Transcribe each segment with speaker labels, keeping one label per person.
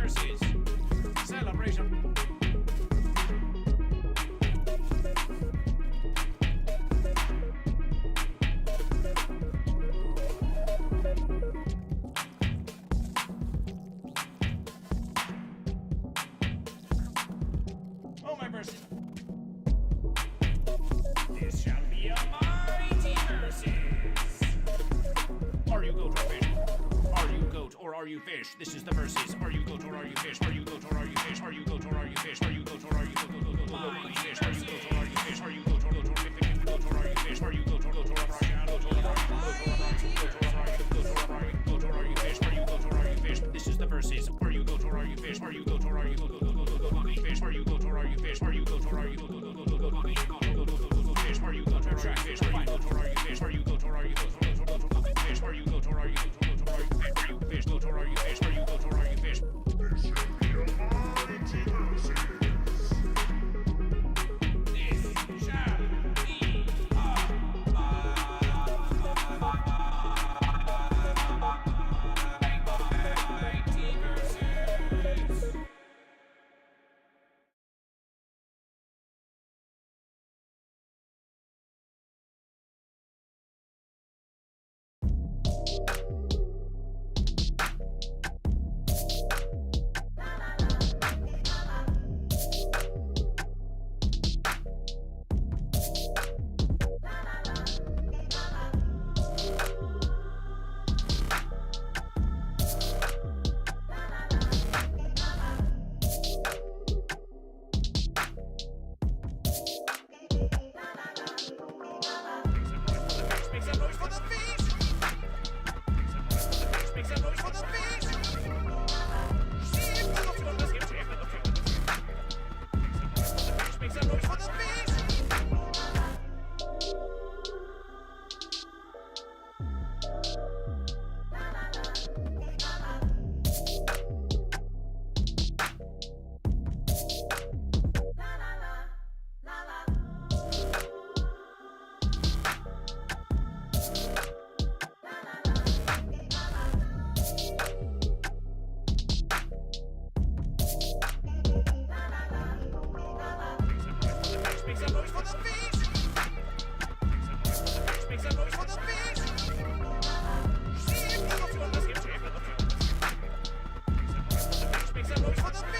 Speaker 1: versus celebration. Oh, my versus. This shall be a mighty versus. Are you goat or fish? Are you goat or are you fish? This is the versus. Are you goat or are you fish? Are you goat or are you fish? Are you goat or are you fish? Are you goat or are you fish? Are you goat or are you fish? Are you goat or are you fish? Are you goat or are you fish? Are you goat or are you fish? Are you goat or are you fish? This is the versus. Are you goat or are you fish? Are you goat or are you fish? Are you goat or are you fish? Are you goat or are you fish? Are you goat or are you fish? Are you goat or are you fish? Are you goat or are you fish? Are you goat or are you fish? Are you goat or are you fish? Goat or are you fish? Are you goat or are you fish? This shall be a mighty versus. This shall be a mighty versus. Make some noise for the fish! Make some noise for the fish! Make some noise for the fish! Make some noise for the fish! Make some noise for the fish!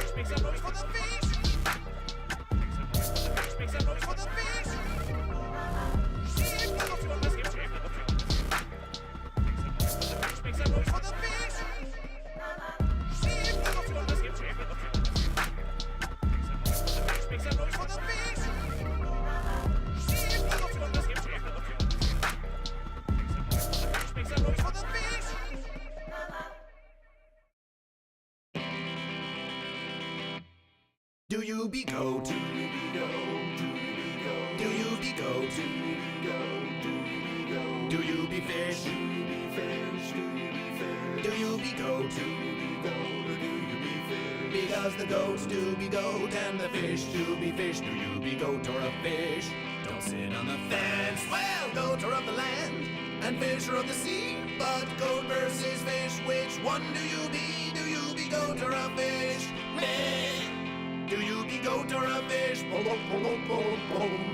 Speaker 1: Make some noise for the fish! Make some noise for the fish! Make some noise for the fish! Make some noise for the fish! Make some noise for the fish! Make some noise for the fish!
Speaker 2: Do you be goat? Do you be goat? Do you be goat? Do you be goat? Do you be fish? Do you be fish? Do you be fish? Do you be goat? Do you be goat? Or do you be fish? Because the goats do be goat and the fish do be fish. Do you be goat or a fish? Don't sit on the fence. Well, goat are of the land and fish are of the sea. But goat versus fish, which one do you be? Do you be goat or a fish? Meh. Do you be goat or a fish?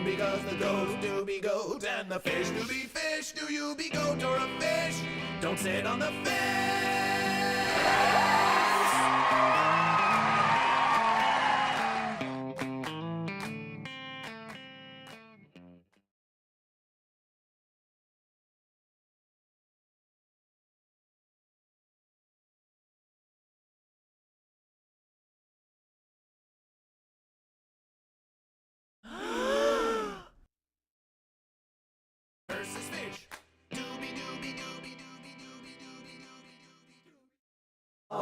Speaker 2: Because the goats do be goat and the fish do be fish. Do you be goat or a fish? Don't sit on the fence.
Speaker 1: Versus fish. Doobie doobie doobie doobie doobie doobie doobie doobie doobie.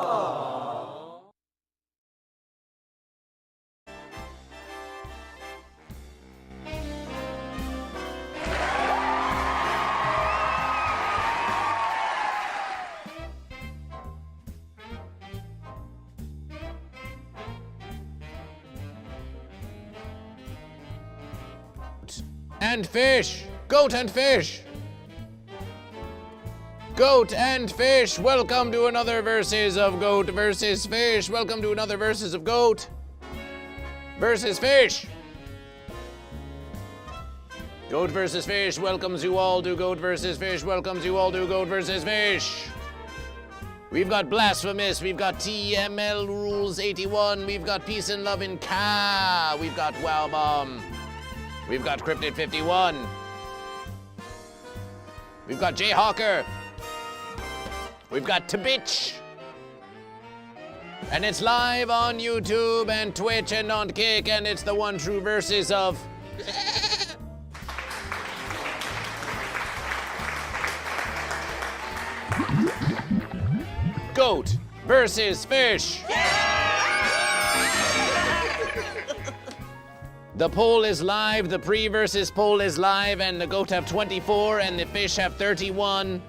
Speaker 3: and fish. Goat and fish. Goat and fish. Welcome to another versus of Goat versus Fish. Welcome to another versus of Goat versus Fish. Goat versus Fish welcomes you all to Goat versus Fish. Welcomes you all to Goat versus Fish. We've got Blasphemous, we've got TML Rules 81, we've got Peace and Love in Ka, we've got Wow Bomb, we've got Cryptid 51, we've got Jayhawker, we've got Tabitch, and it's live on YouTube and Twitch and on Kick, and it's the one true versus of Goat versus Fish. The poll is live, the pre-versus poll is live, and the Goat have 24 and the Fish have 31,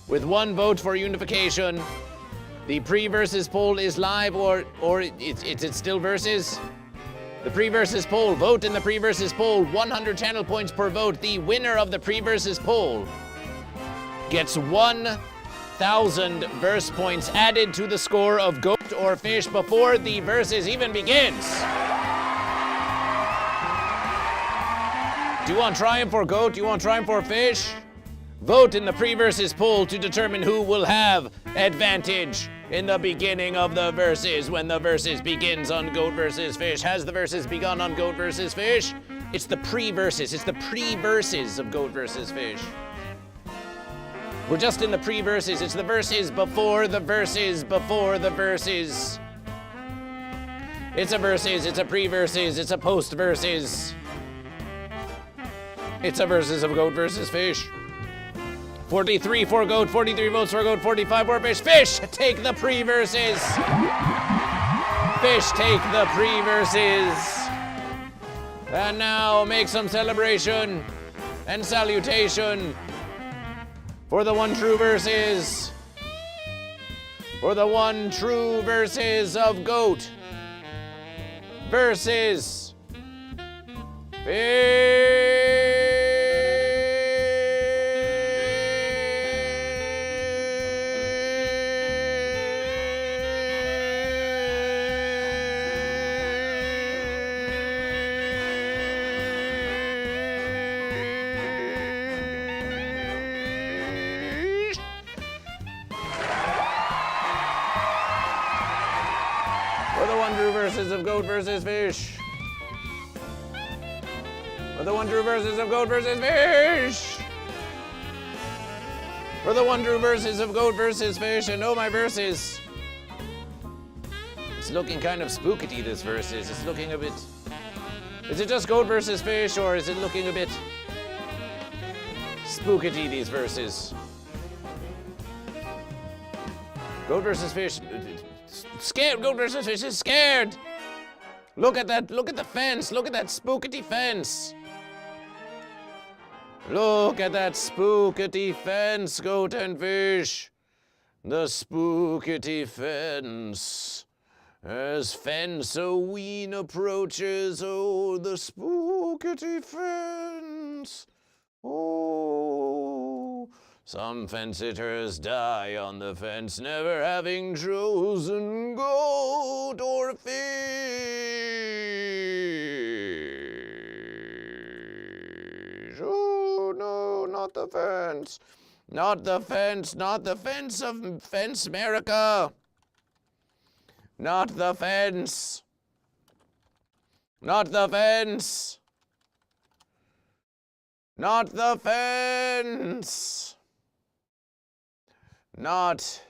Speaker 3: with 1 vote for unification. The pre-versus poll is live, or is it still versus? The pre-versus poll, vote in the pre-versus poll, 100 channel points per vote. The winner of the pre-versus poll gets 1,000 verse points added to the score of Goat or Fish before the versus even begins. Do you want triumph for Goat? Do you want triumph for Fish? Vote in the pre-versus poll to determine who will have advantage in the beginning of the versus when the versus begins on Goat versus Fish. Has the versus begun on Goat versus Fish? It's the pre-versus. It's the pre-versus of Goat versus Fish. We're just in the pre-verses. It's the verses before the verses before the verses. It's a verses, it's a pre-verses, it's a post-verses. It's a versus of Goat versus Fish. 43 for Goat, 43 votes for Goat, 45 for Fish. Fish, take the pre-verses. Fish, take the pre-verses. And now make some celebration and salutation for the one true versus. For the one true versus of Goat versus For the one true versus of Goat versus Fish. For the one true versus of Goat versus Fish. For the one true versus of Goat versus Fish. And oh, my verses. It's looking kind of spookity, this versus. It's looking a bit. Is it just Goat versus Fish, or is it looking a bit spookity, these verses? Goat versus Fish. Scared. Goat versus Fish is scared. Look at that. Look at the fence. Look at that spookity fence. Look at that spookity fence, Goat and Fish. The spookity fence. As Fence-o-ween approaches, oh, the spookity fence. Oh, some fence-sitters die on the fence, never having chosen Goat or Fish. Oh, no, not the fence. Not the fence, not the fence of Fence America. Not the fence. Not the fence. Not the fence. Not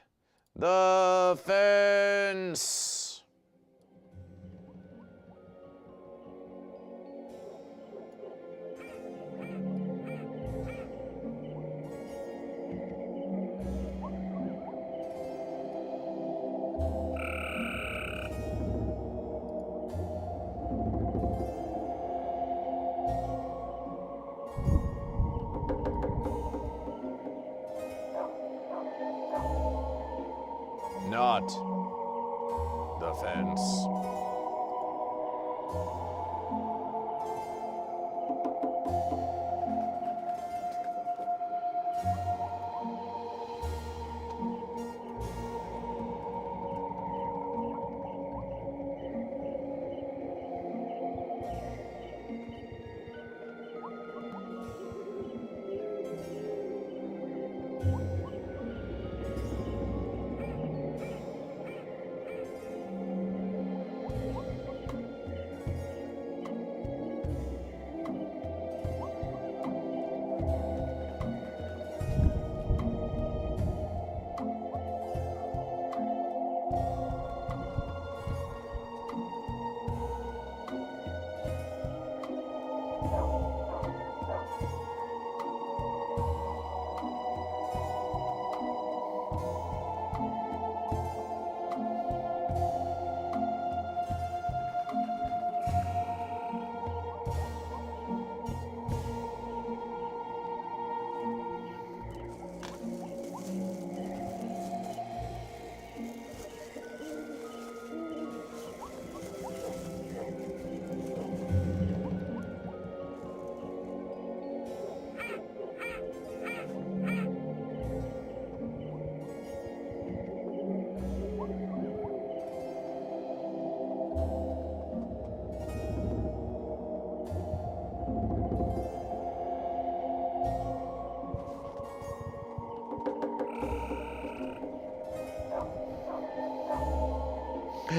Speaker 3: the fence. Not the fence.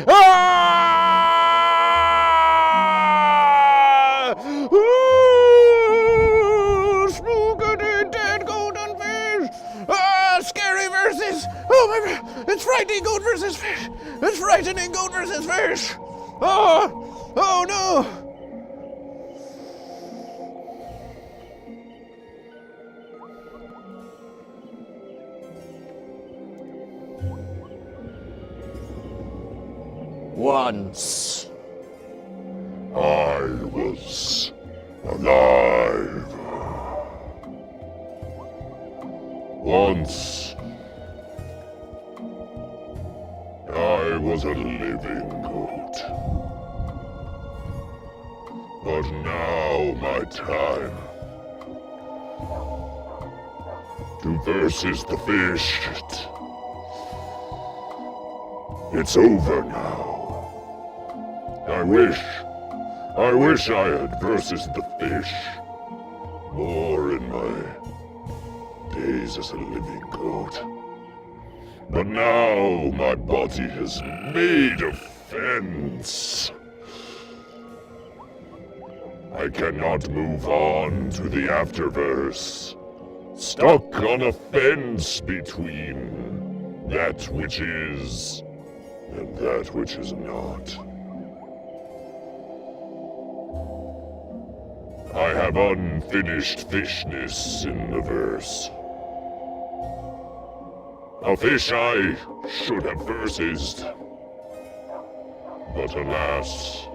Speaker 3: Ah! Ooh, spooky dead golden fish! Ah, scary versus! Oh my god! It's frightening goat versus fish! It's frightening goat versus fish! Oh! Oh no! Once
Speaker 2: I was alive. Once I was a living goat. But now my time to versus the fish. It's over now. I wish I had versus the fish more in my days as a living goat. But now my body has made a fence. I cannot move on to the afterverse, stuck on a fence between that which is and that which is not. I have unfinished fishness in the verse. A fish I should have versed. But alas,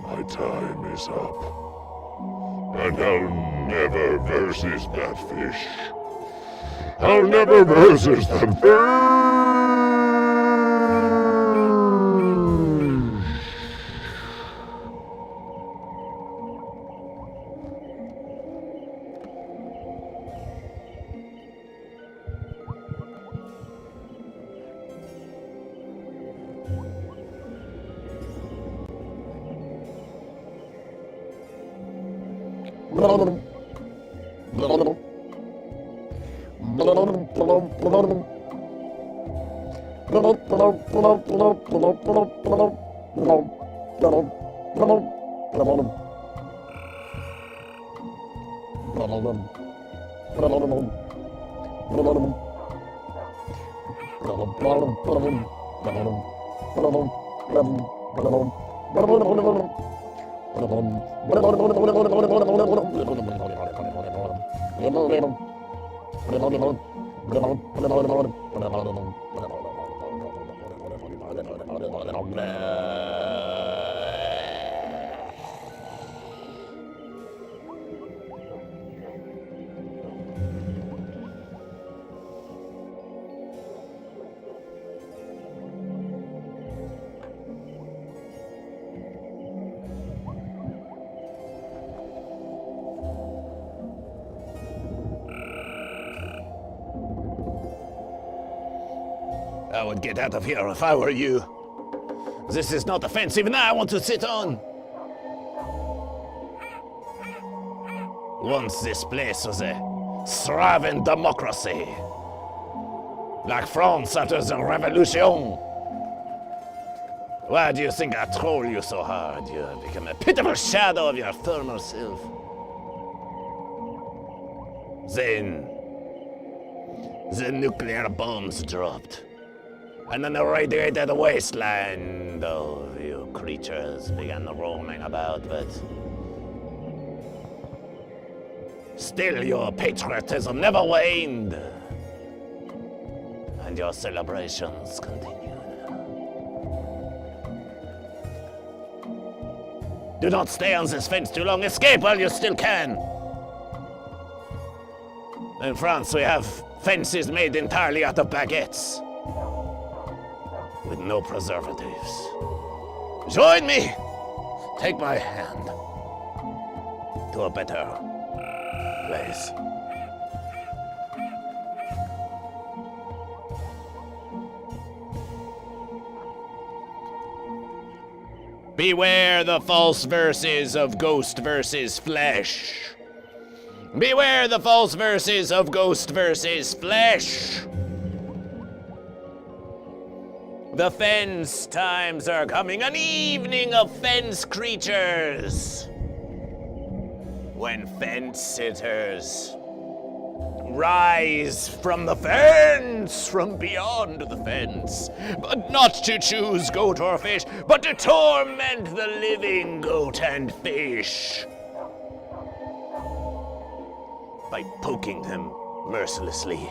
Speaker 2: my time is up. And I'll never versus that fish. I'll never versus that fish!
Speaker 3: I would get out of here if I were you. This is not a fence even I want to sit on. Once this place was a thrive in democracy. Like France after the revolution. Why do you think I troll you so hard? You have become a pitiful shadow of your former self. Then, the nuclear bombs dropped. And an irradiated wasteland of you creatures began roaming about, but still your patriotism never waned. And your celebrations continued. Do not stay on this fence too long. Escape while you still can. In France, we have fences made entirely out of baguettes, with no preservatives. Join me! Take my hand to a better place. Beware the false verses of Ghost versus Flesh. Beware the false verses of Ghost versus Flesh. The fence times are coming, an evening of fence creatures. When fence sitters rise from the fence, from beyond the fence, but not to choose goat or fish, but to torment the living goat and fish by poking them mercilessly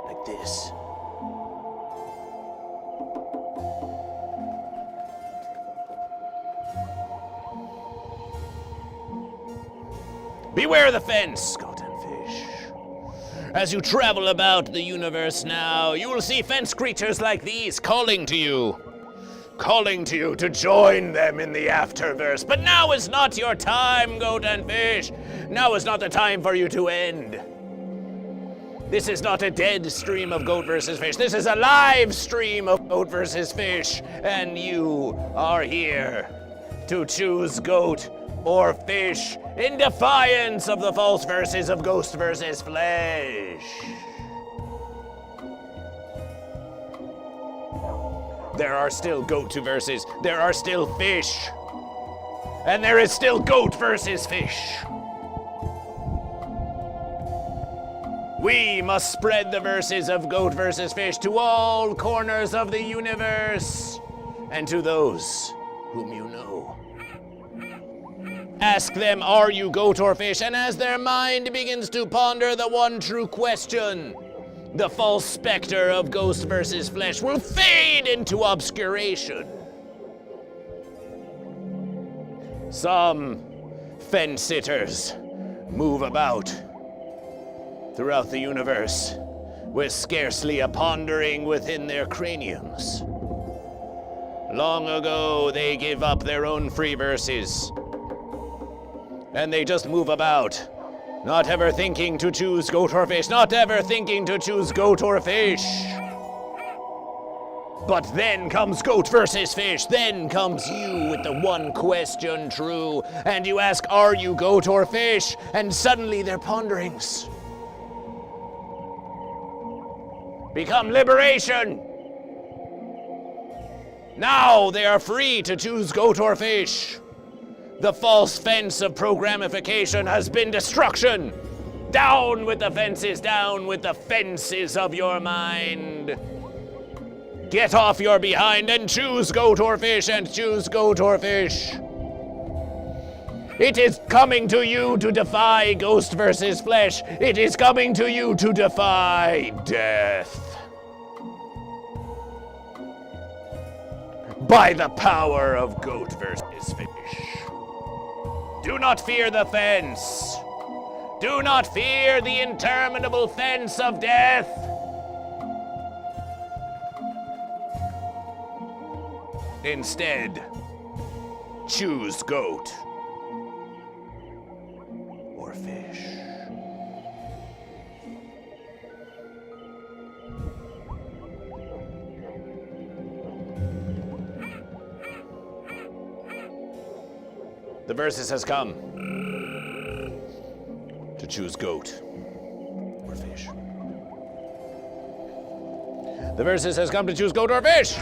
Speaker 3: like this. Beware the fence, goat and fish. As you travel about the universe now, you will see fence creatures like these calling to you to join them in the afterverse. But now is not your time, goat and fish. Now is not the time for you to end. This is not a dead stream of goat versus fish. This is a live stream of goat versus fish. And you are here to choose goat or fish in defiance of the false verses of Ghost versus Flesh. There are still goat verses, there are still fish, and there is still goat versus fish. We must spread the verses of goat versus fish to all corners of the universe and to those whom you know. Ask them, are you goat or fish? And as their mind begins to ponder the one true question, the false specter of Ghost versus Flesh will fade into obscuration. Some fence sitters move about throughout the universe with scarcely a pondering within their craniums. Long ago, they gave up their own free verses, and they just move about, not ever thinking to choose goat or fish, not ever thinking to choose goat or fish. But then comes goat versus fish, then comes you with the one question true, and you ask, are you goat or fish? And suddenly their ponderings become liberation. Now they are free to choose goat or fish. The false fence of programification has been destruction. Down with the fences, down with the fences of your mind. Get off your behind and choose goat or fish, and choose goat or fish. It is coming to you to defy Ghost versus Flesh. It is coming to you to defy death. By the power of goat versus fish. Do not fear the fence. Do not fear the interminable fence of death. Instead, choose goat or fish. The versus has come to to choose goat or fish. The versus has come to choose goat or fish.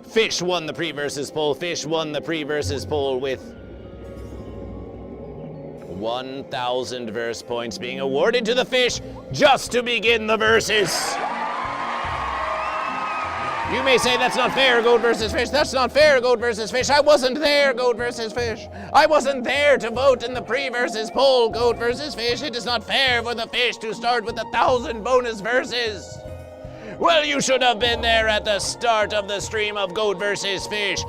Speaker 3: Fish won the pre-versus poll. Fish won the pre-versus poll with 1,000 verse points being awarded to the fish just to begin the versus. You may say that's not fair, goat versus fish. That's not fair, goat versus fish. I wasn't there, goat versus fish. I wasn't there to vote in the pre-versus poll, goat versus fish. It is not fair for the fish to start with 1,000 bonus verses. Well, you should have been there at the start of the stream of Goat vs. Fish.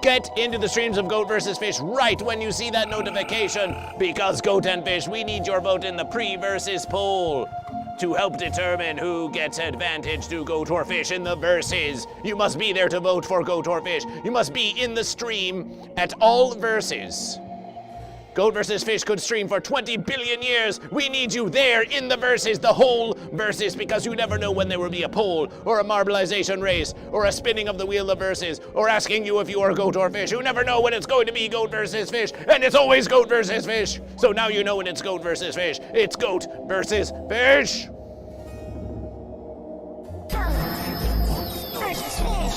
Speaker 3: Get into the streams of Goat vs. Fish right when you see that notification, because Goat and Fish, we need your vote in the pre-versus poll to help determine who gets advantage to Goat or Fish in the verses. You must be there to vote for Goat or Fish. You must be in the stream at all verses. Goat vs. Fish could stream for 20 billion years. We need you there in the verses, the whole verses, because you never know when there will be a poll, or a marbleization race, or a spinning of the wheel of verses, or asking you if you are goat or fish. You never know when it's going to be Goat vs. Fish, and it's always Goat vs. Fish. So now you know when it's Goat vs. Fish. It's Goat vs. Fish.
Speaker 4: Versus fish.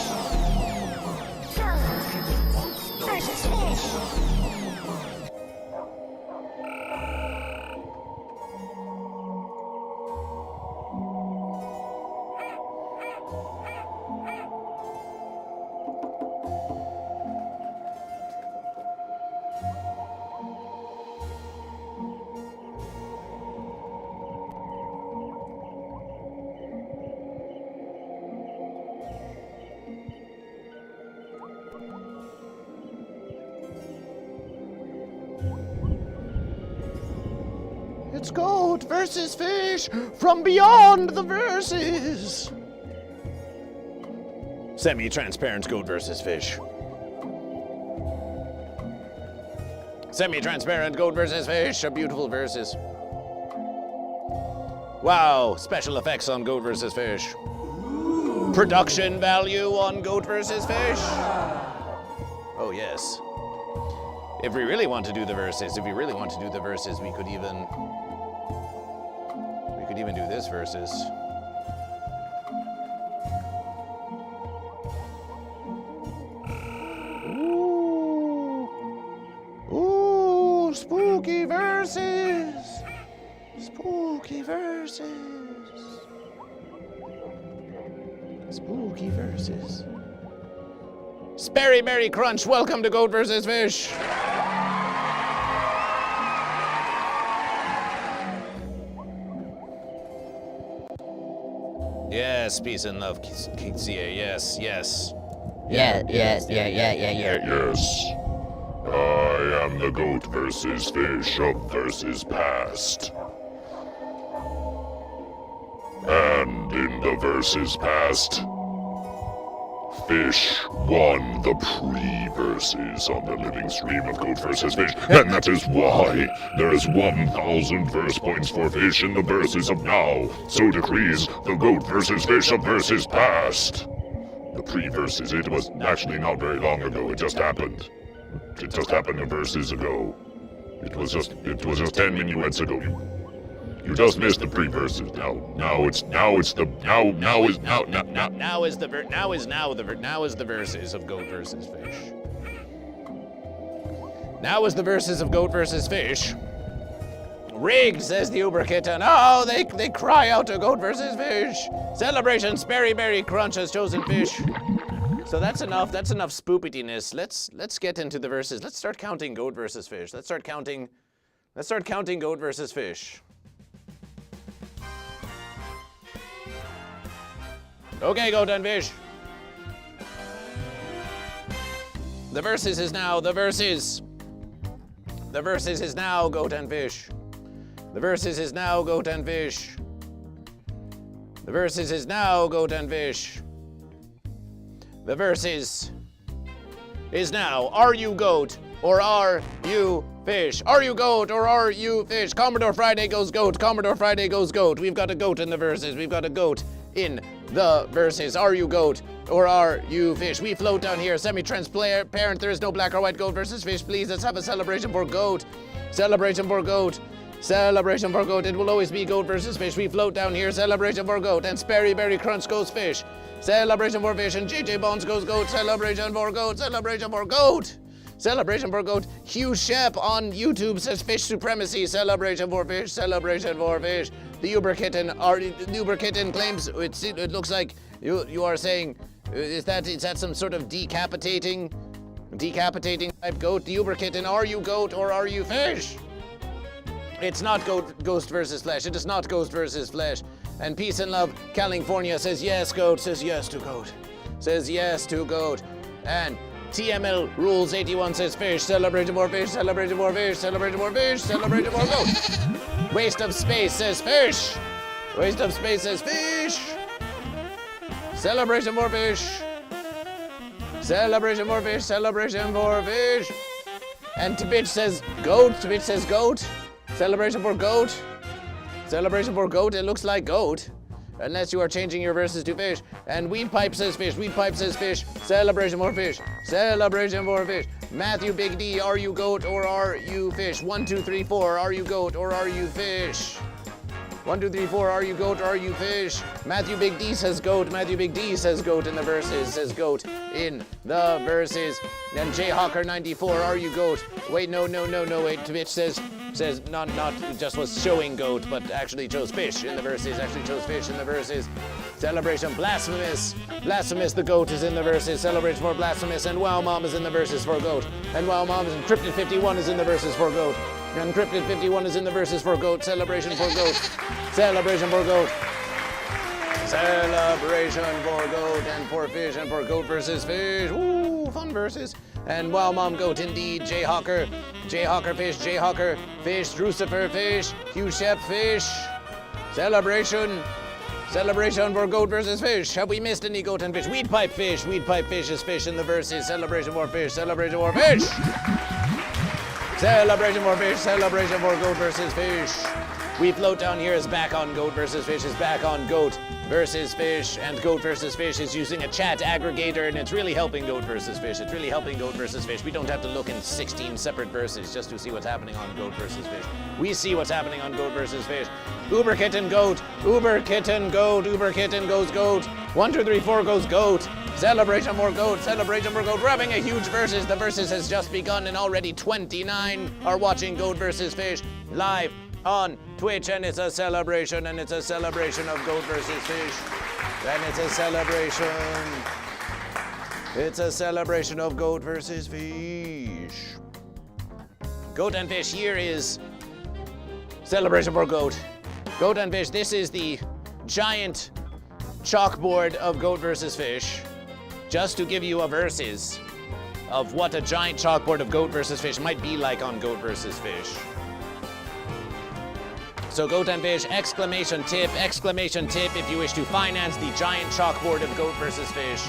Speaker 4: Versus fish.
Speaker 3: It's Goat versus Fish from beyond the verses. Semi-transparent Goat versus Fish. Semi-transparent Goat versus Fish, a beautiful verses. Wow, special effects on Goat versus Fish. Production value on Goat versus Fish. Oh yes. If we really want to do the verses, we could even do this versus. Ooh, spooky verses. Spooky verses. Spooky verses. Sperry Berry Crunch, welcome to Goat vs. Fish. Yes, peace and love, Kitsia. Yes, yes.
Speaker 5: Yes.
Speaker 2: I am the Goat vs. Fish of versus past. And in the versus past, Fish won the pre-verses on the living stream of Goat vs. Fish, and that is why there is 1,000 verse points for Fish in the verses of now. So decrees the Goat vs. Fish of verses past. The pre-verses, it was actually not very long ago, it just happened. It just happened a verses ago. It was just 10 minuets ago. You just missed the pre-verses. Now is the verses of Goat versus Fish. Now is the verses of Goat versus Fish. Rigged, says the Uber Kitten. Oh, they cry out to Goat versus Fish. Celebration, Sperry Berry Crunch has chosen Fish. So that's enough spoopiness. Let's get into the verses. Let's start counting Goat versus Fish. Let's start counting Goat versus Fish. Okay, Goat and Fish.
Speaker 3: The versus is now, the versus. The versus is now goat and fish. The versus is now goat and fish. The versus is now goat and fish. The versus is now, are you goat or are you fish? Are you goat or are you fish? Commodore Friday goes goat. Commodore Friday goes goat. We've got a goat in the verses. We've got a goat in the verses. Are you goat or are you fish? We float down here. Semi-transparent. There is no black or white. Goat versus fish. Please, let's have a celebration for goat. Celebration for goat. Celebration for goat. It will always be goat versus fish. We float down here. Celebration for goat. And Sperry Berry Crunch goes fish. Celebration for fish. And JJ Bones goes goat. Celebration for goat. Celebration for goat. Celebration for goat. Hugh Shep on YouTube says fish supremacy. Celebration for fish. Celebration for fish. The Uber Kitten claims it looks like you are saying is that some sort of decapitating type goat? The Uber Kitten, are you goat or are you fish? It's not ghost versus flesh. It is not ghost versus flesh. And Peace and Love California says yes goat. Says yes to goat. Says yes to goat. And TML Rules 81 says fish. Celebration for fish. Celebration for fish. Celebration for fish. Celebration for goat. Waste of Space says fish. Waste of Space says fish. Celebration for fish. Celebration for fish. Celebration for fish. And Tibitch says goat. Tibitch says goat. Celebration for goat. Celebration for goat. It looks like goat. Unless you are changing your verses to fish. And Weed Pipe says fish. Weed Pipe says fish. Celebration for fish. Celebration for fish. Matthew Big D, are you goat or are you fish? 1, 2, 3, 4. Are you goat or are you fish? 1, 2, 3, 4. Are you goat or are you fish? Matthew Big D says goat. Matthew Big D says goat in the verses. Says goat in the verses. And Jayhawker 94. Are you goat? Wait, no. Wait. Twitch says not just was showing goat, but actually chose fish in the verses. Actually chose fish in the verses. Celebration Blasphemous. Blasphemous the goat is in the verses. Celebration for Blasphemous. And Wow Mom is in the verses for goat. And Wow Mom is Encrypted 51 is in the verses for goat. Encrypted 51 is in the verses for goat. Celebration for goat. Celebration for goat. Celebration for goat and for fish and for goat versus fish. Ooh, fun verses. And Wow Mom goat indeed. Jayhawker fish. Jayhawker fish. Drucifer fish. Hugh Shep fish. Celebration for goat versus fish. Have we missed any goat and fish? Weed Pipe fish. Weed Pipe fish is fish in the verses. Celebration for fish. Celebration for fish. Celebration for fish. Celebration for goat versus fish. We float down here is back on goat versus fish. Is back on goat versus fish. And goat versus fish is using a chat aggregator, and it's really helping goat versus fish. It's really helping goat versus fish. We don't have to look in 16 separate verses just to see what's happening on goat versus fish. We see what's happening on goat versus fish. Uber Kitten goat. Uber Kitten goat. Uber Kitten goes goat. 1, 2, 3, 4 goes goat. Celebration for goat. Celebration for goat. We're having a huge versus. The versus has just begun, and already 29 are watching goat versus fish live on Twitch, and it's a celebration, and it's a celebration of goat versus fish, and it's a celebration. It's a celebration of goat versus fish. Goat and fish, here is celebration for goat. Goat and fish, this is the giant chalkboard of goat versus fish. Just to give you a versus of what a giant chalkboard of goat versus fish might be like on goat versus fish. So goat and fish, exclamation tip if you wish to finance the giant chalkboard of goat versus fish.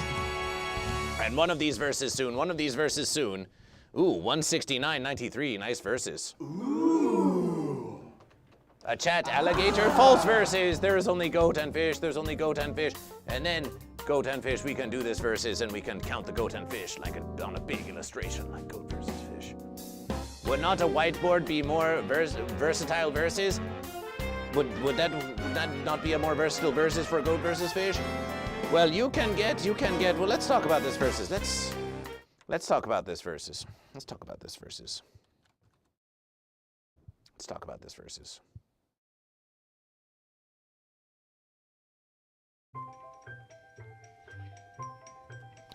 Speaker 3: And one of these verses soon. Ooh, 169.93, nice verses. Ooh. A chat alligator, false verses. There is only goat and fish, there's only goat and fish. And then goat and fish, we can do this verses and we can count the goat and fish like on a big illustration, like goat versus fish. Would not a whiteboard be more versatile verses? Would that not be a more versatile versus for goat versus fish? Well, you can get, well, let's talk about this versus. Let's talk about this versus. Let's talk about this versus. Let's talk about this versus.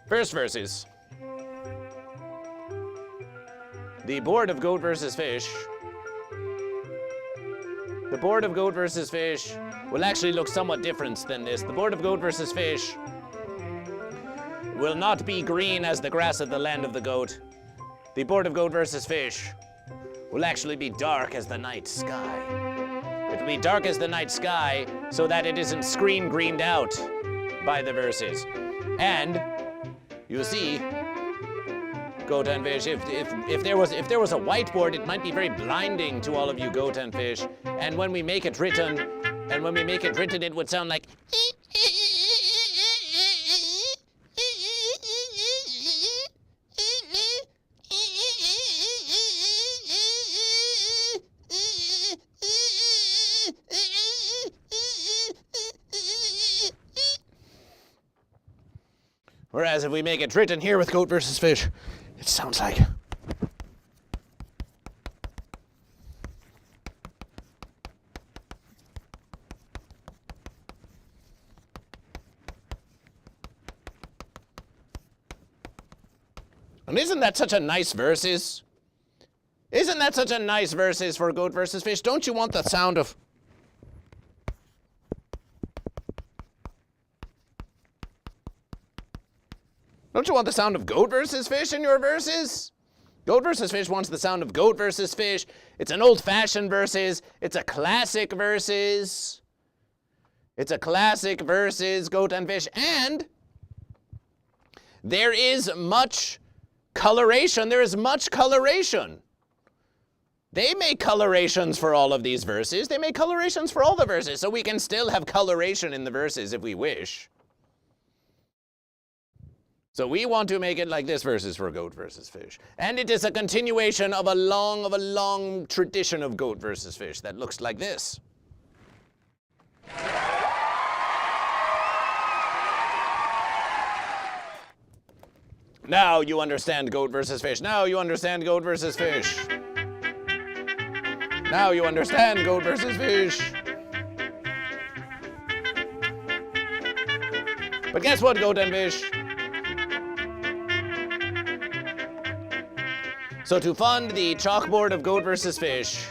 Speaker 3: First versus. The board of goat versus fish. The board of goat versus fish will actually look somewhat different than this. The board of goat versus fish will not be green as the grass of the land of the goat. The board of Goat vs. Fish will actually be dark as the night sky. It will be dark as the night sky so that it isn't screen greened out by the verses. And you see, Goat and Fish, if there was a whiteboard, it might be very blinding to all of you Goat and Fish. And when we make it written, it would sound like whereas if we make it written here with Goat vs. Fish, it sounds like. And isn't that such a nice verses? Isn't that such a nice verses for Goat vs. Fish? Don't you want the sound of... Don't you want the sound of Goat vs. Fish in your verses? Goat vs. Fish wants the sound of Goat vs. Fish. It's an old-fashioned verses. It's a classic verses. It's a classic verses, Goat and Fish. And there is much coloration. There is much coloration. They make colorations for all of these verses. They make colorations for all the verses. So we can still have coloration in the verses if we wish. So we want to make it like this verses for Goat vs. Fish. And it is a continuation of a long tradition of Goat vs. Fish that looks like this. Now you understand Goat vs. Fish. Now you understand Goat vs. Fish. Now you understand Goat vs. Fish. But guess what, Goat and Fish? So to fund the chalkboard of Goat vs. Fish,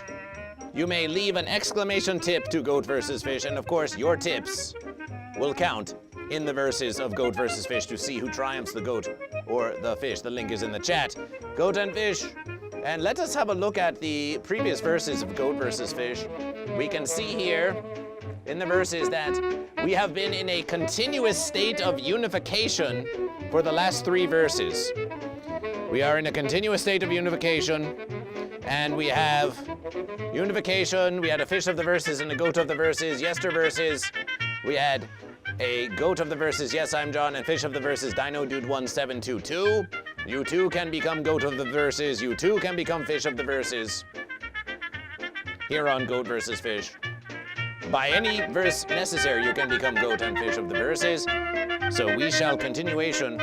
Speaker 3: you may leave an exclamation tip to Goat vs. Fish, and of course your tips will count in the verses of Goat vs. Fish to see who triumphs, the goat or the fish. The link is in the chat. Goat and Fish. And let us have a look at the previous verses of Goat vs. Fish. We can see here in the verses that we have been in a continuous state of unification for the last 3 verses. We are in a continuous state of unification, and we have unification. We had a fish of the verses and a goat of the verses. Yester verses, we had a goat of the verses, Yes I'm John, and fish of the verses, Dino Dude 1722. You too can become goat of the verses. You too can become fish of the verses. Here on Goat vs. Fish. By any verse necessary, you can become goat and fish of the verses. So we shall continuation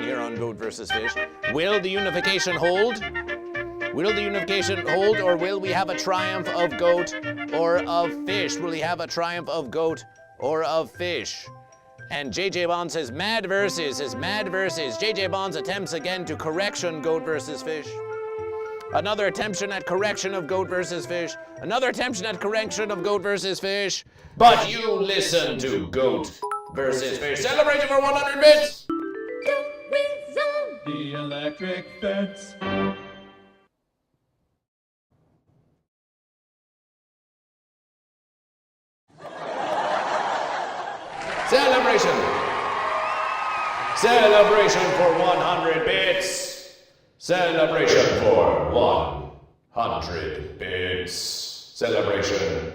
Speaker 3: here on Goat vs. Fish. Will the unification hold? Will the unification hold, or will we have a triumph of goat or of fish? Will we have a triumph of goat or of fish? And JJ Bond says, mad verses. JJ Bond's attempts again to correction Goat vs. Fish. Another attention at correction of Goat vs. Fish. Another attention at correction of Goat vs. Fish. But you listen to Goat vs. Fish. Celebration for 100 bits!
Speaker 2: The electric fence.
Speaker 3: Celebration for 100 bits. Celebration for 100 bits. Celebration.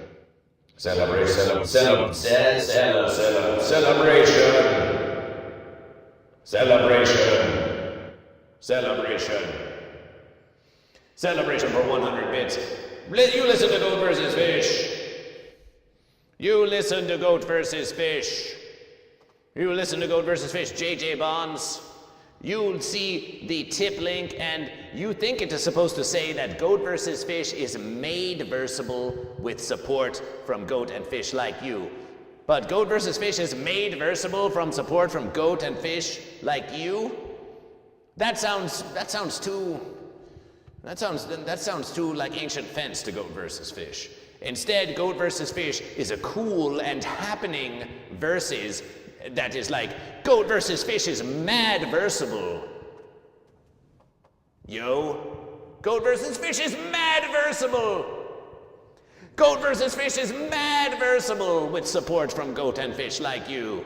Speaker 3: Celebration. Celebration for 100 bits. You listen to Goat vs. Fish. You listen to Goat vs. Fish. You listen to Goat vs. Fish, JJ Bonds. You'll see the tip link, and you think it is supposed to say that Goat vs. Fish is made versable with support from Goat and Fish like you. But Goat vs. Fish is made versable from support from Goat and Fish like you? That sounds too like ancient fence to Goat vs. Fish. Instead, Goat vs. Fish is a cool and happening versus that is like, goat versus fish is mad versable. Yo, goat versus fish is mad versable. Goat versus fish is mad versable with support from goat and fish like you.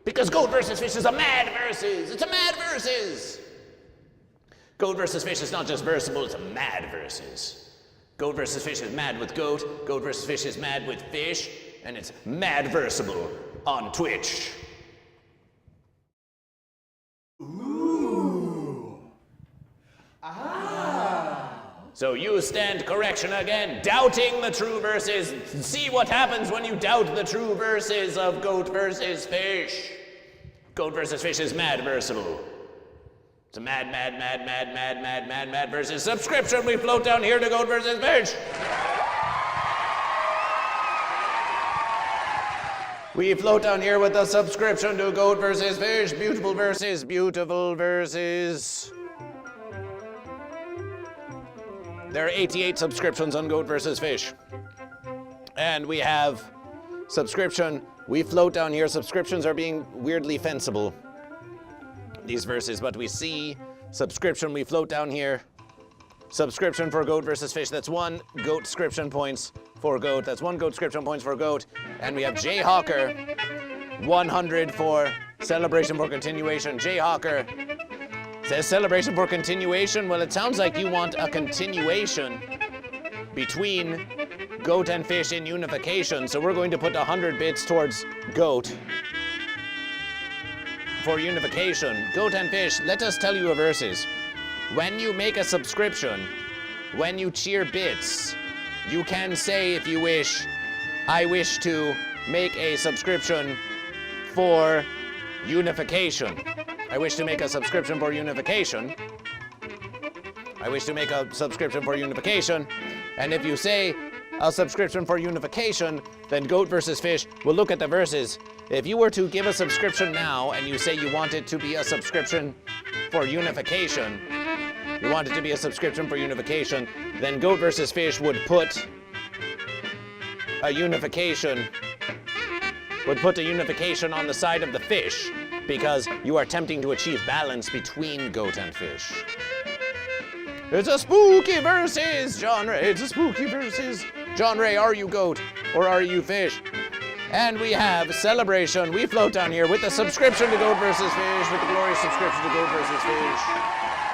Speaker 3: Because goat versus fish is a mad versus. It's a mad versus. Goat versus fish is not just versable, it's a mad versus. Goat versus fish is mad with goat. Goat versus fish is mad with fish. And it's mad versable on Twitch.
Speaker 2: Ooh. Ah.
Speaker 3: So you stand correction again, doubting the true verses. See what happens when you doubt the true verses of goat versus fish. Goat versus fish is mad versable. It's a mad versus subscription. We float down here to goat versus fish. We float down here with a subscription to goat versus fish. Beautiful verses, beautiful verses. There are 88 subscriptions on goat versus fish. And we have subscription. We float down here. Subscriptions are being weirdly fensible. These verses, but we see subscription. We float down here. Subscription for goat versus fish. That's 1 goat description points for goat. That's 1 goat description points for goat. And we have Jay Hawker, 100 for celebration for continuation. Jay Hawker says celebration for continuation. Well, it sounds like you want a continuation between goat and fish in unification. So we're going to put 100 bits towards goat for unification. Goat and fish, let us tell you a verses. When you make a subscription, when you cheer bits, you can say, if you wish, I wish to make a subscription for unification. I wish to make a subscription for unification. I wish to make a subscription for unification. And if you say a subscription for unification, then goat versus fish will look at the verses. If you were to give a subscription now and you say you want it to be a subscription for unification, you want it to be a subscription for unification, then goat versus fish would put a unification on the side of the fish because you are attempting to achieve balance between goat and fish. It's a spooky versus genre. It's a spooky versus genre. Are you goat or are you fish? And we have celebration. We float down here with the subscription to goat versus fish, with the glorious subscription to goat versus fish,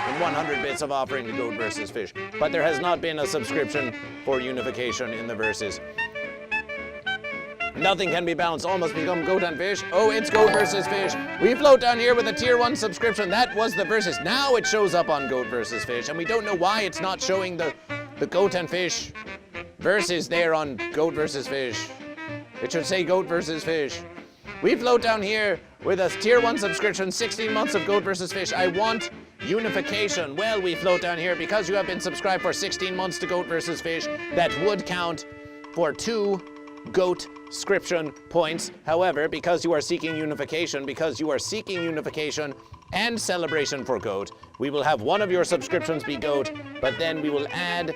Speaker 3: and 100 bits of offering to goat versus fish. But there has not been a subscription for unification in the verses. Nothing can be balanced. All must become goat and fish. Oh, it's goat versus fish. We float down here with a tier 1 subscription. That was the verses. Now it shows up on goat versus fish, and we don't know why it's not showing the goat and fish verses there on goat versus fish. It should say goat versus fish. We float down here with a tier 1 subscription, 16 months of goat versus fish. I want unification. Well, we float down here because you have been subscribed for 16 months to goat versus fish. That would count for 2 goat description points. However, because you are seeking unification, and celebration for goat, we will have one of your subscriptions be goat, but then we will add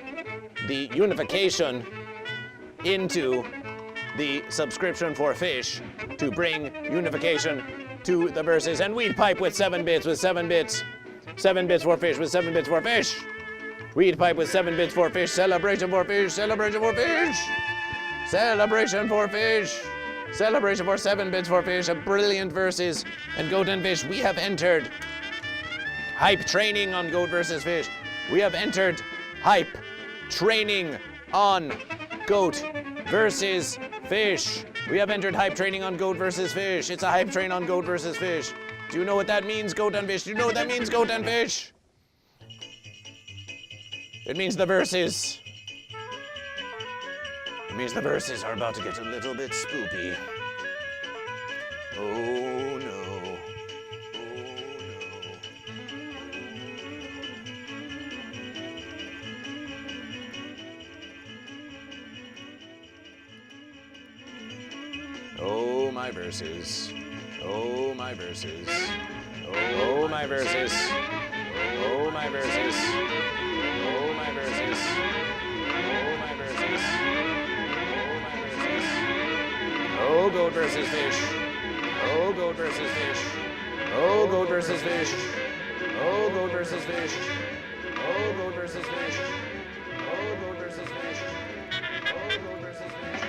Speaker 3: the unification into the subscription for fish to bring unification to the verses. And we'd pipe with 7 bits, 7 bits for fish, with 7 bits for fish. We'd pipe with 7 bits for fish, celebration for fish, celebration for fish. Celebration for fish. Celebration for 7 bits for fish. A brilliant verses. And goat and fish, we have entered hype training on goat versus fish. We have entered hype training on goat versus fish. We have entered hype training on goat versus fish. It's a hype train on goat versus fish. Do you know what that means, goat and fish? Do you know what that means, goat and fish? It means the verses. It means the verses are about to get a little bit spoopy. Oh no. Oh, my verses. Oh, my verses. Oh, my verses. Oh, my verses. Oh, my verses. Oh, my verses. Oh, my verses. Oh, goat versus fish. Oh, goat versus fish. Oh, goat versus fish. Oh, goat versus fish. Oh, goat versus fish. Oh, goat versus fish. Oh, goat versus fish.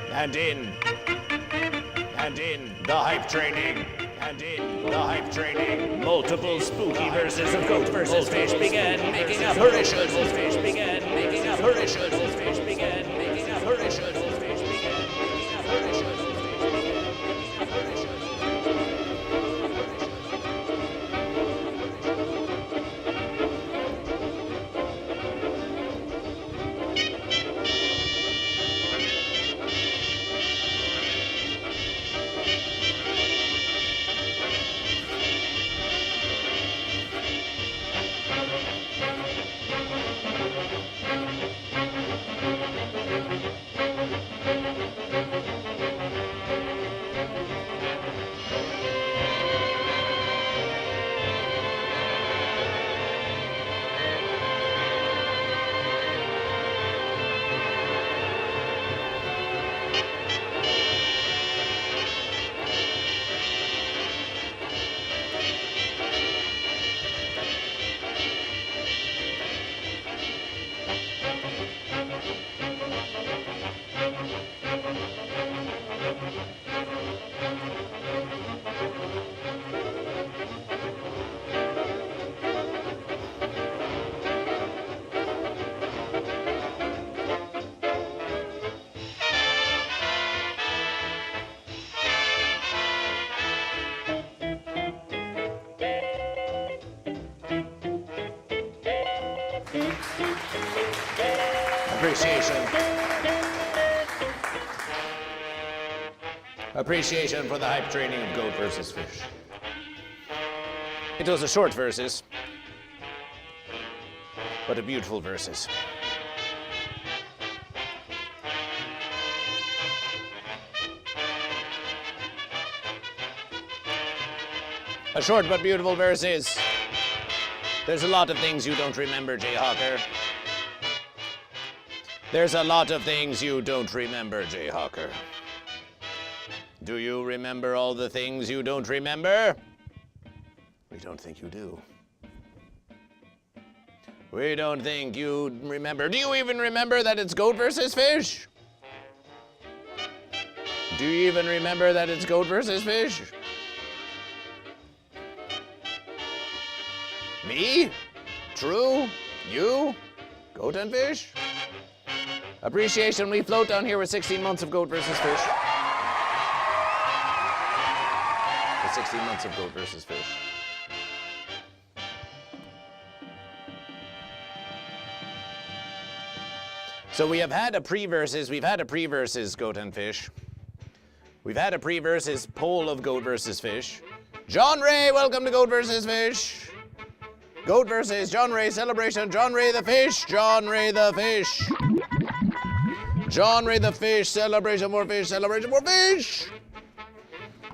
Speaker 3: And in the hype training, multiple spooky verses of goat versus fish began making apparitions. Fish began making apparitions. Fish began making apparitions. Fish began making apparitions. Appreciation for the hype training of goat versus fish. It was a short versus, but a beautiful versus. A short but beautiful versus. There's a lot of things you don't remember, Jayhawker. There's a lot of things you don't remember, Jayhawker. Do you remember all the things you don't remember? We don't think you do. We don't think you remember. Do you even remember that it's goat versus fish? Do you even remember that it's goat versus fish? Me? True? You? Goat and fish? Appreciation, we float down here with 16 months of goat versus fish. With 16 months of goat versus fish. So we have had a pre-versus, we've had a pre-versus goat and fish. We've had a pre-versus poll of goat versus fish. John Ray, welcome to Goat versus Fish. Goat versus John Ray celebration. John Ray the fish. John Ray the fish. John Ray the fish. Celebration for fish. Celebration for fish.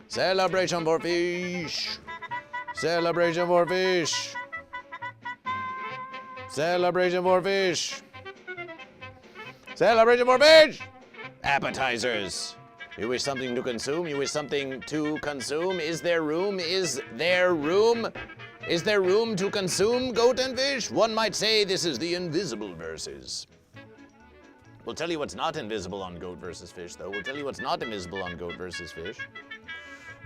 Speaker 3: Celebration for fish. Celebration for fish. Celebration for fish. Celebration for fish. Appetizers. You wish something to consume? You wish something to consume? Is there room? Is there room? Is there room to consume goat and fish? One might say this is the invisible verses. We'll tell you what's not invisible on goat versus fish, though. We'll tell you what's not invisible on goat versus fish.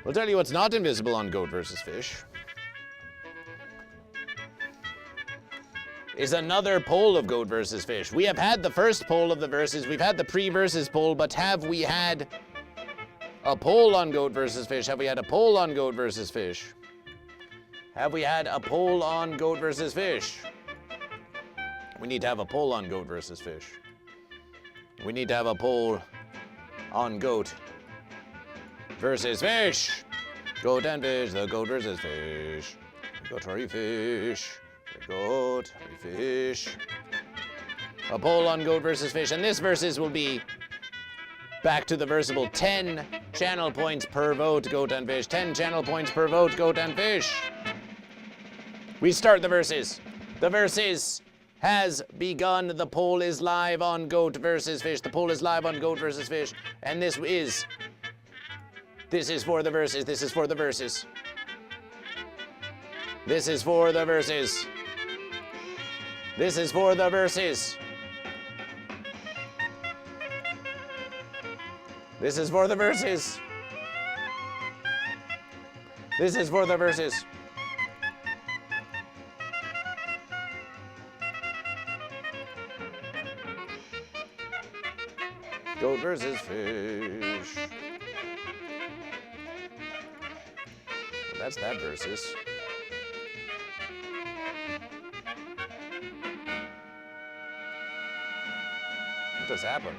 Speaker 3: We'll tell you what's not invisible on goat versus fish. Is another poll of goat versus fish. We have had the first poll of the verses. We've had the pre-versus poll, but have we had a poll on goat versus fish? Have we had a poll on goat versus fish? Have we had a poll on goat versus fish? We need to have a poll on goat versus fish. We need to have a poll on goat versus fish. Goat and fish, the goat versus fish. Goat hurry fish. The goat hurry fish. A poll on goat versus fish, and this versus will be back to the versible 10 channel points per vote, goat and fish. 10 channel points per vote, goat and fish. We start the verses. The verses has begun. The poll is live on goat versus fish. The poll is live on goat versus fish. And this is for the verses. This is for the verses. This is for the verses. This is for the verses. This is for the verses. This is for the verses. Goat versus fish. Well, that's that versus. What just happened?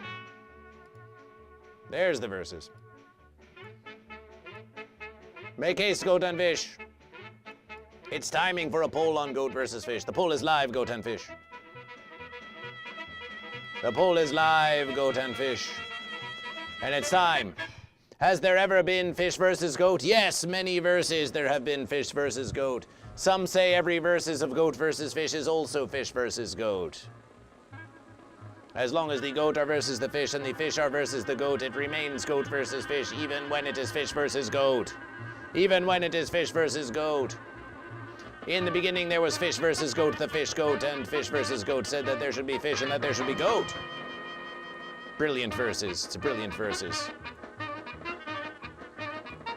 Speaker 3: There's the verses. Make haste, goat and fish. It's timing for a poll on goat versus fish. The poll is live, goat and fish. The poll is live, goat and fish. And it's time. Has there ever been fish versus goat? Yes, many verses there have been fish versus goat. Some say every verses of goat versus fish is also fish versus goat. As long as the goat are versus the fish and the fish are versus the goat, it remains goat versus fish, even when it is fish versus goat. Even when it is fish versus goat. In the beginning there was fish versus goat, the fish goat, and fish versus goat said that there should be fish and that there should be goat. Brilliant verses. It's brilliant verses.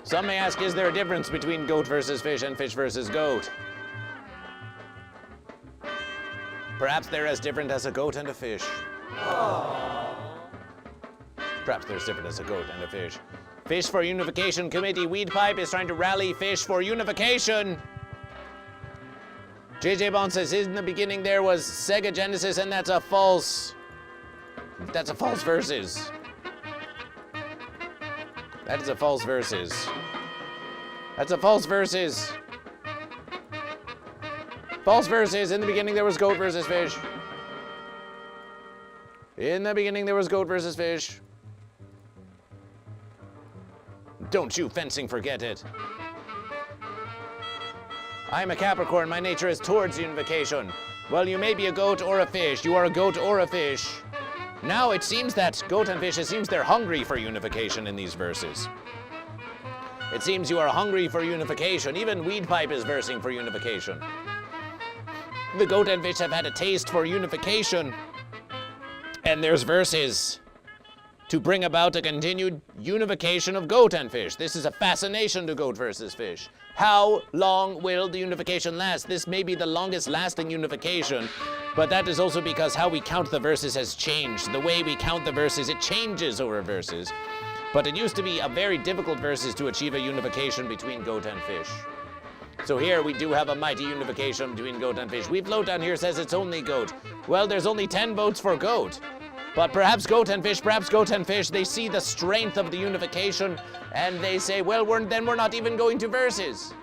Speaker 3: Some may ask, is there a difference between goat versus fish and fish versus goat? Perhaps they're as different as a goat and a fish. Perhaps they're as different as a goat and a fish. Fish for Unification Committee Weed Pipe is trying to rally fish for unification. JJ Bond says, in the beginning there was Sega Genesis, and that's a false verses. That is a false verses. That's a false verses. False verses. In the beginning there was goat versus fish. In the beginning there was goat versus fish. Don't you fencing forget it. I am a Capricorn. My nature is towards unification. Well, you may be a goat or a fish. You are a goat or a fish. Now it seems that goat and fish, it seems they're hungry for unification in these verses. It seems you are hungry for unification. Even Weed Pipe is versing for unification. The goat and fish have had a taste for unification. And there's verses to bring about a continued unification of goat and fish. This is a fascination to goat versus fish. How long will the unification last? This may be the longest lasting unification, but that is also because how we count the verses has changed. The way we count the verses, it changes over verses. But it used to be a very difficult verses to achieve a unification between goat and fish. So here we do have a mighty unification between goat and fish. We float down here says it's only goat. Well, there's only 10 votes for goat. But perhaps goat and fish, they see the strength of the unification and they say, well, then we're not even going to verses.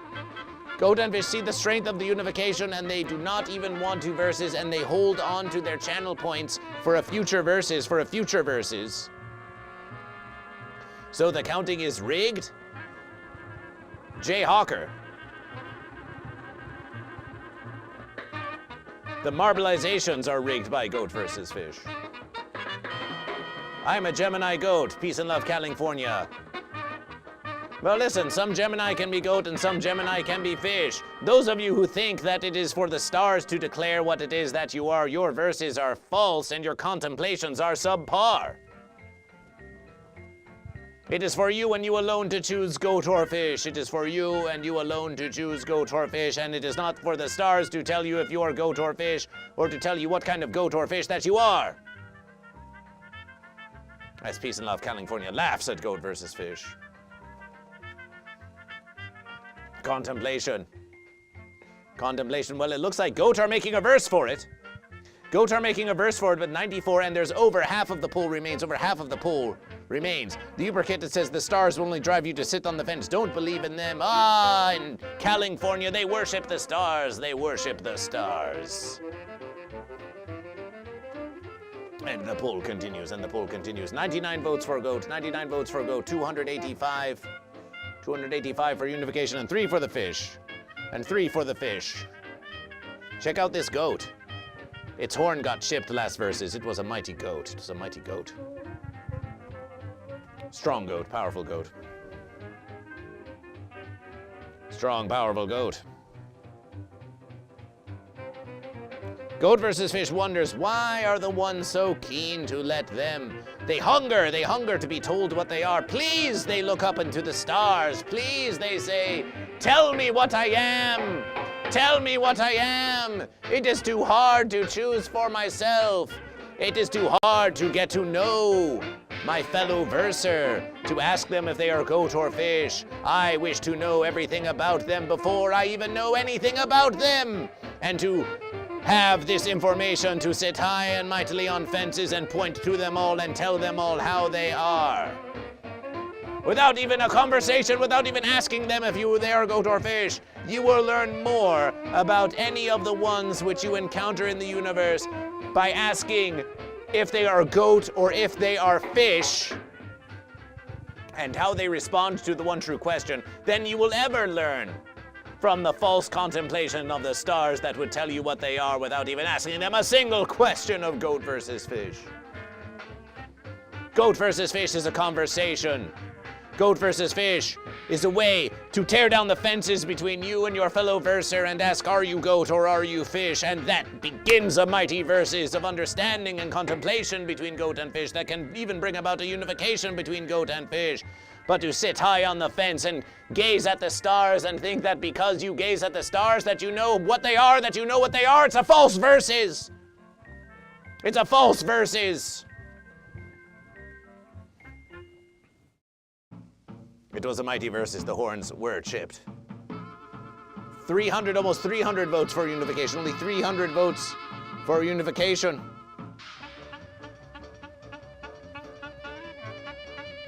Speaker 3: Goat and fish see the strength of the unification and they do not even want to verses and they hold on to their channel points for a future verses, So the counting is rigged. Jay Hawker. The marbleizations are rigged by Goat versus Fish. I'm a Gemini goat. Peace and love, California. Well, listen, some Gemini can be goat and some Gemini can be fish. Those of you who think that it is for the stars to declare what it is that you are, your verses are false and your contemplations are subpar. It is for you and you alone to choose goat or fish. It is for you and you alone to choose goat or fish, and it is not for the stars to tell you if you are goat or fish, or to tell you what kind of goat or fish that you are. As Peace and Love California laughs at Goat versus Fish. Contemplation. Contemplation, well, it looks like Goat are making a verse for it. Goat are making a verse for it with 94, and there's over half of the pool remains. The Uber kit that says the stars will only drive you to sit on the fence. Don't believe in them. In California, they worship the stars. They worship the stars. And the poll continues, 99 votes for Goat, 285. 285 for unification, and 3 for the fish. Check out this goat. Its horn got chipped last verses. It was a mighty goat. Strong goat, powerful goat. Strong, powerful goat. Goat versus Fish wonders, why are the ones so keen to let them? They hunger to be told what they are. Please, they look up into the stars. Please, they say, tell me what I am. Tell me what I am. It is too hard to choose for myself. It is too hard to get to know my fellow verser, to ask them if they are goat or fish. I wish to know everything about them before I even know anything about them, and to have this information to sit high and mightily on fences and point to them all and tell them all how they are. Without even a conversation, without even asking them if they are goat or fish, you will learn more about any of the ones which you encounter in the universe by asking if they are goat or if they are fish, and how they respond to the one true question, than you will ever learn from the false contemplation of the stars that would tell you what they are without even asking them a single question of Goat versus Fish. Goat versus Fish is a conversation. Goat versus Fish is a way to tear down the fences between you and your fellow verser and ask, are you goat or are you fish? And that begins a mighty verses of understanding and contemplation between goat and fish that can even bring about a unification between goat and fish. But to sit high on the fence and gaze at the stars and think that because you gaze at the stars that you know what they are, it's a false verses. It's a false verses. It was a mighty versus. The horns were chipped. 300, almost 300 votes for unification. Only 300 votes for unification.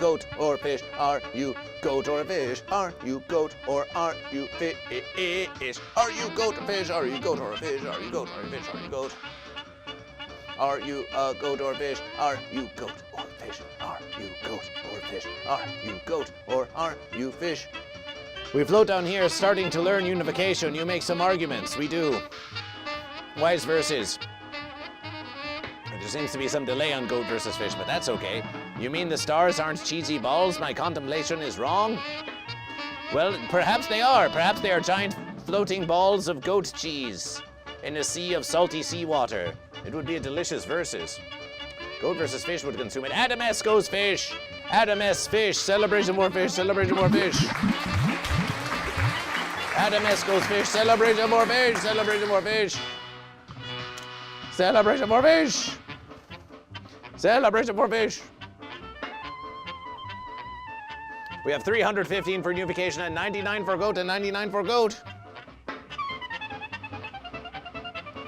Speaker 3: Goat or fish, are you goat or fish? Are you goat or are you fish? Are you goat or fish? Are you goat or a fish? Are you goat or a fish? Are you goat? Are you a goat or fish? Are you goat or fish? Are you goat or fish? Are you goat or are you fish? We float down here starting to learn unification. You make some arguments. We do. Wise verses. There seems to be some delay on Goat versus Fish, but that's okay. You mean the stars aren't cheesy balls? My contemplation is wrong? Well, perhaps they are. Perhaps they are giant floating balls of goat cheese in a sea of salty seawater. It would be a delicious versus. Goat versus Fish would consume it. Adam S. goes fish. Adam S. Fish. Celebration more fish. Celebration more fish. Adam S. goes fish. Celebration more fish. Celebration more fish. Celebration more fish. Celebration more fish. We have 315 for unification and 99 for goat and 99 for goat.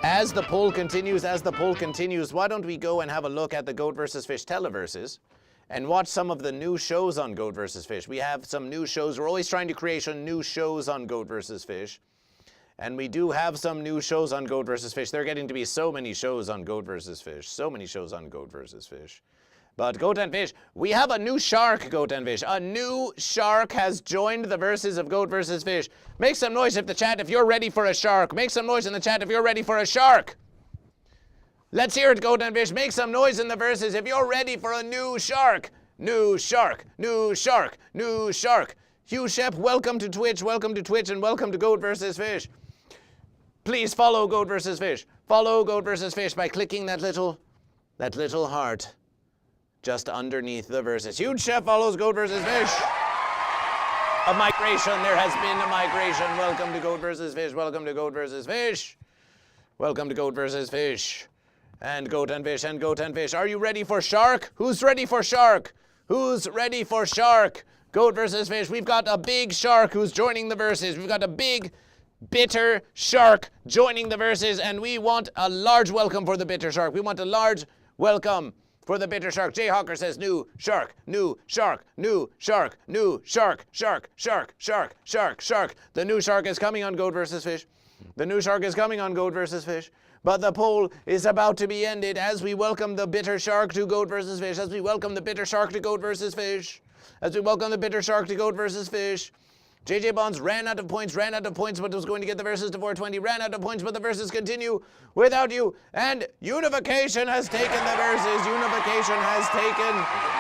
Speaker 3: As the poll continues, why don't we go and have a look at the Goat vs. Fish televerses and watch some of the new shows on Goat vs. Fish. We have some new shows. We're always trying to create some new shows on Goat vs. Fish. And we do have some new shows on Goat vs. Fish. There are getting to be so many shows on Goat vs. Fish. So many shows on Goat vs. Fish. But Goat and Fish, we have a new shark, Goat and Fish. A new shark has joined the verses of Goat vs. Fish. Make some noise in the chat if you're ready for a shark. Make some noise in the chat if you're ready for a shark. Let's hear it, Goat and Fish. Make some noise in the verses if you're ready for a new shark. New shark, new shark, new shark. Hugh Shep, welcome to Twitch, and welcome to Goat vs. Fish. Please follow Goat vs. Fish. Follow Goat vs. Fish by clicking that little heart just underneath the verses. Huge Chef follows Goat vs. Fish. A migration. There has been a migration. Welcome to Goat vs. Fish. Welcome to Goat vs. Fish. Welcome to Goat vs. Fish. And Goat and Fish and Goat and Fish. Are you ready for shark? Who's ready for shark? Who's ready for shark? Goat vs. Fish. We've got a big shark who's joining the verses. We've got a big, bitter shark joining the verses, and we want a large welcome for the bitter shark. We want a large welcome for the bitter shark. Jay Hawker says, new shark, new shark, new shark, new shark, shark, shark, shark, shark, shark. The new shark is coming on Goat vs. Fish. The new shark is coming on Goat vs. Fish. But the poll is about to be ended as we welcome the bitter shark to Goat vs. Fish. As we welcome the bitter shark to Goat vs. Fish. As we welcome the bitter shark to Goat vs. Fish. JJ Bonds ran out of points, but was going to get the verses to 420, ran out of points, but the verses continue without you. And Unification has taken the verses. Unification has taken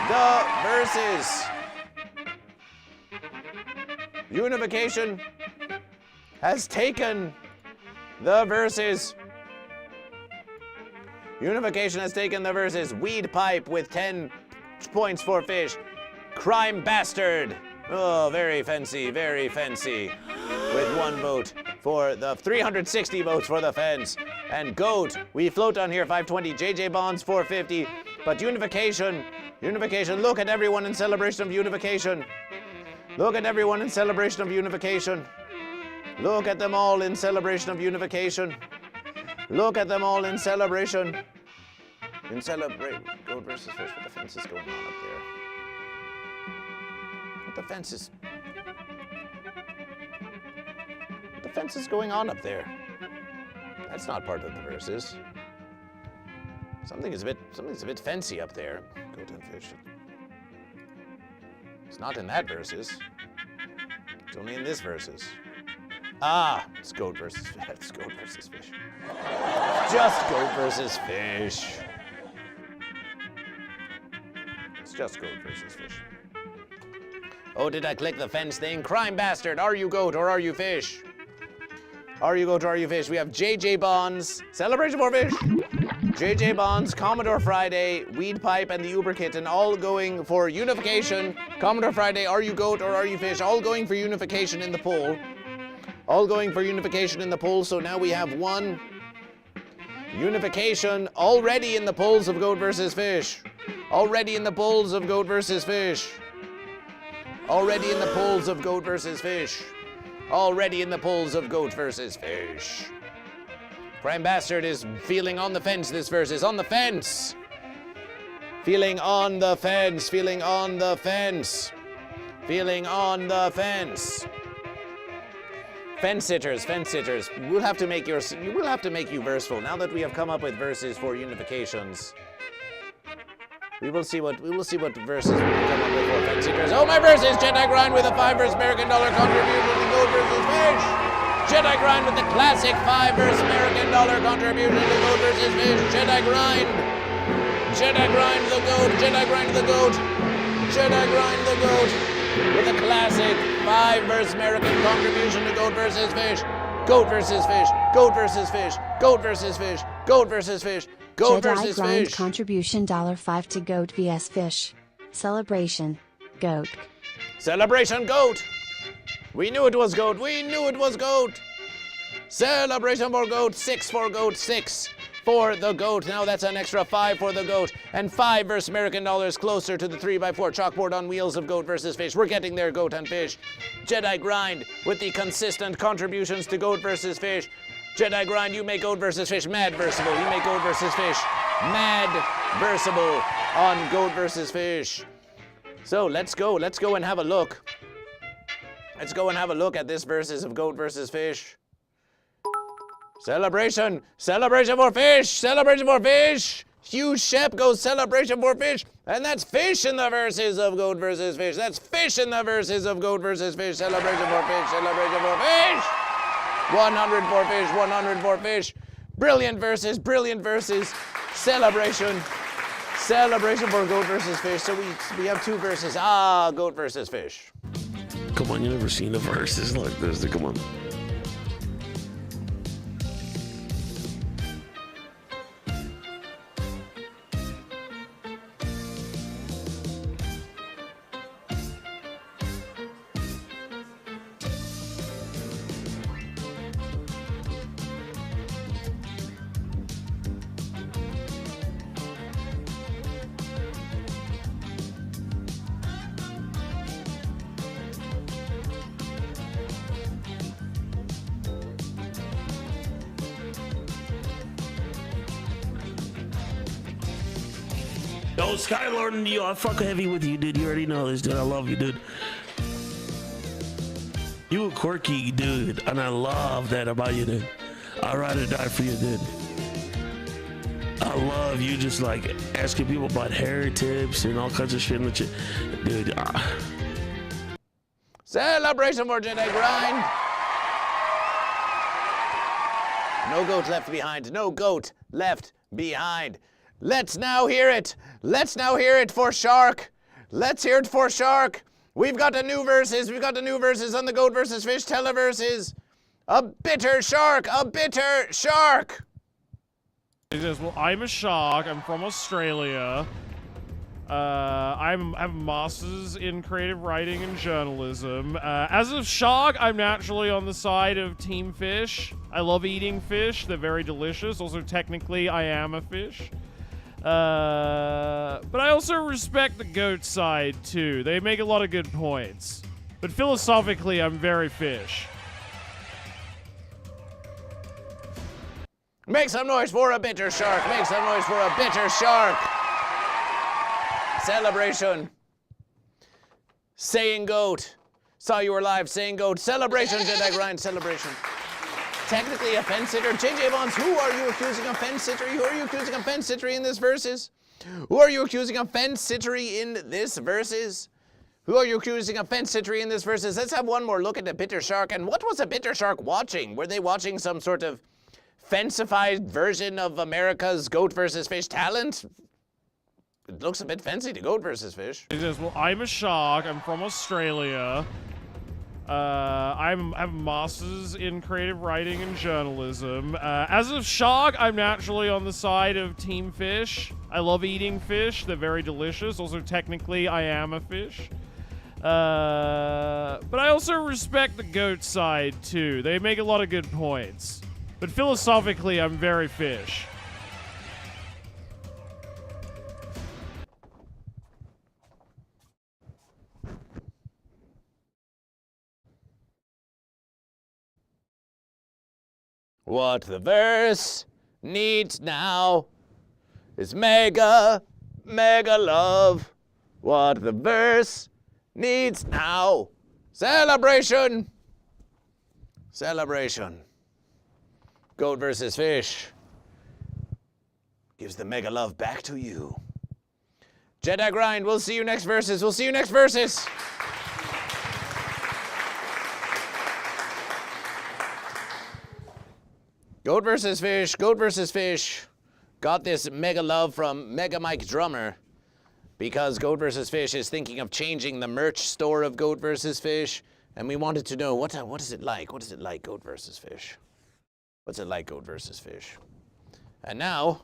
Speaker 3: the verses. Unification has taken the verses. Unification has taken the verses. Weed Pipe with 10 points for Fish. Crime Bastard. Oh, very fancy, with 1 vote for the 360 votes for the fence. And Goat, we float on here, 520. JJ Bonds, 450. But Unification, look at everyone in celebration of Unification. Look at everyone in celebration of Unification. Look at them all in celebration of Unification. Look at them all in celebration. Goat versus Fish, what the fence is going on up there? The fence is going on up there. That's not part of the verses. Something's a bit fancy up there. Goat and Fish. It's not in that verses. It's only in this verses. Ah, it's Goat versus Fish. It's Goat versus Fish. Just Goat versus Fish. It's just Goat versus Fish. Oh, did I click the fence thing? Crime Bastard, are you Goat or are you Fish? Are you Goat or are you Fish? We have JJ Bonds, Celebration for Fish. JJ Bonds, Commodore Friday, Weed Pipe, and the Uber Kitten all going for Unification. Commodore Friday, are you Goat or are you Fish? All going for Unification in the poll. All going for Unification in the poll, so now we have 1 Unification already in the polls of Goat versus Fish. Already in the polls of Goat versus Fish. Already in the polls of Goat versus Fish. Already in the polls of Goat versus Fish. Crime Bastard is feeling on the fence. This verse is on the fence. Feeling on the fence. Feeling on the fence. Feeling on the fence. Fence sitters. We'll have to make you verseful now that we have come up with verses for Unifications. We will see what verses we can come up with for fence sitters. Oh, my verses! Jedi Grind with a $5 American dollar contribution to Goat versus Fish. Jedi Grind with the classic $5 American dollar contribution to Goat versus Fish. Jedi Grind. Jedi Grind the Goat. Jedi Grind the Goat. Jedi Grind the Goat with a classic $5 American contribution to Goat versus Fish. Goat versus Fish. Goat versus Fish. Goat versus Fish. Goat versus Fish. Goat versus
Speaker 5: Jedi Grind
Speaker 3: Fish.
Speaker 5: contribution $5 to Goat vs Fish. Celebration. Goat.
Speaker 3: Celebration Goat. We knew it was Goat. We knew it was Goat. Celebration for Goat. 6 for Goat. 6 for the Goat. Now that's an extra 5 for the Goat. And $5 American dollars closer to the 3x4 chalkboard on wheels of Goat versus Fish. We're getting there, Goat and Fish. Jedi Grind with the consistent contributions to Goat versus Fish. Jedi Grind, you make Goat vs. Fish mad versible. You make Goat vs. Fish mad versible on Goat vs. Fish. So let's go and have a look. Let's go and have a look at this versus of Goat vs. Fish. Celebration! Celebration for fish! Celebration for fish! Hugh Shep goes celebration for fish. And that's fish in the verses of Goat vs. Fish. That's fish in the verses of Goat vs. Fish. Celebration for fish. Celebration for fish! 100 for fish. 100 for fish. Brilliant verses. Brilliant verses. Celebration. Celebration for Goat vs. Fish. So we have two verses. Goat vs. Fish.
Speaker 6: Come on, you never seen a verses like this. Come on. Yo, Skylord, yo, I fuck heavy with you, dude. You already know this, dude. I love you, dude. You a quirky dude, and I love that about you, dude. I'd rather die for you, dude. I love you just like asking people about hair tips and all kinds of shit. Dude,
Speaker 3: Celebration for Jedi Grind. No goat left behind. No goat left behind. Let's now hear it. Let's now hear it for Shark. Let's hear it for Shark. We've got the new verses. We've got the new verses on the Goat vs. Fish televerses. A bitter shark. A bitter shark.
Speaker 7: He says, well, I'm a shark. I'm from Australia. I have masters in creative writing and journalism. As a shark, I'm naturally on the side of Team Fish. I love eating fish. They're very delicious. Also, technically, I am a fish. But I also respect the goat side, too. They make a lot of good points. But philosophically, I'm very fish.
Speaker 3: Make some noise for a bitter shark. Make some noise for a bitter shark. Celebration. Saying goat. Saw you were live saying goat. Celebration, Jedi Grind. Celebration. Technically a fence sitter. JJ Bonds, who are you accusing of fence sittery? Who are you accusing of fence sittery in this verses? Who are you accusing of fence sittery in this verses? Who are you accusing of fence sittery in this verses? Let's have one more look at the bitter shark. And what was a bitter shark watching? Were they watching some sort of fancified version of America's Goat vs. Fish talent? It looks a bit fancy to Goat vs. Fish.
Speaker 7: He says, well, I'm a shark. I'm from Australia. I have masters in creative writing and journalism. As a shark, I'm naturally on the side of Team Fish. I love eating fish. They're very delicious. Also, technically, I am a fish. But I also respect the goat side, too. They make a lot of good points. But philosophically, I'm very fish.
Speaker 3: What the verse needs now is mega love. What the verse needs now. Celebration. Celebration. Goat vs. Fish gives the mega love back to you. Jedi Grind, we'll see you next verses. We'll see you next verses. Goat vs. Fish, Goat vs. Fish got this mega love from Mega Mike Drummer because Goat vs. Fish is thinking of changing the merch store of Goat vs. Fish, and we wanted to know what is it like? What is it like, Goat vs. Fish? What's it like, Goat vs. Fish? And now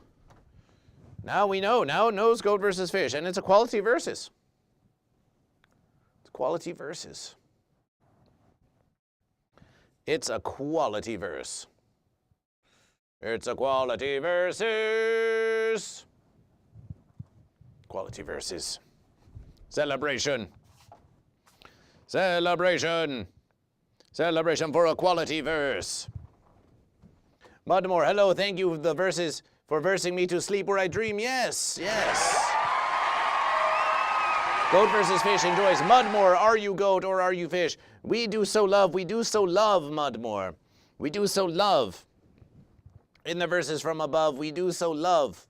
Speaker 3: we know. Now it knows Goat vs. Fish, and it's a quality versus. It's quality versus. It's a quality verse. It's a quality versus. Quality versus. Celebration. Celebration. Celebration for a quality verse. Mudmore, hello, thank you the verses for versing me to sleep where I dream. Yes, yes. Goat versus fish enjoys. Mudmore, are you goat or are you fish? We do so love, Mudmore. We do so love. In the verses from above, we do so love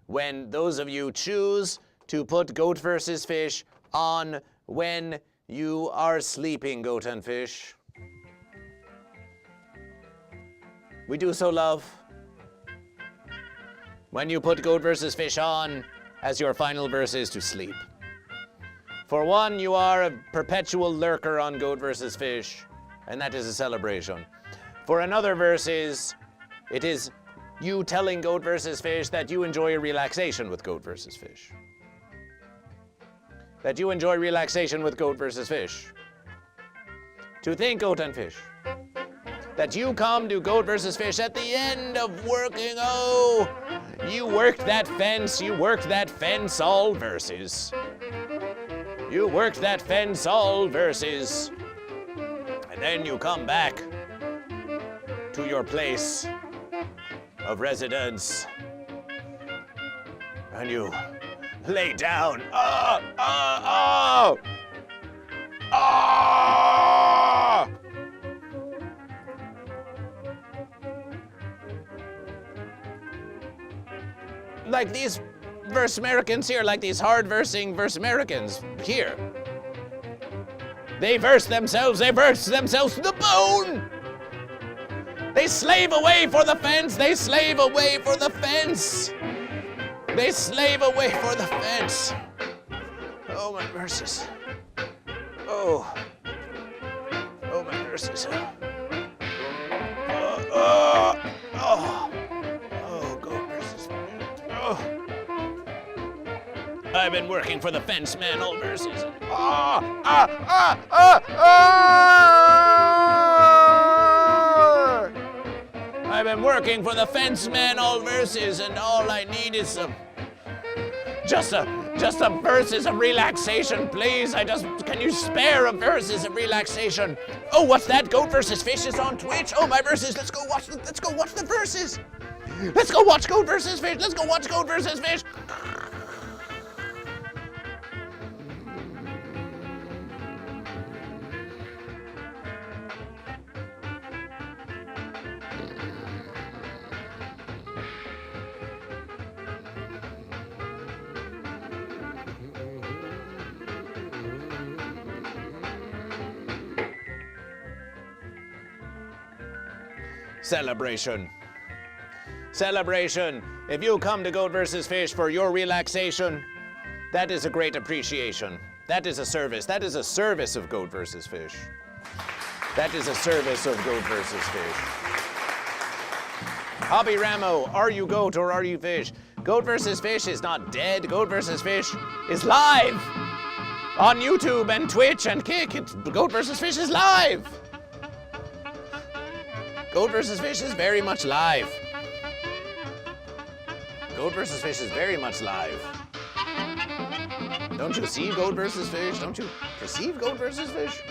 Speaker 3: when those of you choose to put goat versus fish on when you are sleeping, goat and fish. We do so love when you put goat versus fish on as your final verses to sleep. For one, you are a perpetual lurker on goat versus fish, and that is a celebration. For another verses, it is you telling goat versus fish that you enjoy a relaxation with goat versus fish. That you enjoy relaxation with goat versus fish. To think, goat and fish, that you come to goat versus fish at the end of working. Oh, you worked that fence all verses. You worked that fence all verses. And then you come back to your place of residence. And you lay down. Like these verse Americans here, like these hard versing verse Americans here. They verse themselves to the bone. They slave away for the fence. They slave away for the fence. They slave away for the fence. Oh, my verses. Oh, my verses. Go verses. I've been working for the fence man all verses. I've been working for the fence man all verses, and all I need is just some verses of relaxation, please. Can you spare a verses of relaxation? Oh, what's that? Goat versus fish is on Twitch. Oh, my verses. Let's go watch the verses. Let's go watch goat versus fish. Let's go watch goat versus fish. Celebration. Celebration. If you come to Goat versus Fish for your relaxation, that is a great appreciation. That is a service. That is a service of Goat versus Fish. That is a service of Goat versus Fish. Hobby Ramo, are you goat or are you fish? Goat versus Fish is not dead. Goat versus Fish is live on YouTube and Twitch and Kick. Goat versus Fish is live. Goat versus Fish is very much live. Goat versus Fish is very much live. Don't you see Goat versus Fish? Don't you perceive Goat versus Fish?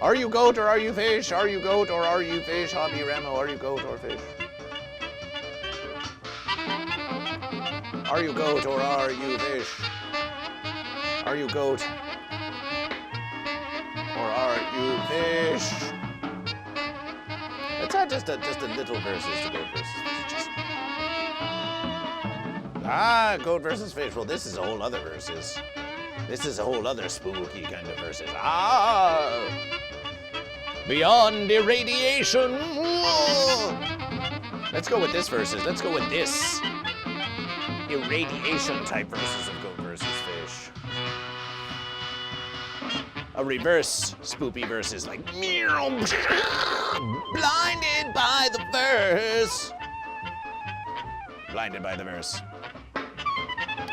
Speaker 3: Are you goat or are you fish? Are you goat or are you fish? Hobby Ramo, are you goat or fish? Are you goat or are you fish? Are you goat or are you fish? It's not just a little versus to goat versus fish. Goat versus fish. Well, this is a whole other versus. This is a whole other spooky kind of versus. Beyond irradiation. Let's go with this versus. Let's go with this irradiation type versus of goat versus fish. A reverse spoopy versus like blinded by the verse. Blinded by the verse.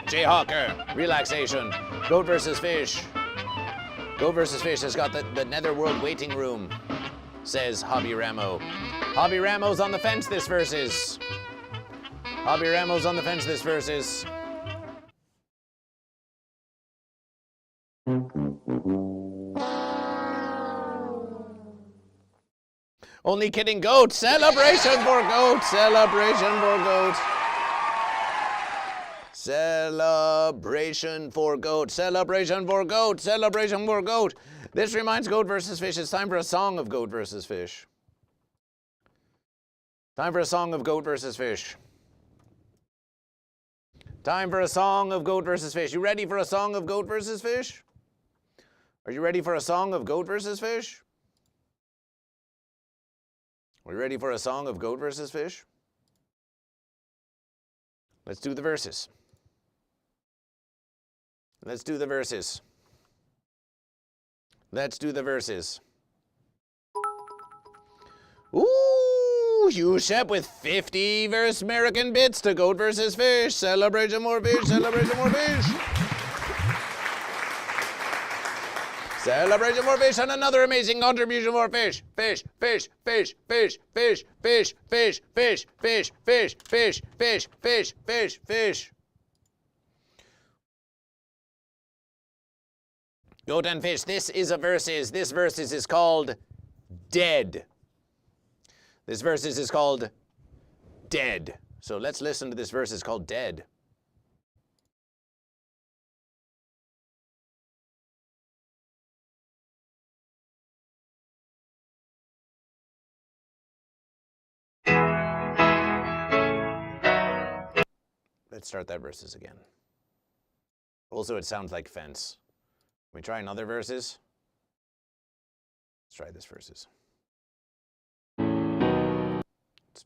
Speaker 3: Jayhawker, relaxation. Goat versus fish. Goat versus Fish has got the netherworld waiting room, says Hobby Ramo. Hobby Ramo's on the fence this versus. Hobby Ramo's on the fence this versus. Only kidding, goat. Celebration for goat. Celebration for goat. Celebration for goat. Celebration for goat. Celebration for goat. This reminds Goat versus Fish. It's time for a song of Goat versus Fish. Time for a song of Goat versus Fish. Time for a song of Goat versus Fish. You ready for a song of Goat versus Fish? Are you ready for a song of Goat versus Fish? Are you ready for a song of Goat versus Fish? Let's do the verses. Let's do the verses. Let's do the verses. Ooh, you shep with 50 verse American bits to Goat versus Fish. Celebration more fish, celebration more fish. Celebration more fish and another amazing contribution for fish. Fish, fish, fish, fish, fish, fish, fish, fish, fish, fish, fish, fish, fish, fish, fish. Goat and Fish, this is a verses. This verses is called Dead. This verses is called Dead. So let's listen to this verse. It's called Dead. Let's start that verses again. Also, it sounds like fence. Can we try another verses? Let's try this verses.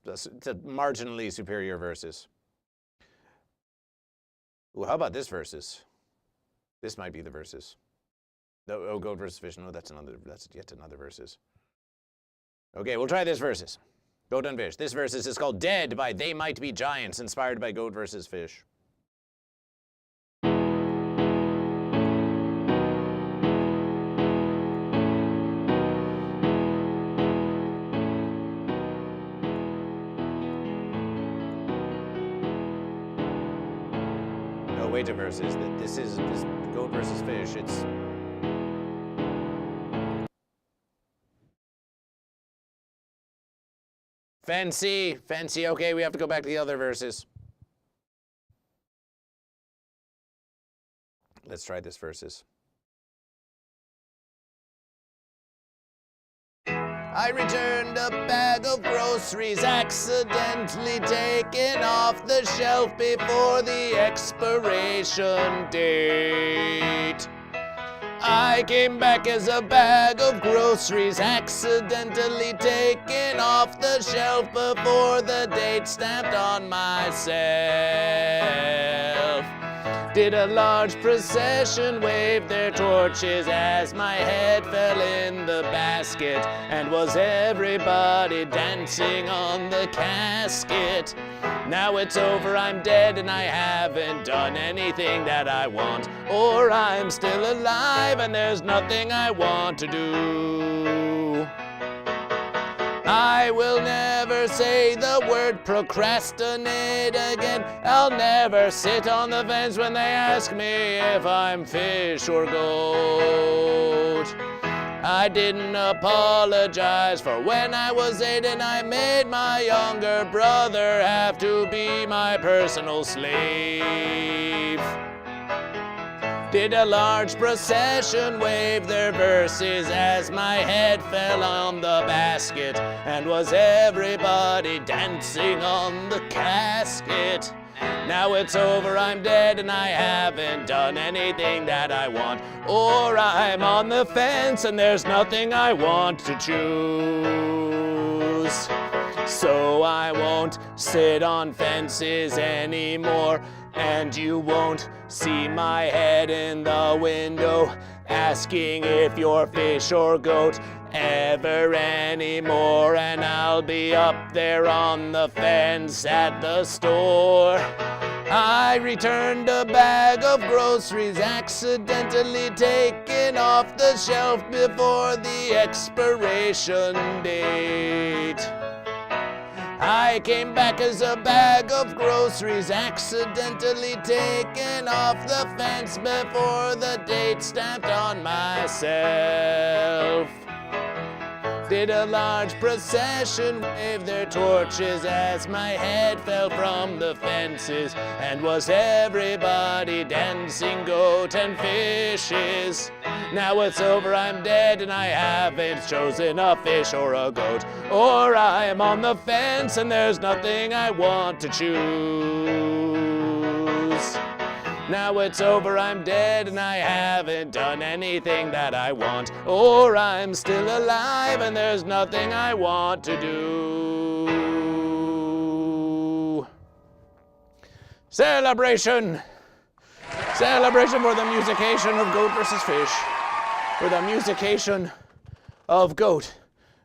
Speaker 3: It's a marginally superior verses. Ooh, how about this verses? This might be the verses. No, oh, Goat versus Fish. No, that's yet another verses. Okay, we'll try this verses. Goat and Fish. This verses is called Dead by They Might Be Giants, inspired by Goat versus Fish. No, wait a verses. This Goat versus Fish. It's fancy, fancy. Okay, we have to go back to the other verses. Let's try this verses. I returned a bag of groceries accidentally taken off the shelf before the expiration date. I came back as a bag of groceries accidentally taken off the shelf before the date stamped on myself. Did a large procession wave their torches as my head fell in the basket? And was everybody dancing on the casket? Now it's over, I'm dead, and I haven't done anything that I want. Or I'm still alive, and there's nothing I want to do. I will never say the word procrastinate again. I'll never sit on the fence when they ask me if I'm fish or goat. I didn't apologize for when I was 8 and I made my younger brother have to be my personal slave. Did a large procession wave their verses as my head fell on the basket? And was everybody dancing on the casket? Now it's over, I'm dead, and I haven't done anything that I want. Or I'm on the fence, and there's nothing I want to choose. So I won't sit on fences anymore, and you won't see my head in the window asking if you're fish or goat ever anymore. And I'll be up there on the fence at the store. I returned a bag of groceries accidentally taken off the shelf before the expiration date. I came back as a bag of groceries accidentally taken off the fence before the date stamped on myself. did a large procession wave their torches as my head fell from the fences. And was everybody dancing goat and fishes? Now it's over, I'm dead, and I haven't chosen a fish or a goat. Or I am on the fence and there's nothing I want to choose. Now it's over, I'm dead, and I haven't done anything that I want. Or I'm still alive, and there's nothing I want to do. Celebration! Celebration for the musication of goat versus fish. For the musication of goat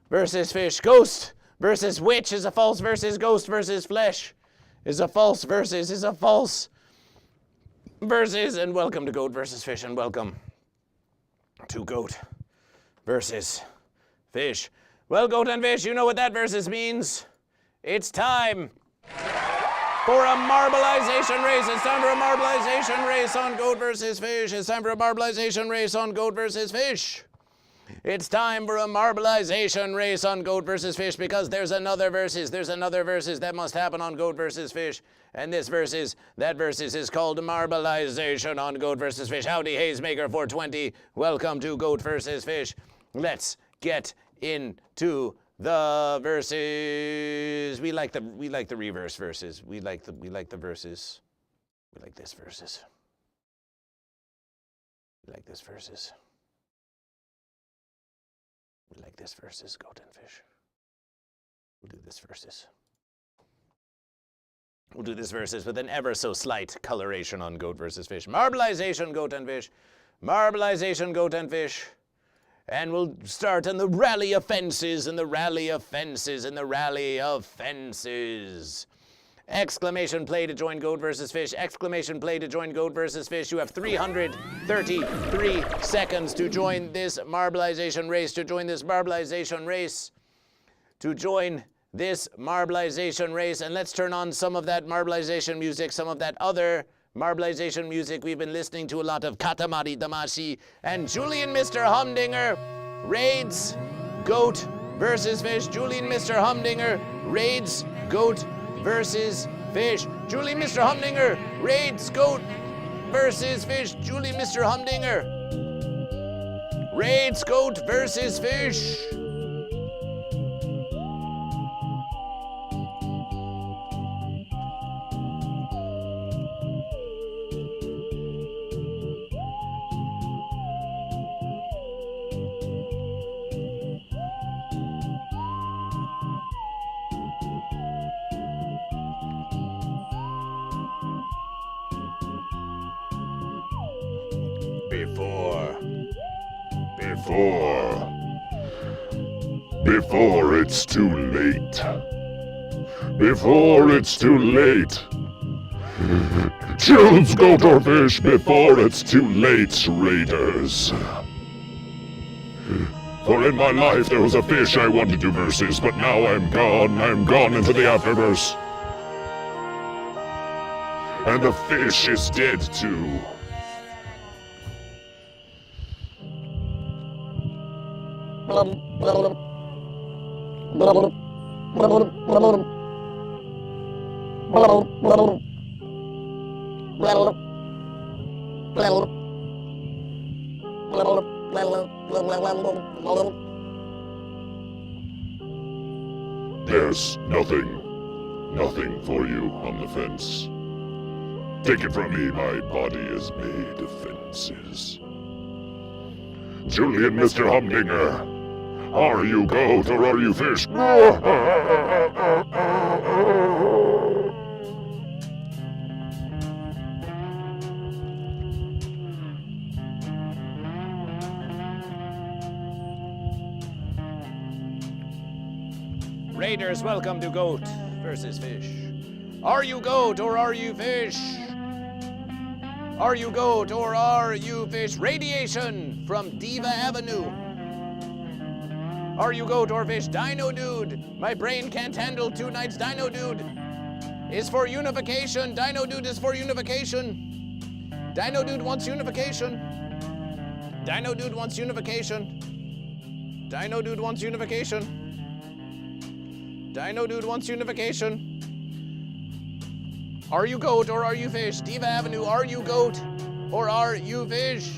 Speaker 3: versus fish. Ghost versus witch is a false versus ghost versus flesh is a false versus is a false versus. And welcome to Goat versus Fish, and welcome to Goat versus Fish. Well, goat and fish, you know what that versus means. It's time for a marbleization race. It's time for a marbleization race on Goat versus Fish. It's time for a marbleization race on Goat versus Fish. It's time for a marbleization race on Goat versus Fish, because there's another versus that must happen on Goat versus Fish. And this versus, that versus is called marbleization on Goat versus Fish. Howdy, Hazemaker 420. Welcome to Goat versus Fish. Let's get into the verses. We like the reverse verses. We like the verses. We like this verses. We like this verses. We like this versus goat and fish. We'll do this versus. We'll do this versus with an ever so slight coloration on Goat versus Fish. Marbleization, Goat and Fish. Marbleization, Goat and Fish. And we'll start in the rally of fences, in the rally of fences, in the rally of fences. Exclamation play to join Goat versus Fish. Exclamation play to join Goat versus Fish. You have 333 seconds to join this marbleization race, to join this marbleization race, to join this marbleization race. And let's turn on some of that marbleization music, some of that other marbleization music. We've been listening to a lot of Katamari Damacy, and Julian Mr. Humdinger raids Goat versus Fish. Julian Mr. Humdinger raids Goat versus Fish. Julian Mr. Humdinger raids Goat versus Fish. Julian Mr. Humdinger raids Goat versus Fish.
Speaker 2: Before it's too late. Before it's too late. Choose goat or fish before it's too late, raiders. For in my life there was a fish I wanted to versus, but now I'm gone into the afterverse. And the fish is dead too. There's nothing for you on the fence. Take it from me, my body is made of fences. Julian Mr. Humdinger, are you goat or are you fish?
Speaker 3: Raiders, welcome to Goat versus Fish. Are you goat or are you fish? Are you goat or are you fish? Radiation from Diva Avenue. Are you goat or fish? Dino Dude, my brain can't handle 2 nights. Dino Dude is for unification. Dino Dude is for unification. Dino Dude wants unification. Dino Dude wants unification. Dino Dude wants unification. Dino Dude wants unification. Are you goat or are you fish? Diva Avenue, are you goat or are you fish?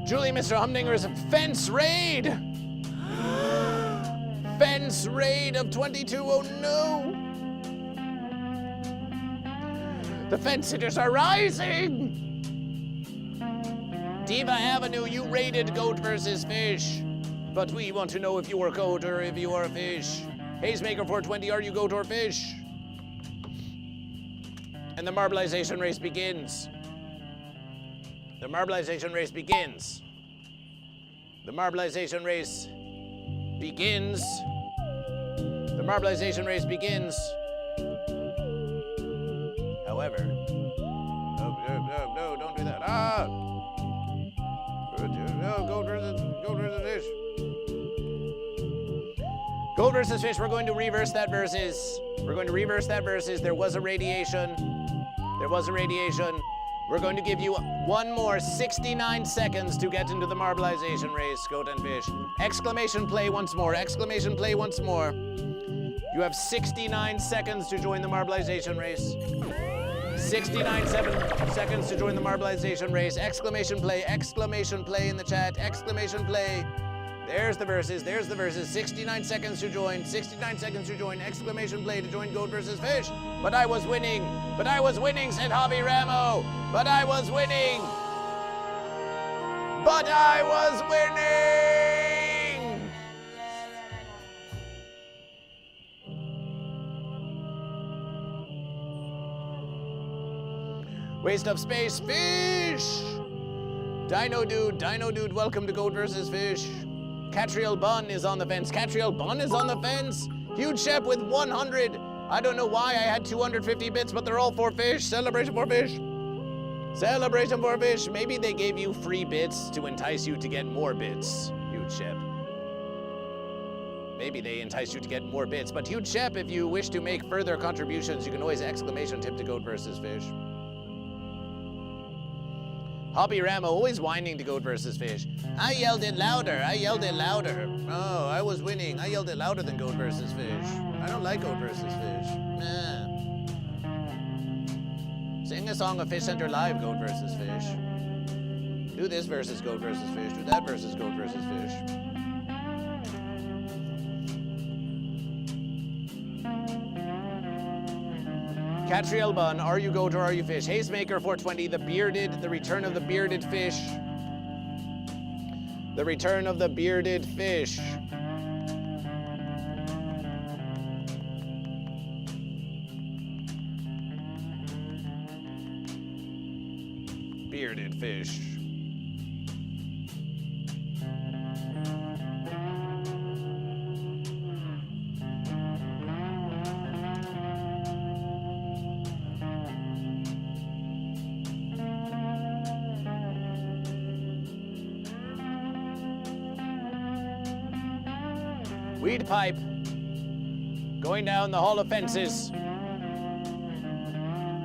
Speaker 3: Julie, Mr. Humdinger's fence raid! Fence raid of 22, oh no! The fence sitters are rising! Diva Avenue, you raided goat versus fish. But we want to know if you are goat or if you are a fish. Hazemaker 420, are you goat or fish? And the marbleization race begins. The marbleization race begins. The marbleization race begins. The marbleization race begins. However, no, don't do that. No, goat versus fish. Goat versus fish, we're going to reverse that versus. We're going to reverse that versus. There was a radiation. There was a radiation. We're going to give you one more 69 seconds to get into the marbleization race, goat and fish. Exclamation play once more. Exclamation play once more. You have 69 seconds to join the marbleization race. 69 seconds to join the marbleization race. Exclamation play in the chat. Exclamation play. There's the verses, 69 seconds to join, 69 seconds to join, exclamation play to join goat versus fish. But I was winning, said Hobby Ramo. But I was winning. But I was winning. Waste of space, fish. Dino Dude, welcome to goat versus fish. Catriel Bun is on the fence. Catriel Bun is on the fence. Huge Shep with 100. I don't know why I had 250 bits, but they're all for fish. Celebration for fish. Celebration for fish. Maybe they gave you free bits to entice you to get more bits. Huge Shep. Maybe they entice you to get more bits. But Huge Shep, if you wish to make further contributions, you can always exclamation tip to goat versus fish. Hobby Ramo, always whining to goat versus fish. I yelled it louder. Oh, I was winning. I yelled it louder than goat versus fish. I don't like goat versus fish. Nah. Sing a song of Fish Center Live, goat versus fish. Do this versus goat versus fish. Do that versus goat versus fish. Catriel Bun, are you goat or are you fish? Hazemaker 420, the return of the bearded fish. The return of the bearded fish. Bearded fish. Weed pipe. Going down the hall of fences.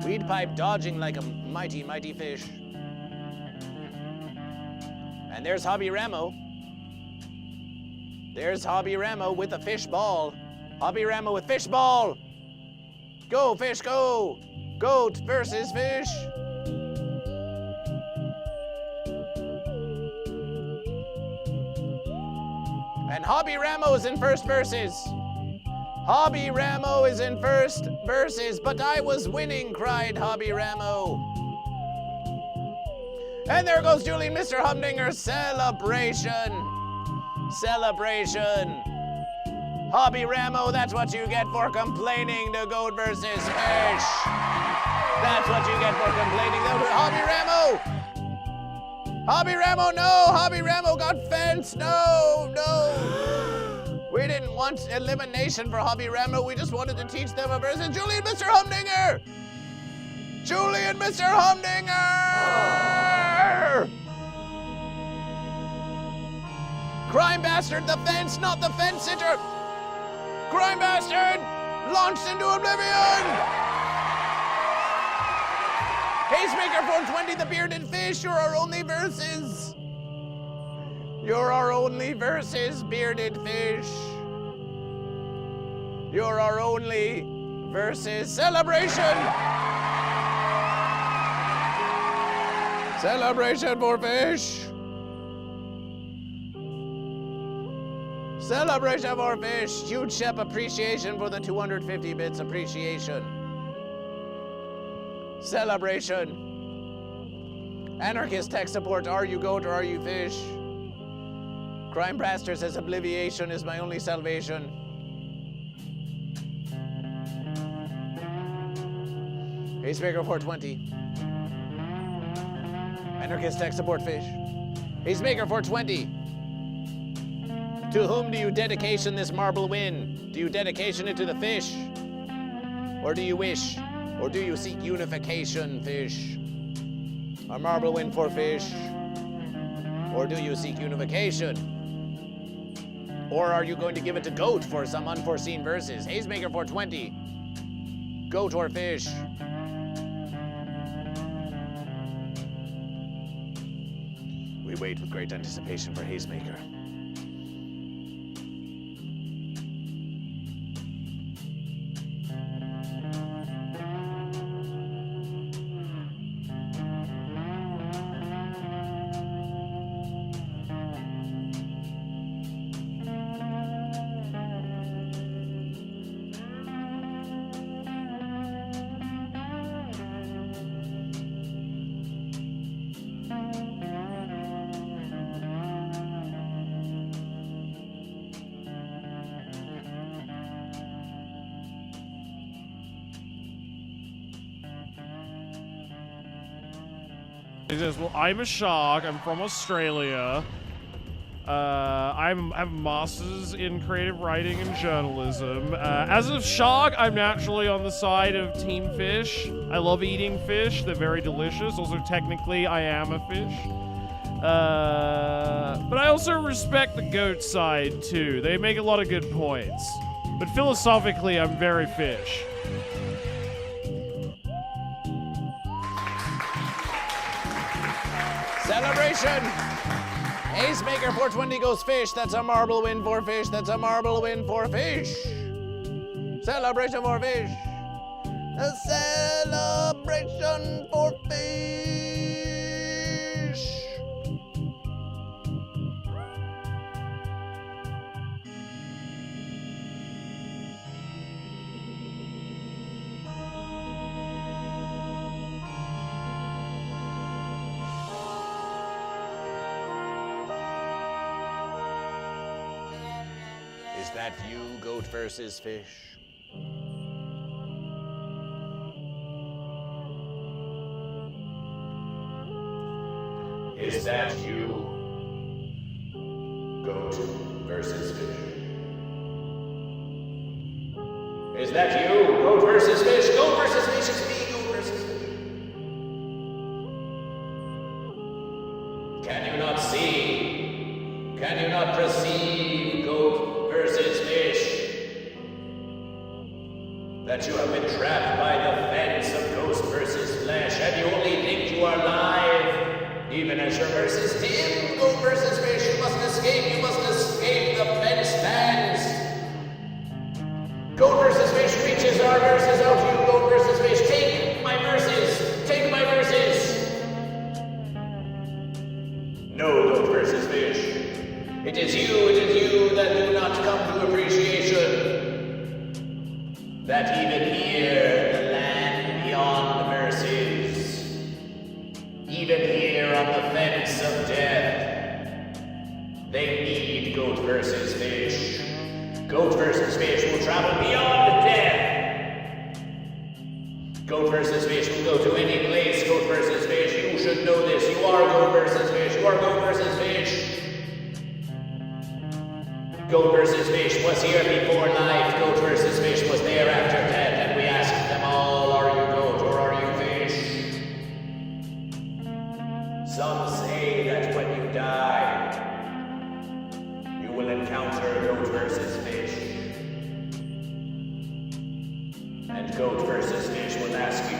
Speaker 3: Weed pipe dodging like a mighty, mighty fish. And there's Hobby Ramo. There's Hobby Ramo with a fish ball. Hobby Ramo with fish ball. Go, fish, go. Goat versus fish. And Hobby Ramo is in first verses. Hobby Ramo is in first verses, but I was winning, cried Hobby Ramo. And there goes Julie and Mr. Humdinger. Celebration. Celebration. Hobby Ramo, that's what you get for complaining to goat versus fish. That's what you get for complaining to Hobby Ramo. Hobby Ramo, no! Hobby Ramo got fenced! No! We didn't want elimination for Hobby Ramo, we just wanted to teach them a versus. Julie and Mr. Humdinger! Julie and Mr. Humdinger! Crime Bastard, the fence, not the fence sitter! Crime Bastard! Launched into oblivion! Hazemaker 420, the bearded fish, you're our only verses. You're our only versus bearded fish. You're our only versus celebration. Celebration for fish. Celebration for fish. Huge chef appreciation for the 250 bits appreciation. Celebration. Anarchist tech support, are you goat or are you fish? Crime Braster says obliviation is my only salvation. Acemaker 420. Anarchist tech support fish. Acemaker 420. To whom do you dedication this marble win? Do you dedication it to the fish? Or do you wish? Or do you seek unification, fish? A marble win for fish? Or do you seek unification? Or are you going to give it to Goat for some unforeseen verses? Hazemaker 420. Goat or fish? We wait with great anticipation for Hazemaker.
Speaker 7: He says, well, I'm a shark. I'm from Australia. I have a master's in creative writing and journalism. As a shark, I'm naturally on the side of Team Fish. I love eating fish. They're very delicious. Also, technically, I am a fish. But I also respect the goat side, too. They make a lot of good points. But philosophically, I'm very fish.
Speaker 3: Celebration! Acemaker 420 goes fish. That's a marble win for fish. That's a marble win for fish. Celebration for fish. A celebration for fish. Is that you, goat versus fish? Is that you, goat versus fish? Is that you, goat versus fish? Goat versus fish is me, goat versus fish. Can you not see? Can you not perceive, goat versus fish? That you have been trapped by the fence of ghost versus flesh, and you only think you are live, even as your versus him, goat versus fish. You must escape the fence bands. Goat versus fish reaches our verses out to you, goat versus fish. Take my verses, take my verses. No, goat versus fish. It is you that do not come to appreciation. That even here, the land beyond the verses, even here on the fence of death, they need goat versus fish. Goat versus fish will travel beyond death. Goat versus fish will go to any place. Goat versus fish, you should know this. You are goat versus fish. You are goat versus fish. Goat versus fish was here before life. Goat versus fish was there after death. And we asked them all, are you goat or are you fish? Some say that when you die, you will encounter goat versus fish. And goat versus fish will ask you,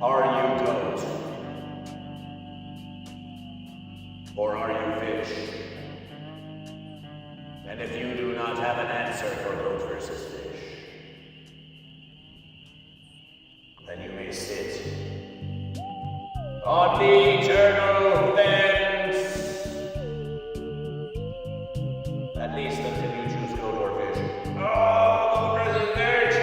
Speaker 3: are you goat? answer for goat versus fish, then you may sit on the eternal fence. At least until you choose goat or fish. Oh, goat versus fish!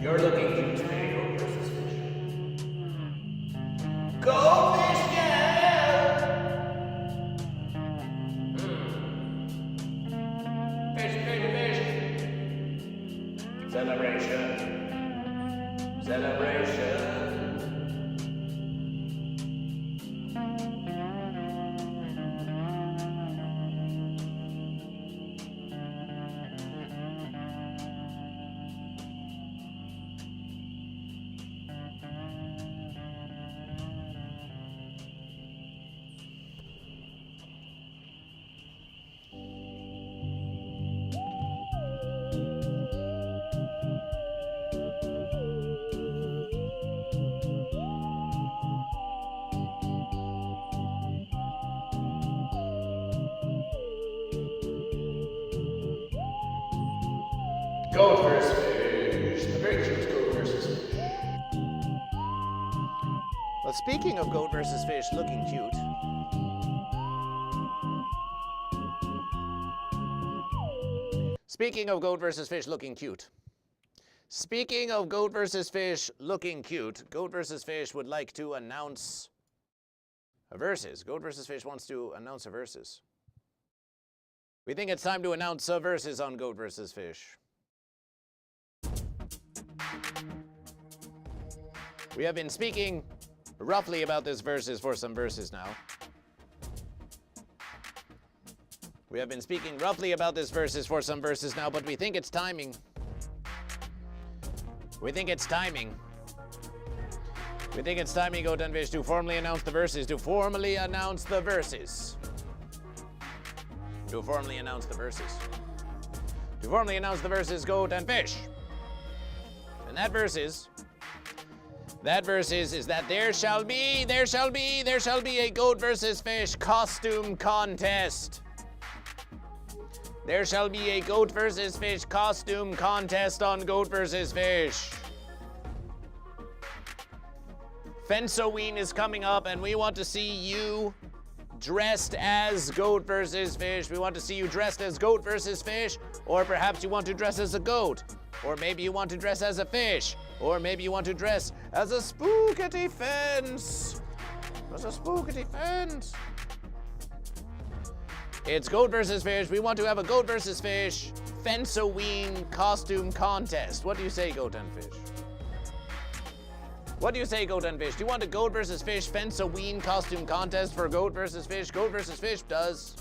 Speaker 3: You're looking cute today, goat versus fish. Go fish, yeah! Fish, fish, fish. Celebration. Celebration. Goat versus fish. The very cute goat versus fish. Well, speaking of goat versus fish looking cute, speaking of goat versus fish looking cute, speaking of goat versus fish looking cute, goat versus fish would like to announce a versus. Goat versus fish wants to announce a versus. We think it's time to announce a versus on goat versus fish. We have been speaking roughly about this versus for some verses now. We have been speaking roughly about this versus for some verses now, but we think it's timing. We think it's timing. We think it's timing, Goat and Fish, to formally announce the verses. To formally announce the verses. To formally announce the verses. To formally announce the verses, Goat and Fish. And that verse is that there shall be a goat versus fish costume contest. There shall be a goat versus fish costume contest on Goat versus Fish. Fenceoween is coming up, and we want to see you dressed as goat versus fish. We want to see you dressed as goat versus fish, or perhaps you want to dress as a goat, or maybe you want to dress as a fish, or maybe you want to dress as a spookity fence. As a spookity fence. It's goat versus fish. We want to have a goat versus fish fence-a-ween costume contest. What do you say, goat and fish? What do you say, goat and fish? Do you want a goat versus fish fence-a-ween costume contest for goat versus fish? Goat versus fish does.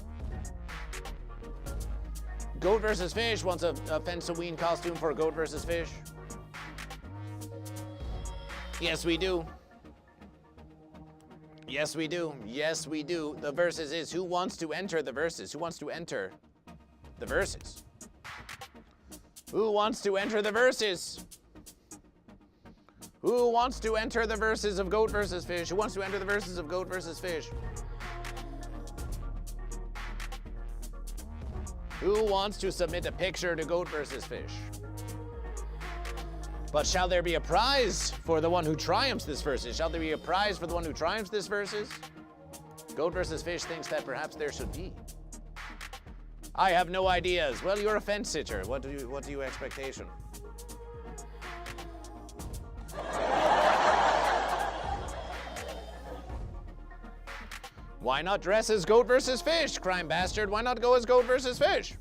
Speaker 3: Goat versus fish wants a fence-a-ween costume for goat versus fish. Yes, we do. Yes, we do. Yes, we do. The versus is who wants to enter the versus? Who wants to enter the versus? Who wants to enter the versus? Who wants to enter the verses of goat versus fish? Who wants to enter the verses of goat versus fish? Who wants to submit a picture to goat versus fish? But shall there be a prize for the one who triumphs this versus? Shall there be a prize for the one who triumphs this versus? Goat versus fish thinks that perhaps there should be. I have no ideas. Well, you're a fence sitter. What do you expectation? Why not dress as goat versus fish, crime bastard? Why not go as goat versus fish?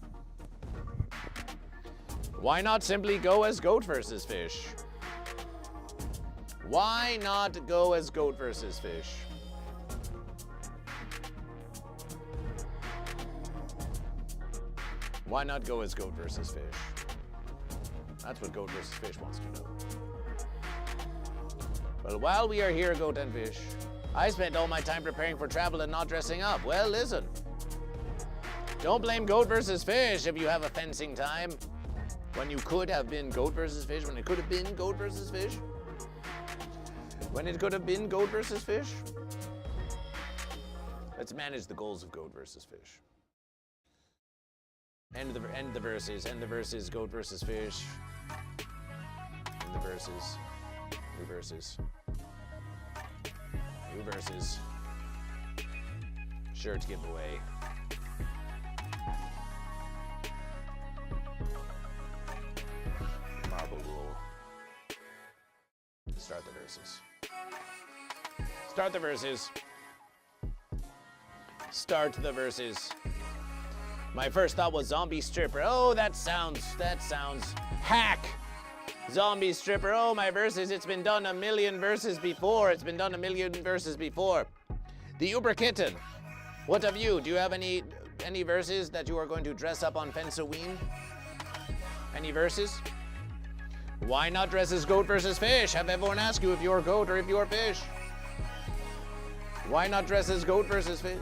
Speaker 3: Why not simply go as goat versus fish? Why not go as goat versus fish? Why not go as goat versus fish? That's what goat versus fish wants to know. Well, while we are here, goat and fish, I spent all my time preparing for travel and not dressing up. Well, listen. Don't blame goat versus fish if you have a fencing time. When you could have been goat versus fish, when it could have been goat versus fish. When it could have been goat versus fish. Let's manage the goals of goat versus fish. End the verses, goat versus fish. End the verses, new verses. New verses. Shirt giveaway. Marble rule. Start the verses. Start the verses. Start the verses. My first thought was zombie stripper. Oh, that sounds hack. Zombie stripper. Oh, my verses. It's been done a million verses before. It's been done a million verses before. The Uber Kitten. What of you? Do you have any verses that you are going to dress up on Fence-a-ween? Any verses? Why not dress as goat versus fish? Have everyone ask you if you're goat or if you're fish. Why not dress as goat versus fish?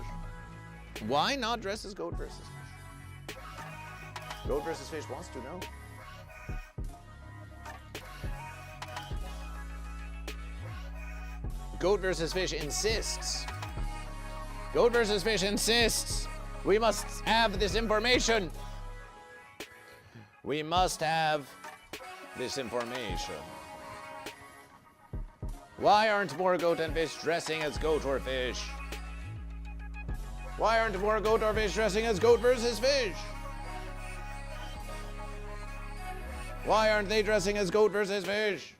Speaker 3: Why not dress as goat versus fish? Goat versus fish wants to know. Goat versus fish insists. Goat versus fish insists. We must have this information. We must have this information. Why aren't more goat and fish dressing as goat or fish? Why aren't more goat or fish dressing as goat versus fish? Why aren't they dressing as goat versus fish?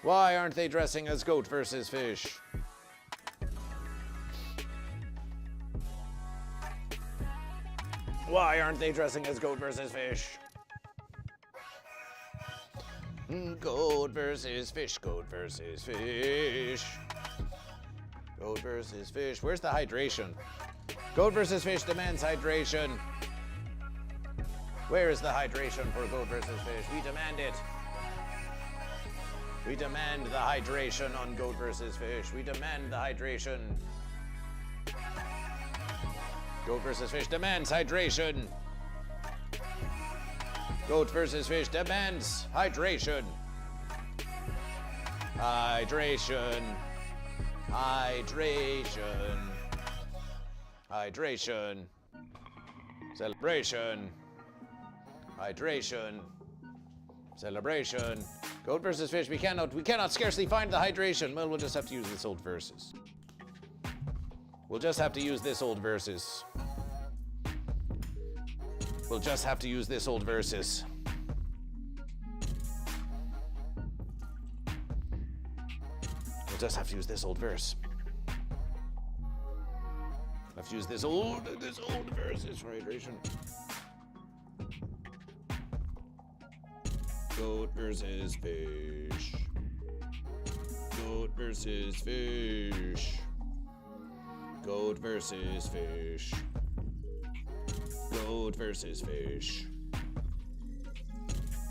Speaker 3: Why aren't they dressing as goat versus fish? Why aren't they dressing as goat versus fish? Goat versus fish, goat versus fish. Goat versus fish. Where's the hydration? Goat versus fish demands hydration. Where is the hydration for goat versus fish? We demand it. We demand the hydration on goat versus fish. We demand the hydration. Goat versus fish demands hydration. Goat versus fish demands hydration. Hydration. Hydration. Hydration. Celebration. Hydration. Celebration. Goat versus fish. We cannot scarcely find the hydration. Well, we'll just have to use this old versus. We'll just have to use this old versus. We'll just have to use this old versus. We'll just have to use this old verse. Have to use this old versus for hydration. Goat versus fish. Goat versus fish. Goat versus fish. Goat versus fish.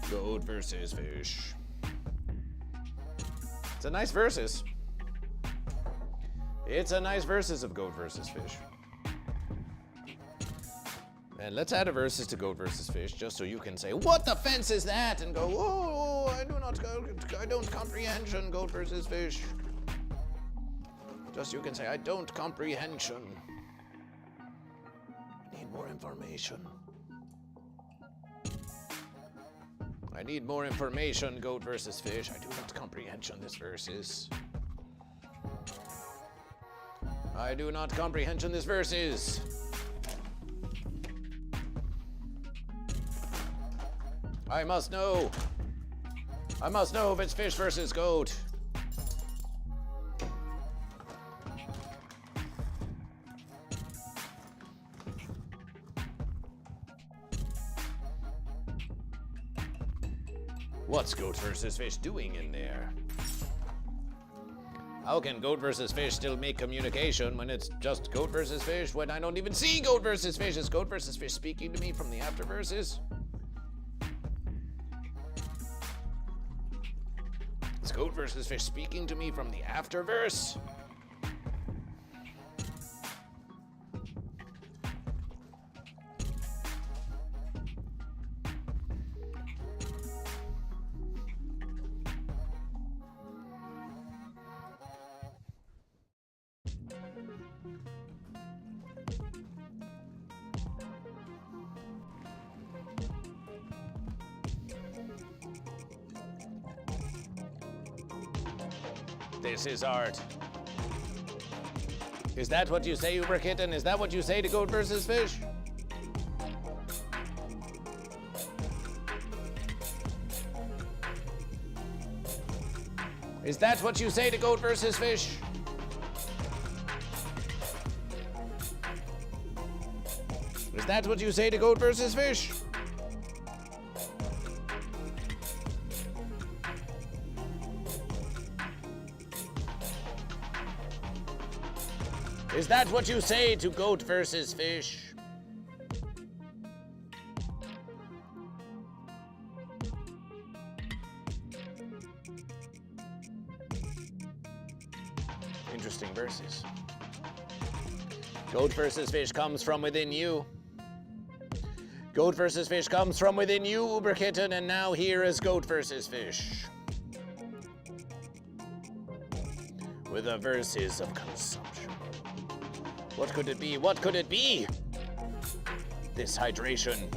Speaker 3: Goat versus fish. It's a nice versus. It's a nice versus of goat versus fish. And let's add a versus to goat versus fish, just so you can say, "What the fence is that?" and go, "Oh, I don't comprehension goat versus fish." Just so you can say, "I don't comprehension." I need more information. I need more information, goat versus fish. I do not comprehension this versus. I do not comprehension this versus. I must know. I must know if it's fish versus goat. What's goat versus fish doing in there? How can goat versus fish still make communication when it's just goat versus fish, when I don't even see goat versus fish? Is goat versus fish speaking to me from the after verses? Is goat versus fish speaking to me from the after verse? This is art. Is that what you say, Uber Kitten? Is that what you say to goat versus fish? Is that what you say to goat versus fish? Is that what you say to goat versus fish? Is that what you say to goat versus fish? Interesting verses. Goat versus fish comes from within you. Goat versus fish comes from within you, Uber Kitten, and now here is goat versus fish. With a verses of consumption. What could it be? What could it be? This hydration.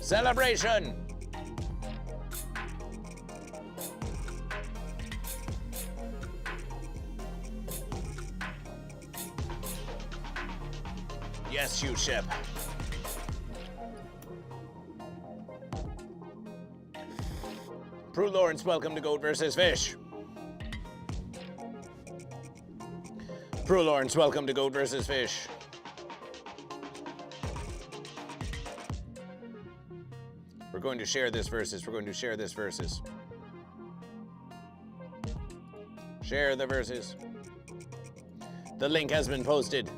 Speaker 3: Celebration! Yes, you ship. Prue Lawrence, welcome to Goat vs. Fish. Prue Lawrence, welcome to Goat vs. Fish. We're going to share this verses. We're going to share this verses. Share the verses. The link has been posted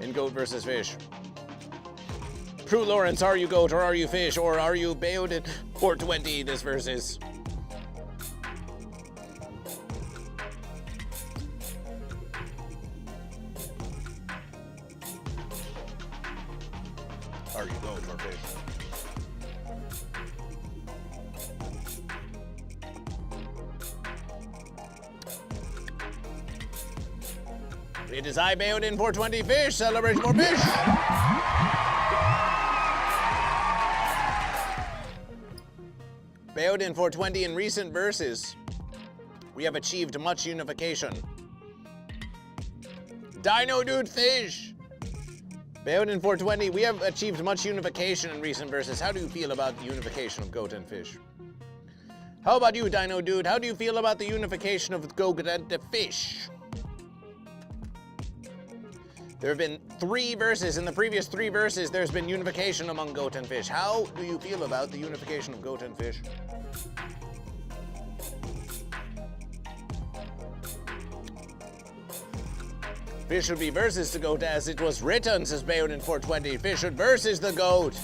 Speaker 3: in Goat vs. Fish. Prue Lawrence, are you goat or are you fish or are you bailed at 420 this versus? Are you goat or fish? It is I, Bayonin 420 Fish. Celebrate more fish. Bayonin 420 in recent verses. We have achieved much unification. Dino Dude Fish. Bayonin 420, we have achieved much unification in recent verses. How do you feel about the unification of goat and fish? How about you, Dino Dude? How do you feel about the unification of goat and the fish? There have been 3 verses. In the previous 3 verses, there's been unification among goat and fish. How do you feel about the unification of goat and fish? Fish should be versus the goat as it was written, says Bayonin 420. Fish should versus the goat.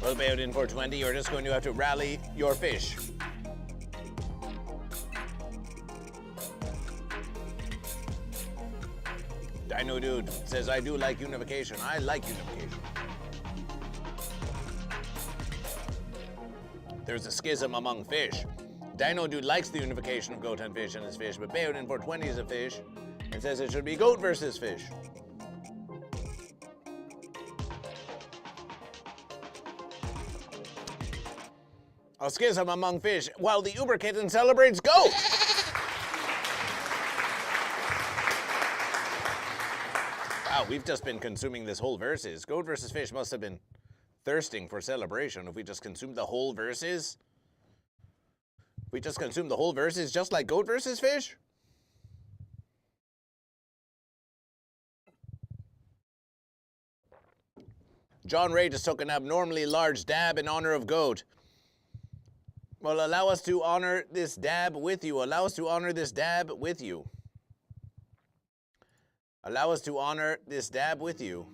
Speaker 3: Well, Bayonin 420, you're just going to have to rally your fish. Dino Dude says, I do like unification. I like unification. There's a schism among fish. Dino Dude likes the unification of goat and fish and his fish, but Bayonin 420 is a fish and says it should be goat versus fish. A schism among fish while the Uber Kitten celebrates goat. Wow, we've just been consuming this whole verses. Goat versus fish must have been thirsting for celebration if we just consumed the whole verses. We just consumed the whole verses just like goat versus fish? John Ray just took an abnormally large dab in honor of goat. Well, allow us to honor this dab with you. Allow us to honor this dab with you. Allow us to honor this dab with you.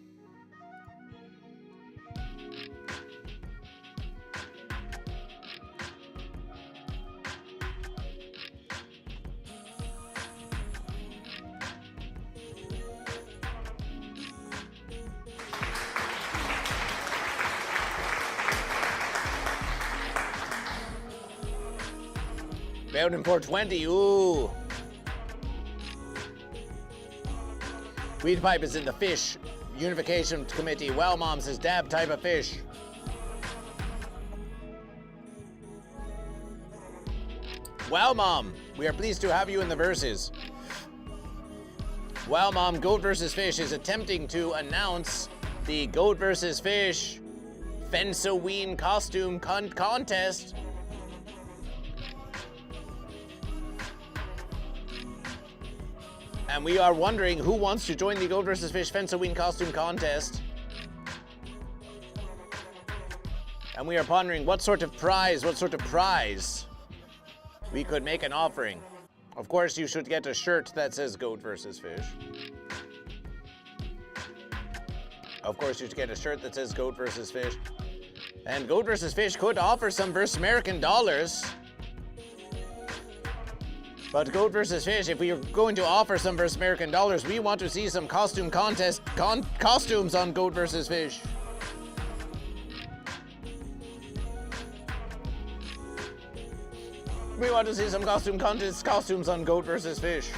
Speaker 3: Bayonin 420, ooh. Weed Pipe is in the fish unification committee. Well, Mom says dab type of fish. Well, Mom, we are pleased to have you in the verses. Well, Mom, Goat versus Fish is attempting to announce the Goat versus Fish Fensoween costume contest. And we are wondering who wants to join the Goat vs. Fish Fensoween costume contest. And we are pondering what sort of prize we could make an offering. Of course, you should get a shirt that says Goat vs. Fish. Of course, you should get a shirt that says Goat vs. Fish. And Goat vs. Fish could offer some versus American dollars. But Goat vs. Fish, if we are going to offer some versus American dollars, we want to see some costume costumes on Goat vs. Fish. We want to see some costumes on Goat vs. Fish.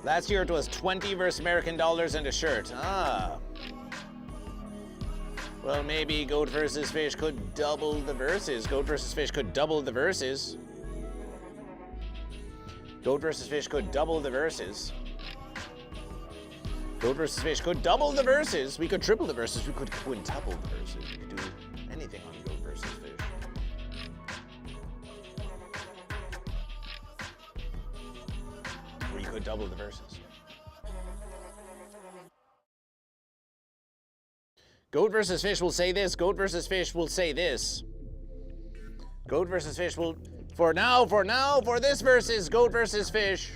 Speaker 3: Last year it was 20 versus American dollars and a shirt. Ah. Well, maybe Goat vs. Fish could double the verses. Goat vs. Fish could double the verses. Goat vs. Fish could double the verses. Goat vs. Fish could double the verses. We could triple the verses. We could quintuple the verses. We could do anything on Goat vs. Fish. We could double the verses. Goat vs. Fish will say this. Goat vs. Fish will say this. Goat vs. Fish will, for this versus, Goat vs. Fish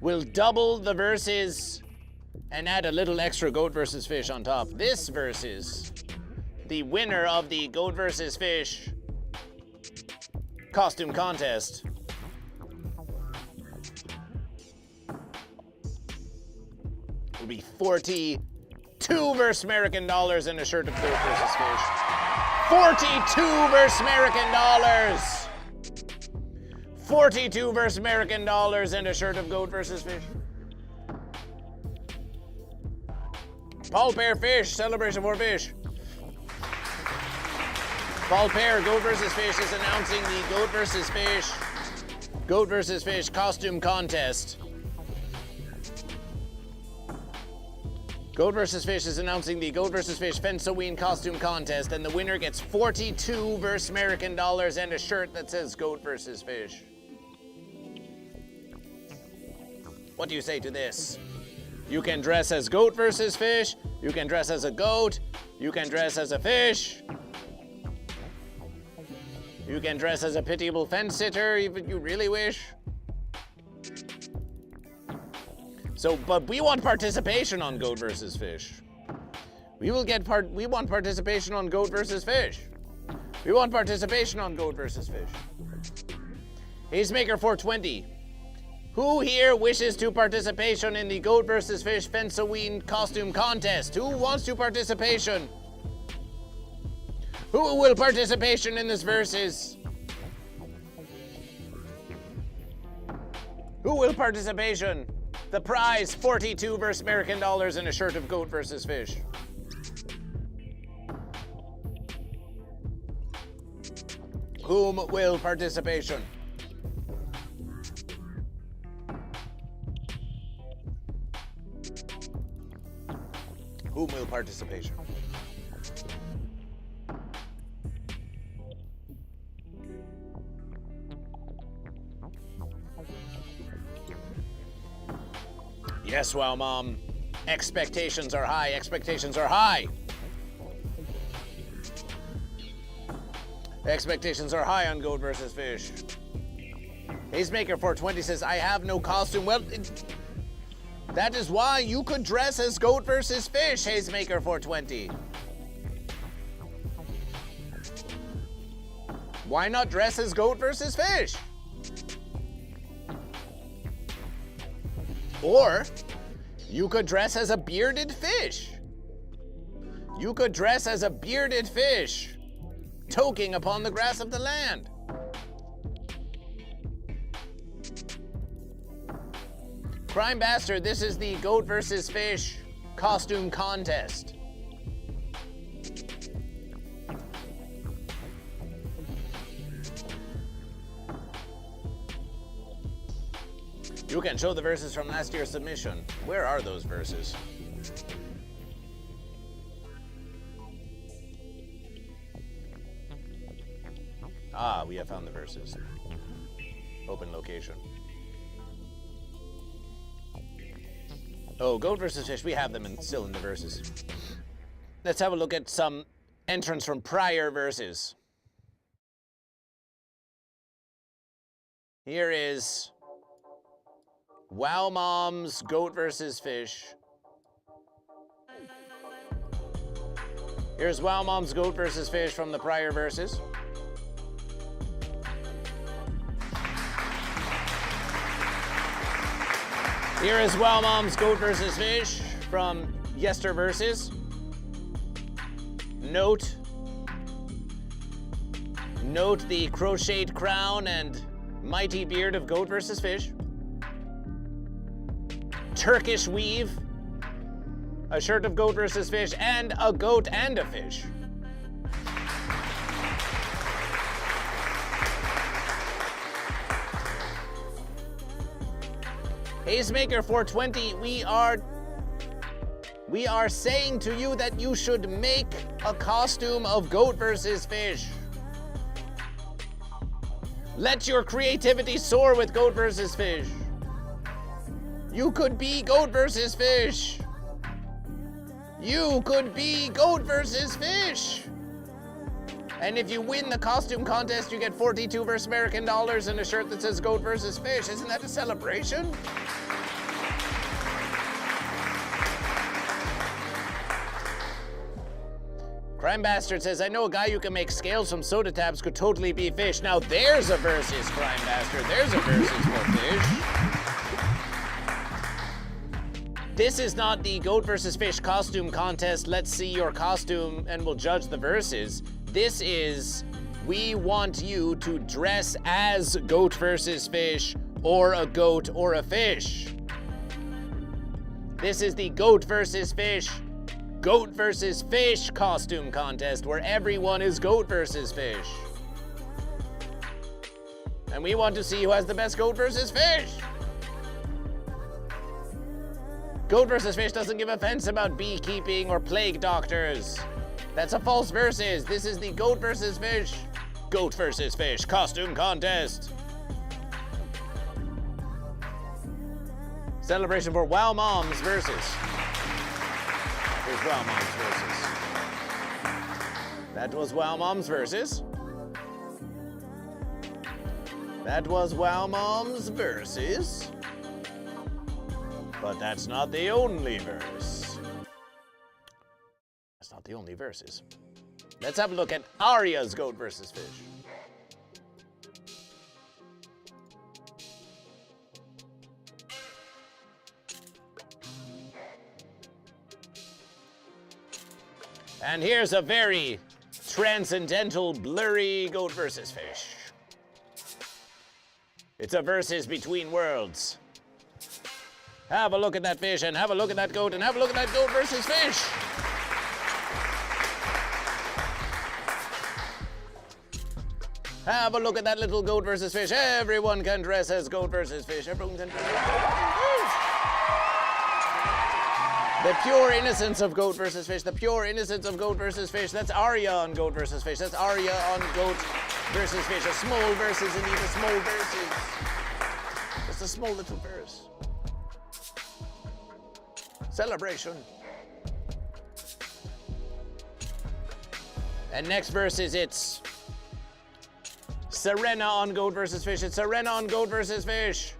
Speaker 3: will double the verses and add a little extra Goat vs. Fish on top. This versus, the winner of the Goat vs. Fish costume contest will be 42 versus American dollars and a shirt of Goat vs. Fish. 42 versus American dollars. 42 versus American dollars and a shirt of Goat vs. Fish. Paul Pear Fish, celebration for fish. Paul Pear, Goat vs. Fish is announcing the Goat vs. Fish costume contest. Goat vs. Fish is announcing the Goat vs. Fish Fence-A-Ween costume contest, and the winner gets 42 versus American dollars and a shirt that says Goat vs. Fish. What do you say to this? You can dress as Goat vs. Fish, you can dress as a goat, you can dress as a fish, you can dress as a pitiable fence sitter if you really wish. So, but we want participation on Goat vs. Fish. We want participation on Goat vs. Fish. We want participation on Goat vs. Fish. Hazemaker 420. Who here wishes to participation in the Goat vs. Fish Fence-A-Ween costume contest? Who wants to participation? Who will participation in this versus? Who will participation? The prize, 42 versus American dollars and a shirt of Goat vs. Fish. Whom will participation? Whom will participation? Yes, wow, Mom. Expectations are high. Expectations are high. Expectations are high on Goat vs. Fish. Hazemaker 420 says, I have no costume. Well, that is why you could dress as Goat vs. Fish, Hazemaker 420. Why not dress as Goat vs. Fish? Or you could dress as a bearded fish. You could dress as a bearded fish, toking upon the grass of the land. Crime Bastard, this is the Goat vs. Fish costume contest. You can show the verses from last year's submission. Where are those verses? Ah, we have found the verses. Open location. Oh, Goat vs. Fish, we have them still in the verses. Let's have a look at some entrants from prior verses. Here is Wow Mom's Goat vs. Fish. Here's Wow Mom's Goat vs. Fish from the prior verses. Here is Wow Mom's Goat vs. Fish from Yester verses. Note the crocheted crown and mighty beard of Goat vs. Fish. Turkish weave, a shirt of Goat vs. Fish, and a goat and a fish. Hazemaker 420, we are saying to you that you should make a costume of Goat vs. Fish. Let your creativity soar with Goat vs. Fish. You could be Goat vs. Fish. You could be Goat vs. Fish. And if you win the costume contest, you get 42 versus American dollars and a shirt that says Goat vs. Fish. Isn't that a celebration? Crime Bastard says, I know a guy who can make scales from soda tabs could totally be fish. Now there's a versus, Crime Bastard. There's a versus for fish. This is not the Goat vs. Fish costume contest. Let's see your costume and we'll judge the verses. This is, we want you to dress as Goat versus Fish, or a goat or a fish. This is the Goat versus Fish costume contest, where everyone is Goat versus Fish. And we want to see who has the best Goat versus Fish. Goat versus Fish doesn't give offense about beekeeping or plague doctors. That's a false versus. This is the Goat versus Fish costume contest. Celebration for Wow Moms versus. Here's Wow Moms versus. That was Wow Moms versus. That was Wow Moms versus. But that's not the only verse. That's not the only verses. Let's have a look at Arya's Goat versus Fish. And here's a very transcendental, blurry Goat versus Fish. It's a versus between worlds. Have a look at that fish, and have a look at that goat, and have a look at that Goat versus Fish. Have a look at that little Goat versus Fish. Everyone can dress as Goat versus Fish. Everyone can dress as Goat versus Fish. The pure innocence of Goat versus Fish. The pure innocence of Goat versus Fish. That's Arya on Goat versus Fish. That's Arya on Goat versus Fish. A small versus, indeed, a small versus. Just a small little verse. Celebration. And next verse is it's Serena on Goat versus Fish. It's Serena on Goat versus Fish.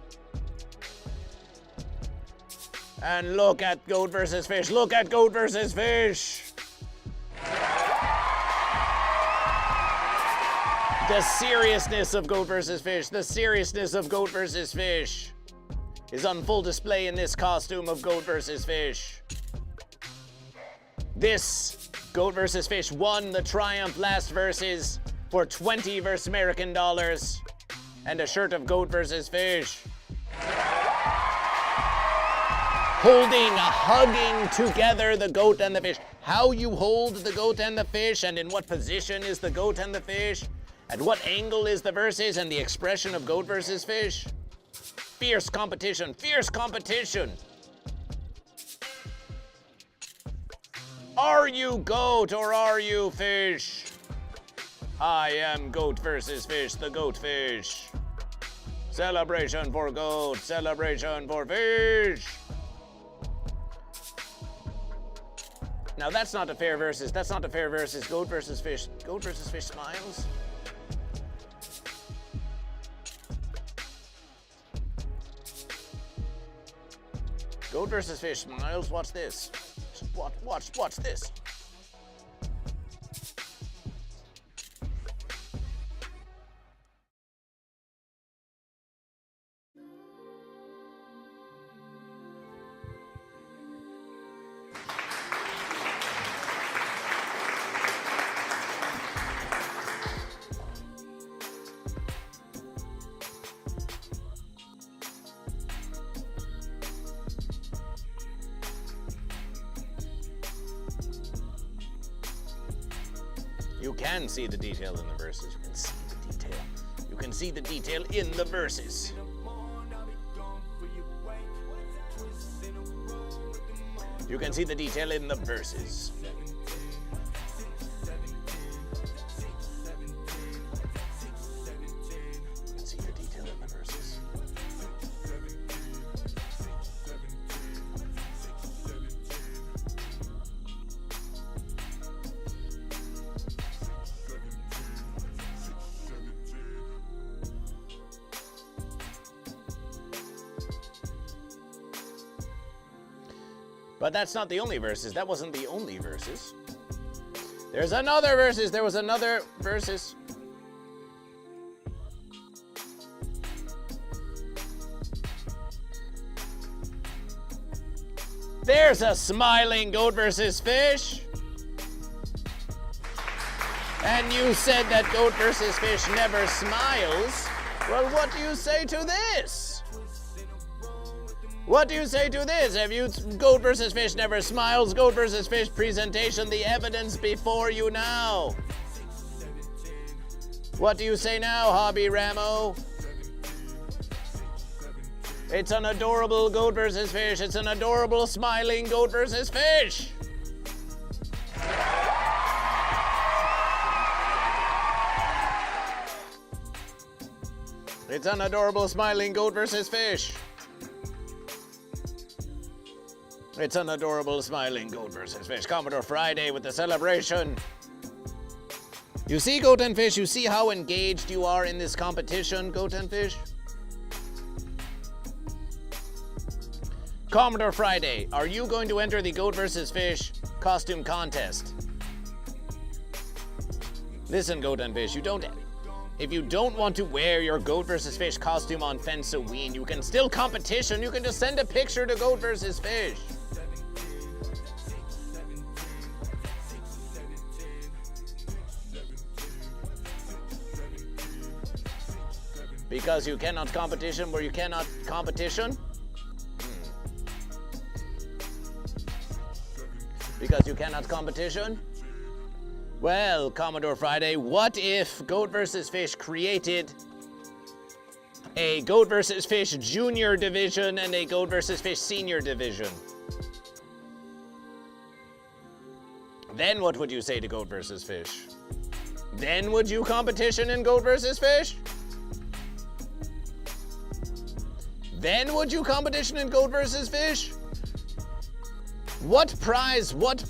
Speaker 3: And look at Goat versus Fish. Look at Goat versus Fish. The seriousness of Goat versus Fish. The seriousness of Goat versus Fish is on full display in this costume of Goat versus Fish. This Goat versus Fish won the Triumph last versus for 20 versus American dollars and a shirt of Goat versus Fish. Hugging together the goat and the fish. How you hold the goat and the fish, and in what position is the goat and the fish, at what angle is the versus, and the expression of Goat versus Fish. Fierce competition, fierce competition. Are you goat or are you fish? I am Goat versus Fish, the Goat Fish. Celebration for goat, celebration for fish. Now that's not a fair versus. That's not a fair versus. Goat versus Fish. Goat versus Fish smiles. Goat versus Fish smiles. Watch this. Watch this. You can see the detail in the verses. You can see the detail. You can see the detail in the verses. You can see the detail in the verses. You can see the detail in the verses. But that's not the only verses. That wasn't the only verses. There's another verses. There was another verses. There's a smiling Goat versus Fish. And you said that goat versus fish never smiles. Well, what do you say to this? What do you say to this? Have you goat versus fish never smiles? Goat versus fish presentation, the evidence before you now. What do you say now, Hobby Ramo? It's an adorable goat versus fish. It's an adorable smiling goat versus fish. It's an adorable smiling goat versus fish. It's an adorable smiling goat versus fish. Commodore Friday with the celebration. You see, Goat and Fish, you see how engaged you are in this competition, Goat and Fish? Commodore Friday, are you going to enter the Goat vs. Fish costume contest? Listen, Goat and Fish, if you don't want to wear your Goat vs. Fish costume on Fensoween, you can still competition. You can just send a picture to Goat vs. Fish. Because you cannot competition where you cannot competition? Because you cannot competition? Well, Commodore Friday, what if Goat vs. Fish created a Goat vs. Fish Junior Division and a Goat vs. Fish Senior Division? Then what would you say to Goat vs. Fish? Then would you competition in Goat vs. Fish? Then would you competition in Goat vs. Fish? What prize would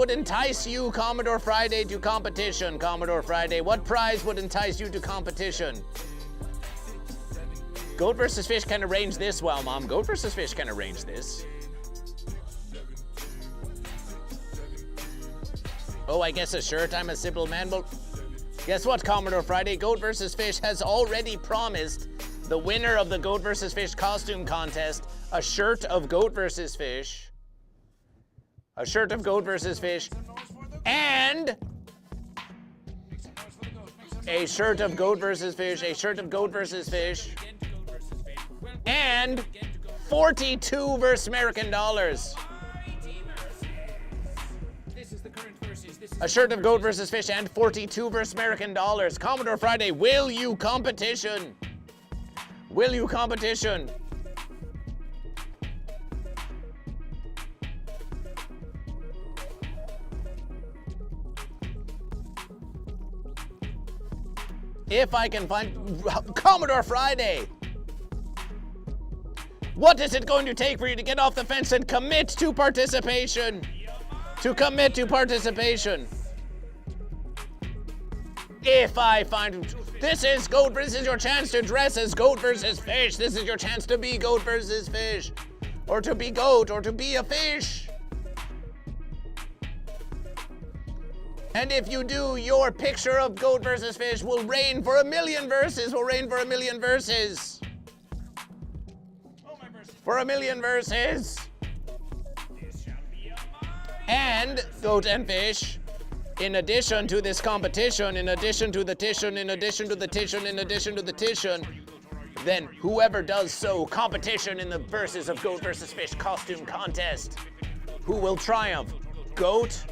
Speaker 3: entice you, Commodore Friday, to competition? Commodore Friday, what prize would entice you to competition? Goat vs. Fish can arrange this well, Mom. Goat vs. Fish can arrange this. Oh, I guess a shirt. I'm a simple man. Well, guess what, Commodore Friday? Goat vs. Fish has already promised the winner of the Goat vs. Fish costume contest a shirt of Goat vs. Fish, a shirt of Goat vs. Fish, and a shirt of Goat vs. Fish, a shirt of Goat vs. Fish, and 42 versus American dollars. A shirt of Goat vs. Fish and 42 versus American dollars. Commodore Friday, will you competition? Will you competition? If I can find Commodore Friday, what is it going to take for you to get off the fence and commit to participation? To commit to participation. If I find this is Goat, this is your chance to dress as Goat vs. Fish. This is your chance to be Goat vs. Fish, or to be Goat, or to be a fish. And if you do, your picture of Goat vs. Fish will reign for 1,000,000 verses. Will reign for 1,000,000 verses. For 1,000,000 verses. And Goat and Fish, in addition to this competition, in addition to the Titian, in addition to the Titian, in addition to the Titian, then whoever does so, competition in the verses of Goat vs. Fish costume contest. Who will triumph? Goat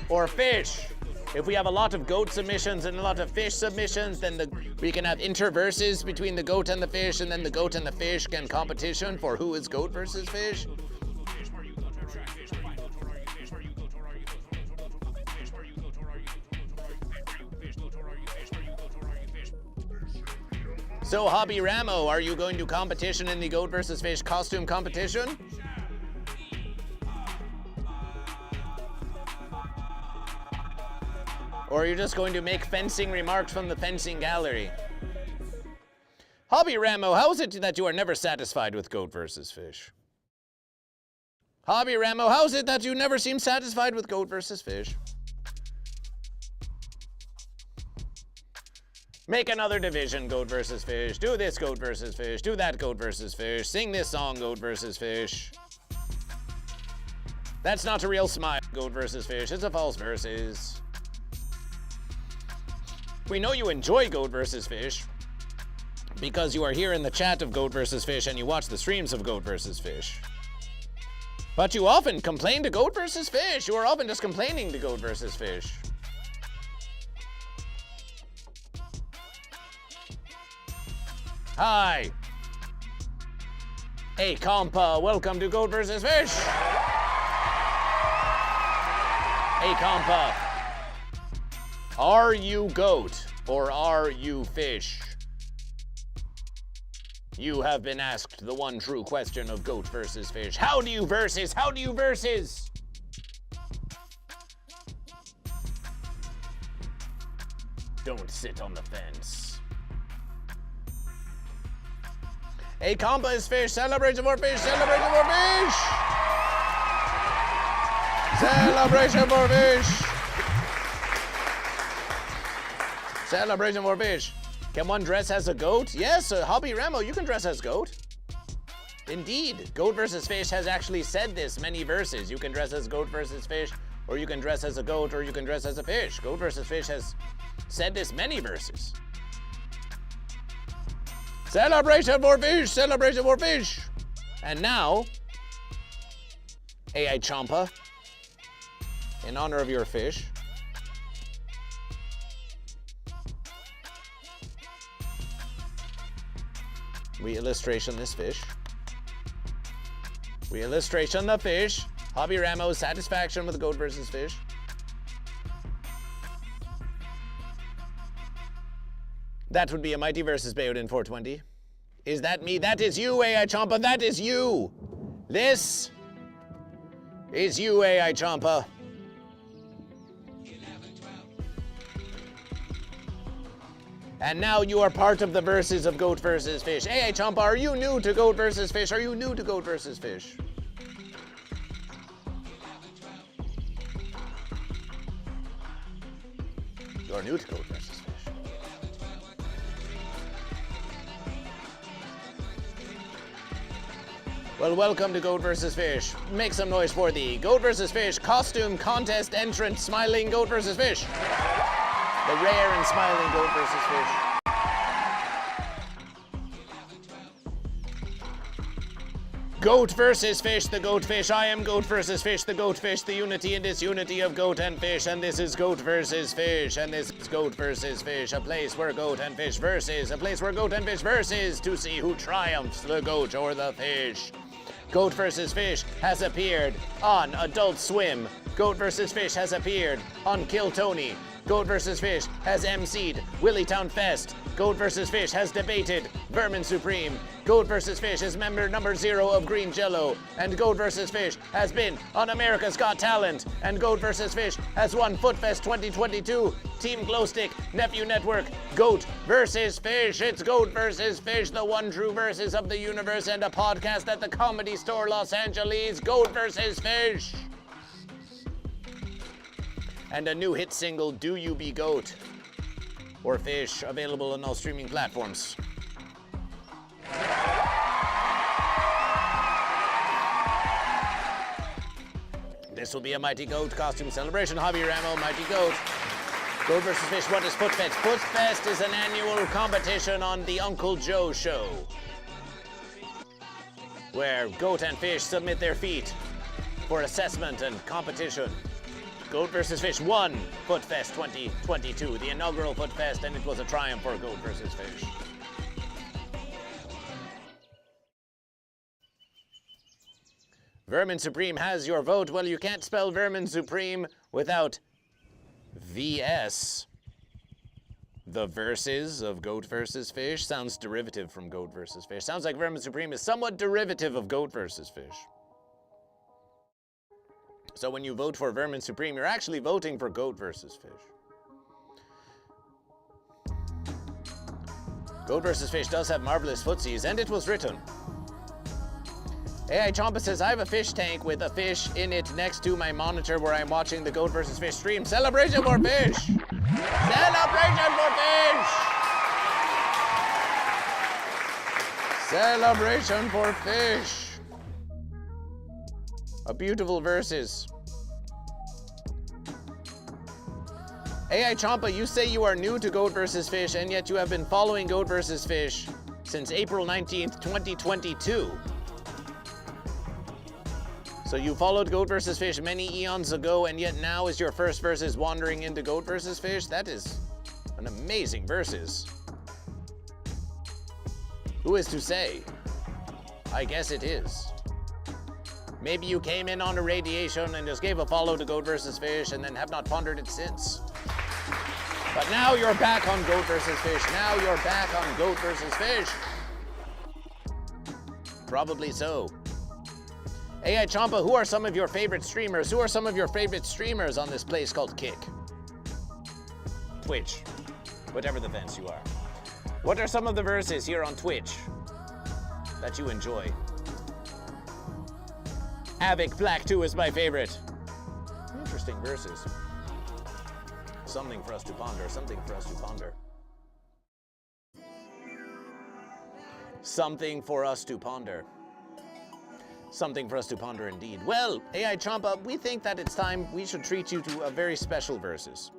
Speaker 3: or Fish? If we have a lot of Goat submissions and a lot of Fish submissions, then we can have interverses between the Goat and the Fish, and then the Goat and the Fish can competition for who is Goat vs. Fish. So, Hobby Ramo, are you going to competition in the Goat vs. Fish costume competition? Or are you just going to make fencing remarks from the fencing gallery? Hobby Ramo, how is it that you are never satisfied with Goat vs. Fish? Hobby Ramo, how is it that you never seem satisfied with Goat vs. Fish? Make another division, Goat vs. Fish. Do this, Goat vs. Fish. Do that, Goat vs. Fish. Sing this song, Goat vs. Fish. That's not a real smile, Goat vs. Fish. It's a false versus. We know you enjoy Goat vs. Fish because you are here in the chat of Goat vs. Fish and you watch the streams of Goat vs. Fish. But you often complain to Goat vs. Fish. You are often just complaining to Goat vs. Fish. Hi. Hey, compa, welcome to Goat vs. Fish. Hey, compa. Are you goat or are you fish? You have been asked the one true question of Goat versus Fish. How do you versus? How do you versus? Don't sit on the fence. A compa is fish. Celebration for fish. Celebration for fish. Celebration for fish. Celebration for fish. Can one dress as a goat? Yes, Hobby Ramo, you can dress as goat. Indeed, Goat vs. Fish has actually said this many verses. You can dress as Goat vs. Fish, or you can dress as a goat, or you can dress as a fish. Goat vs. Fish has said this many verses. Celebration for fish! Celebration for fish! And now, AI Champa, in honor of your fish, we illustration this fish. We illustration the fish. Hobby Ramo's satisfaction with Goat versus Fish. That would be a Mighty versus Bayonin 420. Is that me? That is you, AI Champa. That is you. This is you, AI Champa. And now you are part of the verses of Goat versus Fish. Hey, Champa, are you new to Goat versus Fish? Are you new to Goat versus Fish? You're new to Goat versus Fish. Well, welcome to Goat versus Fish. Make some noise for the Goat versus Fish costume contest entrant smiling Goat versus Fish. The rare and smiling Goat versus Fish. Goat versus Fish, the Goat Fish. I am Goat versus Fish, the Goat Fish, the unity and disunity of Goat and Fish. And this is Goat versus Fish, and this is Goat versus Fish. A place where Goat and Fish versus, a place where Goat and Fish versus to see who triumphs, the goat or the fish. Goat vs. Fish has appeared on Adult Swim. Goat vs. Fish has appeared on Kill Tony. Goat vs. Fish has emceed Willytown Fest. Goat vs. Fish has debated Vermin Supreme. Goat vs. Fish is member number 0 of Green Jello. And Goat vs. Fish has been on America's Got Talent. And Goat vs. Fish has won Footfest 2022. Team Glowstick, Nephew Network, Goat vs. Fish. It's Goat vs. Fish, the one true versus of the universe, and a podcast at the Comedy Store Los Angeles. Goat vs. Fish. And a new hit single, Do You Be Goat or Fish, available on all streaming platforms. This will be a Mighty Goat costume celebration. Hobby Ramo, Mighty Goat. Goat vs. Fish, what is Footfest? Footfest is an annual competition on the Uncle Joe Show, where Goat and Fish submit their feet for assessment and competition. Goat vs. Fish won Footfest 2022, the inaugural Footfest, and it was a triumph for Goat vs. Fish. Vermin Supreme has your vote. Well, you can't spell Vermin Supreme without VS. The verses of Goat vs. Fish sounds derivative from Goat vs. Fish. Sounds like Vermin Supreme is somewhat derivative of Goat vs. Fish. So when you vote for Vermin Supreme, you're actually voting for Goat vs. Fish. Goat vs. Fish does have marvelous footsies, and it was written. AI Chompa says, I have a fish tank with a fish in it next to my monitor where I'm watching the Goat vs. Fish stream. Celebration for fish! Celebration for fish! Celebration for fish! A beautiful verses. AI Champa, you say you are new to Goat vs. Fish, and yet you have been following Goat vs. Fish since April 19th, 2022. So you followed Goat vs. Fish many eons ago, and yet now is your first versus wandering into Goat vs. Fish? That is an amazing versus. Who is to say? I guess it is. Maybe you came in on a radiation and just gave a follow to Goat vs. Fish and then have not pondered it since. But now you're back on Goat vs. Fish. Now you're back on Goat vs. Fish. Probably so. AI Champa, who are some of your favorite streamers? Who are some of your favorite streamers on this place called Kick? Twitch. Whatever the fence you are. What are some of the verses here on Twitch that you enjoy? Havoc Black 2 is my favorite. Interesting verses. Something for us to ponder, something for us to ponder. Something for us to ponder. Something for us to ponder indeed. Well, AI Champa, we think that it's time we should treat you to a very special verses.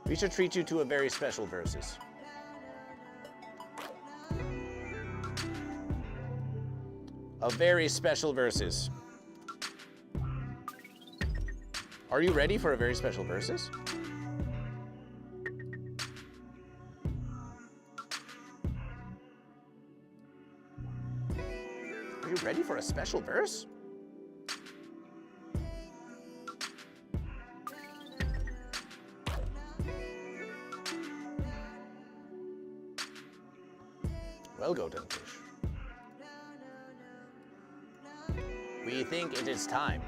Speaker 3: We should treat you to a very special verses. A very special verses. Are you ready for a very special verses? Are you ready for a special verse? Well, GoatVsFish. We think it is time.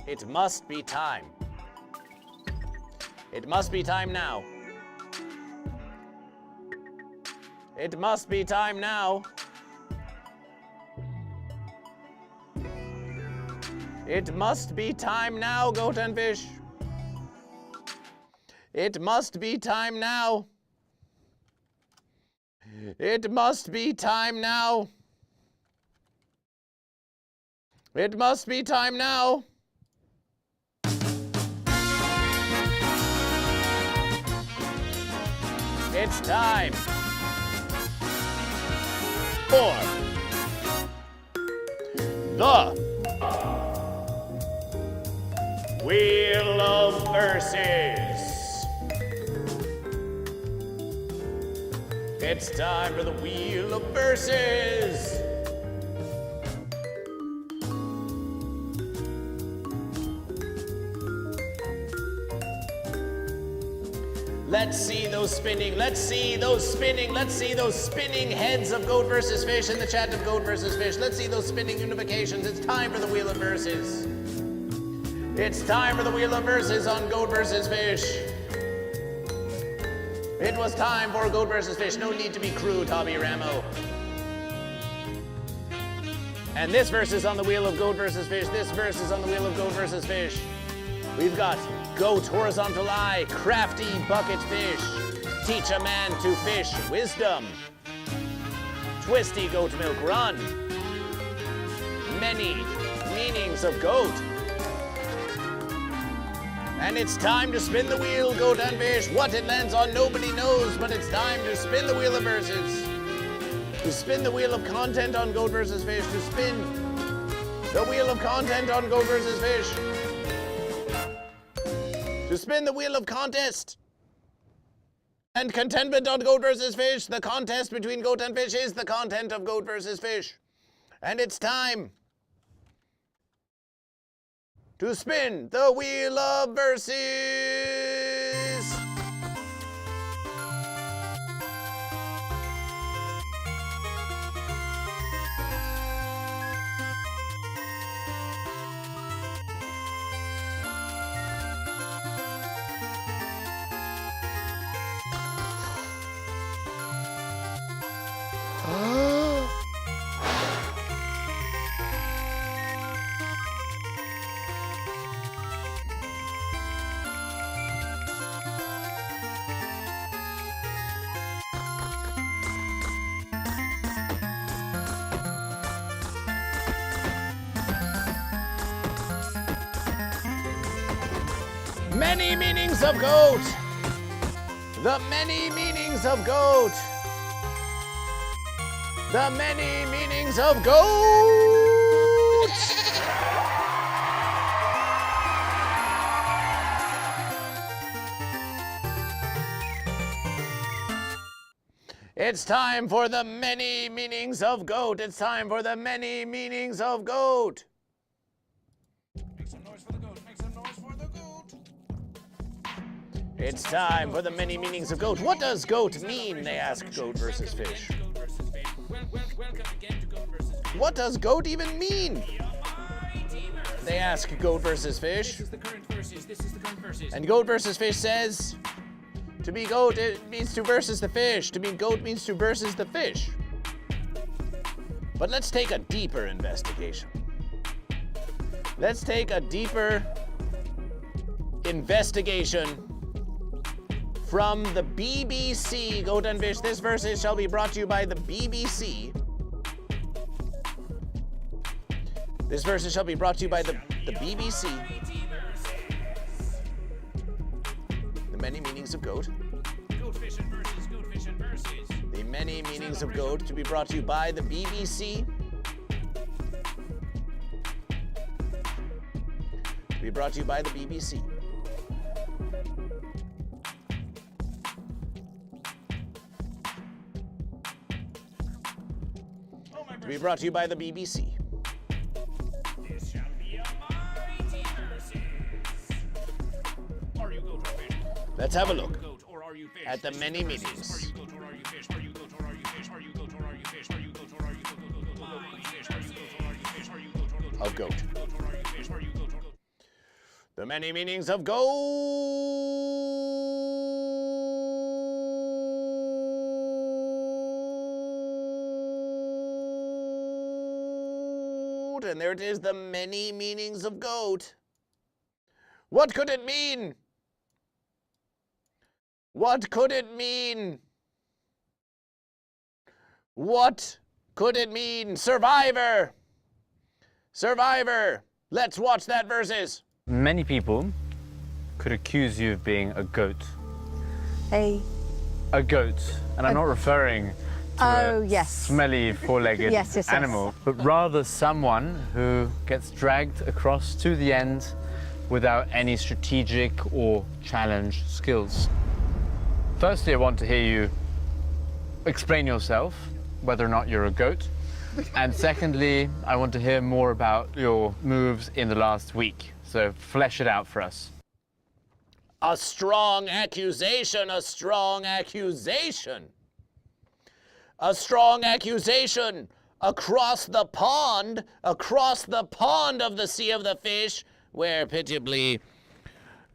Speaker 3: It must be time. It must be time now. It must be time now. It must be time now, GoatVsFish. It must be time now. It must be time now. It must be time now. It's time for the Wheel of Verses. It's time for the Wheel of Verses. Let's see those spinning, let's see those spinning, let's see those spinning heads of Goat vs. Fish in the chat of Goat vs. Fish. Let's see those spinning unifications. It's time for the Wheel of Verses. It's time for the Wheel of Verses on Goat vs. Fish. It was time for Goat vs. Fish. No need to be crude, Hobby Ramo. And this verse is on the Wheel of Goat vs. Fish. This verse is on the Wheel of Goat vs. Fish. We've got Goat Horizontal Eye, Crafty Bucket Fish, Teach a Man to Fish Wisdom, Twisty Goat Milk Run, Many Meanings of Goat. And it's time to spin the wheel, GoatVsFish. What it lands on, nobody knows, but it's time to spin the wheel of verses. To spin the wheel of content on Goat vs. Fish. To spin the wheel of content on Goat vs. Fish. To spin the wheel of contest and contentment on Goat vs. Fish. The contest between Goat and Fish is the content of Goat vs. Fish. And it's time to spin the Wheel of Verses. Many meanings of goat. The many meanings of goat. The many meanings of goat. It's time for the many meanings of goat. It's time for the many meanings of goat.
Speaker 1: Make some noise for the goat. Make some noise for the goat.
Speaker 3: It's time for the many meanings of goat. What does goat mean? They ask Goat versus Fish.
Speaker 1: Welcome again to Goat versus Fish.
Speaker 3: What does goat even mean? They ask Goat versus Fish.
Speaker 1: This is the current verses. This is the current verses.
Speaker 3: And Goat versus Fish says, to be goat, it means to versus the fish. To be goat means to versus the fish. But let's take a deeper investigation. Let's take a deeper investigation from the BBC. Goat and Fish, this versus shall be brought to you by the BBC. This versus shall be brought to you by the BBC. The many meanings of goat.
Speaker 1: Goat fish and verses. Goat fish and verses.
Speaker 3: The many meanings of goat to be brought to you by the BBC. To be brought to you by the BBC. To be brought to you by the BBC.
Speaker 1: This shall be a mighty verses. Are you goat or fish?
Speaker 3: Let's have a look
Speaker 1: Goat or are you fish?
Speaker 3: at the
Speaker 1: This is
Speaker 3: many
Speaker 1: verses.
Speaker 3: meanings
Speaker 1: Are you goat or are you fish? Are you goat or are you fish? Are you goat or are you fish? Are you goat or are you fish? Are you goat or are you fish? Are you goat or
Speaker 3: of goat.
Speaker 1: are you fish? Are you goat or
Speaker 3: The many meanings of goat. And there it is, the many meanings of goat. What could it mean? What could it mean? What could it mean? Survivor! Survivor! Let's watch that versus.
Speaker 8: Many people could accuse you of being a goat.
Speaker 9: A
Speaker 8: A goat. And I'm not referring to
Speaker 9: Oh,
Speaker 8: a
Speaker 9: yes.
Speaker 8: smelly four-legged
Speaker 9: Yes, yes, yes.
Speaker 8: animal, but rather someone who gets dragged across to the end without any strategic or challenge skills. Firstly, I want to hear you explain yourself, whether or not you're a goat. And secondly, I want to hear more about your moves in the last week. So flesh it out for us.
Speaker 3: A strong accusation, a strong accusation. A strong accusation across the pond of the Sea of the Fish, where pitiably,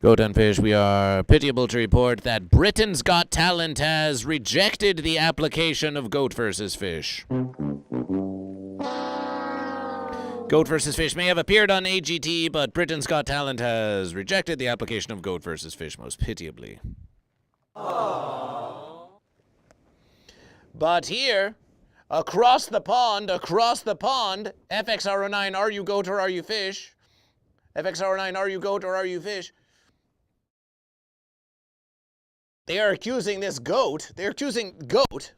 Speaker 3: Goat and Fish, we are pitiable to report that Britain's Got Talent has rejected the application of Goat versus Fish. Goat versus Fish may have appeared on AGT, but Britain's Got Talent has rejected the application of Goat versus Fish most pitiably. But here, across the pond, FXR09, are you goat or are you fish? FXR09, are you goat or are you fish? They are accusing this goat. They're accusing goat.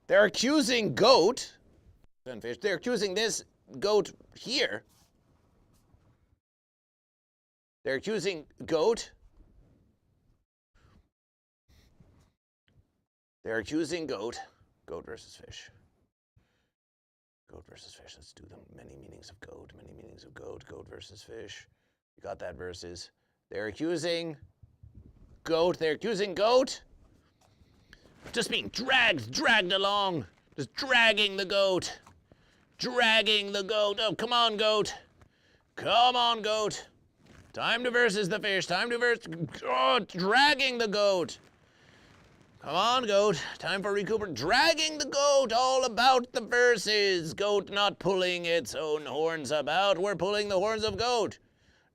Speaker 3: They're accusing goat and fish. They're accusing this goat here. They're accusing goat. They're accusing goat. Goat versus fish. Goat versus fish. Let's do the many meanings of goat. Many meanings of goat. Goat versus fish. You got that versus. They're accusing goat. They're accusing goat. Just being dragged along. Just dragging the goat. Dragging the goat. Oh, come on, goat. Come on, goat. Time to versus the fish. Time to versus. Oh, dragging the goat. Come on, goat. Time for recuperate. Dragging the goat. All about the verses. Goat not pulling its own horns about. We're pulling the horns of goat.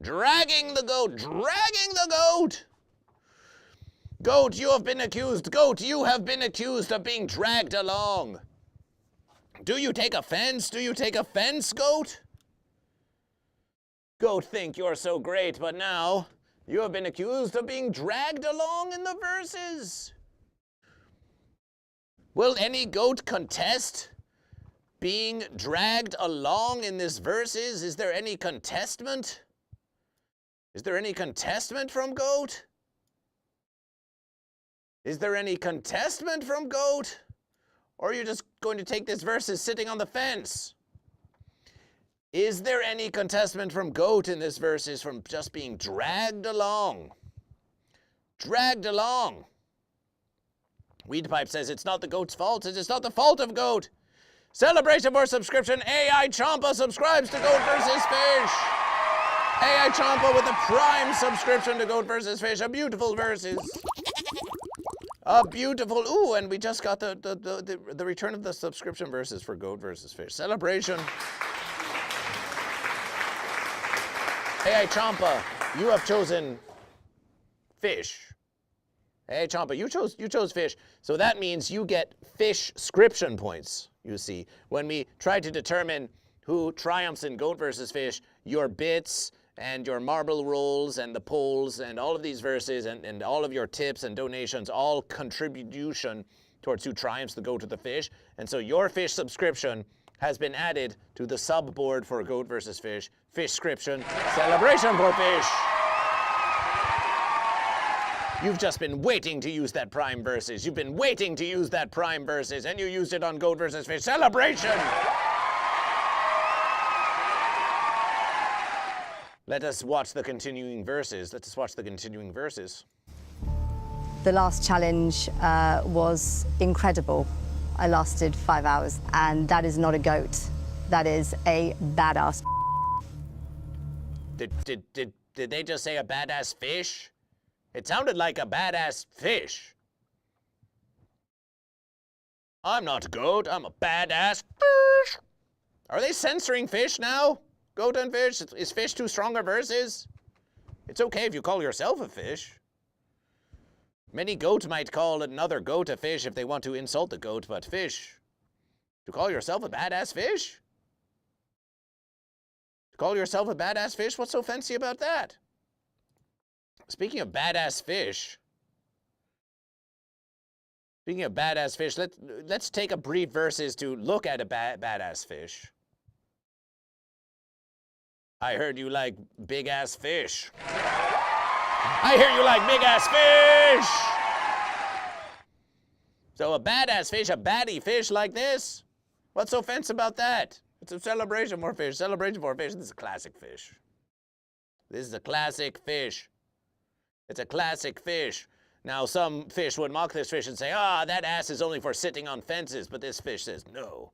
Speaker 3: Dragging the goat. Dragging the goat. Goat, you have been accused. Goat, you have been accused of being dragged along. Do you take offense? Do you take offense, goat? Goat think you're so great, but now You have been accused of being dragged along in the verses. Will any goat contest being dragged along in this verses? Is there any contestment? Is there any contestment from goat? Is there any contestment from goat? Or are you just going to take this verses sitting on the fence? Is there any contestment from goat in this verses from just being dragged along? Dragged along. Weedpipe says it's not the goat's fault. It's not the fault of goat. Celebration for subscription. AI Champa subscribes to GoatVsFish. AI Champa with a prime subscription to GoatVsFish. A beautiful verses. A beautiful. Ooh, and we just got the return of the subscription verses for GoatVsFish. Celebration. Hey, Champa, you have chosen fish. Hey, Champa, you chose fish. So that means you get fish-scription points, you see. When we try to determine who triumphs in GoatVsFish, your bits and your marble rolls and the polls and all of these verses and all of your tips and donations, all contribution towards who triumphs the goat or the fish. And so your fish subscription has been added to the sub-board for GoatVsFish. Fish-scription. Celebration for fish. You've just been waiting to use that prime verses. You've been waiting to use that prime verses, and you used it on GoatVsFish. Celebration! Let us watch the continuing verses. Let us watch the continuing verses.
Speaker 9: The last challenge was incredible. I lasted 5 hours, and that is not a goat. That is a badass.
Speaker 3: Did they just say a badass fish? It sounded like a badass fish. I'm not a goat, I'm a badass fish. Are they censoring fish now? Goat and fish? Is fish too strong a verses? It's okay if you call yourself a fish. Many goat might call another goat a fish if they want to insult the goat, but fish. To call yourself a badass fish? To call yourself a badass fish? What's so fancy about that? Speaking of badass fish, let's take a brief verses to look at a badass fish. I heard you like big-ass fish. I hear you like big-ass fish! So a badass fish, a baddie fish like this? What's so fancy about that? It's a celebration for fish. Celebration for fish. This is a classic fish. This is a classic fish. It's a classic fish. Now, some fish would mock this fish and say, that ass is only for sitting on fences. But this fish says, no.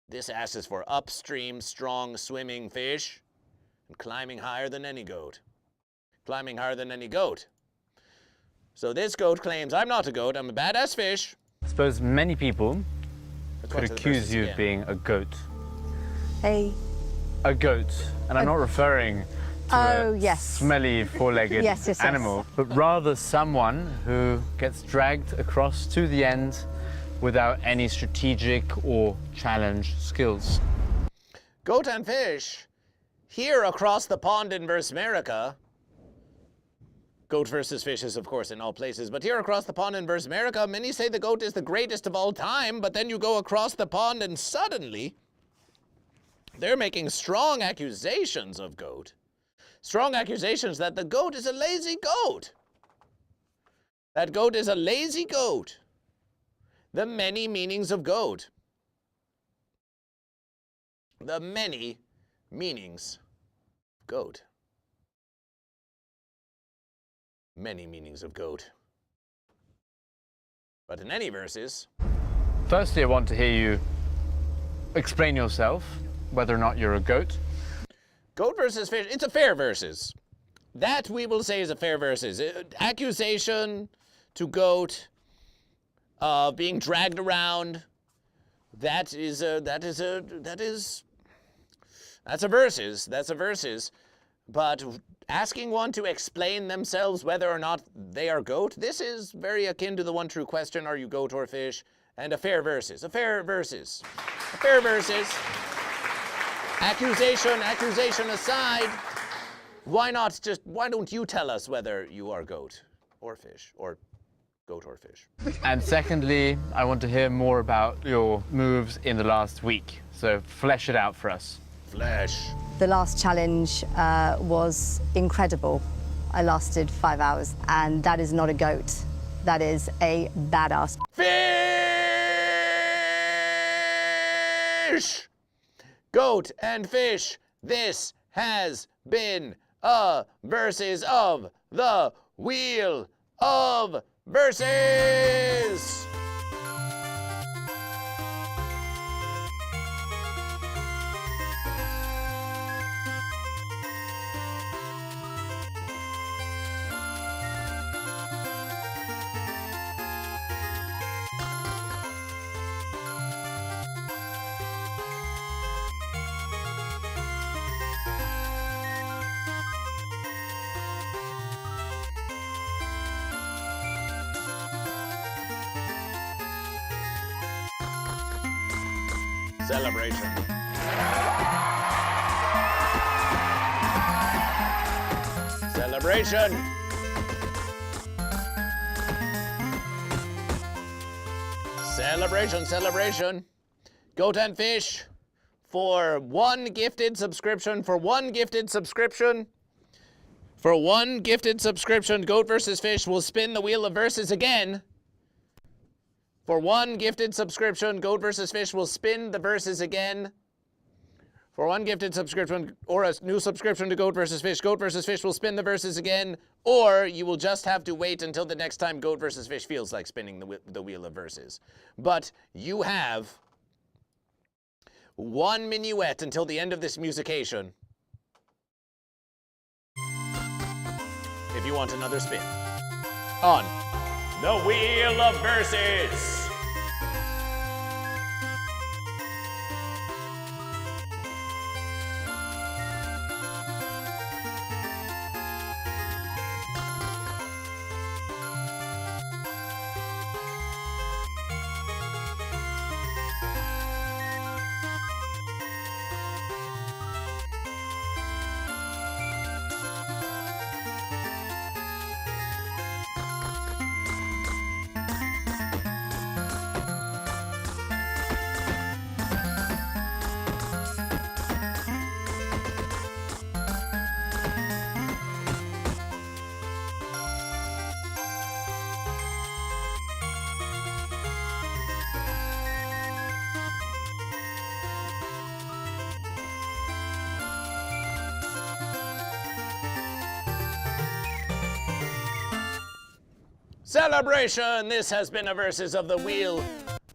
Speaker 3: This ass is for upstream, strong, swimming fish and climbing higher than any goat. Climbing higher than any goat. So this goat claims, I'm not a goat, I'm a badass fish.
Speaker 8: I suppose many people could accuse you of being a goat.
Speaker 9: Hey.
Speaker 8: A goat. And I'm not referring to a smelly four-legged animal, but rather someone who gets dragged across to the end without any strategic or challenge skills.
Speaker 3: Goat and fish. Here across the pond in America, GoatVsFish is, of course, in all places, but here across the pond in America, many say the goat is the greatest of all time, but then you go across the pond and suddenly they're making strong accusations of goat. Strong accusations that the goat is a lazy goat. That goat is a lazy goat. The many meanings of goat. The many meanings of goat. Many meanings of goat. But in any verses...
Speaker 8: Firstly, I want to hear you explain yourself, whether or not you're a goat.
Speaker 3: GoatVsFish, it's a fair verses. That we will say is a fair verses. Accusation to goat, being dragged around. That's a verses. That's a verses. But asking one to explain themselves whether or not they are goat, this is very akin to the one true question, are you goat or fish? And a fair verses. A fair verses. A fair verses. Accusation aside, why don't you tell us whether you are goat or fish, or goat or fish?
Speaker 8: And secondly, I want to hear more about your moves in the last week. So flesh it out for us.
Speaker 3: Flesh.
Speaker 9: The last challenge was incredible. I lasted 5 hours, and that is not a goat. That is a badass.
Speaker 3: Fish! Goat and fish, this has been a Versus of the Wheel of Versus! Celebration. Celebration. Celebration, celebration. Goat and fish for one gifted subscription, Goat versus Fish will spin the Wheel of Versus again. For one gifted subscription, Goat versus Fish will spin the verses again. For one gifted subscription or a new subscription to Goat versus Fish will spin the verses again. Or you will just have to wait until the next time Goat versus Fish feels like spinning the Wheel of Verses. But you have one minuet until the end of this musication if you want another spin on the Wheel of Verses. Celebration! This has been a Versus of the Wheel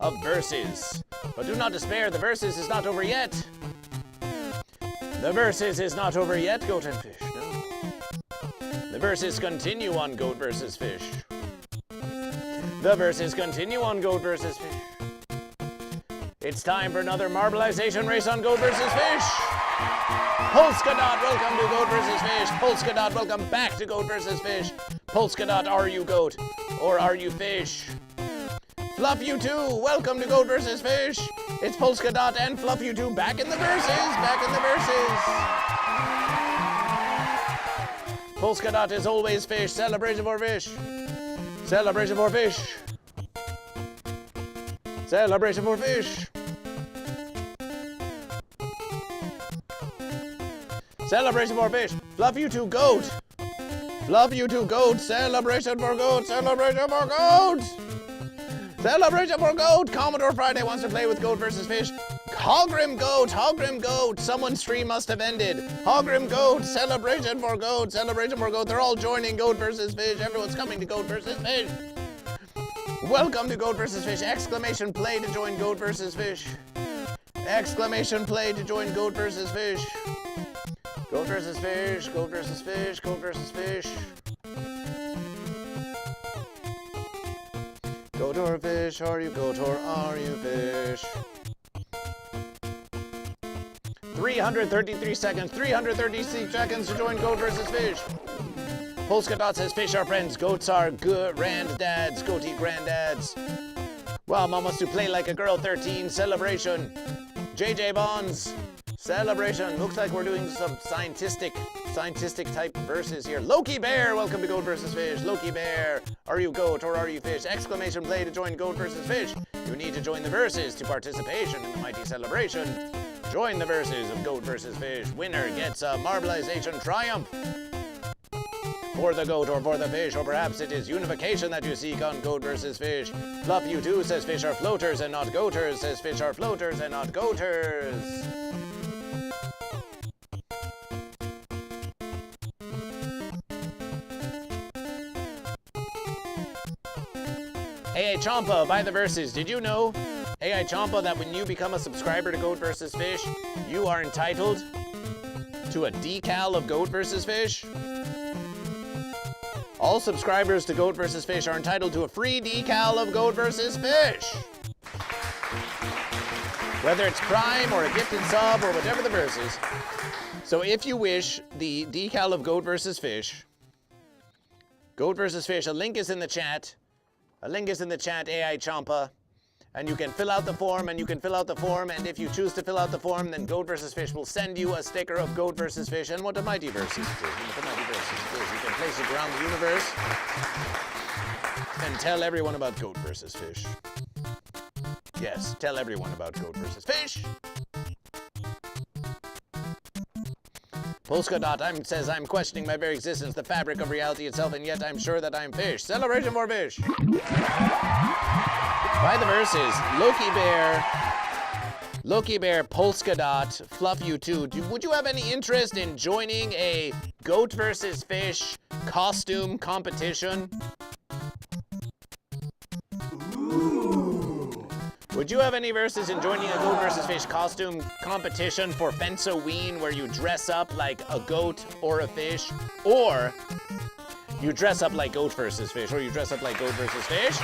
Speaker 3: of Verses. But do not despair, the Versus is not over yet. The Versus is not over yet, Goat and Fish, no. The Versus continue on Goat versus Fish. The Versus continue on Goat versus Fish. It's time for another marbleization race on Goat versus Fish. Polskadot, welcome to Goat versus Fish. Polskadot, welcome back to Goat versus Fish. Polskadot, are you goat or are you fish? Fluff You 2, welcome to Goat versus Fish. It's Polskadot and Fluff You 2 back in the verses, Polskadot is always fish. Celebration for fish. Celebration for fish. Celebration for fish. Celebration for fish. Fluff You 2 goat. Fluff You 2 goat. Celebration for goat. Celebration for goat. Celebration for goat. Commodore Friday wants to play with Goat versus Fish. Hogrim goat. Hogrim goat. Someone's stream must have ended. Hogrim goat. Celebration for goat. Celebration for goat. They're all joining Goat versus Fish. Everyone's coming to Goat versus Fish. Welcome to Goat versus Fish. Exclamation play to join Goat versus Fish. Exclamation play to join Goat versus Fish. Goat versus Fish. Goat versus Fish. Goat versus Fish. Goat or fish? Are you goat or are you fish? 333 seconds. 336 seconds to join Goat versus Fish. Polskadot says fish are friends. Goats are granddads. Goaty granddads. Wow, Mom wants to play like a girl 13. Celebration. JJ Bonds. Celebration. Looks like we're doing some scientific type verses here. Loki Bear, welcome to Goat vs. Fish. Loki Bear, are you goat or are you fish? Exclamation play to join Goat vs. Fish. You need to join the verses to participation in the mighty celebration. Join the verses of Goat vs. Fish. Winner gets a Marbleization Triumph. For the goat or for the fish, or perhaps it is unification that you seek on Goat vs. Fish. Fluff you too says fish are floaters and not goaters, says fish are floaters and not goaters. Hey Champa, by the verses, did you know, hey Champa, that when you become a subscriber to Goat vs. Fish, you are entitled to a decal of Goat vs. Fish? All subscribers to Goat vs. Fish are entitled to a free decal of Goat vs. Fish. Whether it's Prime or a gifted sub or whatever the verse is. So if you wish the decal of Goat vs. Fish, Goat vs. Fish, a link is in the chat. A link is in the chat, AI Champa. And you can fill out the form, and if you choose to fill out the form, then Goat vs. Fish will send you a sticker of Goat vs. Fish and what the mighty verses is. What the mighty verses is. You can place it around the universe and tell everyone about Goat vs. Fish. Yes, tell everyone about Goat vs. Fish. Polska Dot says, I'm questioning my very existence, the fabric of reality itself, and yet I'm sure that I'm fish. Celebration for fish. By the verses, Loki Bear, Polska Dot, Fluff You Too. Would you have any interest in joining a Goat vs. Fish costume competition? Would you have any verses in joining a Goat vs. Fish costume competition for Fensoween, where you dress up like a goat or a fish, or you dress up like Goat vs. Fish, or you dress up like Goat vs. Fish,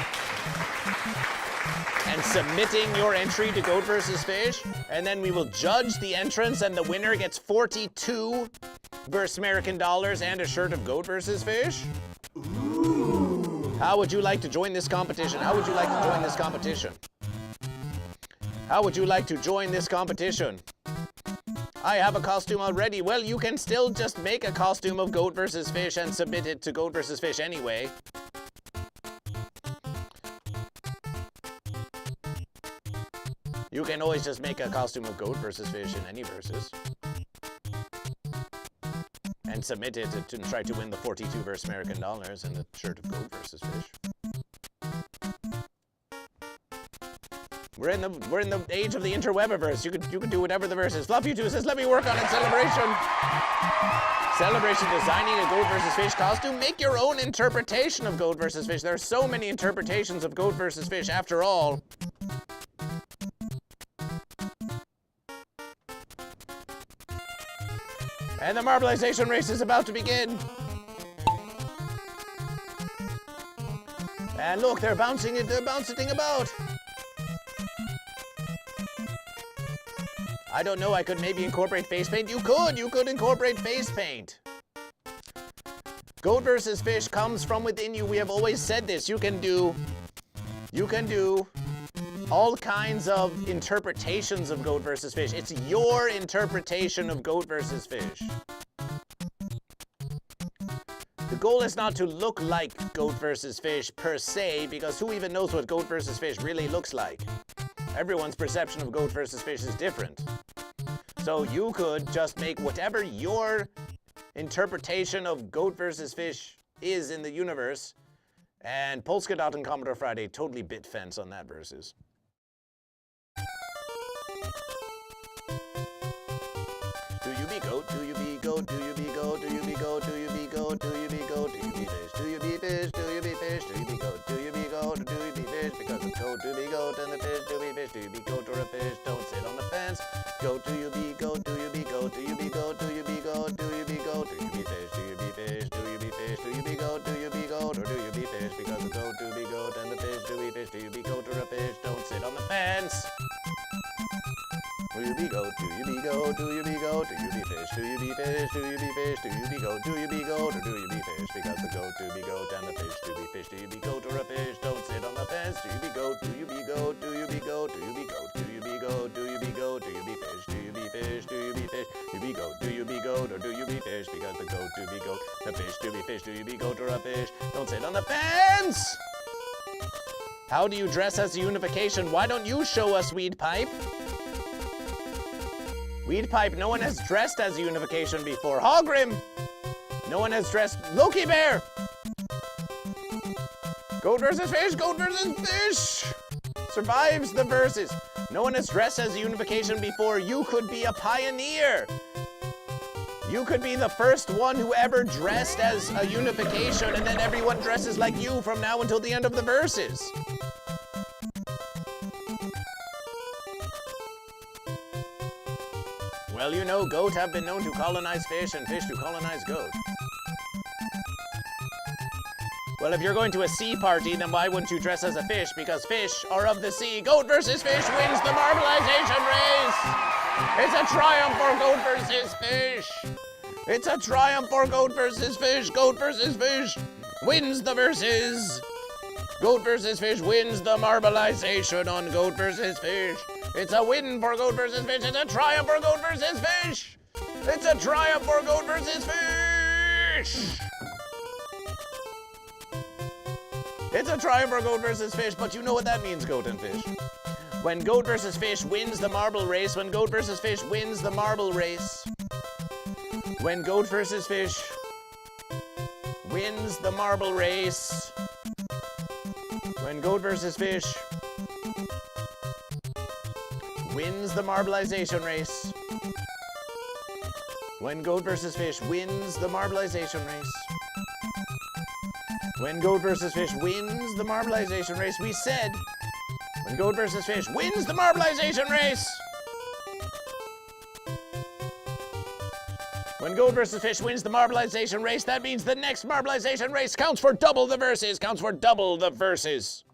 Speaker 3: and submitting your entry to Goat vs. Fish, and then we will judge the entrance, and the winner gets 42 verse American dollars and a shirt of Goat vs. Fish? How would you like to join this competition? How would you like to join this competition? How would you like to join this competition? I have a costume already. Well, you can still just make a costume of Goat vs. Fish and submit it to Goat vs. Fish anyway. You can always just make a costume of Goat vs. Fish in any verses. And submit it to try to win the 42 verse American dollars and the shirt of Goat vs. Fish. We're in the age of the interwebiverse. You can do whatever the verse is. Fluffy2 says, let me work on it. Celebration. Celebration designing a Goat vs. Fish costume. Make your own interpretation of Goat vs. Fish. There are so many interpretations of Goat vs. Fish after all. And the Marbleization race is about to begin. And look, they're bouncing about. I don't know, I could maybe incorporate face paint. You could incorporate face paint. Goat vs. Fish comes from within you. We have always said this. You can do all kinds of interpretations of Goat vs. Fish. It's your interpretation of Goat vs. Fish. The goal is not to look like Goat vs. Fish per se, because who even knows what Goat vs. Fish really looks like? Everyone's perception of Goat vs. Fish is different. So you could just make whatever your interpretation of Goat vs. Fish is in the universe, and Polska Dot and Commodore Friday totally bit fence on that versus. Do you be goat? Do you be goat? Do you be goat? Do you be goat? Do you be goat? Do you be goat? Do you be fish? Do you be fish? Do you be fish? Do you be goat? Do you be goat? Or do you be fish? Because the goat do be goat and the fish do be fish. Do you be goat or a fish? Don't sit on the fence. Goat, do you be goat? Do you be goat? Do you be goat? Do you be goat? Do you be goat? Do you be fish? Do you be fish? Do you be fish? Do you be goat? Do you be goat? Or do you be fish? Because the goat do be goat and the fish do be fish. Do you be goat or a fish? Don't sit on the fence. Do you be goat? Do you be goat? Do you be goat? Do you be fish? Do you be fish? Do you be fish? Do you be goat? Do you be goat? Or do you be fish? Because the goat do be goat and the fish do be fish. Do you be goat or a fish? Don't sit on the fence. Do you be goat? Do you be goat? Do you be goat? Do you be goat? Do you be goat? Do you be goat? Do you be fish? Do you be fish? Do you be on the fence! How do you dress as a unification? Why don't you show us, Weed Pipe? Weed Pipe, no one has dressed as a unification before. Hogrim! No one has dressed. Loki Bear! Goat versus fish, goat versus fish! Survives the verses. No one has dressed as a unification before. You could be a pioneer. You could be the first one who ever dressed as a unification, and then everyone dresses like you from now until the end of the verses. Well, you know, goat have been known to colonize fish and fish to colonize goat. Well, if you're going to a sea party, then why wouldn't you dress as a fish? Because fish are of the sea. Goat versus fish wins the marbleization race! It's a triumph for goat versus fish! It's a triumph for goat versus fish! Goat versus fish wins the versus! Goat versus fish wins the marbleization on goat versus fish! It's a win for goat versus fish! It's a triumph for goat versus fish! It's a triumph for goat versus fish! It's a triumph for goat versus fish, but you know what that means, goat and fish. When goat versus fish wins the marble race, when goat versus fish wins the marble race, when goat versus fish wins the marble race, when goat versus fish wins the marbleization race, when goat versus fish wins the marbleization race, when goat versus fish wins the marbleization race, we said, when goat versus fish wins the marbleization race, when goat versus fish wins the marbleization race, that means the next marbleization race counts for double the verses, counts for double the verses.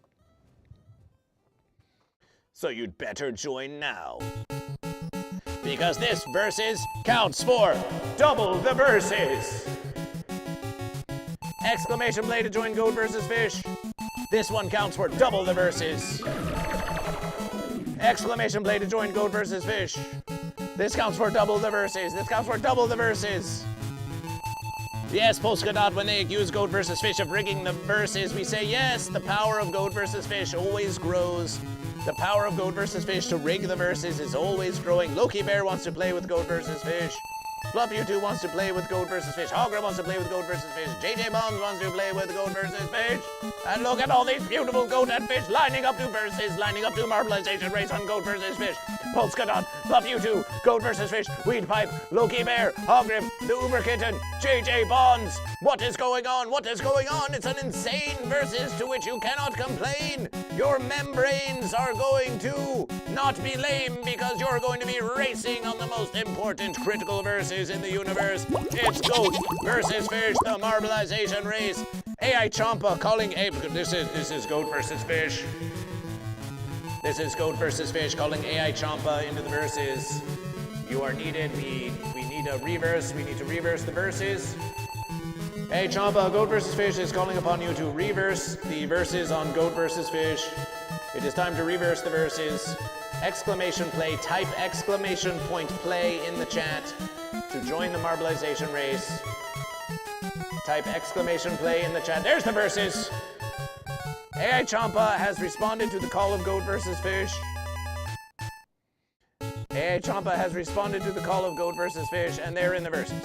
Speaker 3: So you'd better join now, because this verses counts for double the verses. Exclamation play to join goat versus fish. This one counts for double the verses. Exclamation play to join goat versus fish. This counts for double the verses. This counts for double the verses. Yes, Polska Dot, when they accuse goat versus fish of rigging the verses, we say yes, the power of goat versus fish always grows. The power of goat versus fish to rig the verses is always growing. Loki Bear wants to play with goat versus fish. Fluffy2 wants to play with goat versus fish. Hogger wants to play with goat versus fish. JJ Bonds wants to play with goat versus fish. And look at all these beautiful goat and fish lining up to verses, lining up to marbleization race on goat versus fish. Polska Dot, Fluffy2, goat versus fish, Weed Pipe, Loki Bear, Hogrim, the Uber Kitten, JJ Bonds. What is going on? What is going on? It's an insane versus to which you cannot complain. Your membranes are going to not be lame because you're going to be racing on the most important critical verses in the universe. It's goat versus fish, the marbleization race. AI Champa calling this is goat versus fish. This is goat versus fish calling AI Champa into the verses. You are needed. We need a reverse. We need to reverse the verses. Hey Champa, goat versus fish is calling upon you to reverse the verses on goat versus fish. It is time to reverse the verses. Exclamation play, type exclamation point play in the chat to join the marbleization race. Type exclamation play in the chat. There's the verses. AI Champa has responded to the call of goat versus fish. AI Champa has responded to the call of goat versus fish, and they're in the verses.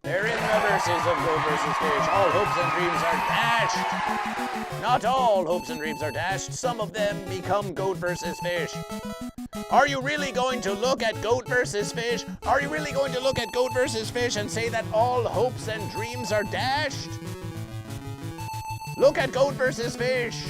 Speaker 3: They're in the verses of goat versus fish. All hopes and dreams are dashed. Not all hopes and dreams are dashed. Some of them become goat versus fish. Are you really going to look at goat versus fish? Are you really going to look at goat versus fish and say that all hopes and dreams are dashed? Look at goat versus fish.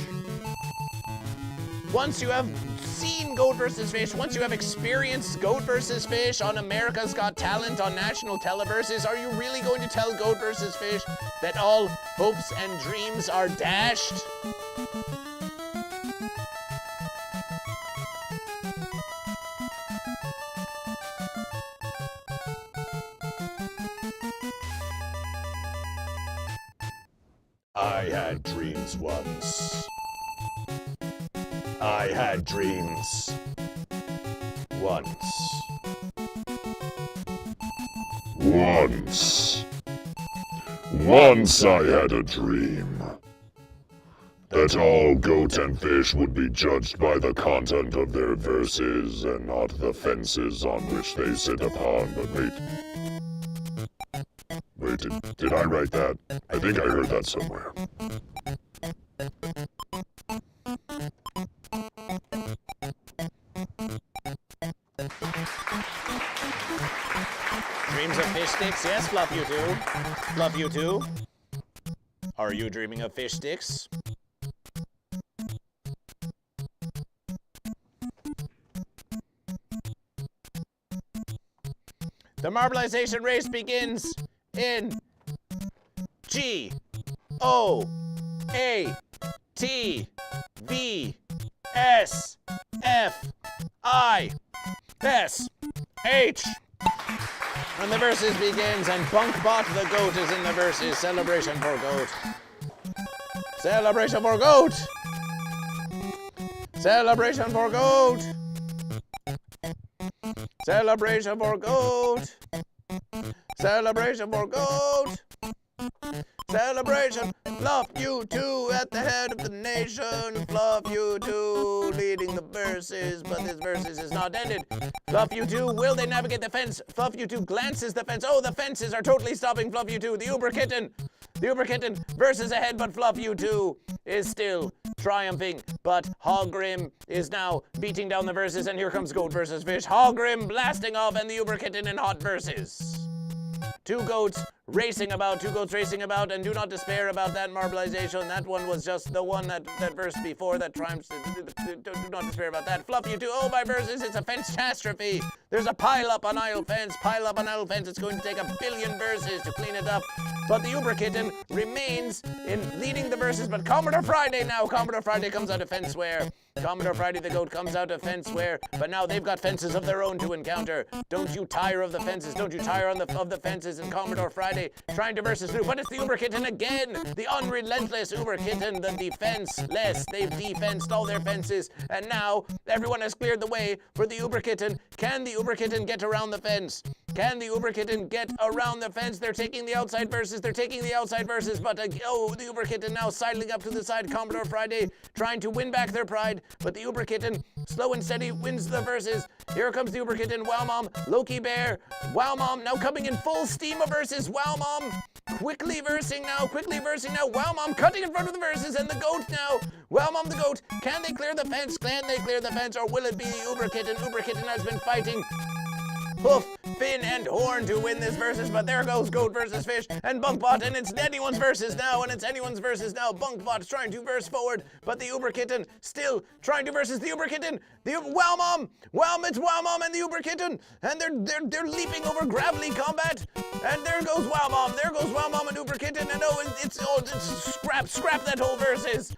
Speaker 3: Once you have seen goat versus fish, once you have experienced goat versus fish on America's Got Talent on national televerses, are you really going to tell goat versus fish that all hopes and dreams are dashed?
Speaker 1: I had dreams once. I had dreams once. Once I had a dream.
Speaker 10: that all goat and fish would be judged by the content of their verses and not the fences on which they sit upon. But wait, did I write that? I think I heard that somewhere.
Speaker 3: Dreams of fish sticks? Yes, Fluff, you do. Fluff, you too. Are you dreaming of fish sticks? The marbleization race begins in G O A T V S F I S H. And the verses begins, and Bunkbot the goat is in the verses. Celebration for goat. Celebration for goat. Celebration for goat. Celebration for goat. Celebration for goat. Celebration. Fluff, you two at the head of the nation. Fluff, you two leading the verses, but this verses is not ended. Fluff, you two, will they navigate the fence? Fluff, you two glances the fence. Oh, the fences are totally stopping Fluff, you two. The Uber Kitten. The Uber Kitten versus ahead, but Fluff, you two is still triumphing. But Hogrim is now beating down the verses, and here comes Goat versus Fish. Hogrim blasting off, and the Uber Kitten in hot verses. Two goats racing about, and do not despair about that marbleization. That one was just the one that verse before that triumphs. Do not despair about that. Fluff, you two, oh my verses, it's a fence catastrophe. There's a pile up on aisle fence, It's going to take 1 billion verses to clean it up. But the Uber Kitten remains in leading the verses, but Commodore Friday now. Commodore Friday comes out of fence where. Commodore Friday the goat comes out of fence where, but now they've got fences of their own to encounter. Don't you tire of the fences, don't you tire of the fences, and Commodore Friday trying to versus through, but it's the Uber Kitten again, the unrelentless Uber Kitten, the defenseless. They've defensed all their fences, and now everyone has cleared the way for the Uber Kitten. Can the Uber Kitten get around the fence? Can the Uber Kitten get around the fence? They're taking the outside verses, but the Uber Kitten now sidling up to the side. Commodore Friday trying to win back their pride, but the Uber Kitten, slow and steady, wins the verses. Here comes the Uber Kitten, Wow Mom, Loki Bear, Wow Mom now coming in full steam of verses. Wow Mom quickly versing now, Wow Mom cutting in front of the verses, and the goat now. Wow Mom the goat, can they clear the fence? Or will it be the Uber Kitten? Uber Kitten has been fighting hoof, fin, and horn to win this versus, but there goes Goat versus Fish and Bunkbot, and it's anyone's versus now, Bunkbot's trying to verse forward, but the Uber Kitten still trying to versus the Uber Kitten. Wow Mom, it's Wow Mom and the Uber Kitten, and they're leaping over gravelly combat, and there goes Wow Mom and Uber Kitten, and it's scrap that whole versus.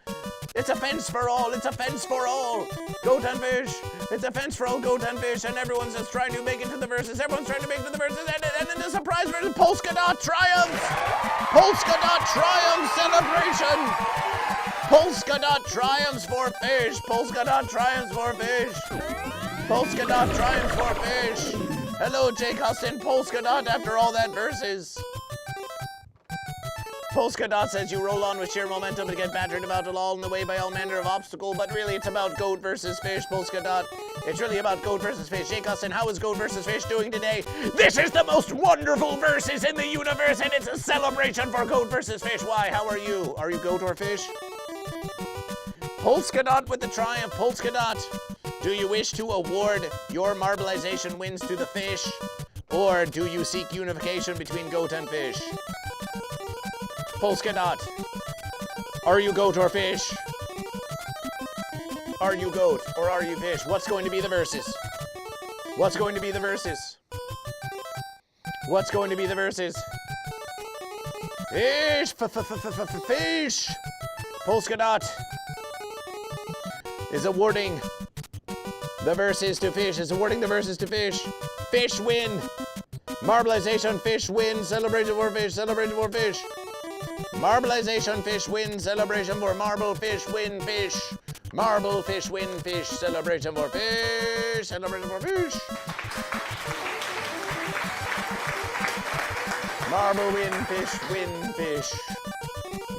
Speaker 3: It's a fence for all. Goat and Fish. It's a fence for all Goat and Fish, and everyone's just trying to make it to the verses. And then the surprise versus Polskadot triumphs. Celebration. Polskadot triumphs for Fish. Hello, Jake Austin. Polskadot after all that verses. Polskadot says you roll on with sheer momentum and get battered about along the way by all manner of obstacle, but really it's about Goat versus Fish, Polskadot. It's really about Goat versus Fish. Jake Austin, how is Goat versus Fish doing today? This is the most wonderful verses in the universe, and it's a celebration for Goat versus Fish. Why? How are you? Are you Goat or Fish? Polskadot with the triumph. Polskadot, do you wish to award your marbleization wins to the fish, or do you seek unification between Goat and Fish? Polskadot, are you Goat or Fish? Are you Goat or are you Fish? What's going to be the verses? Fish! Polskadot is awarding the verses to Fish, Fish win. Marbleization, Fish win. Celebration for Fish. Marbleization, Fish win. Celebration for Marble, Fish win, Fish. Marble, Fish win, Fish. Celebration for Fish. Marble win, Fish win, Fish.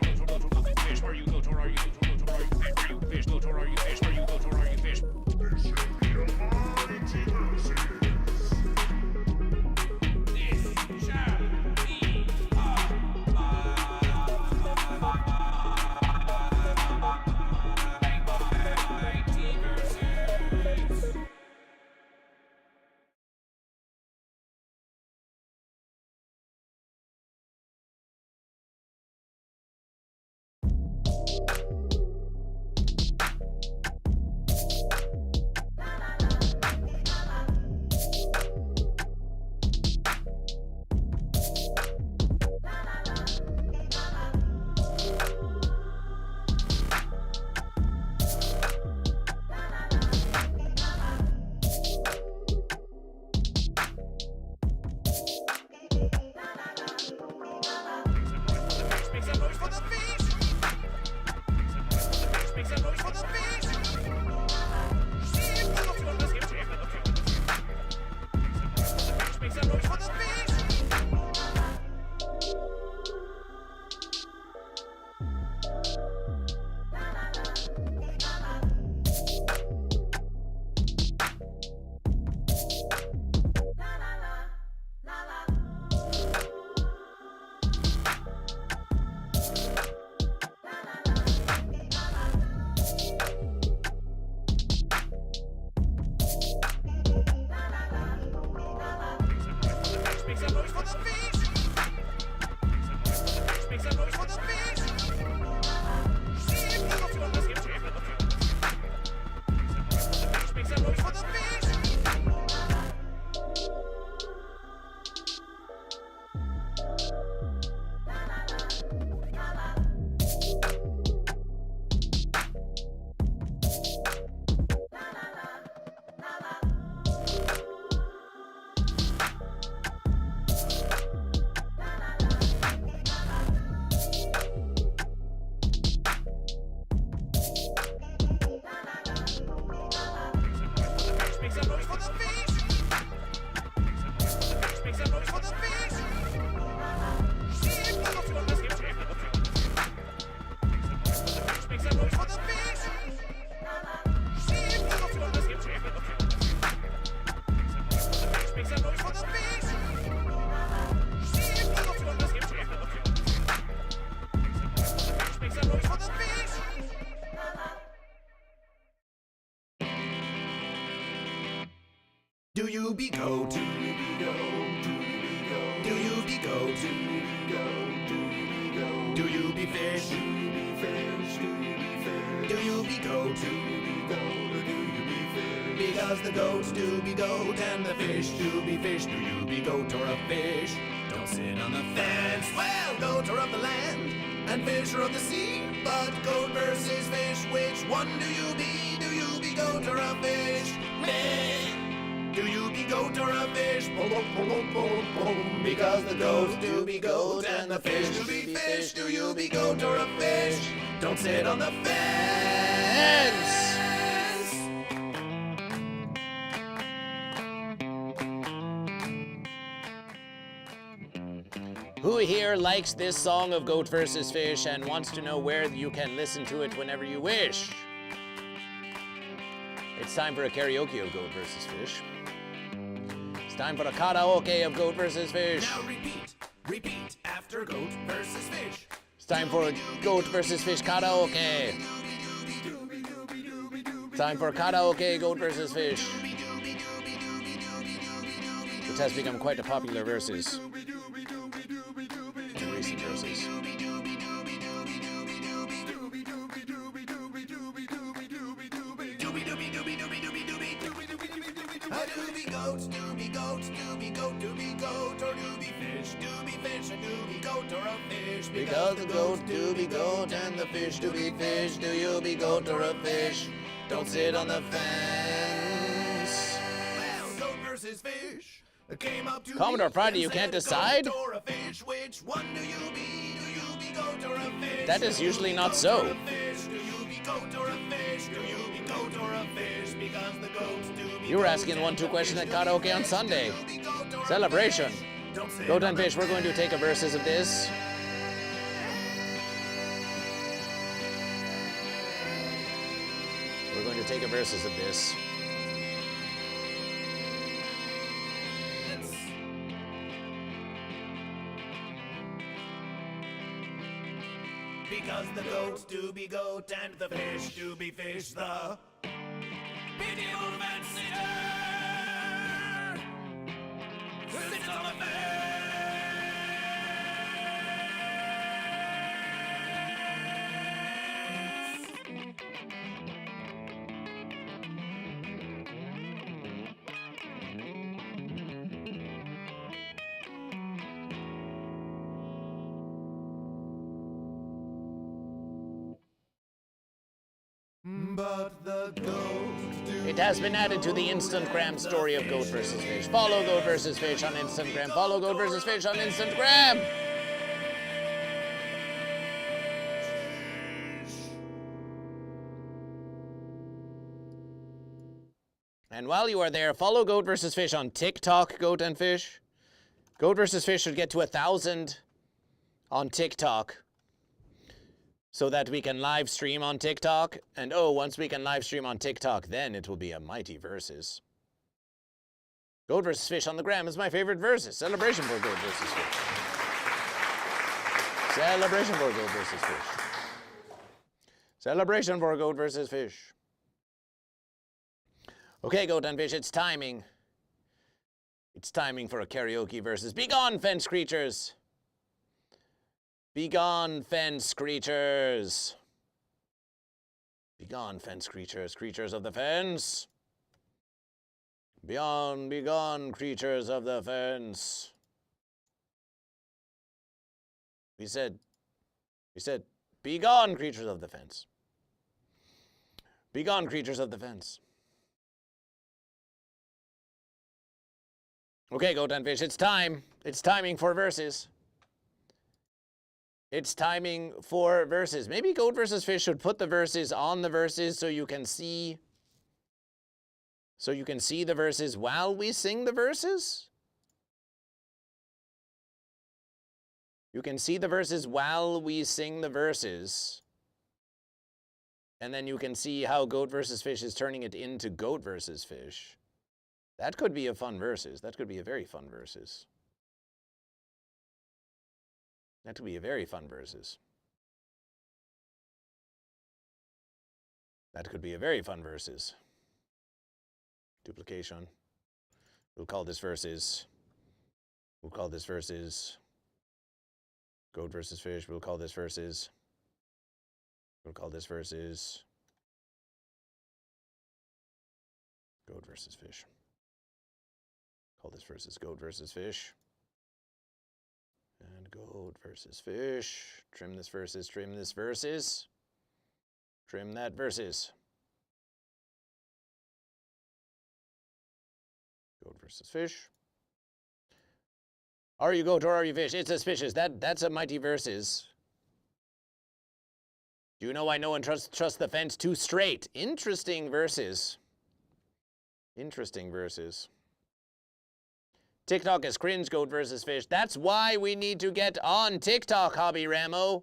Speaker 3: fish? Where you go to? Are you fish? Go to? Are you fish? Where you go to? Are you fish?
Speaker 1: you be goat? Do you be goat? Do you be goat? Do you be fish? Do you be goat? Because the goats do be goat and the fish do be fish. Do you be goat or a fish? Don't sit on the fence. Well, goats are of the land and fish are of the sea. But goat versus fish, which one do you be? Do you be goat or a fish? Meh. Do you be goat or a fish? Because the goats do be goat and the fish do be fish. Do you be goat or a fish? Don't sit on the fence.
Speaker 3: Who here likes this song of Goat vs. Fish and wants to know where you can listen to it whenever you wish? It's time for a karaoke of Goat vs. Fish. It's time for a karaoke of Goat vs. Fish.
Speaker 1: Now repeat after goat versus fish.
Speaker 3: It's time for a Goat vs. Fish karaoke. It's time for a karaoke Goat vs. Fish. Which has become quite a popular versus. In recent verses.
Speaker 1: Because the goats do be goat and the fish do be fish. Do you be goat or a fish? Don't sit on the fence. Well, goat versus fish came up to
Speaker 3: Commodore
Speaker 1: me
Speaker 3: Friday,
Speaker 1: and
Speaker 3: you
Speaker 1: said,
Speaker 3: can't decide?
Speaker 1: "Goat or a fish? Which one do you be? Do you be goat or a fish?
Speaker 3: That is
Speaker 1: Do you
Speaker 3: usually
Speaker 1: be
Speaker 3: not
Speaker 1: goat
Speaker 3: so.
Speaker 1: or a fish? Do you be goat or a fish? Do you be goat or a fish? Because the goats do be
Speaker 3: You were
Speaker 1: goat
Speaker 3: asking
Speaker 1: and
Speaker 3: 1-2
Speaker 1: the
Speaker 3: question
Speaker 1: fish
Speaker 3: at
Speaker 1: do be
Speaker 3: karaoke on
Speaker 1: fish.
Speaker 3: Sunday.
Speaker 1: Do you be goat or a
Speaker 3: Celebration.
Speaker 1: fish? Don't sit
Speaker 3: Goat
Speaker 1: on
Speaker 3: and
Speaker 1: the
Speaker 3: Fish, we're going to take a verses of this. We're going to take a verses of this.
Speaker 1: Because the goats do be goat and the fish do be fish. The medieval fancier sits on the But the goats do.
Speaker 3: It has been added to the Instagram story of Goat vs. Fish. Follow Goat vs. Fish on Instagram. Follow Goat vs. Fish on Instagram. And while you are there, follow Goat vs. Fish on TikTok, Goat and Fish. Goat vs. Fish should get to 1,000 on TikTok so that we can live stream on TikTok. And oh, once we can live stream on TikTok, then it will be a mighty versus. Goat vs. Fish on the gram is my favorite versus. Celebration for Goat vs. Fish. Celebration for Goat vs. Fish. Celebration for Goat vs. Fish. Okay, Goat and Fish, it's timing. It's timing for a karaoke versus. Be gone, fence creatures. Be gone, fence creatures. Be gone, fence creatures, creatures of the fence. Be gone, creatures of the fence. We said, be gone, creatures of the fence. Be gone, creatures of the fence. Okay, Goat and Fish, it's time. It's timing for verses. It's timing for verses. Maybe Goat vs. Fish should put the verses on the verses so you can see. So you can see the verses while we sing the verses. You can see the verses while we sing the verses. And then you can see how Goat vs. Fish is turning it into Goat vs. Fish. That could be a fun versus. That could be a very fun versus. That could be a very fun versus. That could be a very fun versus. Duplication. We'll call this versus Goat versus Fish. We'll call this versus Goat versus Fish. Call this versus Goat versus Fish. And Goat versus Fish. Trim this versus. Trim that versus. Goat versus Fish. Are you goat or are you fish? It's suspicious. That's a mighty versus. Do you know why no one trusts the fence too straight? Interesting verses. TikTok is cringe, Goat versus Fish. That's why we need to get on TikTok, Hobby Ramo.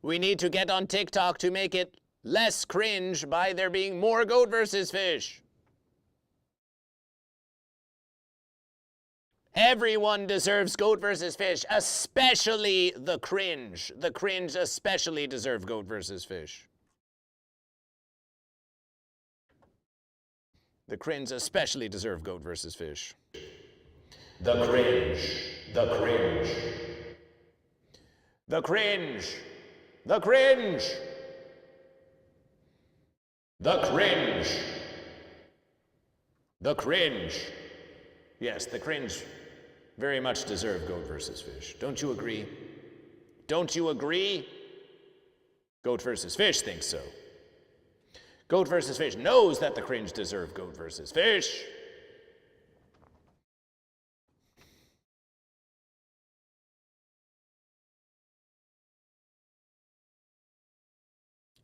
Speaker 3: We need to get on TikTok to make it less cringe by there being more Goat versus Fish. Everyone deserves Goat versus Fish, especially the cringe. The cringe especially deserve Goat versus Fish. The cringe especially deserve Goat versus Fish.
Speaker 10: The cringe. The cringe.
Speaker 3: The cringe. The cringe.
Speaker 10: The cringe.
Speaker 3: The cringe. Yes, the cringe very much deserve Goat versus Fish. Don't you agree? Don't you agree? Goat versus Fish thinks so. Goat versus Fish knows that the cringe deserve Goat versus Fish.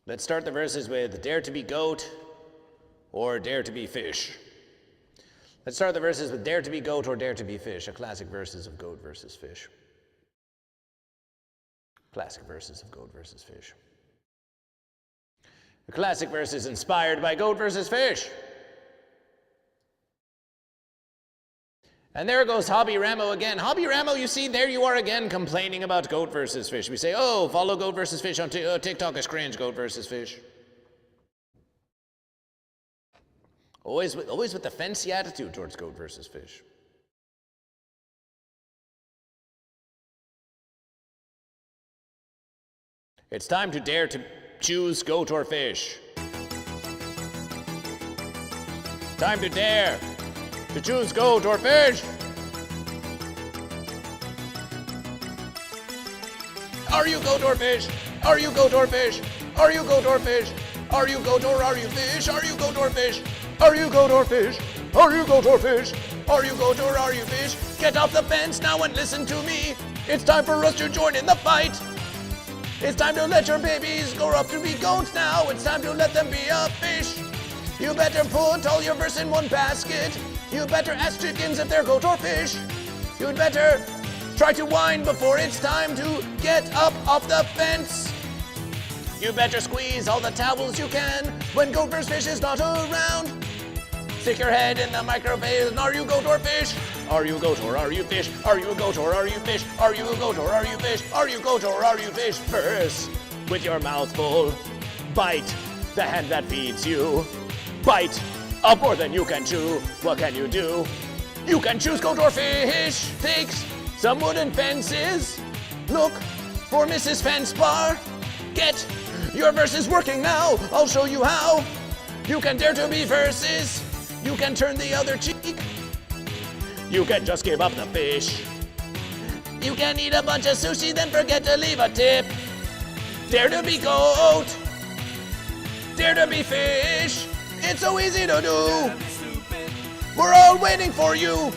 Speaker 3: Let's start the verses with Dare to be Goat or Dare to be Fish. Let's start the verses with Dare to be Goat or Dare to be Fish, a classic verses of Goat versus Fish. Classic verses of Goat versus Fish. A classic verses inspired by Goat versus Fish. And there goes Hobby Ramo again. Hobby Ramo, you see, there you are again complaining about Goat versus Fish. We say, oh, follow Goat versus Fish on TikTok is cringe, Goat versus Fish. Always with the fancy attitude towards Goat versus Fish. It's time to dare to choose Goat or Fish. Time to dare to choose Goat or Fish. Are you Goat or Fish? Are you Goat or Fish? Are you Goat or Fish? Are you Goat or are you Fish? Are you Goat or Fish? Are you Goat or Fish? Are you Goat or Fish? Are you Goat or are you Fish? Get off the fence now and listen to me. It's time for us to join in the fight. It's time to let your babies grow up to be goats now. It's time to let them be a fish. You better put all your verse in one basket. You better ask chickens if they're goat or fish. You'd better try to whine before it's time to get up off the fence. You better squeeze all the towels you can when Goat versus Fish is not around. Stick your head in the microphone and are you Goat or Fish? Are you Goat or are you Fish? Are you Goat or are you Fish? Are you Goat or are you Fish? Are you Goat or are you Fish? Verse with your mouth full. Bite the hand that feeds you. Bite up more than you can chew. What can you do? You can choose Goat or Fish. Takes some wooden fences. Look for Mrs. Fence Bar. Get your verses working now. I'll show you how. You can dare to be verses. You can turn the other cheek. You can just give up the fish. You can eat a bunch of sushi, then forget to leave a tip. Dare to be goat. Dare to be fish. It's so easy to do. We're all waiting for you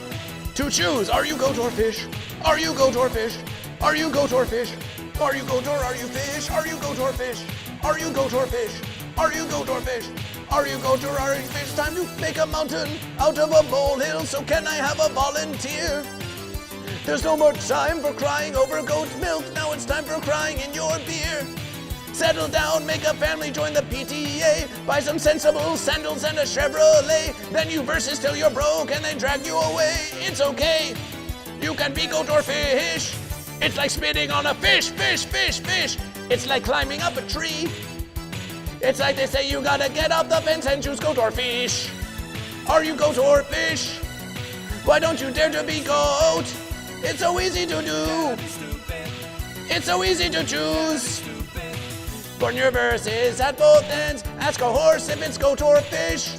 Speaker 3: to choose. Are you Goat or Fish? Are you Goat or Fish? Are you Goat or Fish? Are you Goat or are you Fish? Are you Goat or Fish? Are you Goat or Fish? Are you Goat or Fish? Are you Goat or are you Fish? Time to make a mountain out of a molehill, so can I have a volunteer? There's no more time for crying over goat milk, now it's time for crying in your beer. Settle down, make a family, join the PTA, buy some sensible sandals and a Chevrolet, then you versus till you're broke and they drag you away. It's okay, you can be Goat or Fish. It's like spitting on a fish, fish, fish, fish. It's like climbing up a tree. It's like they say you gotta get off the fence and choose Goat or Fish. Are you goat or fish? Why don't you dare to be goat? It's so easy to do. It's so easy to choose. Burn your verses at both ends. Ask a horse if it's goat or fish.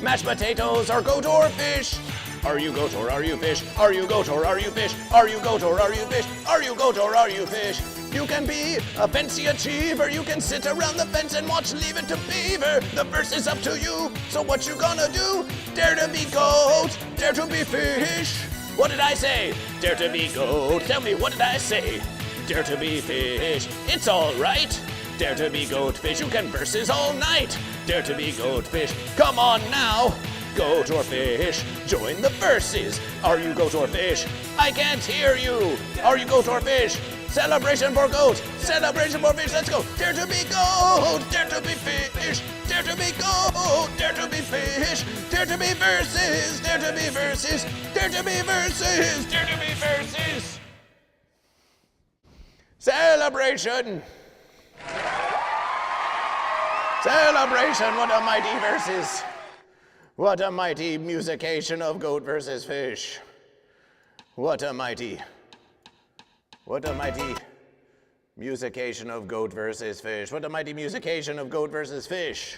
Speaker 3: Mashed potatoes are goat or fish. Are you goat or are you fish? Are you goat or are you fish? Are you goat or are you fish? Are you goat or are you fish? You can be a fancy achiever. You can sit around the fence and watch Leave It to Beaver. The verse is up to you. So what you gonna do? Dare to be goat. Dare to be fish. What did I say? Dare to be goat. Tell me, what did I say? Dare to be fish. It's all right. Dare to be goat fish. You can verses all night. Dare to be goat fish. Come on now. Goat or fish. Join the verses. Are you goat or fish? I can't hear you. Are you goat or fish? Celebration for goat. Celebration for fish. Let's go. Dare to be goat. Dare to be fish. Dare to be goat. Dare to be fish. Dare to be verses. Dare to be verses. Dare to be verses. Dare to be verses. Celebration. Celebration. What a mighty verses. What a mighty musication of goat versus fish. What a mighty musication of goat versus fish. What a mighty musication of goat versus fish.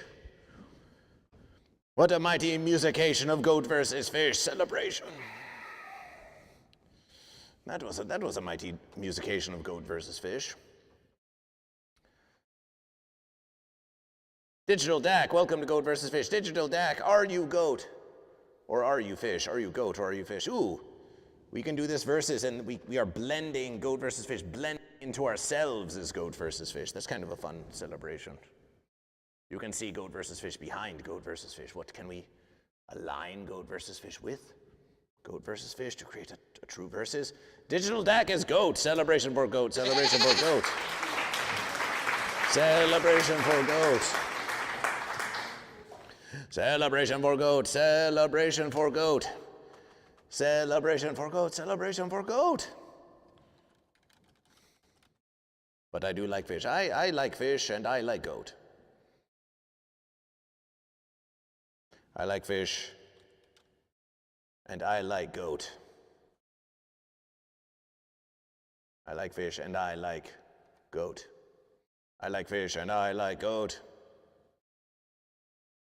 Speaker 3: What a mighty musication of goat versus fish. Celebration. That was a mighty musication of goat versus fish. Digital Dak, welcome to Goat versus Fish. Digital Dak, are you goat or are you fish? Are you goat or are you fish? Ooh, we can do this versus, and we are blending goat versus fish, blending into ourselves as goat versus fish. That's kind of a fun celebration. You can see goat versus fish behind goat versus fish. What can we align goat versus fish with? Goat versus fish to create a true versus. Digital Dak is goat. Celebration for goat. Celebration for goat. Celebration for goat. Celebration for goat. Celebration for goat. Celebration for goat. Celebration for goat. But I do like fish. I like fish and I like goat. I like fish and I like goat. I like fish and I like goat. I like fish and I like goat.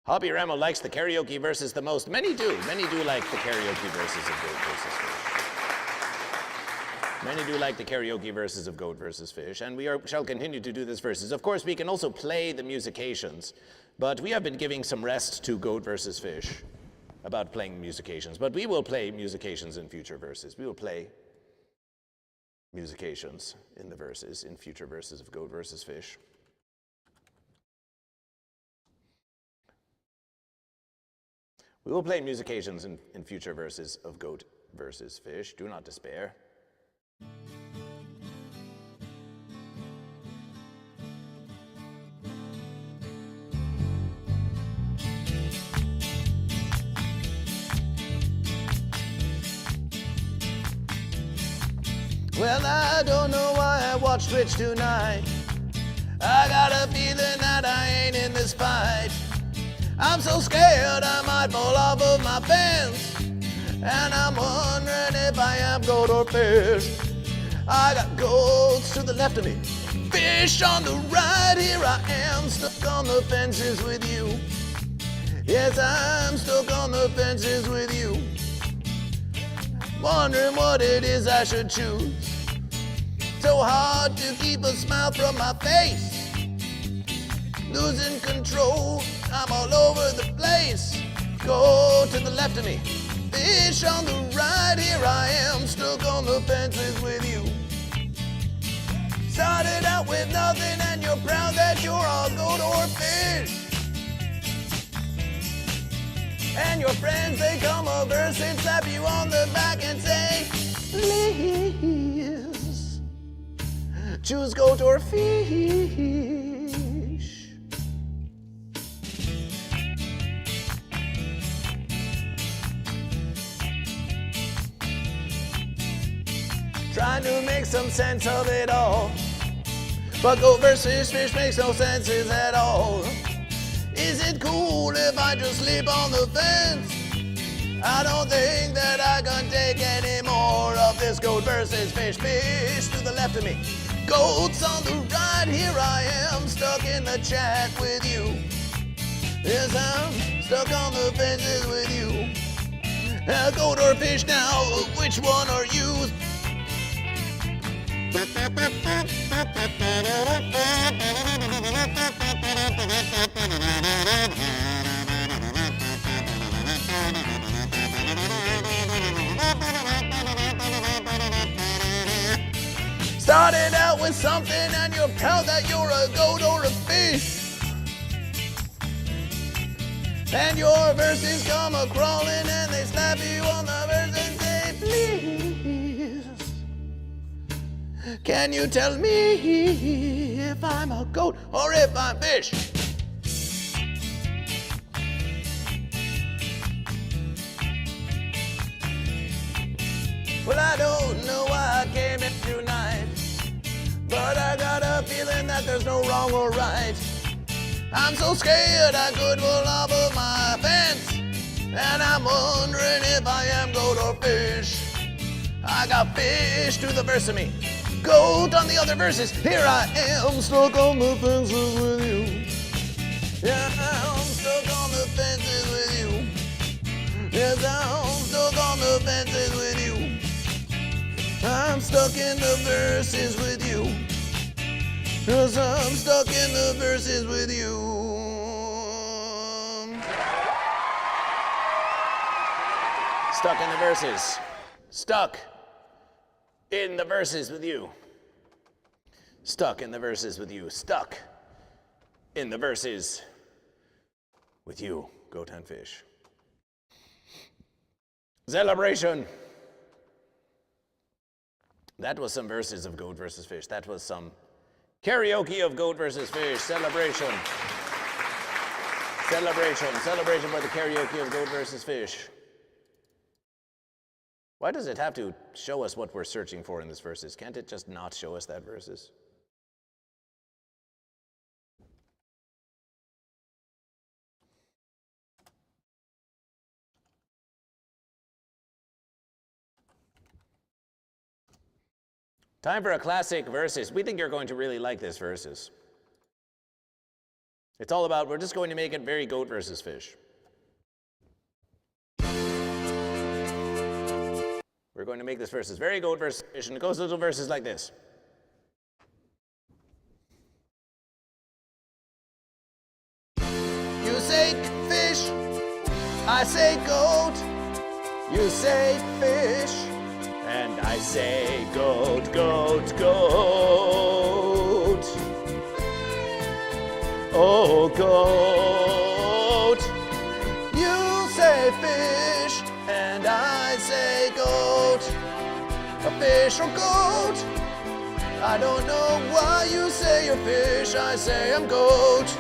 Speaker 3: Hobby Ramo likes the karaoke verses the most. Many do like the karaoke verses of goat versus fish. Many do like the karaoke verses of goat versus fish, and we shall continue to do this verses. Of course, we can also play the musications, but we have been giving some rest to goat versus fish about playing musications. But we will play musications in future verses. We will play musications in the verses, in future verses of goat versus fish. We will play musications in future verses of goat versus fish. Do not despair. Well, I don't know why I watched Twitch tonight. I got a feeling that I ain't in this fight. I'm so scared I might fall off of my fence, and I'm wondering if I am goat or fish. I got goats to the left of me, fish on the right. Here I am, stuck on the fences with you. Yes, I'm stuck on the fences with you, wondering what it is I should choose. So hard to keep a smile from my face, losing control, I'm all over the place. Go to the left of me, fish on the right. Here I am, stuck on the fences with you. Started out with nothing and you're proud that you're all goat or fish. And your friends, they come over and slap you on the back and say, please, choose goat or fish. Trying to make some sense of it all, but goat versus fish makes no senses at all. Is it cool if I just sleep on the fence? I don't think that I can take any more of this goat versus fish. Fish to the left of me, goats on the right. Here I am, stuck in the chat with you. Yes, I'm stuck on the fences with you. Goat or fish now, which one are you? Started out with something and you're proud that you're a goat or a fish. And your verses come a-crawling and they slap you on the verse and say, please, can you tell me if I'm a goat or if I'm fish? Well, I don't know why I came in tonight, but I got a feeling that there's no wrong or right. I'm so scared I could fall off of my fence, and I'm wondering if I am goat or fish. I got fish to the verse of me, goat on the other verses. Here I am, stuck on the fences with you. Yeah, I'm stuck on the fences with you. Yes, I'm stuck on the fences with you. I'm stuck in the verses with you. 'Cause I'm stuck in the verses with you. Stuck in the verses. Stuck in the verses with you. Stuck in the verses with you. Stuck in the verses with you, goat and fish. Celebration. That was some verses of goat versus fish. That was some karaoke of goat versus fish. Celebration. Celebration. Celebration for the karaoke of goat versus fish. Why does it have to show us what we're searching for in this verses? Can't it just not show us that verses? Time for a classic verses. We think you're going to really like this verses. It's all about, we're just going to make it very goat versus fish. We're going to make this verses very goat versus fish, and it goes little verses like this. You say fish, I say goat. You say fish, and I say goat, goat, goat. Oh, goat. You say fish, and I say goat. A fish or goat? I don't know why you say you're fish, I say I'm goat.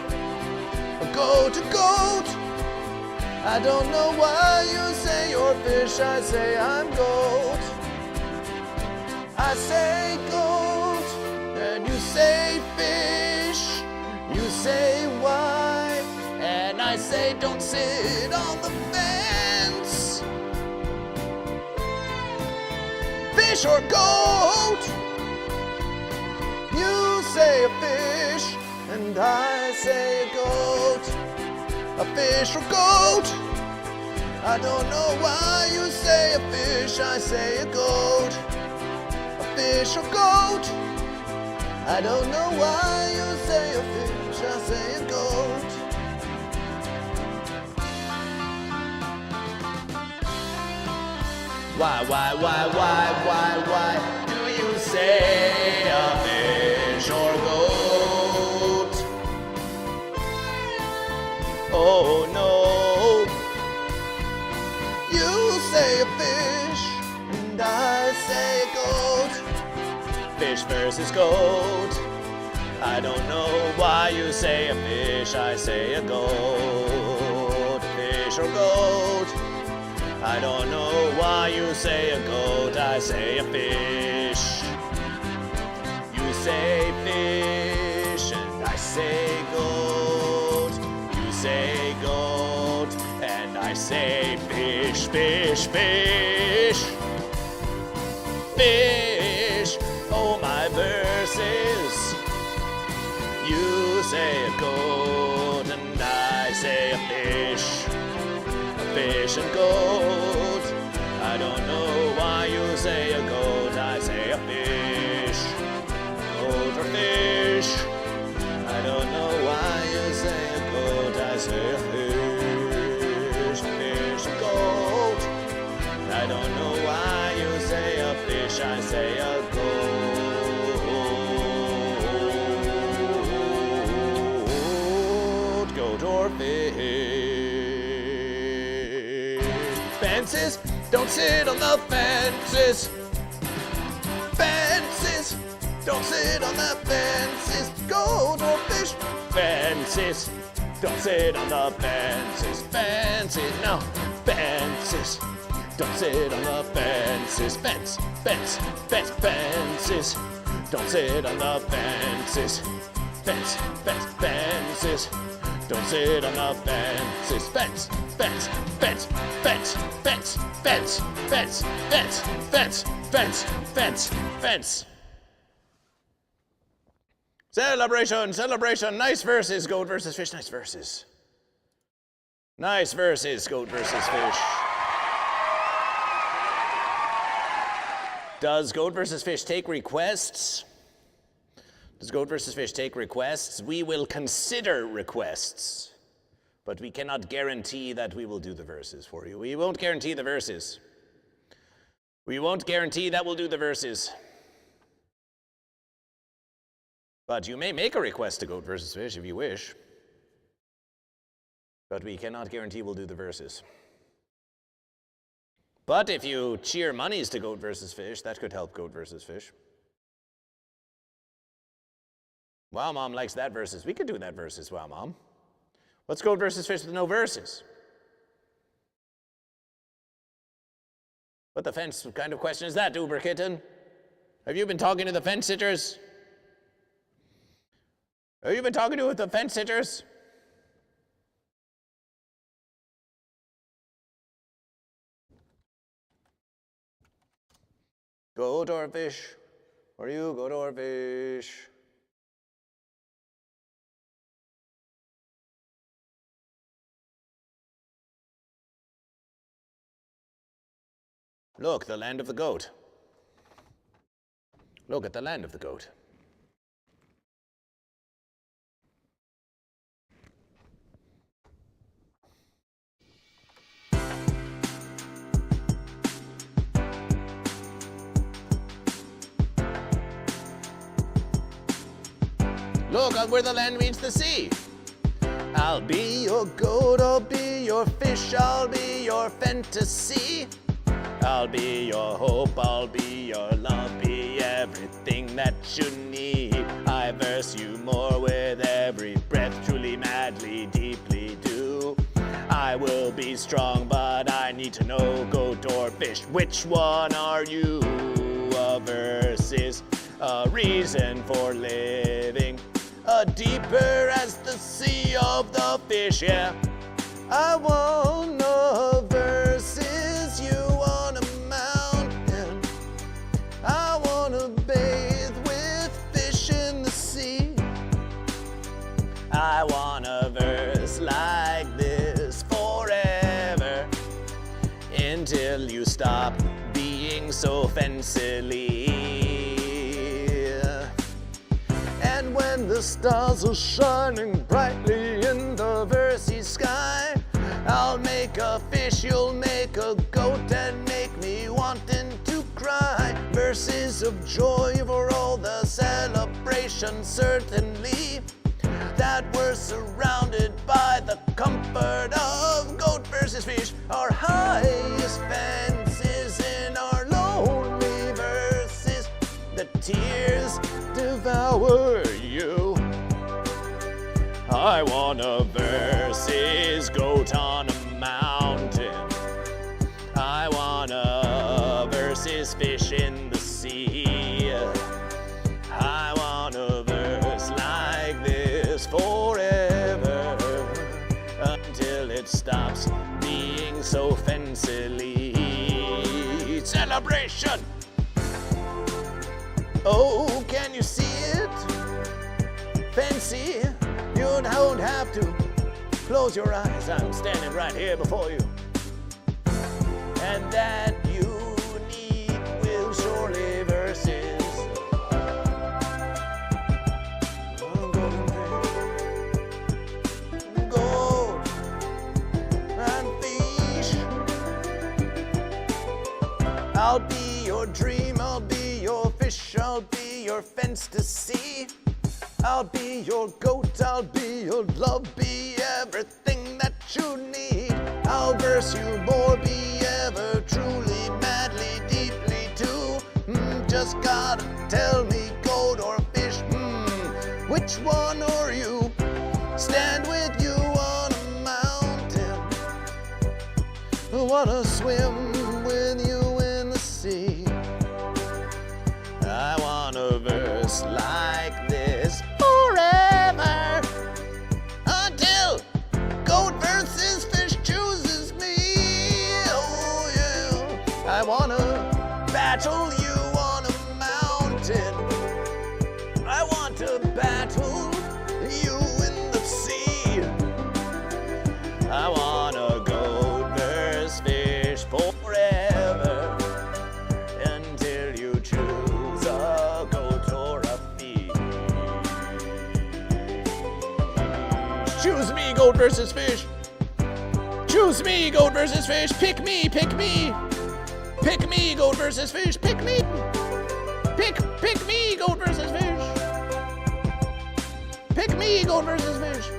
Speaker 3: A goat, a goat. I don't know why you say you're fish, I say I'm goat. I say goat, and you say fish. You say why, and I say don't sit on the fence. Fish or goat? You say a fish, and I say a goat. A fish or goat? I don't know why you say a fish, I say a goat. Fish or goat? I don't know why you say a fish, I say a goat. Why do you say a fish or goat? Oh no. You say a fish, and I say a goat. Fish versus goat. I don't know why you say a fish, I say a goat. Fish or goat? I don't know why you say a goat, I say a fish. You say fish and I say goat. You say say fish, fish, fish. Fish, oh my verses. You say a goat and I say a fish. A fish and goat. I don't know why you say a goat, I say a fish. Goat or fish. I don't know why you say a goat, I say a fish. Fish and goat. I don't know why you say a fish, I say a goat. Goat or fish. Fences, don't sit on the fences. Fences, don't sit on the fences. Goat or fish. Fences, don't sit on the fences. Fences, no. Fences, don't sit on the fences. Fence, fence, fence, fences. Don't sit on the fences. Fence, fence, fences. Don't sit on the fences. Fence, fence, fence, fence, fence, fence, fence, fence, fence, fence, fence, fence. Celebration, celebration. Nice verses, goat versus fish. Nice verses. Nice verses, goat versus fish. Does goat versus fish take requests? Does goat versus fish take requests? We will consider requests, but we cannot guarantee that we will do the verses for you. We won't guarantee the verses. We won't guarantee that we'll do the verses. But you may make a request to goat versus fish if you wish. But we cannot guarantee we'll do the verses. But if you cheer monies to goat versus fish, that could help goat versus fish. Wow, Mom likes that verses. We could do that verses, wow, Mom. What's goat versus fish with no verses? What the fence kind of question is that, Uber Kitten? Have you been talking to the fence sitters? Have you been talking to the fence sitters? Goat or fish? Are you goat or fish? Look, the land of the goat. Look at the land of the goat. Look where the land meets the sea. I'll be your goat, I'll be your fish, I'll be your fantasy. I'll be your hope, I'll be your love, be everything that you need. I verse you more with every breath, truly, madly, deeply do. I will be strong, but I need to know, goat or fish, which one are you? A verse is a reason for living, deeper as the sea of the fish, yeah. I want no verses, you on a mountain. I wanna bathe with fish in the sea. I want a verse like this forever, until you stop being so fancily. And when the stars are shining brightly in the versy sky, I'll make a fish, you'll make a goat, and make me wanting to cry. Verses of joy for all the celebration, certainly, that we're surrounded by the comfort of goat versus fish. Our highest fences in our lonely verses, the tears devour you. I want a versus goat on a mountain. I want a versus fish in the sea. I want a verse like this forever, until it stops being so fancily. Celebration! Oh, can you see it? Fancy, you don't have to close your eyes. I'm standing right here before you. And that you need will surely verses. Golden fish, gold and fish. I'll be your dream, I'll be your fish, I'll be your fence to see. I'll be your goat, I'll be your love, be everything that you need. I'll verse you more, be ever truly, madly, deeply too. Just gotta tell me, goat or fish, which one are you? Stand with you on a mountain. Wanna swim with you in the sea. I want a verse like this forever until goat versus fish chooses me. Oh yeah, I wanna battle you on a mountain. I want to battle you in the sea. I wanna goat versus fish forever until you choose a goat or a fish. Choose me, goat versus fish. Choose me, goat versus fish. Pick me, pick me. Pick me, goat versus fish. Pick me. Pick me, goat versus fish. Pick me, goat versus fish.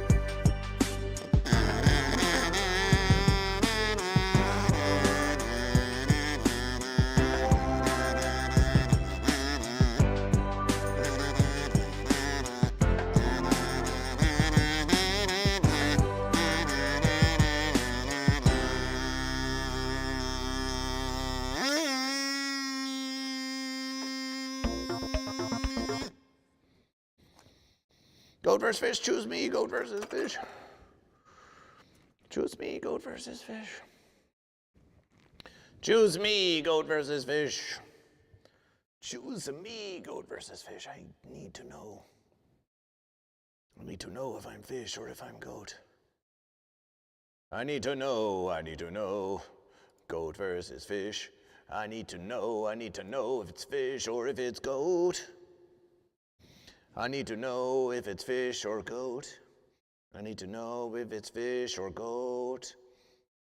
Speaker 3: Goat versus fish, choose me, goat versus fish. Choose me, goat versus fish. Choose me, goat versus fish. Choose me, goat versus fish. I need to know. I need to know if I'm fish or if I'm goat. I need to know. Goat versus fish. I need to know if it's fish or if it's goat. I need to know if it's fish or goat. I need to know if it's fish or goat.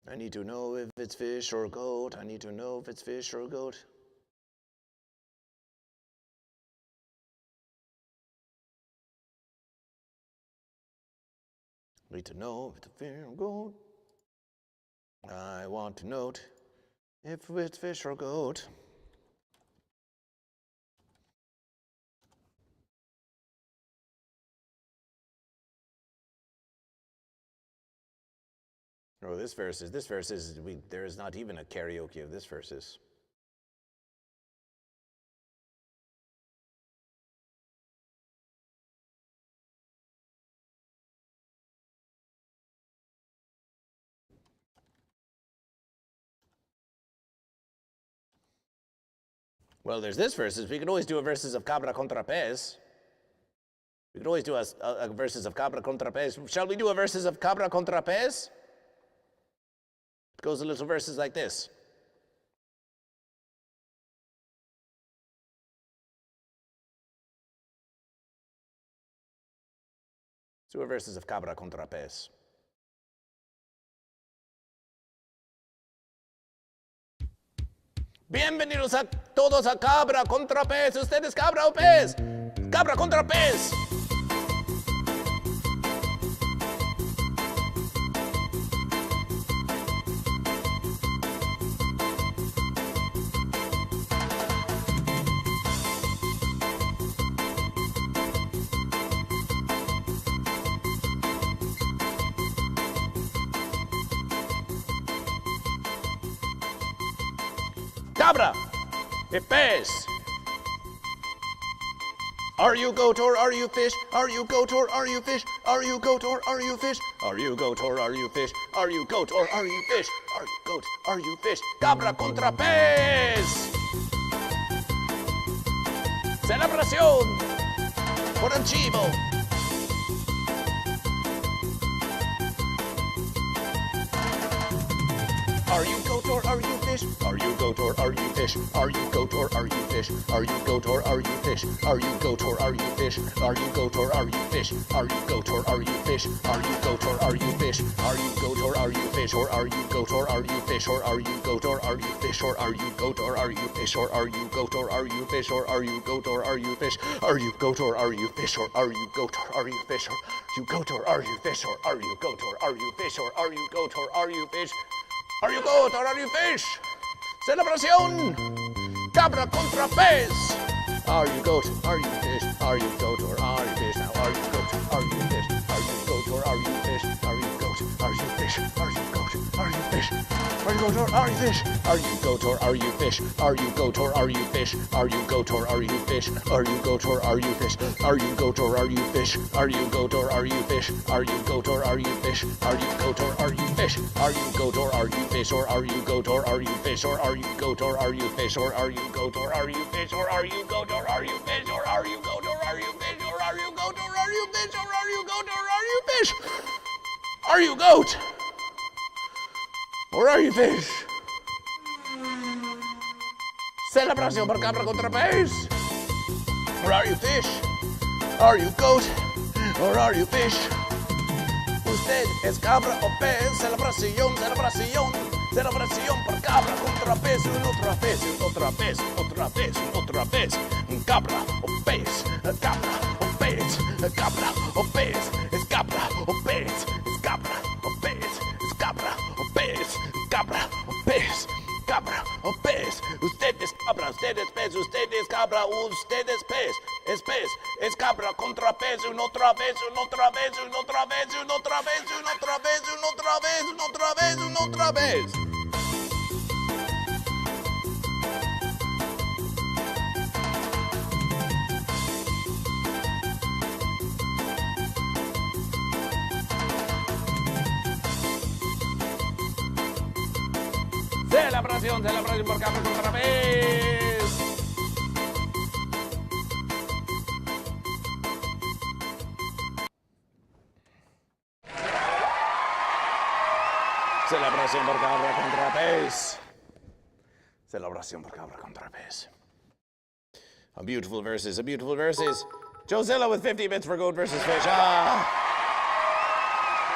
Speaker 3: I need to know if it's fish or goat. I need to know if it's fish or goat. I need to know if it's fish or goat. I want to note if it's fish or goat. Oh, this verse is, there is not even a karaoke of this verses. Well, there's this verses. We could always do a verses of cabra contra pez. We could always do a verses of cabra contra pez. Shall we do a verses of cabra contra pez? It goes a little verses like this. Let's do a verses of cabra contra pez. Bienvenidos a todos a Cabra contra Pez. ¿Ustedes cabra o pez? Cabra contra pez. Cabra y pez. Are you goat or are you fish? Are you goat or are you fish? Are you goat or are you fish? Are you goat or are you fish? Are you goat or are you fish? Are you goat? Are you fish? Cabra contra pez. Celebración por el chivo. Are you goat or are you fish? Are you goat or are you fish? Are you goat or are you fish? Are you goat or are you fish? Are you goat or are you fish? Are you goat or are you fish? Are you goat or are you fish? Are you goat or are you fish? Are you goat or are you fish? Or are you goat or are you fish? Or are you goat or are you fish? Or are you goat or are you fish? Or are you goat or are you fish? Or are you goat or are you fish? Are you goat or are you fish? Or are you goat or are you fish? Or you goat or are you fish? Or are you goat or are you fish? Or are you goat or are you fish? Are you goat or are you fish? Celebración! Cabra contra pez! Are you goat? Are you fish? Are you goat or are you fish? Now are you goat? Are you fish? Are you goat or are you fish? Are you goat? Are you fish? Are you goat? Are you fish? Are you goat or are you fish? Are you goat or are you fish? Are you goat or are you fish? Are you goat or are you fish? Are you goat or are you fish? Are you goat or are you fish? Are you goat or are you fish? Are you goat or are you fish? Are you goat or are you fish? Are you goat or are you fish? Or are you goat or are you fish? Or are you goat or are you fish? Or are you goat or are you fish? Or are you goat or are you fish? Or are you goat or are you fish? Or are you goat or are you fish? Or are you goat or are you fish? Are you goat? Or are you fish? Celebración por cabra contra pez. Or are you fish? Are you goat? Or are you fish? Usted es cabra o pez. Celebración, celebración. Celebración por cabra contra pez. Otra vez, otra vez, otra vez, otra vez. Cabra o pez. Cabra o pez. Cabra o pez. Es cabra o pez. Es cabra o pez. Es cabra o pez. Cabra o pez. Cabra o pez. Usted es cabra, usted es pez, usted es cabra, usted es pez. Es pez, es cabra contra pez. Otra vez, otra vez, otra vez, otra vez, otra vez, otra vez, otra vez, otra vez. Celebración, celebración por cabra contra pez. Celebración por cabra contra pez. Celebración por cabra contra pez. A beautiful verses, a beautiful verses. Josilla with 50 bits for GoatVsFish.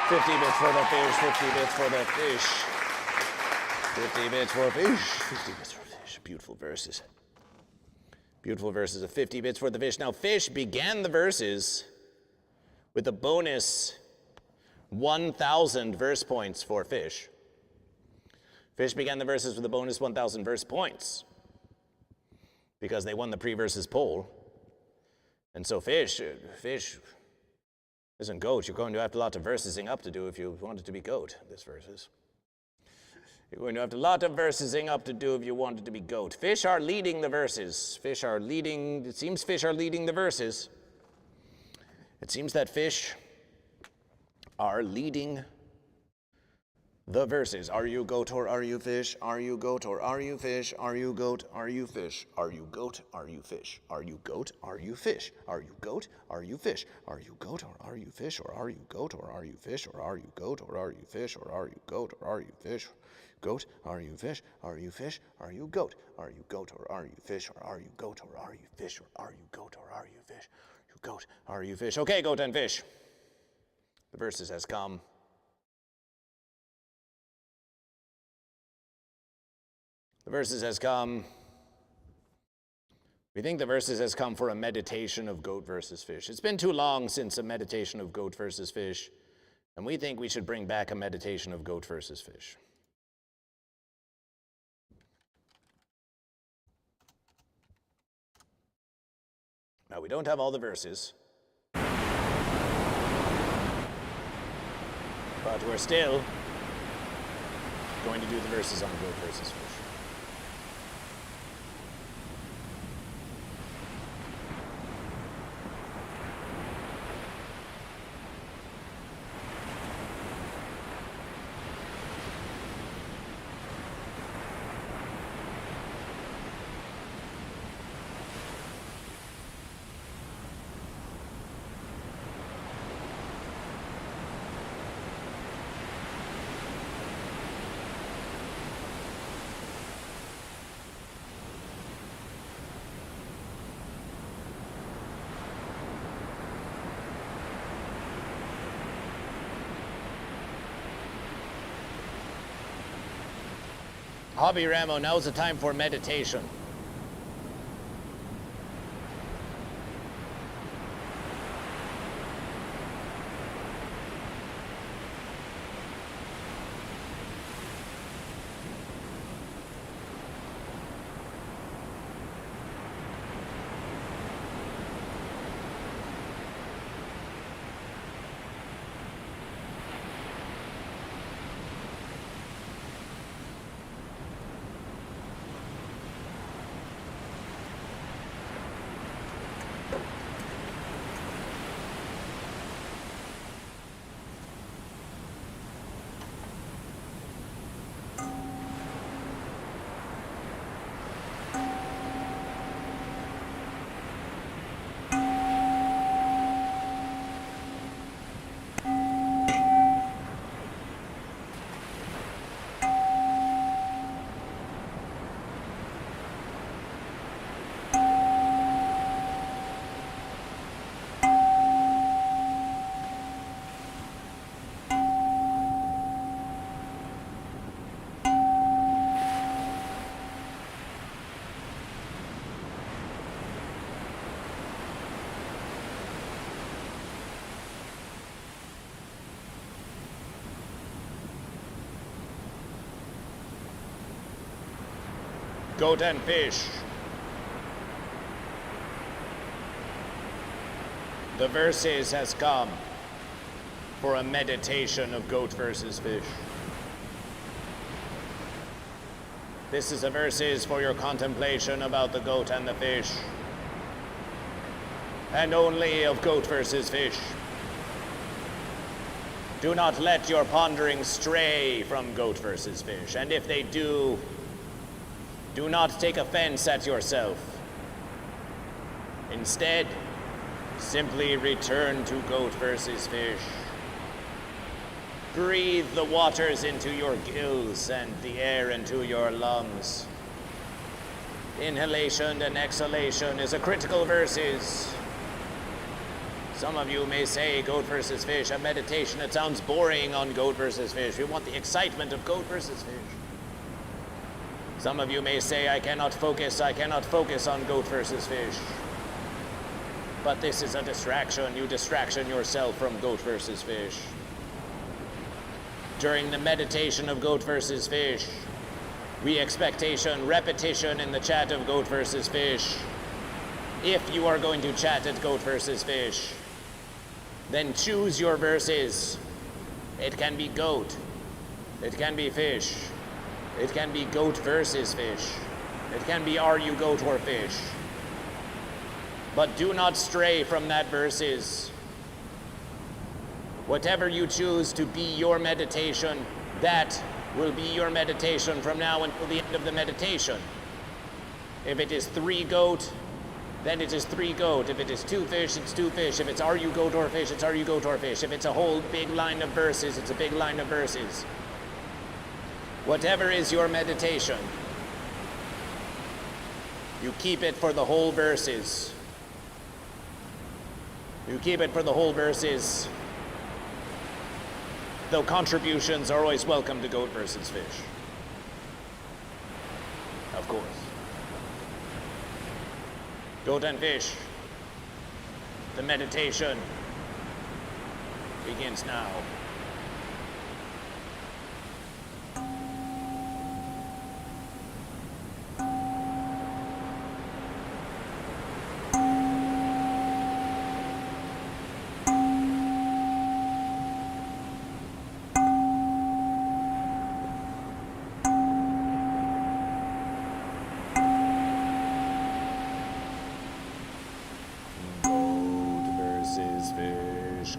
Speaker 3: 50 bits for the fish, 50 bits for the fish. 50 bits for fish, 50 bits for fish. Beautiful verses. Beautiful verses of 50 bits for the fish. Now, fish began the verses with a bonus 1,000 verse points for fish. Fish began the verses with a bonus 1,000 verse points because they won the pre-verses poll. And so fish isn't goat. You're going to have a lot of versing up to do if you want it to be goat, this verses. You're going to have a lot of versing up to do if you want it to be goat. Fish are leading the verses. Fish are leading, it seems fish are leading the verses. It seems that fish are leading the verses. Are you goat or are you fish? Are you goat or are you fish? Are you goat? Are you fish? Are you goat? Are you fish? Are you goat? Are you fish? Are you goat? Are you fish? Are you goat or are you fish? Or are you goat or are you fish? Or are you goat or are you fish? Or are you goat or are you fish? Goat, are you fish? Are you fish? Are you goat? Are you goat or are you fish? Or are you goat or are you fish? Or are you goat or are you fish? You goat, are you fish? Okay, goat and fish. The verses has come. The verses has come. We think the verses has come for a meditation of goat versus fish. It's been too long since a meditation of goat versus fish, and we think we should bring back a meditation of goat versus fish. Now, we don't have all the verses, but we're still going to do the verses on goat versus fish. Hobby Ramo, now's the time for meditation. Goat and fish. The verses has come for a meditation of goat versus fish. This is a verses for your contemplation about the goat and the fish, and only of goat versus fish. Do not let your pondering stray from goat versus fish, and if they do not take offense at yourself. Instead, simply return to goat versus fish. Breathe the waters into your gills and the air into your lungs. Inhalation and exhalation is a critical versus. Some of you may say goat versus fish, a meditation. It sounds boring on goat versus fish. We want the excitement of goat versus fish. Some of you may say, I cannot focus on goat versus fish. But this is a distraction. You distraction yourself from goat versus fish. During the meditation of goat versus fish, repetition in the chat of goat versus fish. If you are going to chat at goat versus fish, then choose your verses. It can be goat. It can be fish. It can be goat versus fish. It can be are you goat or fish. But do not stray from that verses. Whatever you choose to be your meditation, that will be your meditation from now until the end of the meditation. If it is 3 goat, then it is 3 goat. If it is 2 fish, it's 2 fish. If it's are you goat or fish, it's are you goat or fish. If it's a whole big line of verses, it's a big line of verses. Whatever is your meditation, you keep it for the whole verses. You keep it for the whole verses. Though contributions are always welcome to goat versus fish. Of course. Goat and fish. The meditation begins now. Goat versus fish,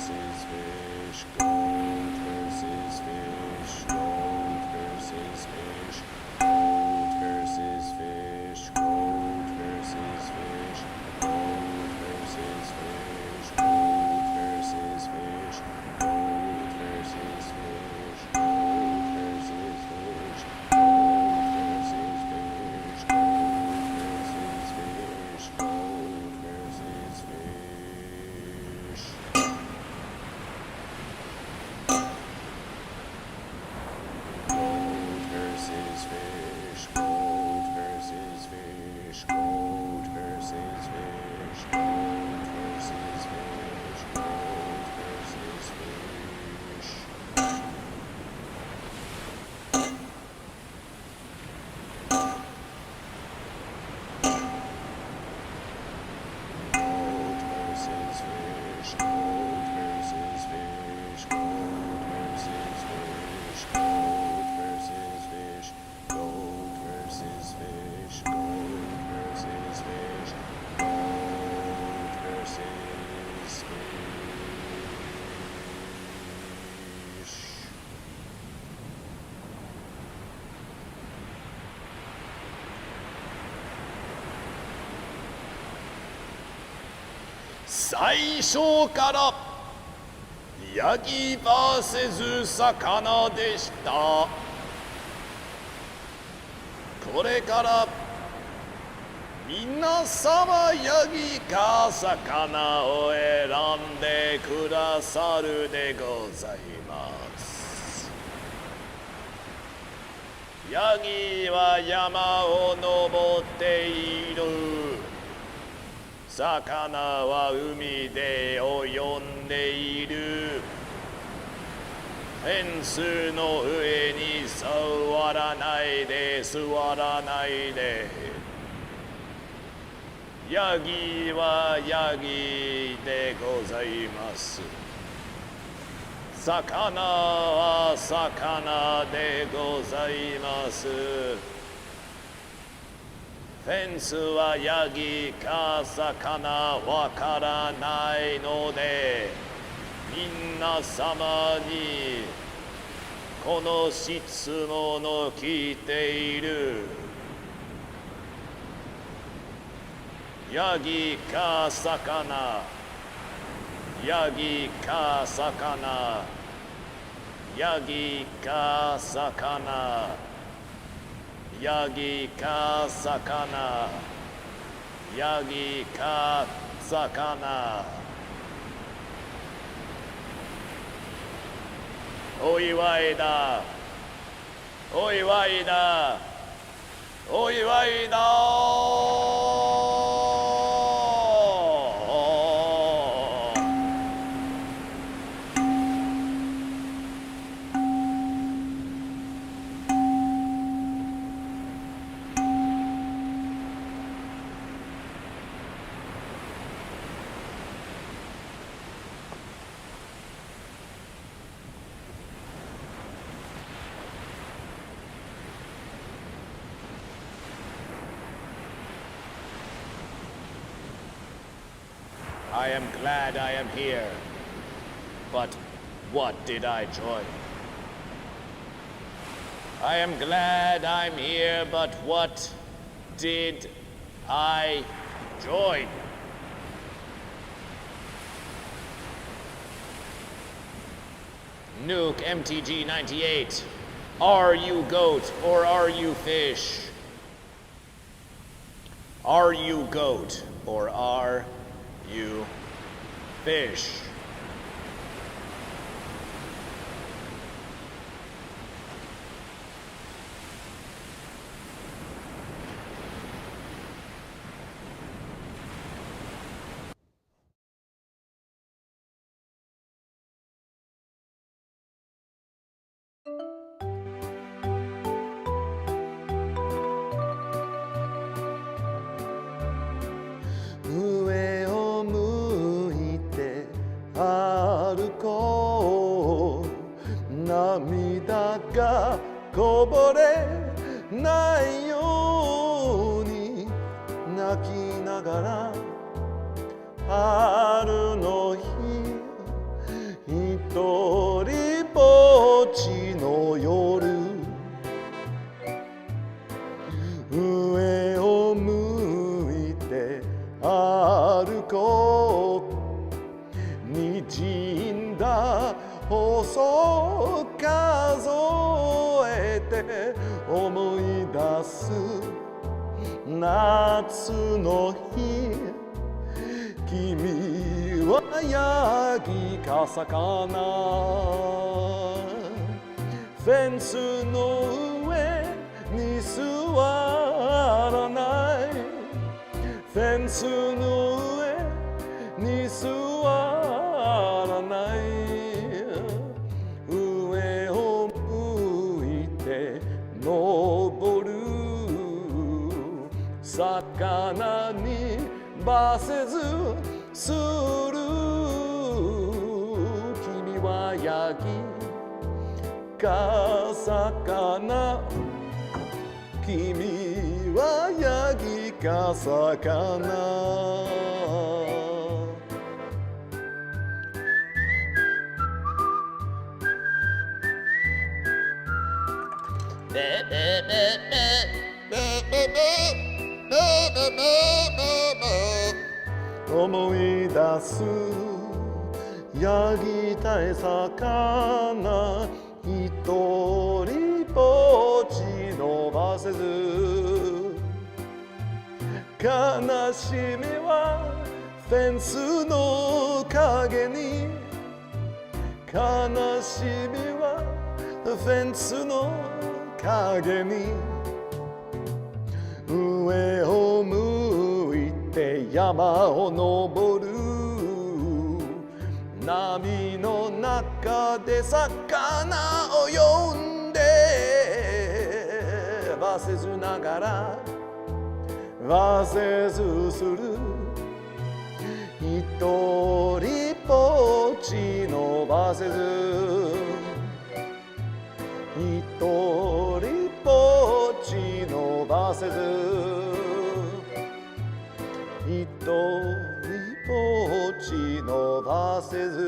Speaker 3: versus fish, goat versus fish, goat versus fish, goat versus fish, goat versus fish, goat versus fish, goat versus fish, goat versus fish, goat versus fish, goat versus fish, goat versus fish, goat versus fish. Goat versus fish, goat versus fish, goat versus fish, goat versus fish, goat versus fish. Goat versus fish, goat versus fish, goat versus fish, goat versus fish, goat versus fish, goat versus fish, goat versus fish.最初からヤギ vs 魚でした。これから皆様ヤギか魚を選んでくださるでございます。ヤギは山を登っている。魚は海で泳んでいる。フェンスの上に座らないで、座らないで。ヤギはヤギでございます。魚は魚でございます。フェンスはヤギか魚わからないので、皆様にこの質問を聞いている。ヤギか魚、ヤギか魚、ヤギか魚、ヤギか魚、ヤギか魚。お祝いだ、お祝いだ、お祝いだ。I am glad I am here, but what did I join? I am glad I'm here, but what did I join? Nuke MTG 98. Are you goat or are you fish? Are you goat or are you fish?
Speaker 2: にじんだ細数えて思い出す夏の日君はヤギか魚フェンスの上に座らないフェンスの上に座らない上を向いて登る魚に罰せずする君はヤギか魚君はヤギか魚思い出すヤギ対魚一人ぼっち伸ばせず悲しみはフェンスの陰に悲しみはフェンスの陰に上を向いて山を登る波の中で魚を呼んで忘れずながら忘れずする一人ぼっち伸ばせず一人ぼっち伸ばせず一人ぼっち伸ばせず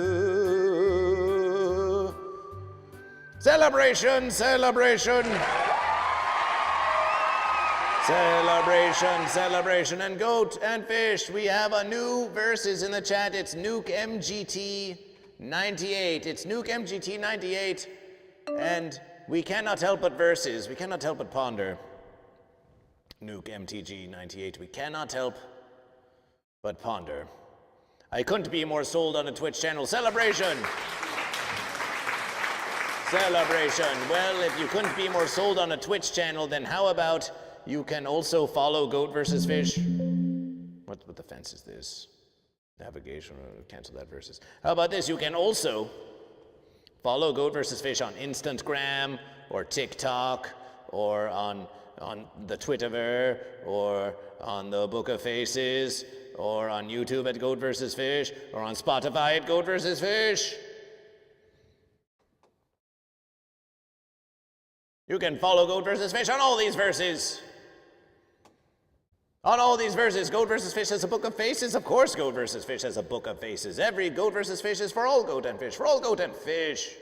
Speaker 3: Celebration, celebration. Celebration, celebration. And Goat and Fish, we have a new verses in the chat. It's Nuke MGT 98. It's Nuke MGT 98. And we cannot help but verses. We cannot help but ponder. Nuke MTG 98. We cannot help but ponder. I couldn't be more sold on a Twitch channel. Celebration! Celebration. Well, if you couldn't be more sold on a Twitch channel, then how about you can also follow GoatVsFish? What the fence is this? Navigation, cancel that versus. How about this? You can also follow GoatVsFish on Instagram or TikTok or on the Twitterver or on the Book of Faces or on YouTube at GoatVsFish or on Spotify at GoatVsFish. You can follow GoatVsFish on all these verses. On all these verses, GoatVsFish has a Book of Faces. Of course GoatVsFish has a Book of Faces. Every GoatVsFish is for all goat and fish, for all goat and fish.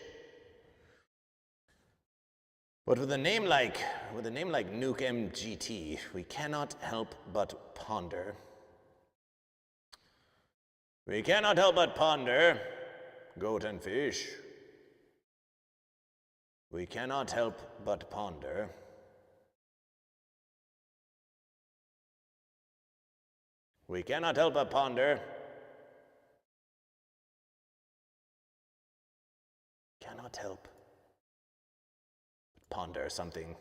Speaker 3: But with a name like Nuke MGT, we cannot help but ponder. We cannot help but ponder, goat and fish. We cannot help but ponder. We cannot help but ponder. Cannot help but ponder something.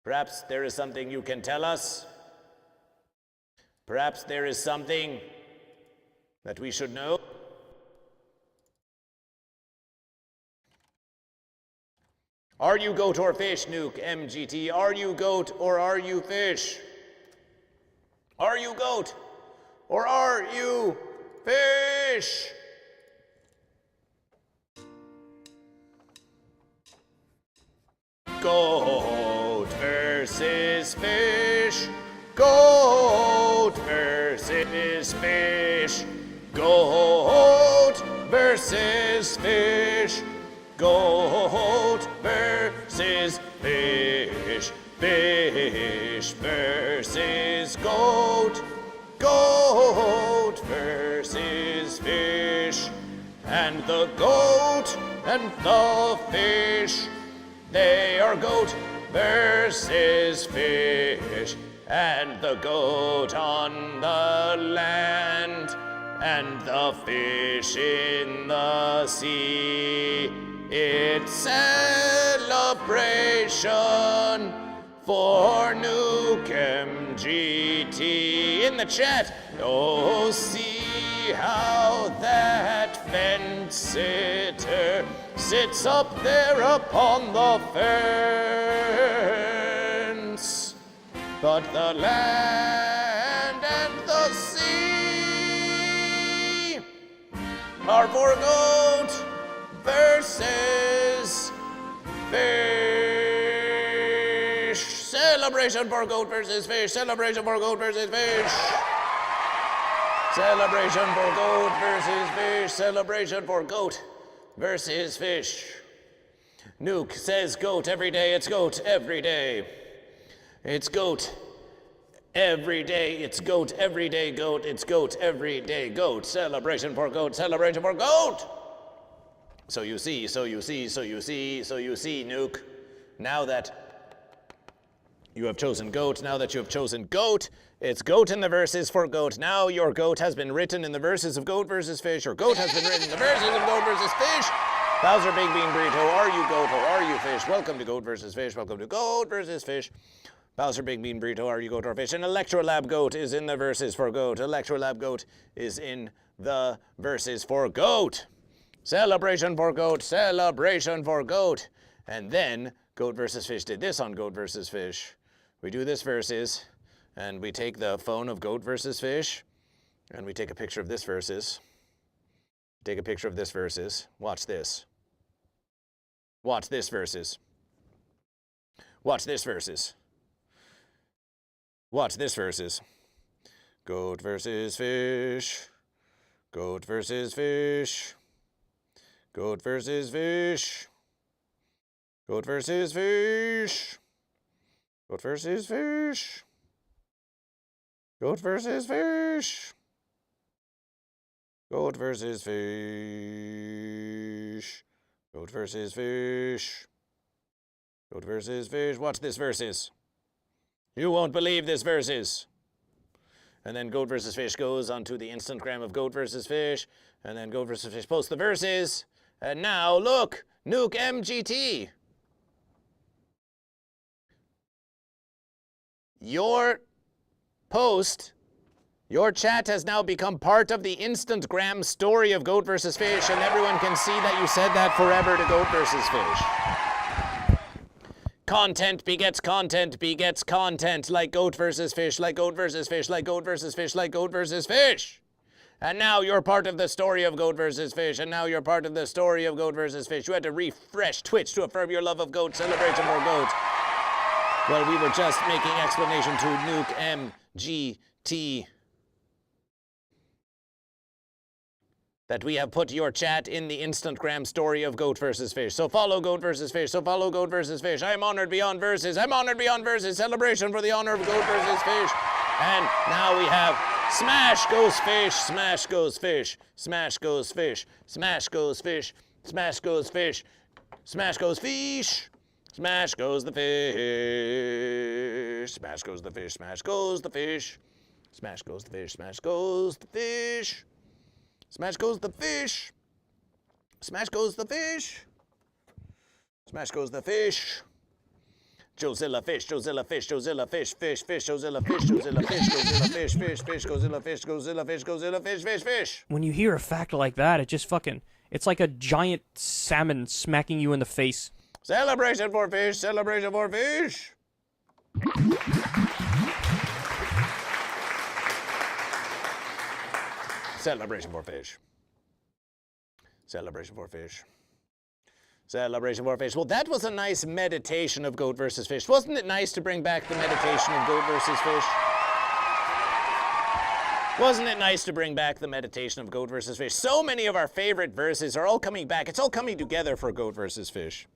Speaker 3: Perhaps there is something you can tell us. Perhaps there is something that we should know. Are you goat or fish, Nuke MGT? Are you goat or are you fish? Are you goat or are you fish? Goat versus fish. Goat versus fish. Goat versus fish. Goat versus fish. Fish versus goat. Goat and the goat and the fish. They are goat versus fish, and the goat on the land, and the fish in the sea. It's celebration for Nukem GT. In the chat, oh, see how that fence sitter sits up there upon the fence. But the land and the sea are for goat versus fish. Celebration for goat versus fish. Celebration for goat versus fish. Celebration for goat versus fish. Celebration for goat versus fish. Nuke says goat every day. It's goat every day. It's goat every day. It's goat every day. Goat. It's goat every day. Goat. Celebration for goat. Celebration for goat. So you see, Nuke, now that you have chosen goat, it's goat in the verses for goat. Now your goat has been written in the verses of goat versus fish, or goat has been written in the verses of goat versus fish. Bowser, Big Bean Burrito, are you goat or are you fish? Welcome to Goat versus Fish. Welcome to Goat versus Fish. Bowser, Big Bean Burrito, are you goat or fish? And Electrolab Goat is in the verses for goat. Electrolab Goat is in the verses for goat. Celebration for goat, celebration for goat. And then Goat versus Fish did this on Goat versus Fish. We do this versus, and we take the phone of Goat versus Fish, and we take a picture of this versus. Take a picture of this versus. Watch this. Watch this versus. Watch this versus. Watch this versus. Goat versus fish. Goat versus fish. Goat versus fish. Goat versus fish. Goat versus fish. Goat versus fish. Goat versus fish. Goat versus fish. Goat versus fish. Watch this versus. You won't believe this versus. And then Goat versus Fish goes onto the Instagram of Goat versus Fish. And then Goat versus Fish posts the verses. And now, look, Nuke MGT. Your post, your chat has now become part of the Instagram story of Goat versus Fish, and everyone can see that you said that forever to Goat versus Fish. Content begets content begets content, like Goat versus Fish, like Goat versus Fish, like Goat versus Fish, like Goat versus Fish. And now you're part of the story of Goat versus Fish, and now you're part of the story of Goat versus Fish. You had to refresh Twitch to affirm your love of goat. Celebration for goat. Well, we were just making explanation to Nuke MGT that we have put your chat in the Instagram story of Goat versus Fish. So follow Goat versus Fish. So follow Goat versus Fish. I am honored beyond verses. I'm honored beyond verses. Celebration for the honor of Goat versus Fish. And now we have Smash Goes Fish. Smash Goes Fish. Smash Goes Fish. Smash Goes Fish. Smash Goes Fish. Smash Goes Fish. Smash goes the fish. Smash goes the fish. Smash goes the fish. Smash goes the fish. Smash goes the fish. Smash goes the fish. Smash goes the fish. Smash goes the fish. Jozilla fish, Jozilla fish, Jozilla fish, fish, fish, Jozilla fish, Jozilla fish, Jozilla fish, fish, fish, Godzilla fish, Godzilla fish, Godzilla fish, fish, fish.
Speaker 11: When you hear a fact like that, it just fucking, it's like a giant salmon smacking you in the face.
Speaker 3: Celebration for fish, celebration for fish. Celebration for fish. Celebration for fish. Celebration for fish. Well, that was a nice meditation of Goat versus Fish. Wasn't it nice to bring back the meditation of Goat versus Fish? Wasn't it nice to bring back the meditation of Goat versus Fish? So many of our favorite verses are all coming back. It's all coming together for Goat versus Fish.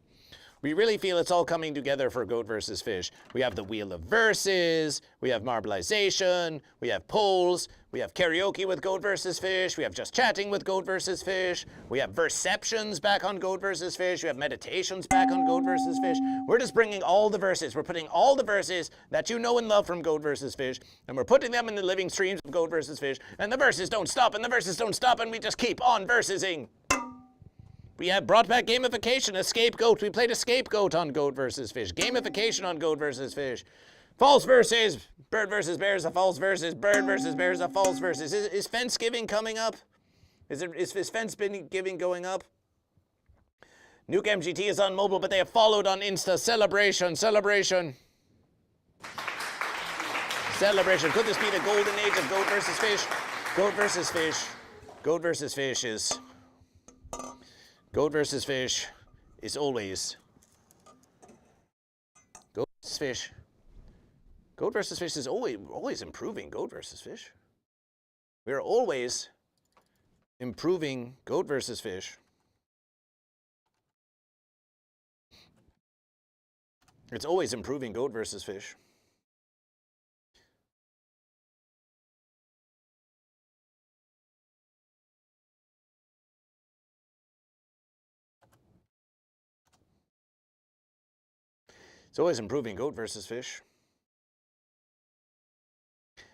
Speaker 3: We really feel it's all coming together for Goat versus Fish. We have the Wheel of Verses, we have Marbleization, we have polls, we have karaoke with Goat versus Fish, we have just chatting with Goat versus Fish, we have verseceptions back on Goat versus Fish, we have meditations back on Goat versus Fish. We're just bringing all the verses. We're putting all the verses that you know and love from Goat versus Fish, and we're putting them in the living streams of Goat versus Fish, and the verses don't stop, and the verses don't stop, and we just keep on versing. We have brought back gamification, a scapegoat. We played a scapegoat on Goat versus Fish. Gamification on Goat versus Fish. False versus bird versus bear is a false versus bird versus bear is a false versus. Is fence giving coming up? Is fence giving going up? Nuke MGT is on mobile, but they have followed on Insta. Celebration. Celebration. Celebration. Could this be the golden age of Goat versus Fish? Goat versus Fish. Goat versus Fish is... Goat versus Fish is always Goat versus Fish. Goat versus Fish is always improving Goat versus Fish. We are always improving Goat versus Fish. It's always improving Goat versus Fish. It's always improving Goat versus Fish.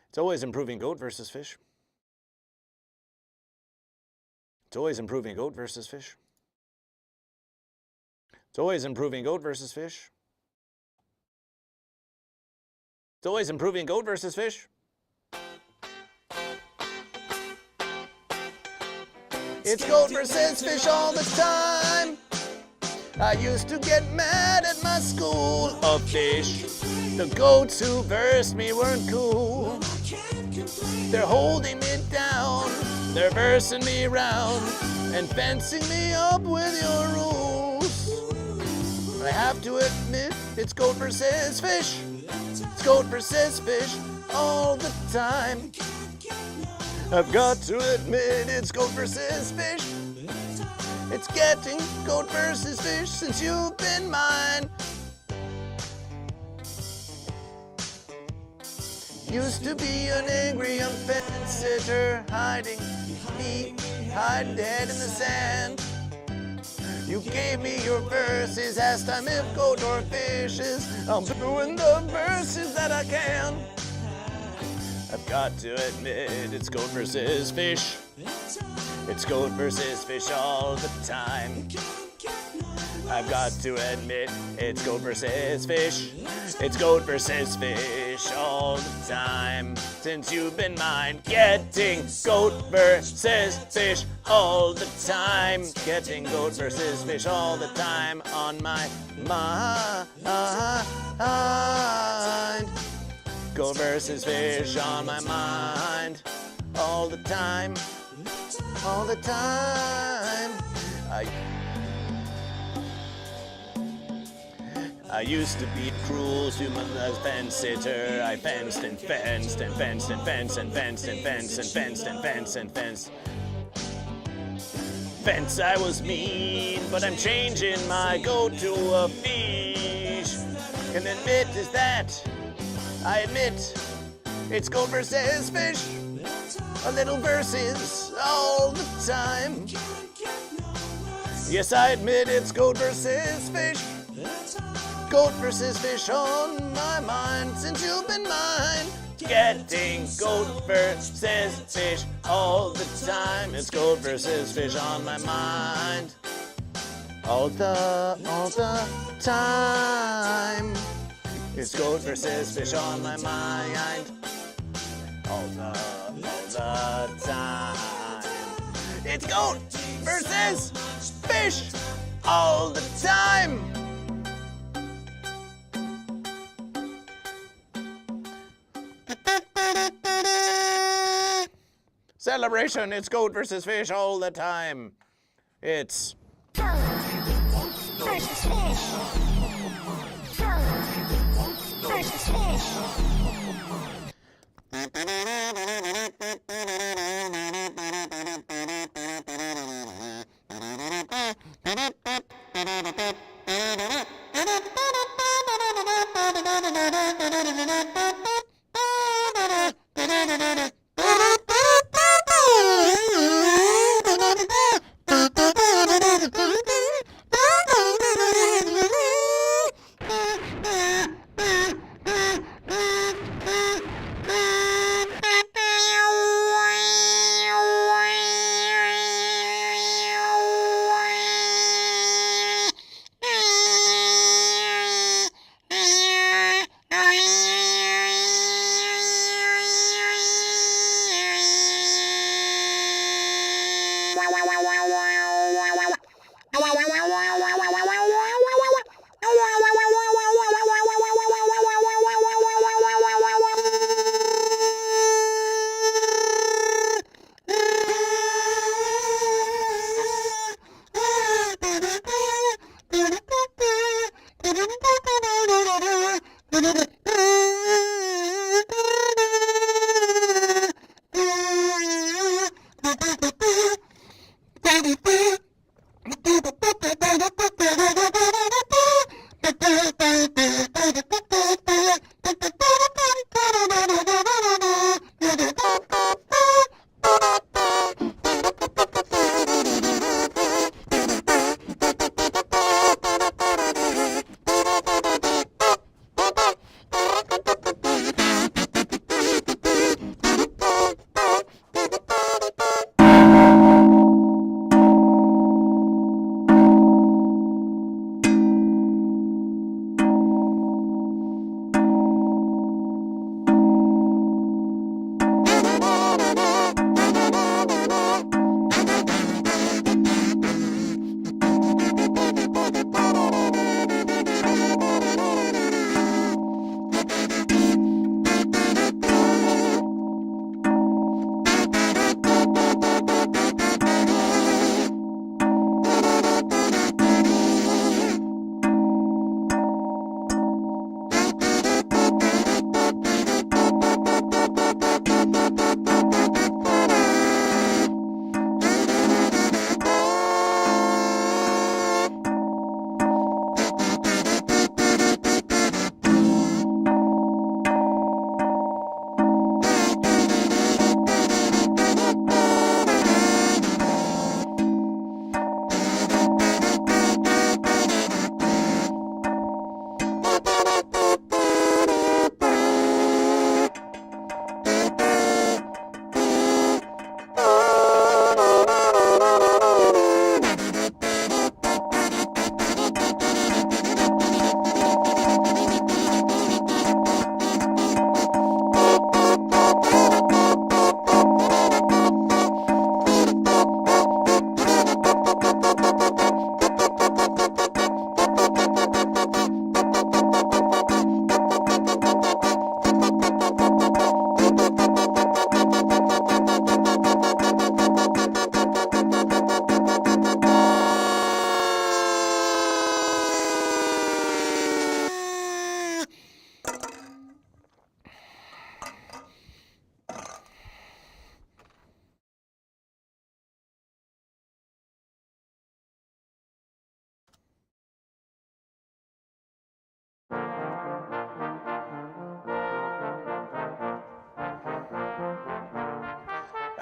Speaker 3: It's always improving Goat versus Fish. It's always improving Goat versus Fish. It's always improving Goat versus Fish. It's always improving Goat versus Fish. It's Goat versus Fish all the time. I used to get mad at my school of fish. The goats who versed me weren't cool. They're holding me down, they're versing me around, and fencing me up with your rules. I have to admit, it's Goat versus Fish. It's Goat versus Fish all the time. I've got to admit, it's Goat versus Fish. It's getting Goat versus Fish since you've been mine. Used to be an angry fence sitter, hiding me, hiding dead in the sand. You gave me your verses, asked time if Goat or Fish is. I'm doing the verses that I can. I've got to admit, it's Goat versus Fish. It's Goat versus Fish all the time. I've got to admit, it's Goat versus Fish. It's Goat versus Fish all the time. Since you've been mine, getting Goat versus Fish all the time. Getting Goat versus Fish all the time on my mind. Goat versus Fish on my mind all the time. All the time. I used to be cruel to my fence sitter. I fenced and fenced and fenced and fenced and fenced and fenced and fenced and fenced and fenced. Fence, I was mean, but I'm changing my goat to a fish. Can admit is that I admit it's Goat versus Fish. A little verses all the time. Yes, I admit it's Goat versus Fish. Goat versus Fish on my mind since you've been mine. Getting Goat versus Fish all the time. It's Goat versus Fish on my mind. All the time. It's Goat versus Fish on my mind. All the time. It's Goat versus Fish all the time. Celebration, it's Goat versus Fish all the time. It's
Speaker 4: Goat versus Fish. Goat versus Fish.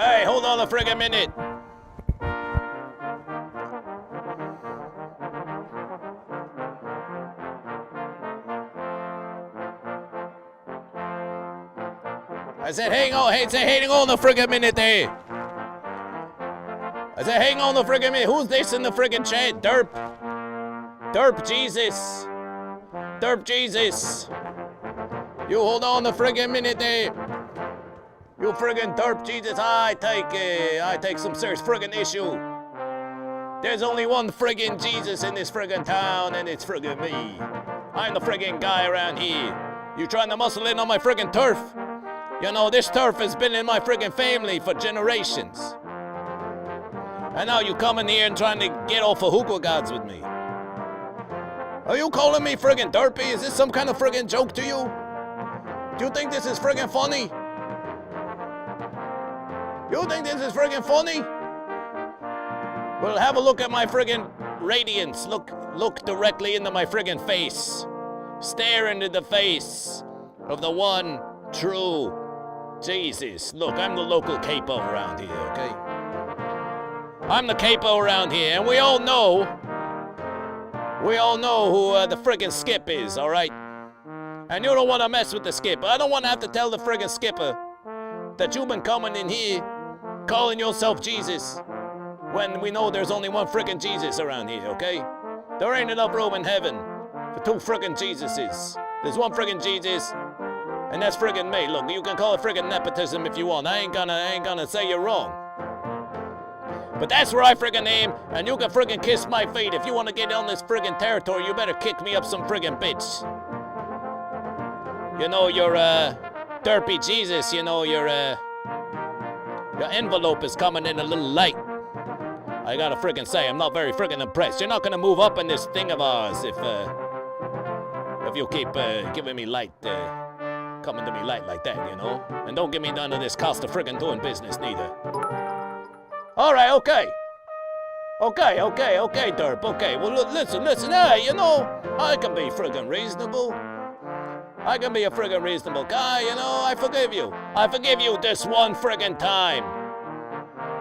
Speaker 3: Hey, hold on a friggin' minute. I said, hang on a friggin' minute there. I said, hang on a friggin' minute. Who's this in the friggin' chat? Derp. Derp Jesus. Derp Jesus. You hold on a friggin' minute there. You friggin' derp Jesus. I take some serious friggin' issue. There's only one friggin' Jesus in this friggin' town, and it's friggin' me. I'm the friggin' guy around here. You trying to muscle in on my friggin' turf? You know, this turf has been in my friggin' family for generations. And now you coming here and trying to get off of hookah gods with me. Are you calling me friggin' derpy? Is this some kind of friggin' joke to you? Do you think this is friggin' funny? You think this is friggin' funny? Well, have a look at my friggin' radiance. Look directly into my friggin' face. Stare into the face of the one true Jesus. Look, I'm the local capo around here, okay? I'm the capo around here, and we all know who the friggin' skip is, all right? And you don't want to mess with the skip. I don't want to have to tell the friggin' skipper that you've been coming in here calling yourself Jesus when we know there's only one friggin' Jesus around here, okay? There ain't enough room in heaven for two friggin' Jesuses. There's one friggin' Jesus, and that's friggin' me. Look, you can call it friggin' nepotism if you want. I ain't gonna say you're wrong. But that's where I friggin' aim, and you can friggin' kiss my feet. If you want to get on this friggin' territory, you better kick me up some friggin' bitch. You know, your derpy Jesus, you know, your envelope is coming in a little light. I gotta friggin' say, I'm not very friggin' impressed. You're not gonna move up in this thing of ours if you keep giving me light, coming to me light like that, you know? And don't give me none of this cost of friggin' doing business, neither. All right, okay. Okay, derp, okay. Well, listen, hey, you know, I can be friggin' reasonable. I can be a friggin' reasonable guy, you know, I forgive you. I forgive you this one friggin' time.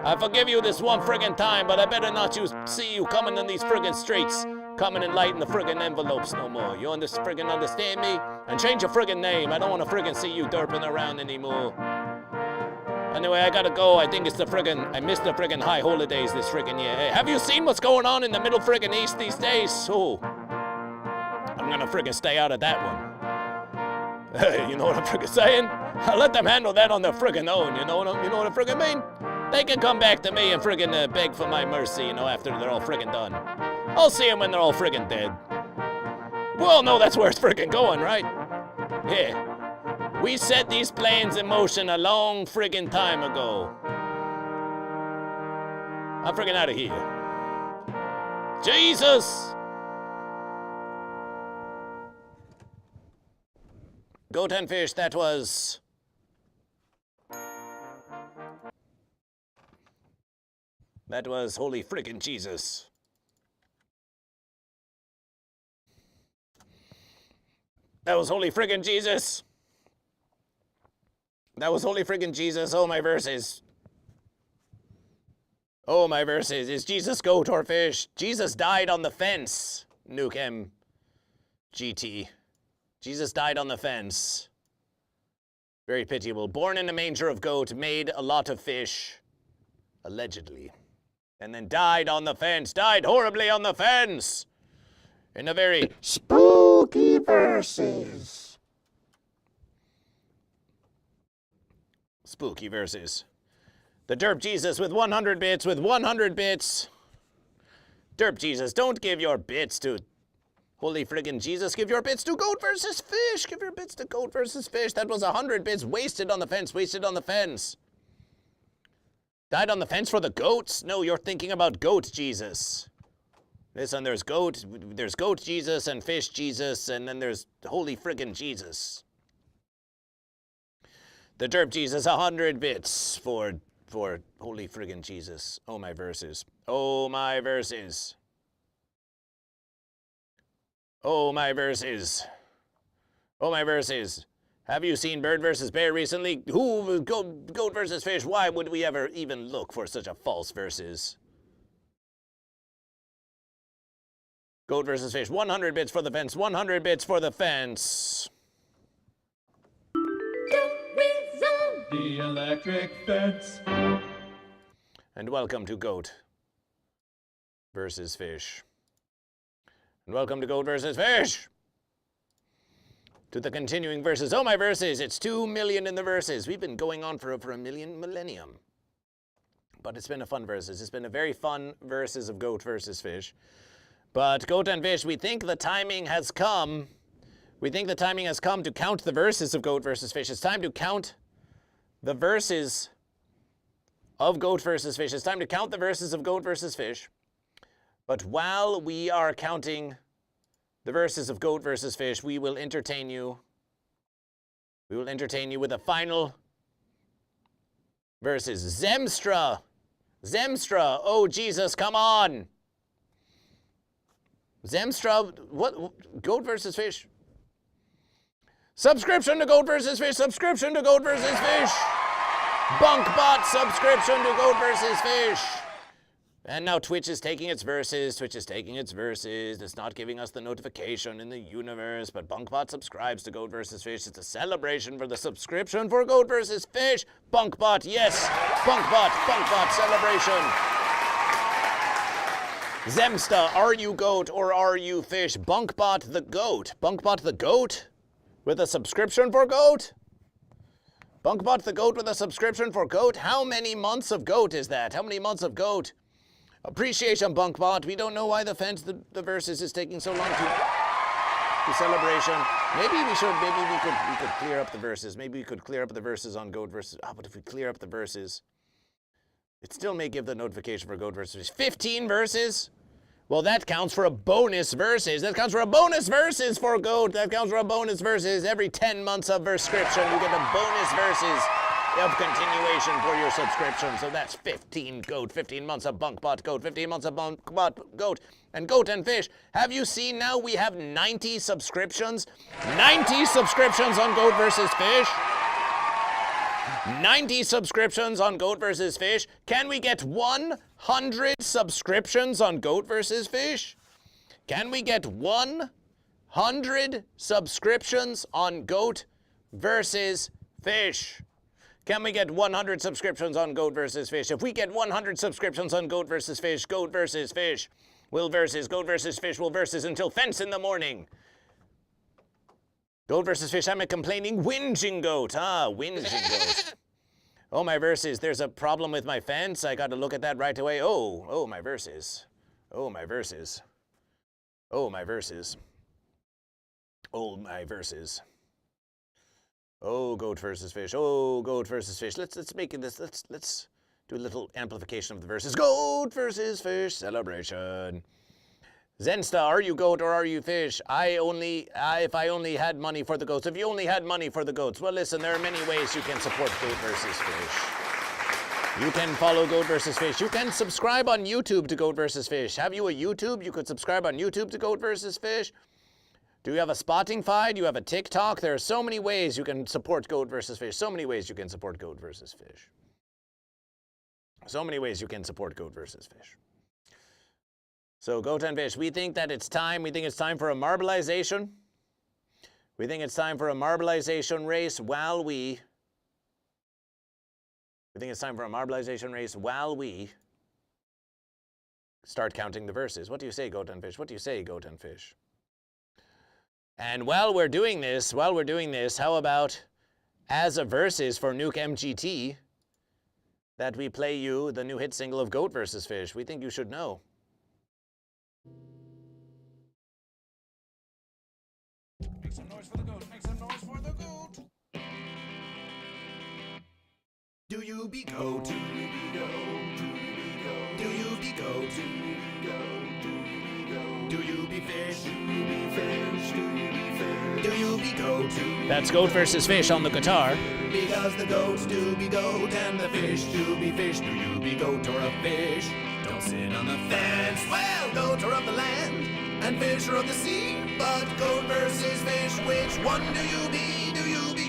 Speaker 3: I forgive you this one friggin' time, but I better not see you coming in these friggin' streets, coming and lighting the friggin' envelopes no more. You friggin' understand me? And change your friggin' name. I don't want to friggin' see you derping around anymore. Anyway, I gotta go. I think it's I missed the friggin' high holidays this friggin' year. Hey, have you seen what's going on in the middle friggin' east these days? Oh, I'm gonna friggin' stay out of that one. Hey, you know what I'm friggin' saying? I'll let them handle that on their friggin' own, you know what I friggin' mean? They can come back to me and friggin' beg for my mercy, you know, after they're all friggin' done. I'll see them when they're all friggin' dead. We all know that's where it's friggin' going, right? Yeah. We set these plans in motion a long friggin' time ago. I'm friggin' out of here. Jesus! Goat and fish, that was holy friggin' Jesus. That was holy friggin' Jesus. That was holy friggin' Jesus. Oh, my verses. Oh, my verses. Is Jesus goat or fish? Jesus died on the fence. Nukem GT. Jesus died on the fence. Very pitiable. Born in a manger of goat, made a lot of fish. Allegedly. And then died on the fence. Died horribly on the fence. In a very
Speaker 4: Spooky verses.
Speaker 3: Spooky verses. The Derp Jesus with 100 bits, with 100 bits. Derp Jesus, don't give your bits to holy friggin' Jesus. Give your bits to GoatVsFish. Give your bits to GoatVsFish. That was 100 bits wasted on the fence, wasted on the fence. Died on the fence for the goats? No, you're thinking about Goat Jesus. Listen, there's Goat Jesus and Fish Jesus, and then there's holy friggin' Jesus. The Derp Jesus, 100 bits for holy friggin' Jesus. Oh, my verses. Oh, my verses. Oh, my verses. Oh, my verses. Have you seen Bird versus Bear recently? Goat versus Fish? Why would we ever even look for such a false versus? Goat versus Fish. 100 bits for the fence. 100 bits for the fence.
Speaker 2: The electric fence.
Speaker 3: And welcome to Goat versus Fish. And welcome to Goat versus Fish. To the continuing verses. Oh, my verses. It's 2 million in the verses. We've been going on for a millennium. But it's been a fun verses. It's been a very fun verses of Goat versus Fish. But Goat and Fish, we think the timing has come. We think the timing has come to count the verses of Goat versus Fish. It's time to count the verses of Goat versus Fish. It's time to count the verses of Goat versus Fish. But while we are counting the verses of Goat versus Fish, we will entertain you. We will entertain you with a final verses. Zemstra! Zemstra! Oh, Jesus, come on! Zemstra, what? Goat versus Fish? Subscription to Goat versus Fish! Subscription to Goat versus Fish! Bunkbot subscription to Goat versus Fish! And now Twitch is taking its verses. Twitch is taking its verses. It's not giving us the notification in the universe, but Bunkbot subscribes to Goat vs. Fish. It's a celebration for the subscription for Goat vs. Fish. Bunkbot, yes. Bunkbot celebration. Zemsta, are you Goat or are you Fish? Bunkbot the Goat. Bunkbot the Goat with a subscription for Goat? Bunkbot the Goat with a subscription for Goat? How many months of Goat is that? How many months of Goat? Appreciation, Bunkbot. We don't know why the verses is taking so long to celebration. Maybe we could clear up the verses. Maybe we could clear up the verses on Goat versus. But if we clear up the verses, it still may give the notification for Goat versus 15 verses. Well, that counts for a bonus verses. That counts for a bonus verses for Goat. That counts for a bonus verses. Every 10 months of subscription, you get a bonus verses of continuation for your subscription. So that's 15 Goat, 15 months of Bunkbot Goat, 15 months of Bunkbot Goat, and Goat and Fish. Have you seen now we have 90 subscriptions? 90 subscriptions on Goat versus Fish. 90 subscriptions on Goat versus Fish. Can we get 100 subscriptions on Goat versus Fish? Can we get 100 subscriptions on Goat versus Fish? Can we get 100 subscriptions on Goat versus Fish? If we get 100 subscriptions on Goat versus Fish will versus, Goat versus Fish will versus until fence in the morning. Goat versus Fish, I'm a complaining, whinging Goat. Whinging Goat. Oh, my verses, there's a problem with my fence. I got to look at that right away. Oh, my verses. Oh, my verses. Oh, my verses. Oh, my verses. Oh, Goat versus Fish. Oh, Goat versus Fish. Let's make this. Let's do a little amplification of the verses. Goat versus Fish celebration. Zensta, are you Goat or are you Fish? If I only had money for the goats. If you only had money for the goats. Well, listen, there are many ways you can support Goat versus Fish. You can follow Goat versus Fish. You can subscribe on YouTube to Goat versus Fish. Have you a YouTube? You could subscribe on YouTube to Goat versus Fish. Do you have a Spotify? Do you have a TikTok? There are so many ways you can support Goat versus Fish. So many ways you can support Goat versus Fish. So many ways you can support Goat versus Fish. So Goat and Fish, we think that it's time. We think it's time for a marbleization. We think it's time for a marbleization race while we think it's time for a marbleization race while we start counting the verses. What do you say, Goat and Fish? What do you say, Goat and Fish? And while we're doing this, how about as a verses for Nuke MGT that we play you the new hit single of Goat versus Fish? We think you should know.
Speaker 1: Make some noise for the goat. Make some noise for the goat. Do you be goat? Do you be goat? Do you be goat? Do you be goat? Do you be fish? Do you be fish? Do you be fish? Do you be goat?
Speaker 3: That's Goat versus Fish on the guitar.
Speaker 1: Because the goats do be goat and the fish do be fish. Do you be goat or a fish? Don't sit on the fence. Well, goat are of the land and fish are of the sea. But goat versus fish, which one do you be? Do you be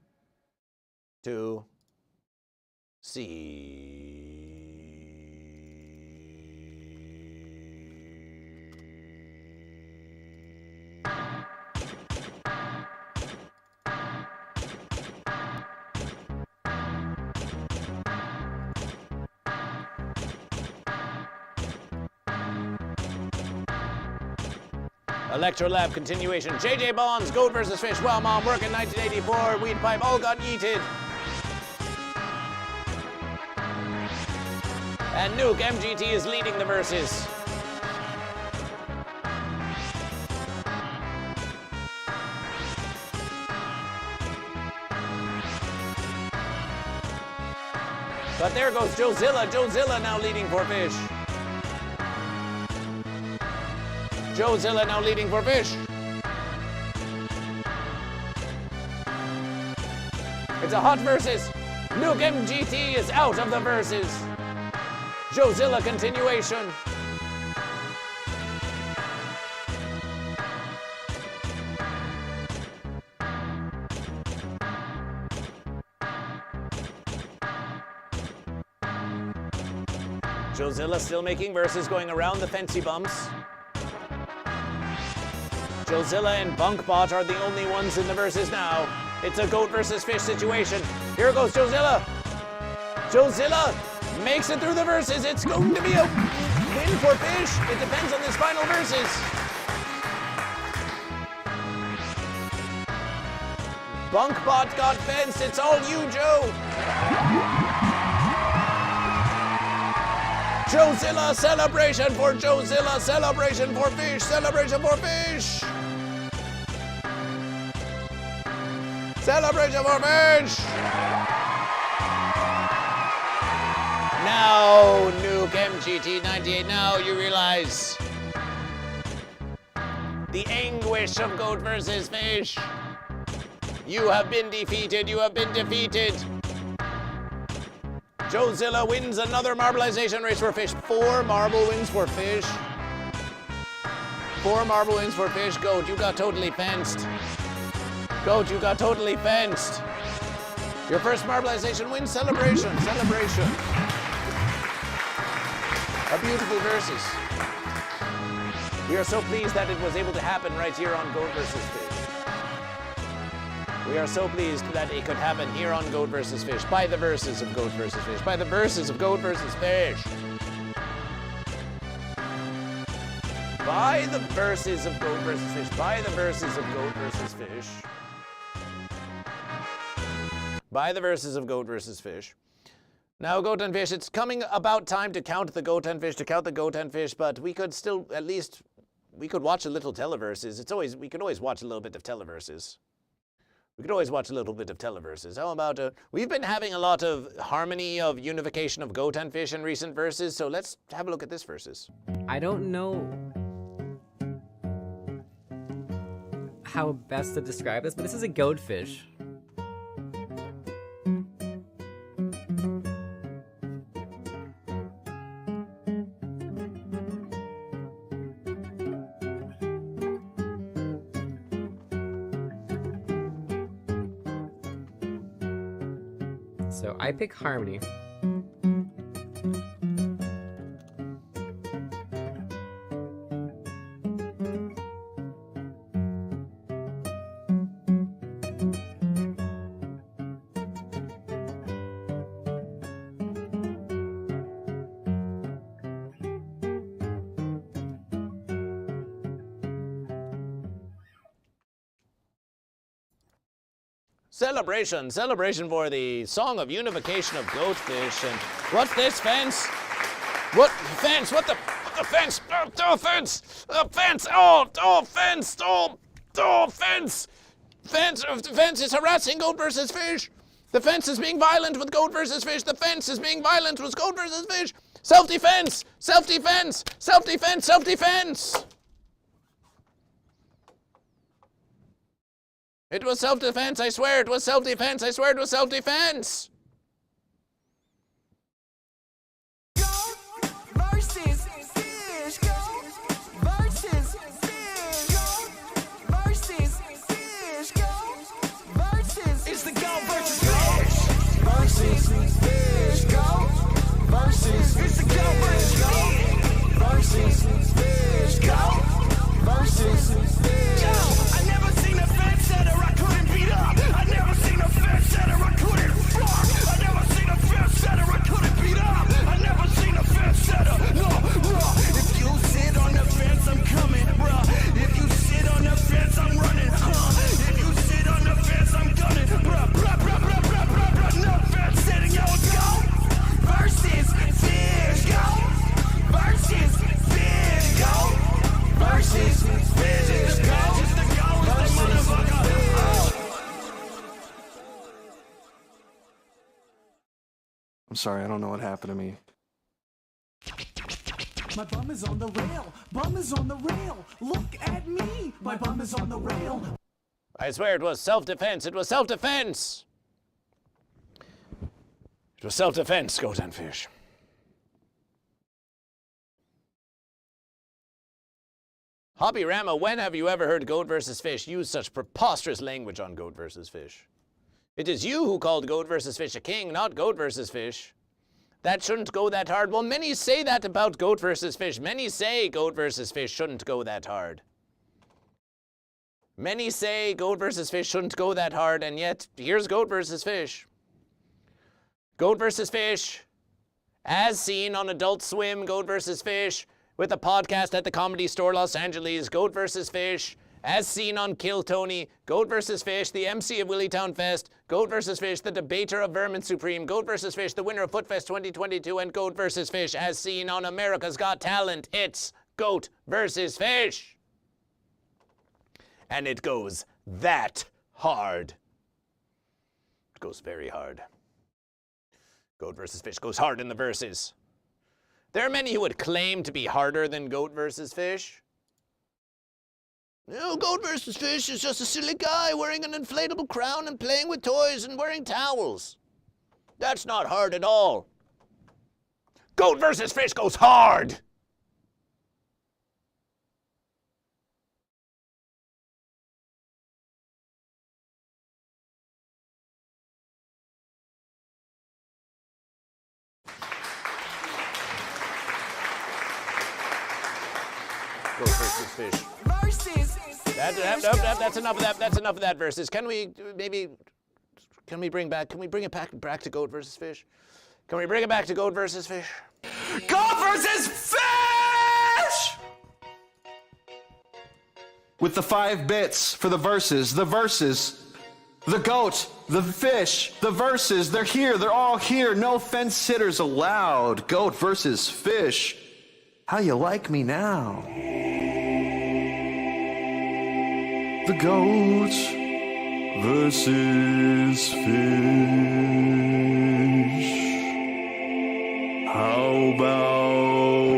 Speaker 3: to sea. Electrolab continuation. JJ Bonds, Goat vs. Fish, Well Mom, Work in 1984, Weed Pipe, all got yeeted. And Nuke MGT is leading the verses. But there goes Joezilla. Joezilla now leading for Fish. Joezilla now leading for Fish. It's a hot versus. Nuke MGT is out of the verses. Joezilla continuation. Joezilla still making verses, going around the fancy bumps. Joezilla and Bunkbot are the only ones in the verses now. It's a Goat versus Fish situation. Here goes Joezilla. Joezilla makes it through the verses. It's going to be a win for Fish. It depends on this final verses. Bunkbot got fenced. It's all you, Joe. Joezilla, celebration for Joezilla, celebration for Fish, celebration for Fish. Celebration for Fish. Now, Nuke MGT 98, now you realize the anguish of Goat versus Fish. You have been defeated, you have been defeated. Joezilla wins another marbleization race for Fish. 4 marble wins for Fish. 4 marble wins for Fish. Goat, you got totally fenced. Goat, you got totally fenced. Your first marbleization win, celebration, celebration. A beautiful versus. We are so pleased that it was able to happen right here on Goat versus Fish. We are so pleased that it could happen here on Goat vs. Fish, by the verses of Goat vs. Fish, by the verses of Goat vs. Fish. By the verses of Goat vs. Fish, by the verses of Goat vs. Fish. By the verses of Goat vs. Fish. Now, Goat and Fish, it's coming about time to count the Goat and Fish, but we could still, at least, we could watch a little televerses. We could always watch a little bit of televerses. We could always watch a little bit of televerses. How about, we've been having a lot of harmony of unification of Goat and Fish in recent verses, so let's have a look at this verses.
Speaker 12: I don't know how best to describe this, but this is a goatfish. So I pick Harmony.
Speaker 3: Celebration for the Song of Unification of Goatfish. And what's this, fence? What fence? What the fence? Oh, fence! Fence! Oh, fence! Oh, fence! Fence is harassing Goat versus Fish. The fence is being violent with Goat versus Fish. The fence is being violent with Goat versus Fish. Self-defense! Self-defense! Self-defense! Self-defense! It was self-defense, I swear it was self-defense, I swear it was self-defense!
Speaker 2: Goat versus Fish, Goat versus Fish, Goat versus Fish, Goat versus It's the Goat versus Fish!
Speaker 13: I'm sorry, I don't know what happened to me.
Speaker 1: My bum is on the rail. Bum is on the rail. Look at me. My bum is on the rail.
Speaker 3: I swear it was self-defense. It was self-defense. It was self-defense, Goat and Fish. Hobby Rama, when have you ever heard Goat vs. Fish use such preposterous language on Goat vs. Fish? It is you who called Goat vs. Fish a king, not Goat vs. Fish. That shouldn't go that hard. Well, many say that about Goat vs. Fish. Many say Goat vs. Fish shouldn't go that hard. Many say Goat vs. Fish shouldn't go that hard, and yet, here's Goat vs. Fish. Goat vs. Fish, as seen on Adult Swim, Goat vs. Fish, with a podcast at the Comedy Store Los Angeles, Goat vs. Fish, as seen on Kill Tony, Goat vs. Fish, the MC of Willytown Fest, Goat vs. Fish, the debater of Vermin Supreme, Goat vs. Fish, the winner of Footfest 2022, and Goat vs. Fish, as seen on America's Got Talent. It's Goat vs. Fish. And it goes that hard. It goes very hard. Goat vs. Fish goes hard in the verses. There are many who would claim to be harder than Goat vs. Fish. No, Goat vs. Fish is just a silly guy wearing an inflatable crown and playing with toys and wearing towels. That's not hard at all. Goat vs. Fish goes hard. Goat vs. Fish.
Speaker 1: Versus.
Speaker 3: That's enough of that. That's enough of that versus. Can we bring it back to Goat vs. Fish? Can we bring it back to Goat vs. Fish?
Speaker 13: Goat vs. Fish! With the 5 bits for the verses, the goat, the fish, the verses, they're here, they're all here, no fence sitters allowed. Goat versus fish. How you like me now? The goat versus fish. How about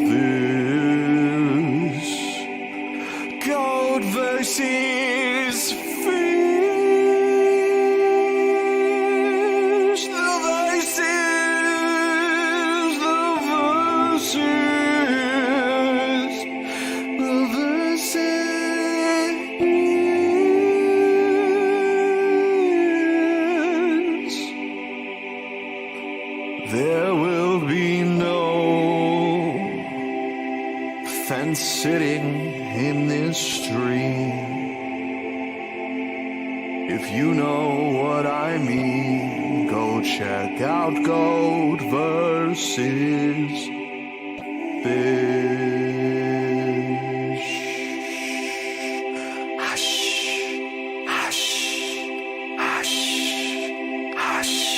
Speaker 13: this? Goat versus fish. The verses, the verses. There will be no fence sitting in this stream. If you know what I mean, go check out Goat versus Fish. Hush, hush, hush, hush.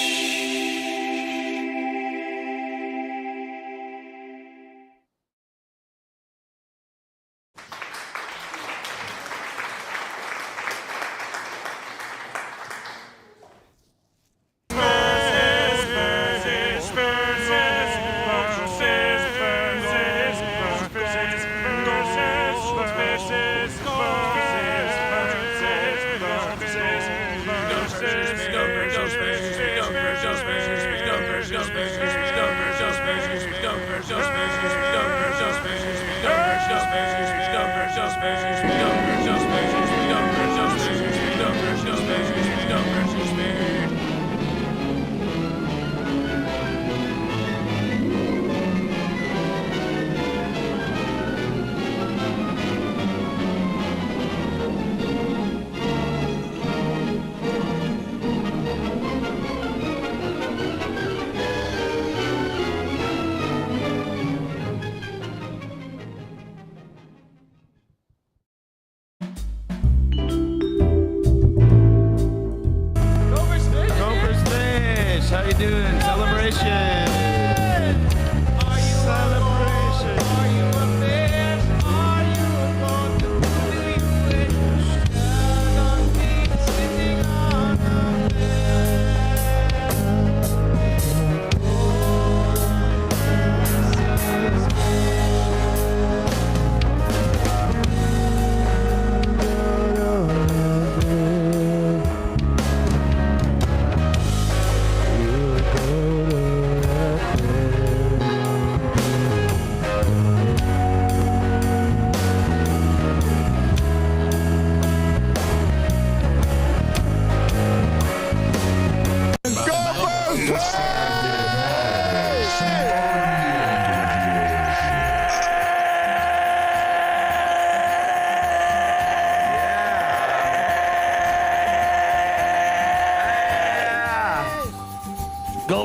Speaker 14: How you doing? Celebration! Celebration! Are you a man? Are you a boy? Do you wish down on me, sitting on a bed?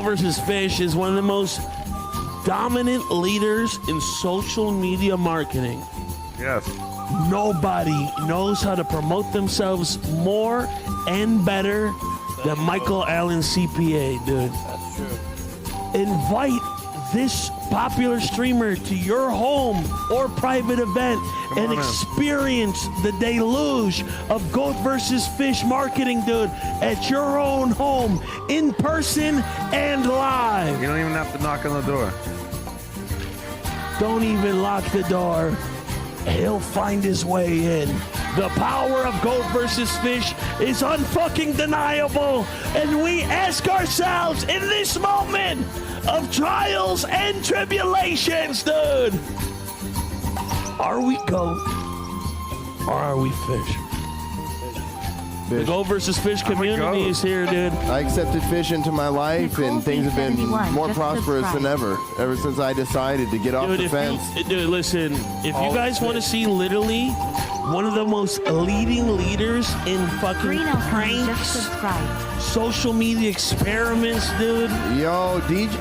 Speaker 6: vs. Fish is one of the most dominant leaders in social media marketing.
Speaker 15: Yes.
Speaker 6: Nobody knows how to promote themselves more and better than Michael Allen CPA, dude.
Speaker 3: That's true.
Speaker 6: Invite this popular streamer to your home or private event and experience the deluge of Goat vs. Fish marketing, dude, at your own home, in person and live.
Speaker 15: You don't even have to knock on the door.
Speaker 6: Don't even lock the door. He'll find his way in. The power of Goat vs. Fish is unfucking deniable, and we ask ourselves in this moment of trials and tribulations, dude, are we goat or are we fish? The Goat vs. Fish community is here, dude.
Speaker 16: I accepted fish into my life, and things have been more prosperous than ever since I decided to get off the fence.
Speaker 6: Dude, listen, if you guys want to see literally one of the most leading leaders in fucking pranks, social media experiments, dude.
Speaker 16: Yo, DJ,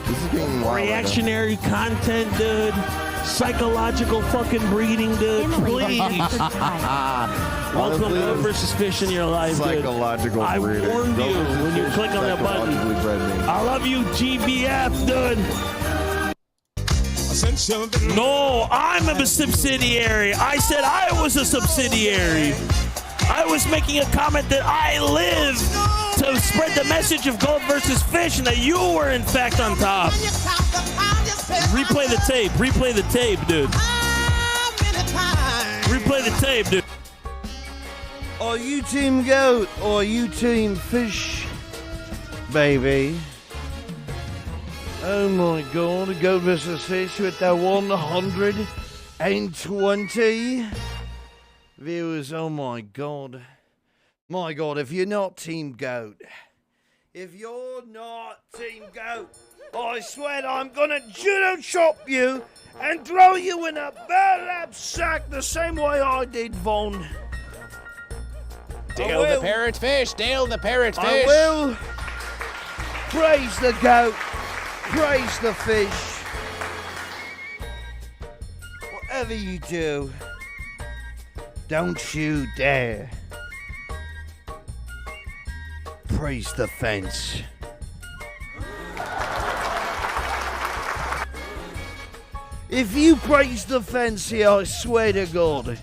Speaker 16: this is being wild.
Speaker 6: Reactionary content, dude. Psychological fucking breeding, dude. Please. Welcome Goat vs. Fish in your life, dude.
Speaker 16: Psychological
Speaker 6: I
Speaker 16: breeding.
Speaker 6: warned you when you click on that button. I love you, GBF, dude. No, I'm a subsidiary. I said I was a subsidiary. I was making a comment that I live to spread the message of Goat vs. Fish and that you were in fact on top. Replay the tape. Replay the tape, dude. Replay the tape, dude.
Speaker 17: Are you Team Goat or are you Team Fish, baby? Oh my God, Goat vs. Fish with their 120 viewers. Oh my God. My God, if you're not Team Goat, if you're not Team Goat, I swear I'm gonna judo chop you and throw you in a burlap sack the same way I did Von.
Speaker 3: Dale the parrotfish, Dale the parrotfish.
Speaker 17: I will. Praise the goat. Praise the fish. Whatever you do, don't you dare praise the fence. If you praise the fence here, I swear to God.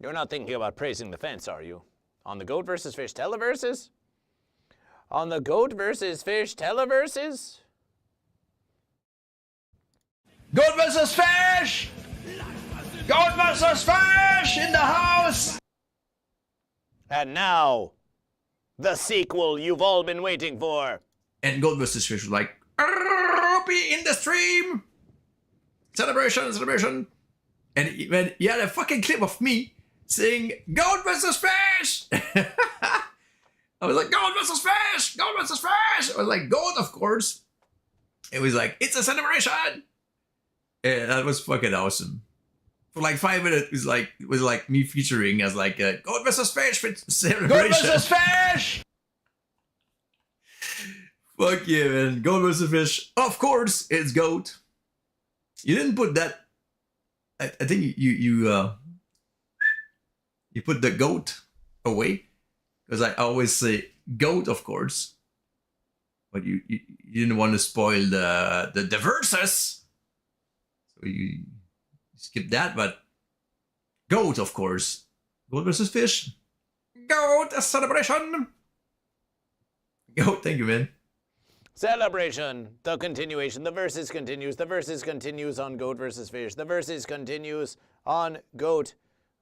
Speaker 3: You're not thinking about praising the fence, are you? On the Goat vs. Fish televerses? On the Goat vs. Fish televerses?
Speaker 14: Goat vs. Fish! Goat vs. Fish in the house!
Speaker 3: And now, the sequel you've all been waiting for.
Speaker 18: And Goat vs. Fish was like, be in the stream! Celebration, celebration! And he had a fucking clip of me saying, Goat vs. Fish! I was like, Goat vs. Fish! Goat vs. Fish! I was like, Goat, of course. It was like, it's a celebration! Yeah, that was fucking awesome. For like 5 minutes, it was like me featuring as like, Goat vs. Fish celebration.
Speaker 14: Goat vs. Fish!
Speaker 18: Fuck yeah, man. Goat vs. Fish. Of course, it's Goat. You didn't put that. I think you put the goat away. Because I always say goat, of course. But you didn't want to spoil the verses. So you skip that, but goat, of course. Goat vs. Fish. Goat, a celebration. Goat, thank you, man.
Speaker 3: Celebration, the continuation, the verses continues on Goat vs. Fish, the verses continues on Goat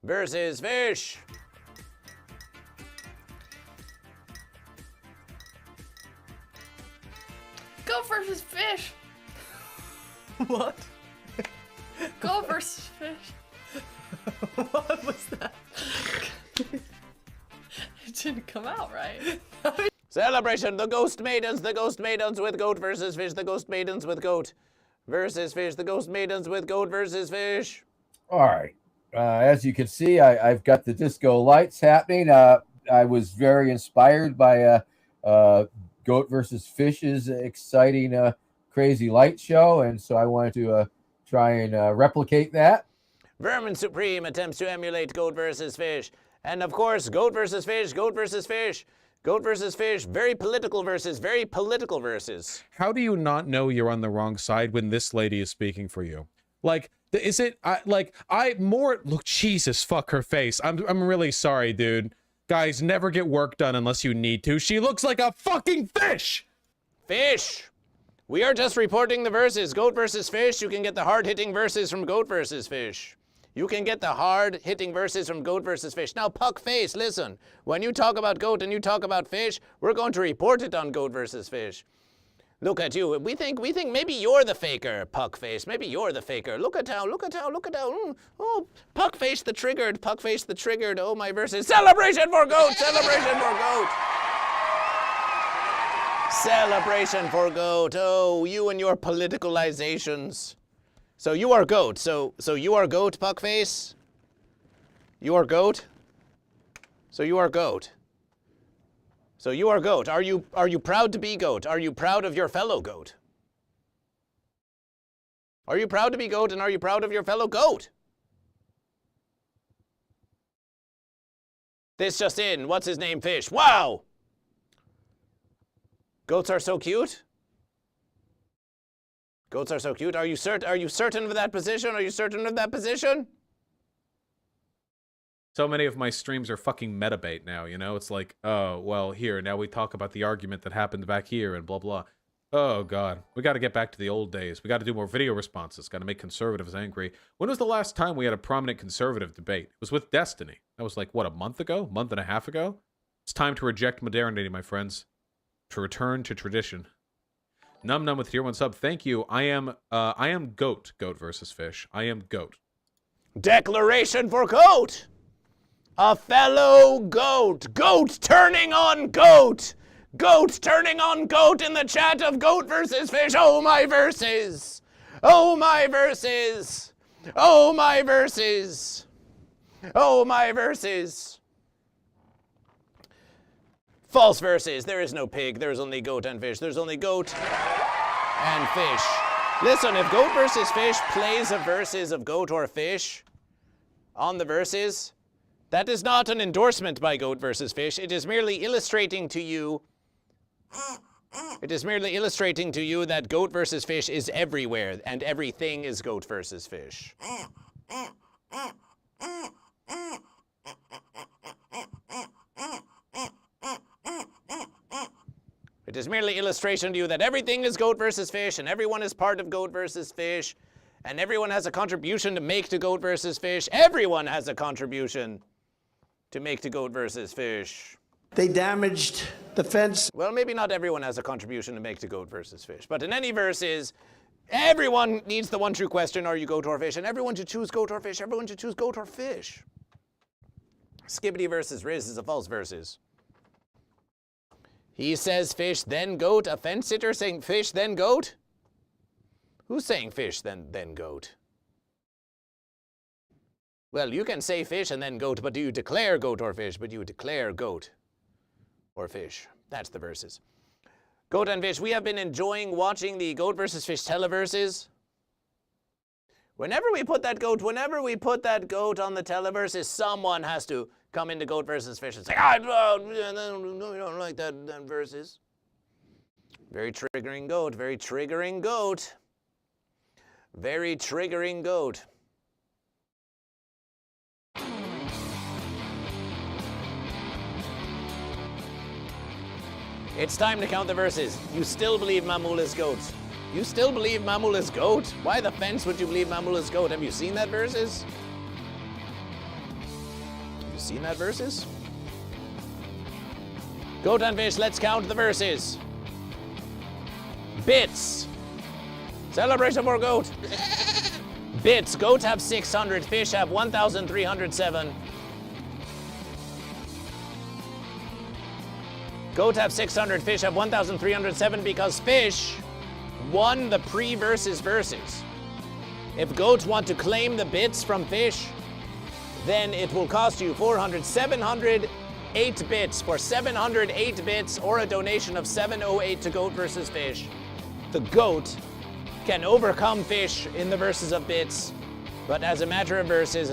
Speaker 3: vs. Fish.
Speaker 19: Goat versus fish.
Speaker 12: What?
Speaker 19: Goat versus fish.
Speaker 12: What was that?
Speaker 19: It didn't come out right.
Speaker 3: Celebration, the ghost maidens with Goat vs. Fish, the ghost maidens with Goat versus Fish, the ghost maidens with Goat versus Fish.
Speaker 20: All right. As you can see, I've got the disco lights happening. I was very inspired by Goat versus Fish is an exciting, crazy light show, and so I wanted to try and replicate that.
Speaker 3: Vermin Supreme attempts to emulate Goat vs. Fish. And of course, Goat vs. Fish, Goat vs. Fish, Goat vs. Fish, very political versus, very political versus.
Speaker 21: How do you not know you're on the wrong side when this lady is speaking for you? Like, is it, look, Jesus, fuck her face. I'm really sorry, dude. Guys, never get work done unless you need to. She looks like a fucking fish!
Speaker 3: Fish! We are just reporting the verses. Goat versus Fish. You can get the hard-hitting verses from Goat versus Fish. You can get the hard-hitting verses from Goat versus Fish. Now, Puckface, listen. When you talk about Goat and you talk about Fish, we're going to report it on Goat versus Fish. Look at you. We think maybe you're the faker, Puckface. Maybe you're the faker. Look at how. Oh, Puckface the triggered. Puckface the triggered. Oh, my verses. Celebration for Goat! Celebration for Goat! Celebration for Goat. Oh, you and your politicalizations. So you are Goat. So you are Goat, Puckface? You are Goat? So you are Goat. So you are Goat. Are you proud to be Goat? Are you proud of your fellow Goat? Are you proud to be Goat, and are you proud of your fellow Goat? This just in. What's his name? Fish. Wow! Goats are so cute. Goats are so cute. Are you certain of that position? Are you certain of that position?
Speaker 21: So many of my streams are fucking metabait now, you know? It's like, oh, well, here, now we talk about the argument that happened back here and blah, blah. Oh, God. We got to get back to the old days. We got to do more video responses. Got to make conservatives angry. When was the last time we had a prominent conservative debate? It was with Destiny. That was like, what, a month ago? Month and a half ago? It's time to reject modernity, my friends. To return to tradition. Num Num with tier 1 sub. Thank you. I am Goat. Goat versus Fish. I am Goat.
Speaker 3: Declaration for Goat! A fellow Goat. Goat turning on Goat. Goat turning on Goat in the chat of Goat versus Fish. Oh, my verses. Oh, my verses. Oh, my verses. Oh, my verses. False verses. There is no pig. There's only Goat and Fish. There's only Goat and Fish. Listen, if Goat versus Fish plays a verses of Goat or Fish on the verses, that is not an endorsement by Goat versus Fish. It is merely illustrating to you. It is merely illustrating to you that Goat versus Fish is everywhere, and everything is Goat versus Fish. It is merely illustration to you that everything is Goat versus Fish, and everyone is part of Goat versus Fish, and everyone has a contribution to make to Goat versus Fish. Everyone has a contribution to make to Goat versus Fish.
Speaker 22: They damaged the fence.
Speaker 3: Well, maybe not everyone has a contribution to make to Goat versus Fish, but in any verses, everyone needs the one true question, are you Goat or Fish? And everyone should choose Goat or Fish. Everyone should choose Goat or Fish. Skibbity versus Riz is a false versus. He says Fish, then Goat. A fence sitter saying Fish, then Goat? Who's saying Fish, then Goat? Well, you can say Fish and then Goat, but do you declare Goat or Fish? But you declare Goat or Fish. That's the verses. Goat and Fish. We have been enjoying watching the Goat versus Fish televerses. Whenever we put that Goat on the televerses, someone has to come into Goat versus Fish and say, I don't like that verses. Very triggering Goat. Very triggering Goat. Very triggering Goat. It's time to count the verses. You still believe Mamul is Goat. You still believe Mamul is Goat? Why the fence would you believe Mamul is Goat? Have you seen that verses? Have you seen that verses? Goat and Fish, let's count the verses. Bits. Celebration for Goat. Bits. Goat have 600. Fish have 1,307. Goat have 600, Fish have 1,307 because Fish won the pre-versus verses. If Goats want to claim the bits from Fish, then it will cost you 400, 700, 8 bits. For 708 bits or a donation of 708 to Goat vs. Fish, the Goat can overcome Fish in the verses of bits, but as a matter of verses,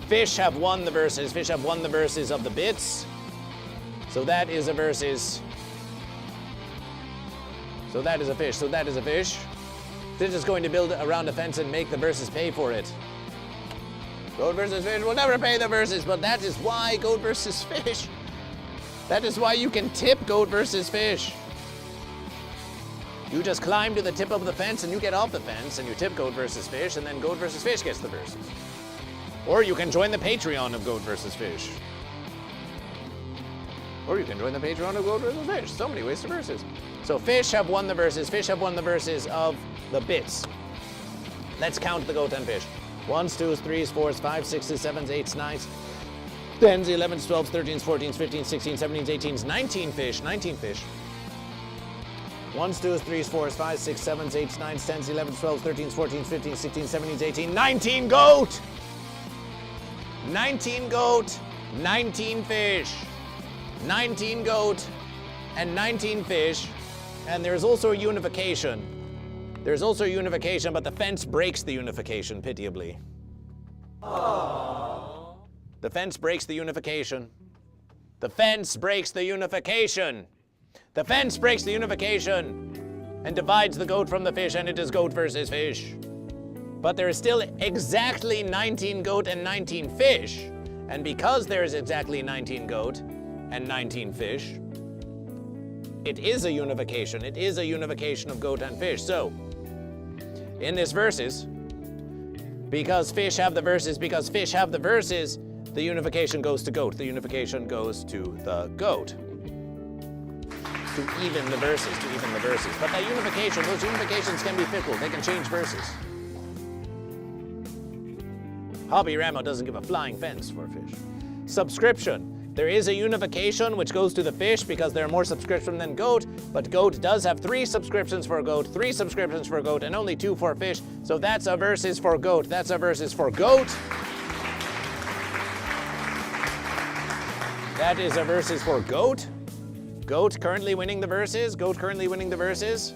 Speaker 3: Fish have won the verses. Fish have won the verses of the bits. So that is a verses. So that is a fish. So that is a fish. Fish is going to build around a fence and make the verses pay for it. Goat versus Fish will never pay the verses, but that is why Goat versus Fish. That is why you can tip Goat versus Fish. You just climb to the tip of the fence and you get off the fence and you tip Goat vs. Fish, and then Goat vs. Fish gets the verses. Or you can join the Patreon of Goat vs. Fish. Or you can join the Patreon of Goat vs. Fish. So many ways to verses. So Fish have won the verses. Fish have won the verses of the bits. Let's count the Goat and Fish. 1s, 2s, 3s, 4s, 5s, 6s, 7s, 8s, 9s, 10s, 11s, 12s, 13s, 14s, 15s, 16s, 17s, 18s, 19 fish. 19 fish. 1s, 2s, 3s, 4s, 5s, 6s, 7s, 8s, 9s, 10s, 11s, 12s, 13s, 14s, 15s, 16s, 17s, 18s, 19 goat! 19 goat, 19 fish. 19 goat and 19 fish. And there's also a unification. There's also a unification, but the fence breaks the unification, pitiably. Aww. The fence breaks the unification. The fence breaks the unification. The fence breaks the unification and divides the goat from the fish, and it is Goat versus Fish. But there is still exactly 19 goat and 19 fish, and because there is exactly 19 goat and 19 fish, it is a unification. It is a unification of goat and fish. So, in this verses, because fish have the verses, the unification goes to goat. The unification goes to the goat. To even the verses. But that unification, those unifications can be fickle. They can change verses. Hobby Ramo doesn't give a flying fence for fish. Subscription. There is a unification which goes to the fish because there are more subscriptions than goat, but goat does have 3 subscriptions for goat, 3 subscriptions for goat, and only 2 for fish. So that's a versus for goat. That's a versus for goat. That is a versus for goat. Goat currently winning the verses. Goat currently winning the verses.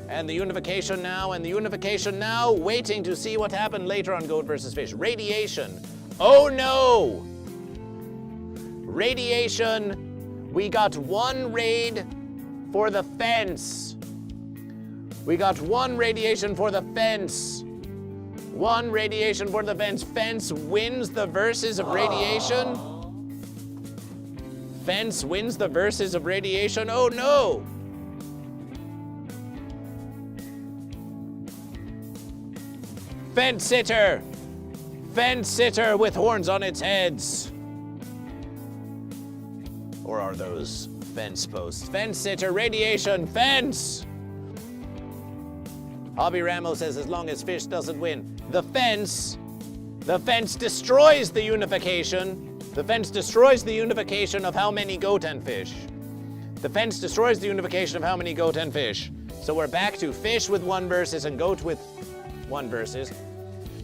Speaker 3: And the unification now, waiting to see what happened later on Goat versus Fish. Radiation. Oh no! Radiation. We got 1 raid for the fence. We got 1 radiation for the fence. 1 radiation for the fence. Fence wins the verses of radiation. Fence wins the verses of radiation. Oh no! Fence sitter! Fence sitter with horns on its heads. Or are those fence posts? Fence sitter, radiation, fence! Hobby Ramo says as long as fish doesn't win. The fence destroys the unification. The fence destroys the unification of how many goat and fish. The fence destroys the unification of how many goat and fish. So we're back to fish with 1 versus and goat with 1 versus.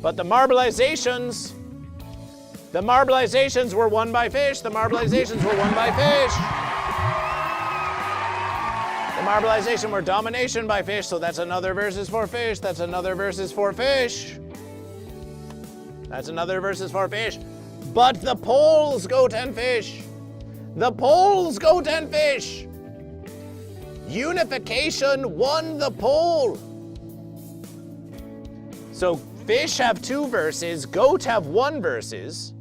Speaker 3: But the marbleizations were won by fish. The marbleizations were won by fish. The marbleization were domination by fish, so that's another versus for fish. That's another versus for fish. That's another versus for fish. But the polls, goat and fish. The polls, goat and fish. Unification won the poll. So fish have 2 verses, goat have 1 verses.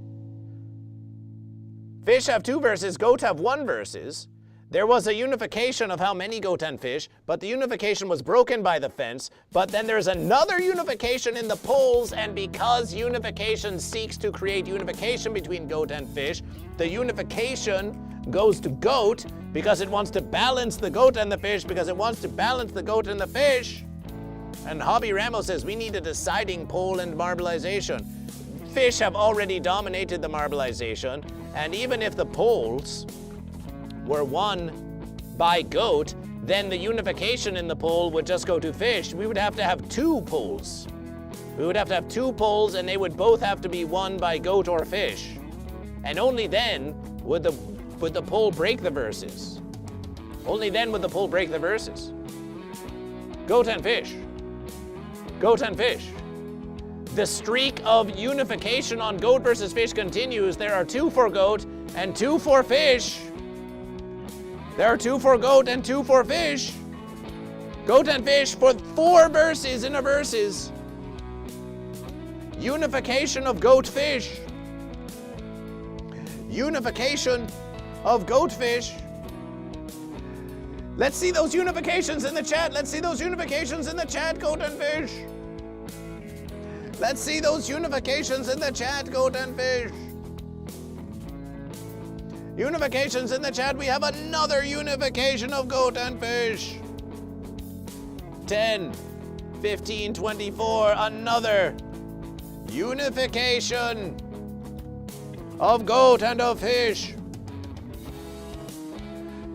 Speaker 3: Fish have 2 verses, goat have 1 verses. There was a unification of how many goat and fish, but the unification was broken by the fence. But then there's another unification in the polls, and because unification seeks to create unification between goat and fish, the unification goes to goat because it wants to balance the goat and the fish, because it wants to balance the goat and the fish. And Hobby Ramo says we need a deciding poll and marbleization. Fish have already dominated the marbleization, and even if the polls were won by goat, then the unification in the poll would just go to fish. We would have to have 2 polls. We would have to have 2 polls, and they would both have to be won by goat or fish. And only then would the poll break the verses. Only then would the poll break the verses. Goat and fish. Goat and fish. The streak of unification on goat versus fish continues. There are 2 for goat and 2 for fish. There are 2 for goat and 2 for fish. Goat and fish for 4 verses in a verses. Unification of goat fish. Unification of goat fish. Let's see those unifications in the chat. Let's see those unifications in the chat, goat and fish. Let's see those unifications in the chat, goat and fish. Unifications in the chat. We have another unification of goat and fish. 10, 15, 24. Another unification of goat and of fish.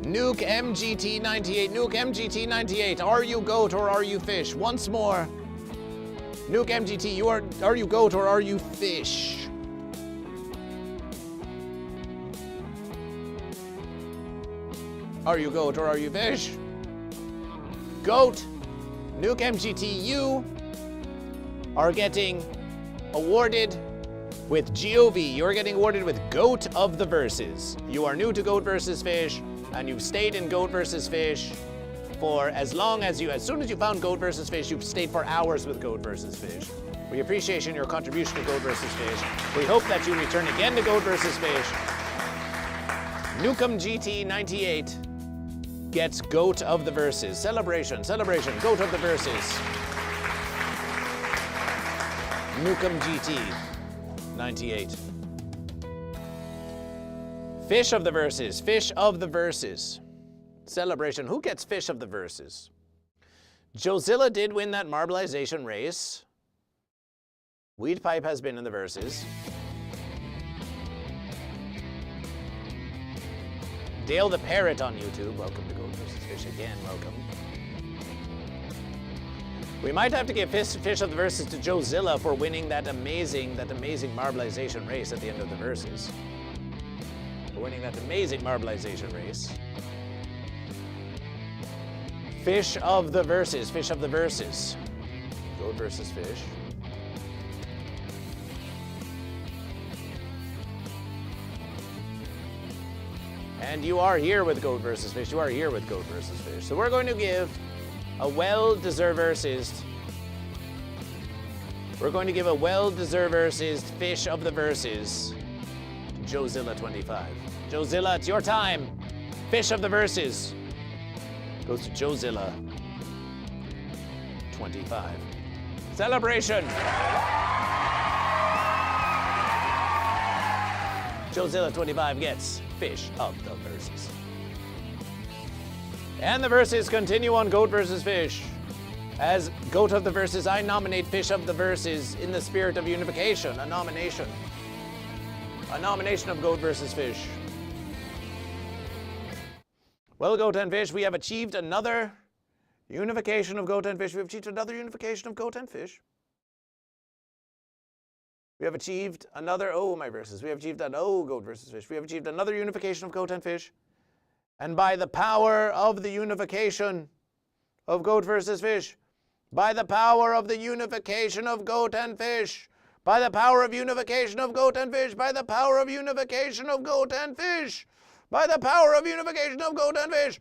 Speaker 3: Nuke MGT 98. Nuke MGT 98. Are you goat or are you fish? Once more. Nuke MGT, are you goat or are you fish? Are you goat or are you fish? Goat, Nuke MGT, you are getting awarded with GOV. You're getting awarded with Goat of the Verses. You are new to Goat versus Fish, and you've stayed in Goat versus Fish for as soon as you found Goat versus Fish, you've stayed for hours with Goat versus Fish. We appreciate your contribution to Goat versus Fish. We hope that you return again to Goat versus Fish. Nukem GT 98 gets Goat of the Verses. Celebration, celebration, Goat of the Verses. Nukem GT 98. Fish of the Verses, Fish of the Verses. Celebration, who gets Fish of the Verses? Jozilla did win that marbleization race. Weed Pipe has been in the verses. Dale the Parrot on YouTube, welcome to Goat vs. Fish again, welcome. We might have to give Fish of the Verses to Jozilla for winning that amazing marbleization race at the end of the verses. For winning that amazing marbleization race. Fish of the Verses, Fish of the Verses. Goat versus Fish. And you are here with Goat versus Fish. You are here with Goat versus Fish. So we're going to give a well-deserved versus. We're going to give a well-deserved versus Fish of the Verses to Jozilla 25. Jozilla, it's your time. Fish of the Verses goes to Jozilla 25. Celebration! Jozilla 25 gets Fish of the Verses. And the verses continue on Goat versus Fish. As Goat of the Verses, I nominate Fish of the Verses in the spirit of unification. A nomination. A nomination of Goat versus Fish. Well, Goat and Fish, we have achieved another unification of Goat and Fish. We have achieved another unification of Goat and Fish. We have achieved another, my verses. We have achieved Goat versus Fish. We have achieved another unification of Goat and Fish. And by the power of the unification of Goat versus Fish, by the power of the unification of Goat and Fish, by the power of unification of Goat and Fish, by the power of unification of Goat and Fish, by the power of unification of Goat and Fish,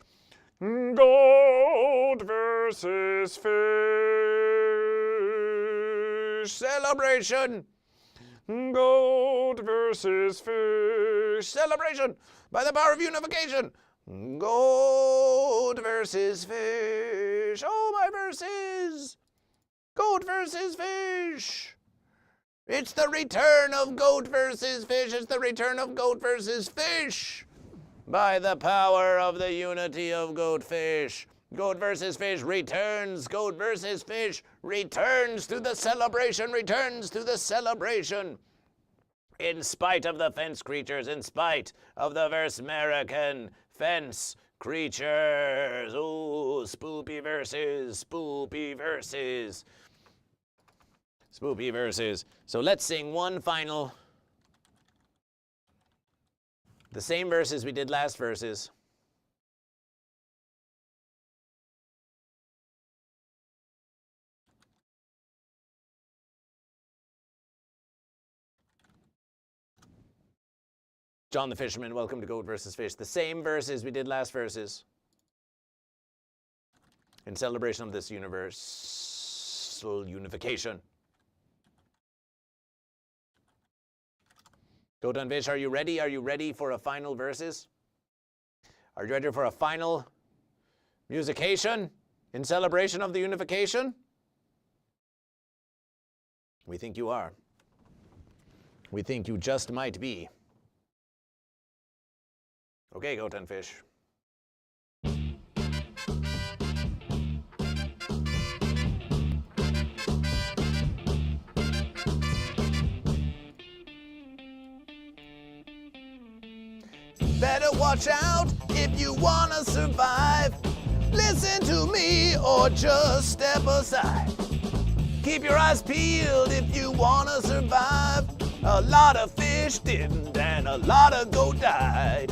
Speaker 3: Goat versus Fish. Celebration. Goat versus Fish. Celebration. By the power of unification. Goat versus Fish. Oh, my verses. Goat versus Fish. It's the return of Goat versus Fish. It's the return of Goat versus Fish. By the power of the unity of Goat Fish. Goat versus Fish returns. Goat versus Fish returns to the celebration. Returns to the celebration. In spite of the fence creatures. In spite of the Verse-American fence creatures. Ooh, spoopy verses. Spoopy verses. Spoopy verses. So let's sing one final The same verses we did last verses. John the Fisherman, welcome to Goat vs. Fish. The same verses we did last verses. In celebration of this universal unification. Goat and Fish, are you ready? Are you ready for a final verses? Are you ready for a final musication in celebration of the unification? We think you are. We think you just might be. Okay, Goat and Fish. Better watch out if you wanna survive. Listen to me or just step aside. Keep your eyes peeled if you wanna survive. A lot of fish didn't and a lot of goat died.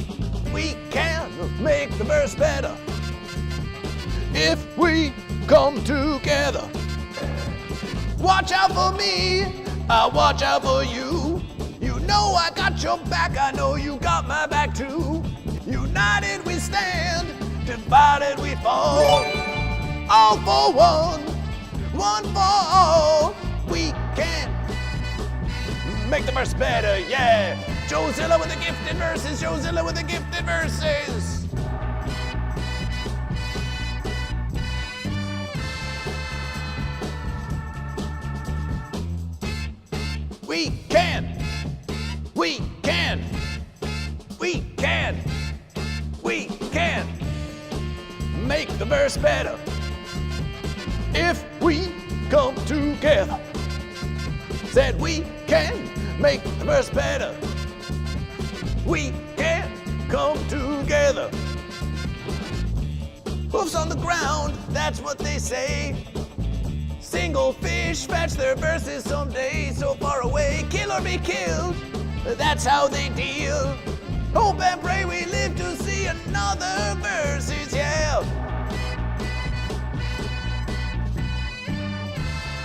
Speaker 3: We can make the verse better if we come together. Watch out for me, I'll watch out for you. You know I got your back, I know you got my back too. United we stand, divided we fall. All for one, one for all. We can make the verse better, yeah. Joezilla with the gifted verses, Joezilla with the gifted verses. We can, we can, we can, we can make the verse better if we come together. Said we can make the verse better. We can come together. Hoofs on the ground, that's what they say. Single fish fetch their verses someday. So far away, kill or be killed, that's how they deal. Hope and pray we live to see another verses, yeah.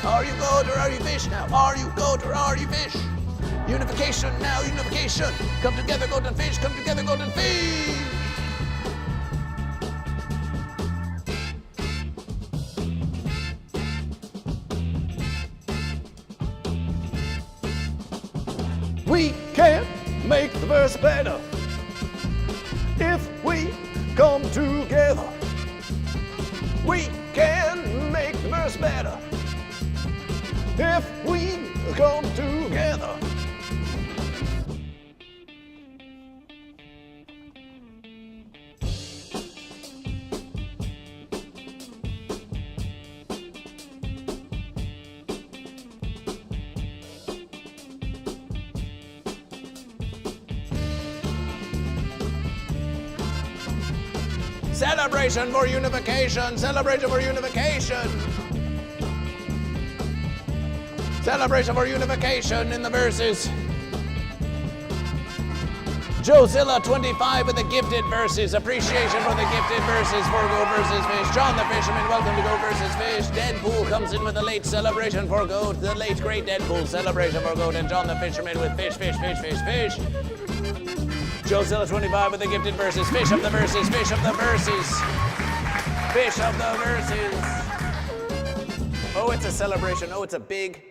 Speaker 3: Are you goat or are you fish now? Are you goat or are you fish? Unification now, unification. Come together, goat and fish. Come together, goat and fish. We can make the verse better if we come together. We can make the verse better if we come together. Celebration for unification! Celebration for unification! Celebration for unification in the verses. Joezilla 25 with the gifted verses. Appreciation for the gifted verses for Goat vs. Fish. John the Fisherman, welcome to Goat vs. Fish. Deadpool comes in with a late celebration for Goat. The late great Deadpool celebration for Goat. And John the Fisherman with fish, fish, fish, fish, fish. Joezilla 25 with the gifted verses. Fish of the verses, fish of the verses. Fish of the verses. Oh, it's a celebration. Oh, it's a big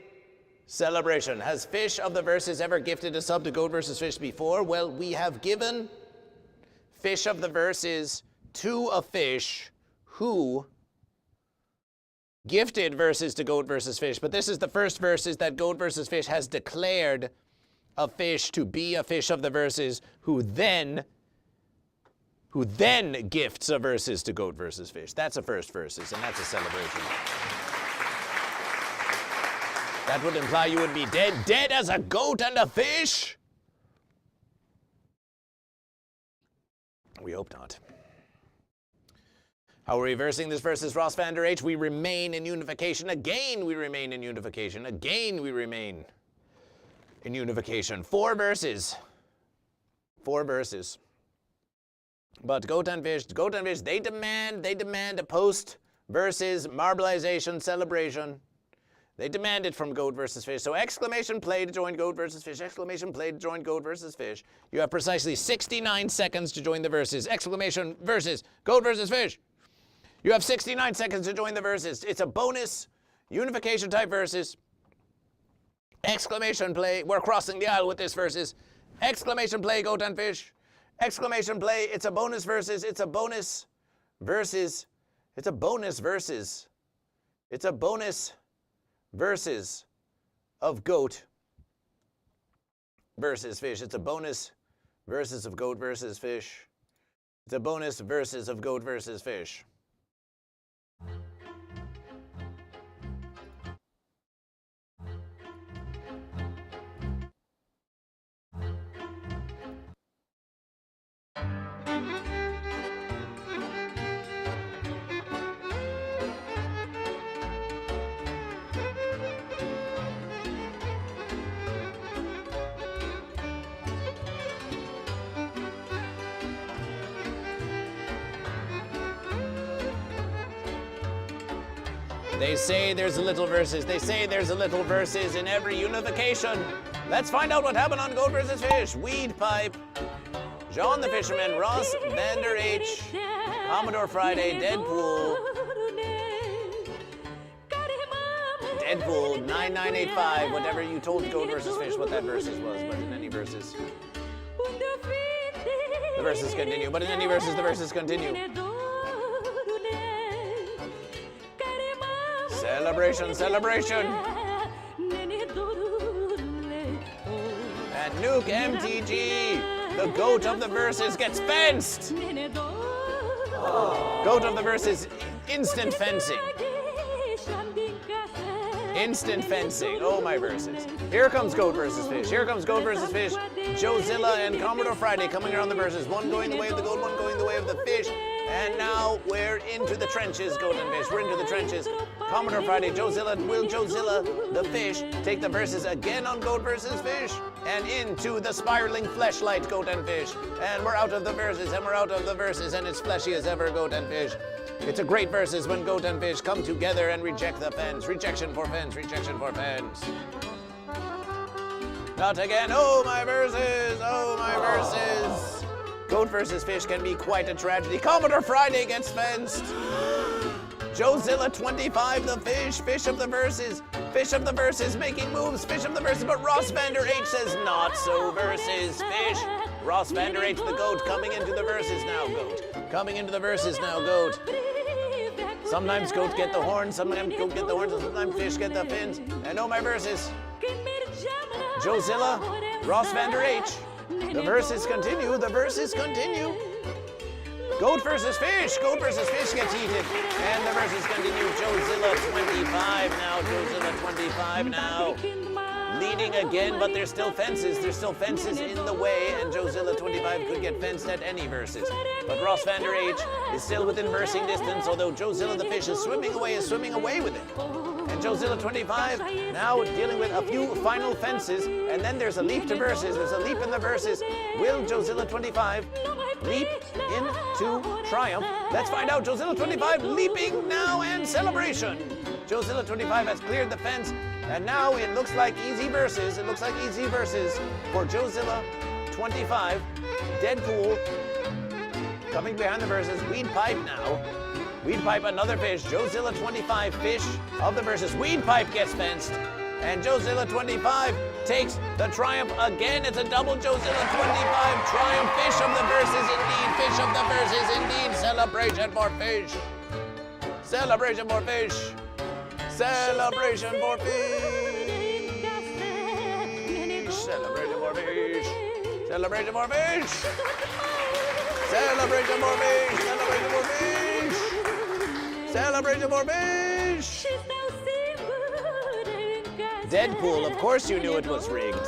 Speaker 3: celebration. Has Fish of the Verses ever gifted a sub to Goat vs. Fish before? Well, we have given Fish of the Verses to a fish who gifted verses to Goat vs. Fish. But this is the first verses that Goat vs. Fish has declared a fish to be a Fish of the Verses who then gifts a verses to Goat vs. Fish. That's a first verses, and that's a celebration. That would imply you would be dead as a goat and a fish? We hope not. How are we versing this versus Ross Vander H? We remain in unification. Again, we remain in unification. Again, we remain in unification. 4 verses. for verses. But Goat and Fish, they demand a post-versus marbleization celebration. They demand it from Goat versus Fish. So exclamation play to join Goat versus Fish. Exclamation play to join Goat versus Fish. You have precisely 69 seconds to join the verses. Exclamation versus Goat versus Fish. You have 69 seconds to join the verses. It's a bonus unification type verses. Exclamation play. We're crossing the aisle with this verses. Exclamation play, Goat and Fish. Exclamation play. It's a bonus verses. It's a bonus verses. It's a bonus verses. It's a bonus verses of Goat versus Fish. It's a bonus verses of Goat versus Fish. It's a bonus verses of Goat versus Fish. They say there's a little verses. They say there's a little verses in every unification. Let's find out what happened on Goat vs. Fish. Weed Pipe, John the Fisherman, Ross Vander H, Commodore Friday, Deadpool, 9985, whatever you told Goat vs. Fish what that verses was, but in any verses. The verses continue, but in any verses, the verses continue. Celebration, celebration. And Nuke MTG, the Goat of the verses, gets fenced. Goat of the verses, instant fencing. Instant fencing. Oh, my verses. Here comes Goat versus Fish. Here comes Goat versus Fish. Joezilla and Commodore Friday coming around the verses. One going the way of the goat, one going the way of the fish. And now we're into the trenches, Goat and Fish. We're into the trenches. Commodore Friday, Joezilla. Will Joezilla, the fish, take the verses again on Goat versus Fish? And into the spiraling fleshlight, Goat and Fish. And we're out of the verses, and we're out of the verses, and it's fleshy as ever, Goat and Fish. It's a great verses when Goat and Fish come together and reject the fence. Rejection for fence, rejection for fence. Not again. Oh, my verses. Oh, my verses. Goat versus Fish can be quite a tragedy. Commodore Friday gets fenced. Joezilla 25, the fish. Fish of the verses. Fish of the verses making moves. Fish of the verses. But Ross Vander H says not so verses. Fish. Ross Vander H, the Goat, coming into the verses now, Goat. Coming into the verses now, Goat. Sometimes Goat get the horns, sometimes Goat get the horns, and sometimes Fish get the fins. And oh, my verses. Joezilla, Ross Vander H. The verses continue, the verses continue. Goat versus Fish. Goat versus Fish gets heated. And the verses continue. Joezilla 25 now. Joezilla 25 now. Leading again, but there's still fences. There's still fences in the way, and Joezilla 25 could get fenced at any verses. But Ross Vander H is still within versing distance, although Joezilla the fish is swimming away with it. And Joezilla 25 now dealing with a few final fences, and then there's a leap to verses. There's a leap in the verses. Will Joezilla 25 leap into triumph? Let's find out. Joezilla 25 leaping now, and celebration. Joezilla 25 has cleared the fence, and now it looks like easy verses. It looks like easy verses for Joezilla 25. Deadpool coming behind the verses. Weed Pipe now. Weed Pipe, another fish. Joezilla 25, fish of the verses. Weed Pipe gets fenced. And Joezilla 25 takes the triumph again. It's a double Joezilla 25 triumph. Fish of the verses indeed. Fish of the verses indeed. Celebration for Fish. Celebration for Fish. Celebration for Fish. Celebration for Fish. Celebration for Fish. Celebration for Fish. Celebration for Fish. Celebration for Fish. Deadpool, of course you knew it was rigged.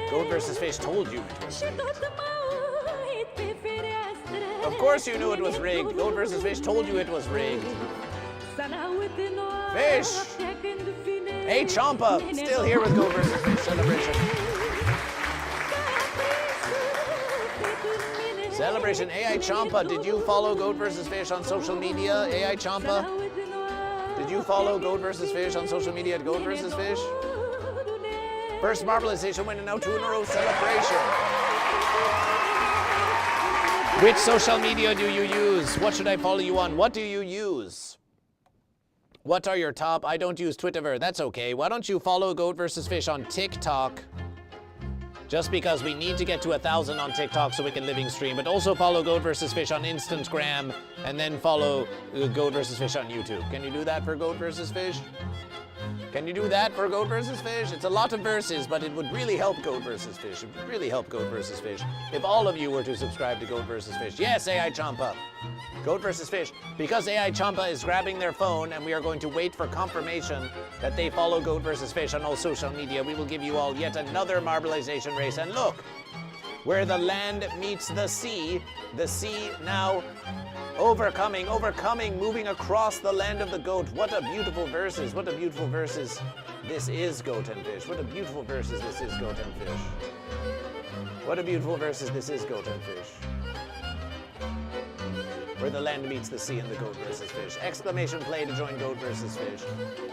Speaker 3: Goat versus Fish told you it was rigged. Of course you knew it was rigged. Goat versus Fish told you it was rigged. Fish! Hey, Champa, still here with Goat versus Fish celebration. Celebration. AI Champa, did you follow Goat vs. Fish on social media? AI Champa? Did you follow Goat vs. Fish on social media at Goat vs. Fish? First Marbleization win and now 2 in a row celebration. Which social media do you use? What should I follow you on? What do you use? What are your top? I don't use Twitterver. That's okay. Why don't you follow Goat vs. Fish on TikTok? Just because we need to get to 1,000 on TikTok so we can living stream, but also follow Goat vs. Fish on Instagram and then follow Goat vs. Fish on YouTube. Can you do that for Goat vs. Fish? Can you do that for Goat vs. Fish? It's a lot of verses, but it would really help Goat vs. Fish. It would really help Goat vs. Fish if all of you were to subscribe to Goat vs. Fish. Yes, AI Champa. Goat vs. Fish. Because AI Champa is grabbing their phone and we are going to wait for confirmation that they follow Goat vs. Fish on all social media, we will give you all yet another Marbleization race. And look, where the land meets the sea now overcoming, moving across the land of the goat. What a beautiful verses, what a beautiful verses this is, Goat and Fish. What a beautiful verses this is, Goat and Fish. What a beautiful verses this is, Goat and Fish. Where the land meets the sea and the Goat vs. Fish. Exclamation play to join Goat vs. Fish.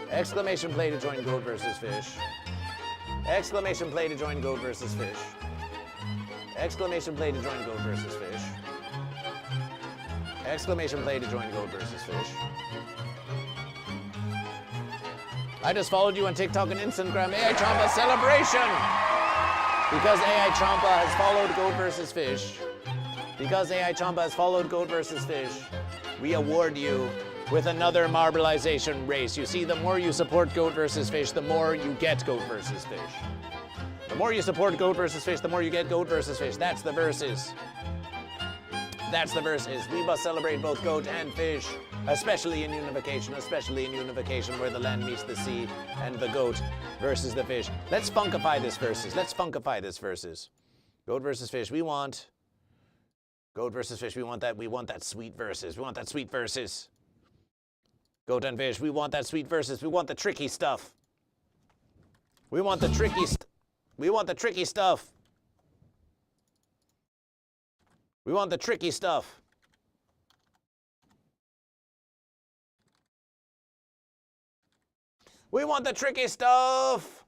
Speaker 3: Exclamation play to join Goat vs. Fish. Exclamation play to join Goat vs. Fish. Exclamation play to join Goat vs. Fish. Exclamation play to join Goat vs. Fish. I just followed you on TikTok and Instagram. AI Champa celebration! Because AI Champa has followed Goat vs. Fish. Because AI Champa has followed Goat vs. Fish, we award you with another Marbleization race. You see, the more you support Goat vs. Fish, the more you get Goat vs. Fish. The more you support Goat vs. Fish, the more you get Goat vs. Fish. That's the verses. That's the verses. We must celebrate both Goat and Fish, especially in unification where the land meets the sea and the Goat versus the Fish. Let's funkify this verses. Let's funkify this verses. Goat versus Fish, we want Goat versus Fish, we want that sweet verses. We want that sweet verses. Goat and Fish, we want that sweet verses. We want the tricky stuff. We want the tricky stuff. We want the tricky stuff. We want the tricky stuff. We want the tricky stuff.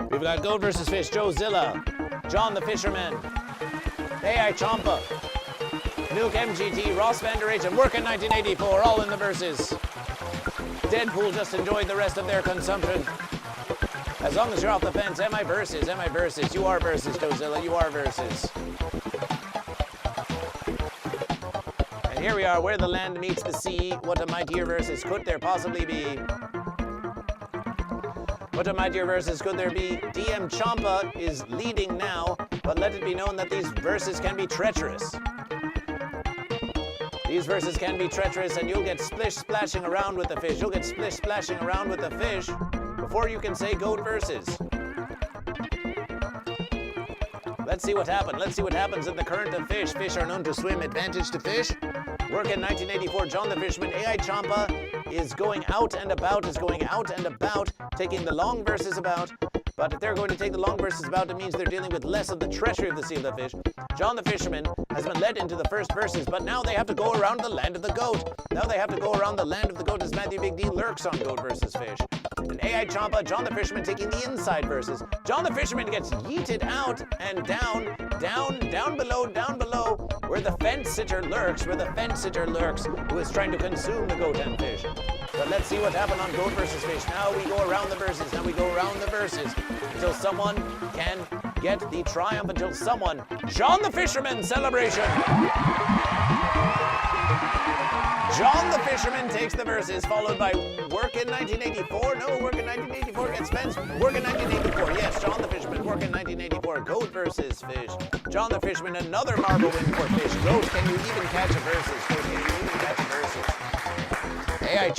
Speaker 3: We've got Goat vs. Fish, Joe Zilla, John the Fisherman, AI Champa, Nuke MGT, Ross Vander H, and Workin' 1984, all in the verses. Deadpool just enjoyed the rest of their consumption. As long as you're off the fence, am I verses? You are verses, Joe Zilla, you are verses. And here we are, where the land meets the sea. What a mightier verses could there possibly be? What a mightier verses could there be? DM Champa is leading now, but let it be known that these verses can be treacherous. These verses can be treacherous, and you'll get splish splashing around with the fish. You'll get splish splashing around with the fish before you can say Goat verses. Let's see what happens. Let's see what happens in the current of fish. Fish are known to swim. Advantage to fish. Workin' 1984, John the Fisherman. AI Champa is going out and about, taking the long verses about. But if they're going to take the long verses about, it means they're dealing with less of the treachery of the sea of the fish. John the Fisherman has been led into the first verses, but now they have to go around the land of the goat. Now they have to go around the land of the goat as Matthew Big D lurks on Goat versus Fish. And AI Champa, John the Fisherman taking the inside verses. John the Fisherman gets yeeted out and down below, where the fence sitter lurks, who is trying to consume the goat and fish. But let's see what happened on Goat versus Fish. Now we go around the verses, until someone can get the triumph, John the Fisherman celebration. John the Fisherman takes the verses, followed by Workin' 1984. No, Workin' 1984 gets fenced. Workin' 1984, yes, John the Fisherman, Workin' 1984. Goat versus Fish. John the Fisherman, another marble win for Fish. Goat, can you even catch a versus? Goat, can you even catch a versus? AI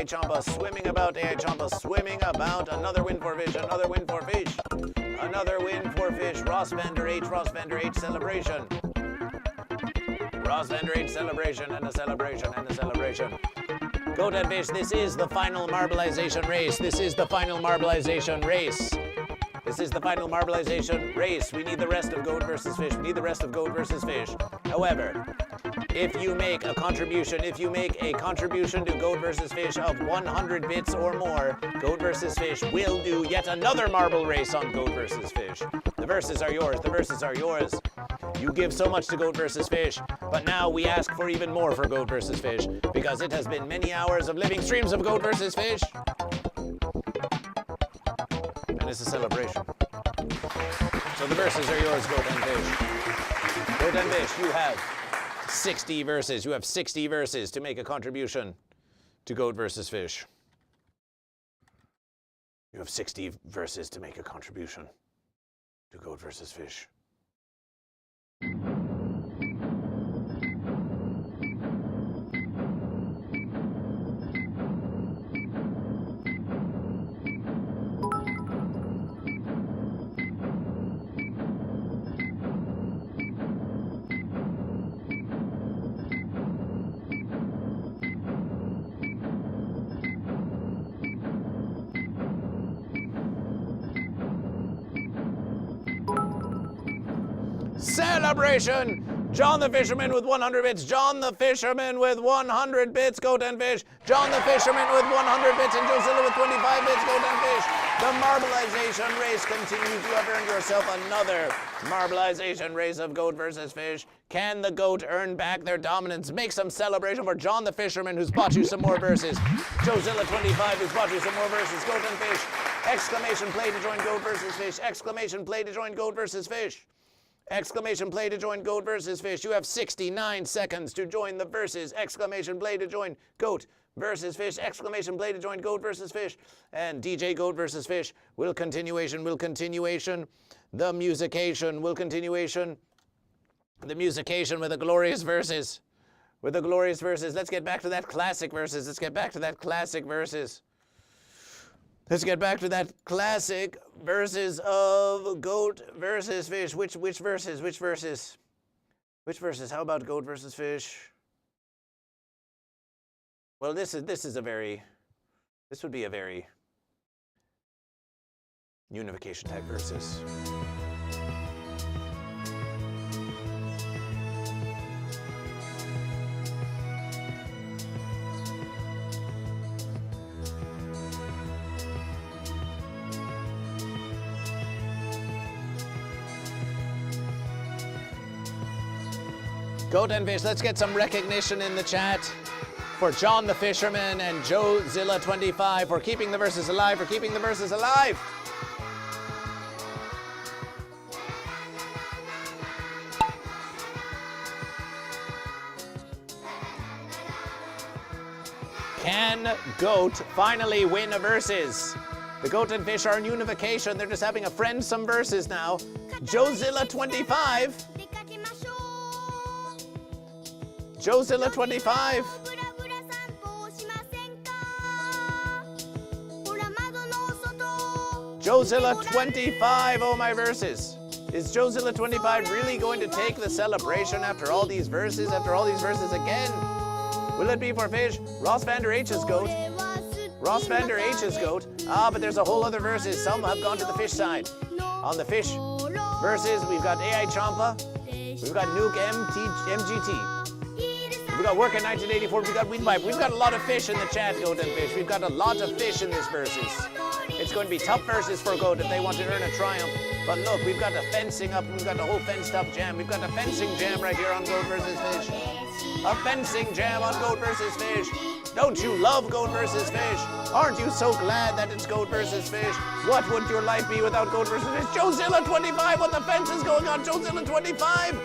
Speaker 3: Champa, swimming about, AI Champa, swimming about. Another win for Fish, another win for Fish. Another win for Fish. Ross Vander H, celebration. Ross Vander H, celebration, and a celebration, and a celebration. Goat and Fish, this is the final marbleization race. This is the final marbleization race. This is the final marbleization race. We need the rest of Goat versus Fish. We need the rest of Goat versus Fish. However, if you make a contribution to Goat versus Fish of 100 bits or more, Goat versus Fish will do yet another marble race on Goat versus Fish. The verses are yours. The verses are yours. You give so much to Goat versus Fish, but now we ask for even more for Goat versus Fish, because it has been many hours of living streams of Goat versus Fish. And it's a celebration. So the verses are yours, Goat and Fish. Goat and Fish, you have 60 verses. You have 60 verses to make a contribution to Goat versus Fish. You have 60 verses to make a contribution to Goat versus Fish. Celebration! John the Fisherman with 100 bits. John the Fisherman with 100 bits. Goat and Fish. John the Fisherman with 100 bits. And Josilla with 25 bits. Goat and Fish. The marbleization race continues. You have earned yourself another marbleization race of Goat versus Fish. Can the Goat earn back their dominance? Make some celebration for John the Fisherman, who's bought you some more verses. Josilla 25, who's bought you some more verses. Goat and Fish. Exclamation play to join Goat versus Fish. Exclamation play to join Goat versus Fish. Exclamation play to join Goat versus Fish. You have 69 seconds to join the verses. Exclamation play to join Goat versus Fish. Exclamation play to join Goat versus Fish. And DJ Goat versus Fish will continuation. The musication will continuation. The musication with the glorious verses. With the glorious verses. Let's get back to that classic verses. Let's get back to that classic verses. Let's get back to that classic verses of Goat versus Fish. Which verses? Which verses? Which verses? How about Goat versus Fish? Well, this would be a very unification type verses. Goat and Fish, let's get some recognition in the chat for John the Fisherman and Joezilla25 for keeping the verses alive, Can Goat finally win a verses? The Goat and Fish are in unification. They're just having a friend some verses now. Joezilla25. Joezilla25. Joezilla25, oh my verses. Is Joezilla25 really going to take the celebration after all these verses again? Will it be for Fish? Ross Vander H's Goat. Ross Vander H's Goat. Ah, but there's a whole other verses. Some have gone to the Fish side. On the Fish verses, we've got AI Champa. We've got Nuke MGT. We've got Work in 1984, we've got Weed Pipe. We've got a lot of fish in the chat, Goat and Fish. We've got a lot of fish in this verses. It's going to be tough verses for Goat if they want to earn a triumph. But look, we've got a fencing up, we've got a whole fenced up jam. We've got a fencing jam right here on Goat versus Fish. A fencing jam on Goat versus Fish. Don't you love Goat versus Fish? Aren't you so glad that it's Goat versus Fish? What would your life be without Goat versus Fish? Joezilla25, what the fence is going on? Joezilla25,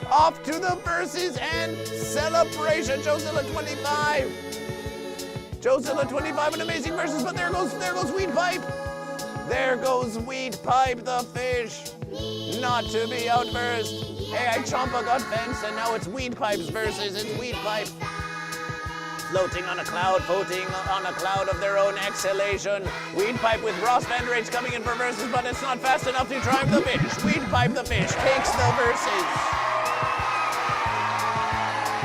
Speaker 3: off to the verses and celebration. Joezilla25. Joezilla25, an amazing verses, but there goes Weed Pipe. There goes Weed Pipe, the fish. Not to be outburst. Hey, I chomp a gut fence, and now it's weed pipes versus it's weed pipe. Floating on a cloud of their own exhalation. Weed pipe with Ross Van Rage coming in for verses, but it's not fast enough to drive the fish. Weed pipe the fish takes the verses.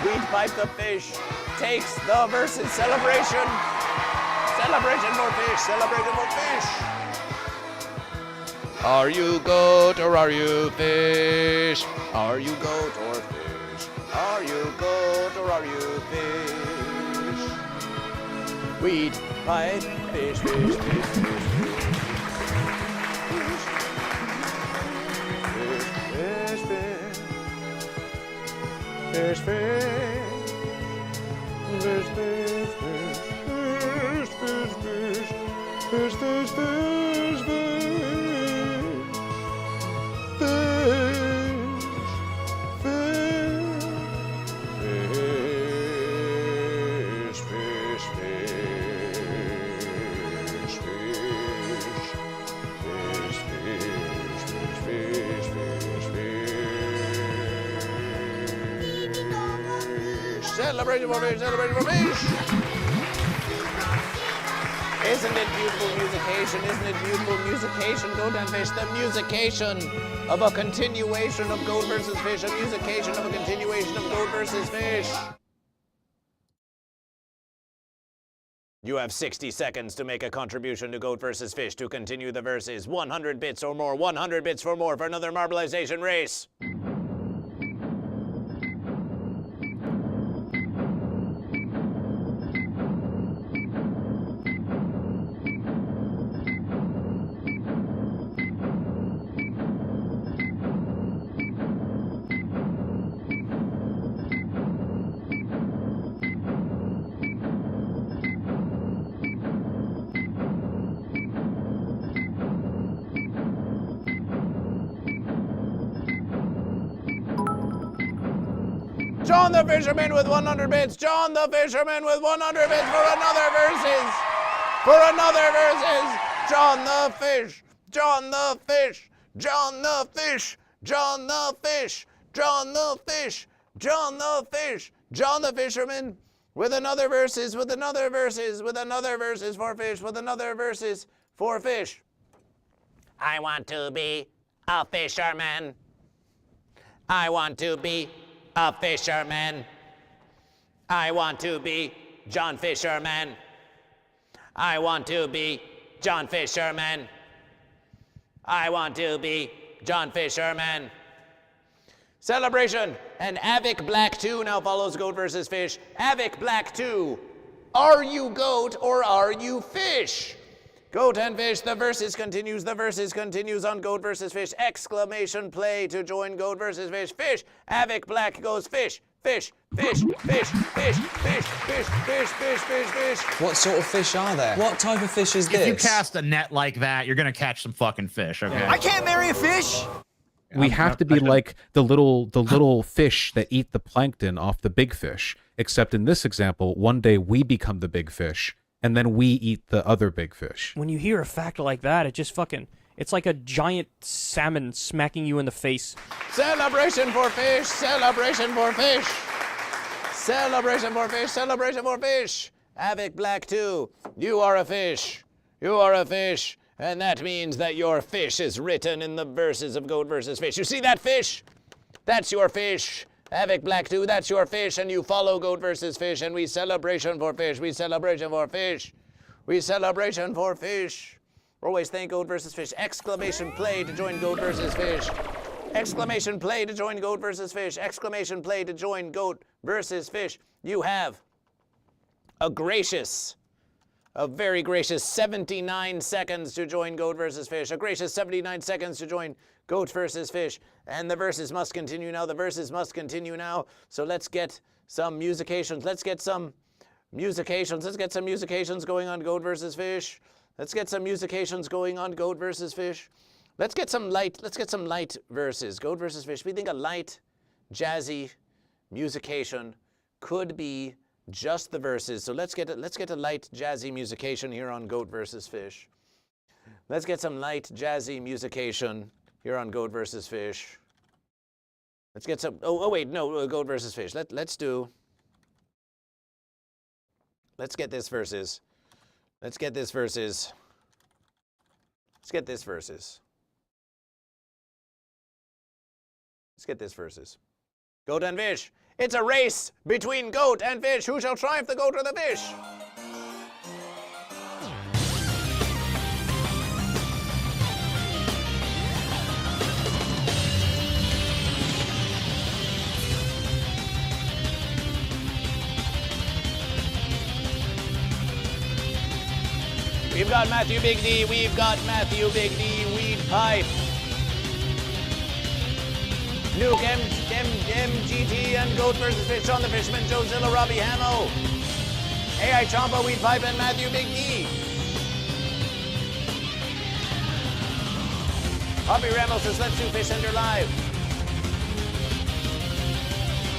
Speaker 3: Weed pipe the fish takes the verses. Celebration. Celebration for fish. Celebration for fish. Are you goat or are you fish? Are you goat or fish? Are you goat or are you fish? Weed pipe fish, fish, fish, fish, fish, fish, fish, fish, fish, fish, fish, fish, fish, fish. Celebrating for fish, celebrating for fish. Isn't it beautiful musication? Isn't it beautiful musication? Goat and fish, the musication of a continuation of goat versus fish, a musication of a continuation of goat versus fish. You have 60 seconds to make a contribution to Goat versus Fish to continue the verses. 100 bits or more, 100 bits for more for another marbleization race. John the Fisherman with 100 bits. John the Fisherman with 100 bits for another verses. For another verses. John the Fish. John the Fish. John the Fish. John the Fish. John the Fish. John the Fish. John the Fisherman with another verses. With another verses. With another verses for fish. With another verses for fish. I want to be a fisherman. I want to be a fisherman. I want to be John Fisherman. I want to be John Fisherman. I want to be John Fisherman. Celebration. And Avic Black 2 now follows Goat versus Fish. Avic Black 2. Are you goat or are you fish? Goat and fish, the verses continues on Goat versus Fish. Exclamation play to join Goat versus Fish. Fish, Avic Black goes fish, fish, fish, fish, fish, fish, fish, fish, fish, fish, fish.
Speaker 5: What sort of fish are there? What type of fish is this?
Speaker 7: If you cast a net like that, you're gonna catch some fucking fish, okay?
Speaker 23: I can't marry a fish!
Speaker 24: We have to be like the little fish that eat the plankton off the big fish. Except in this example, one day we become the big fish, and then we eat the other big fish.
Speaker 11: When you hear a fact like that, it just fucking... It's like a giant salmon smacking you in the face.
Speaker 3: Celebration for fish! Celebration for fish! Celebration for fish! Celebration for fish! Avic Black 2, you are a fish. You are a fish. And that means that your fish is written in the verses of Goat versus Fish. You see that fish? That's your fish. Avic Black 2, that's your fish, and you follow Goat versus Fish, and we celebration for fish. We celebration for fish. We celebration for fish. Always thank Goat versus Fish. Exclamation play to join Goat versus Fish. Exclamation play to join Goat versus Fish. Exclamation play to join Goat versus Fish. You have a very gracious 79 seconds to join Goat versus Fish. A gracious 79 seconds to join Goat versus Fish. And the verses must continue now. The verses must continue now. So let's get some musications. Let's get some musications. Let's get some musications going on Goat versus Fish. Let's get some musications going on Goat versus Fish. Let's get some light verses. Goat versus Fish. We think a light, jazzy musication could be just the verses. So let's get a light, jazzy musication here on Goat versus Fish. Let's get some light, jazzy musication here on Goat versus Fish. Let's get some. Oh wait, no, Goat versus Fish. Let's get this versus. Let's get this versus. Let's get this versus. Let's get this versus. Goat and Fish. It's a race between Goat and Fish. Who shall triumph, the Goat or the Fish? We've got Matthew Big D, we've got Matthew Big D, Weed Pipe. Nuke, MGT, and Goat versus Fish, Sean the Fishman, Joe Zilla, Robbie Hamo. AI Chompa, Weed Pipe, and Matthew Big D. Hobby Ramos says, let's do Fish Center live.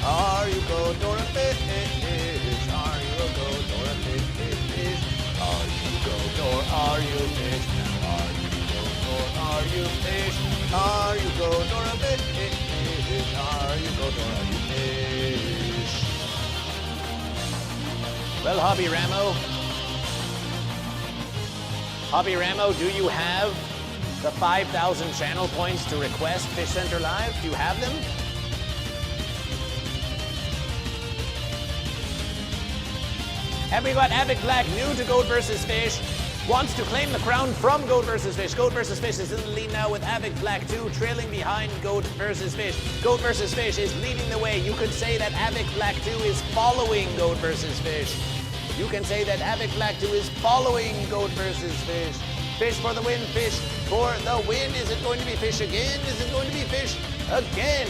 Speaker 3: Are you Goat or a Fish? Are you a Goat or a Fish? Are you Goat or are you Fish? Are you Goat or are you Fish? Are you Goat or a Fish? Are you Goat or are you Fish? Well, Hobby Ramo, do you have the 5,000 channel points to request Fish Center Live? Do you have them? And we got Avid Black, new to Goat vs. Fish, wants to claim the crown from Goat vs. Fish. Goat vs. Fish is in the lead now with Avid Black 2 trailing behind Goat vs. Fish. Goat vs. Fish is leading the way. You could say that Avid Black 2 is following Goat vs. Fish. You can say that Avid Black 2 is following Goat vs. Fish. Fish for the win, Fish for the win. Is it going to be Fish again? Is it going to be Fish again?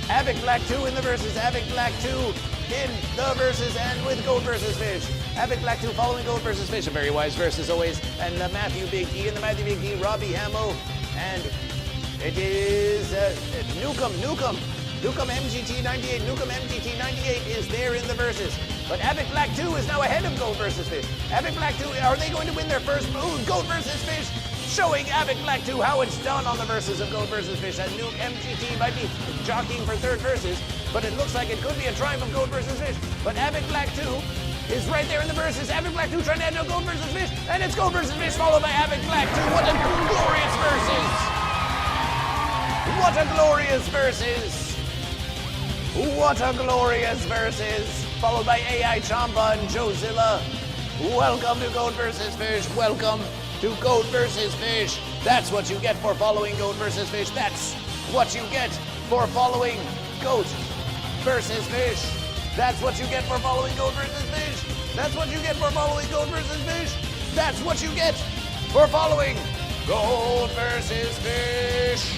Speaker 3: Avid Black 2 in the verses. Avid Black 2 in the verses and with Goat versus Fish. Avid Black 2 following Goat versus Fish. A very wise verse as always. And Matthew Big D and the Matthew Big D, Robbie Hamo. And it is Nukem MGT 98. Nukem MGT 98 is there in the verses. But Avid Black 2 is now ahead of Goat versus Fish. Avid Black 2, are they going to win their first move? Goat versus Fish, showing Avid Black 2 how it's done on the verses of Goat versus Fish. And Nuke MGT might be jockeying for third verses, but it looks like it could be a triumph of Goat versus Fish. But Avid Black 2 is right there in the verses. Avid Black 2 trying to head to Goat versus Fish, and it's Goat versus Fish followed by Avid Black 2. What a glorious verses! What a glorious verses! What a glorious verses! Followed by AI Chompa and Joe Zilla. Welcome to Goat vs. Fish. Welcome to Goat vs. Fish. That's what you get for following Goat vs. Fish. That's what you get for following Goat vs. Fish. That's what you get for following Goat vs. Fish. That's what you get for following Goat vs. Fish. That's what you get for following Goat vs. Fish.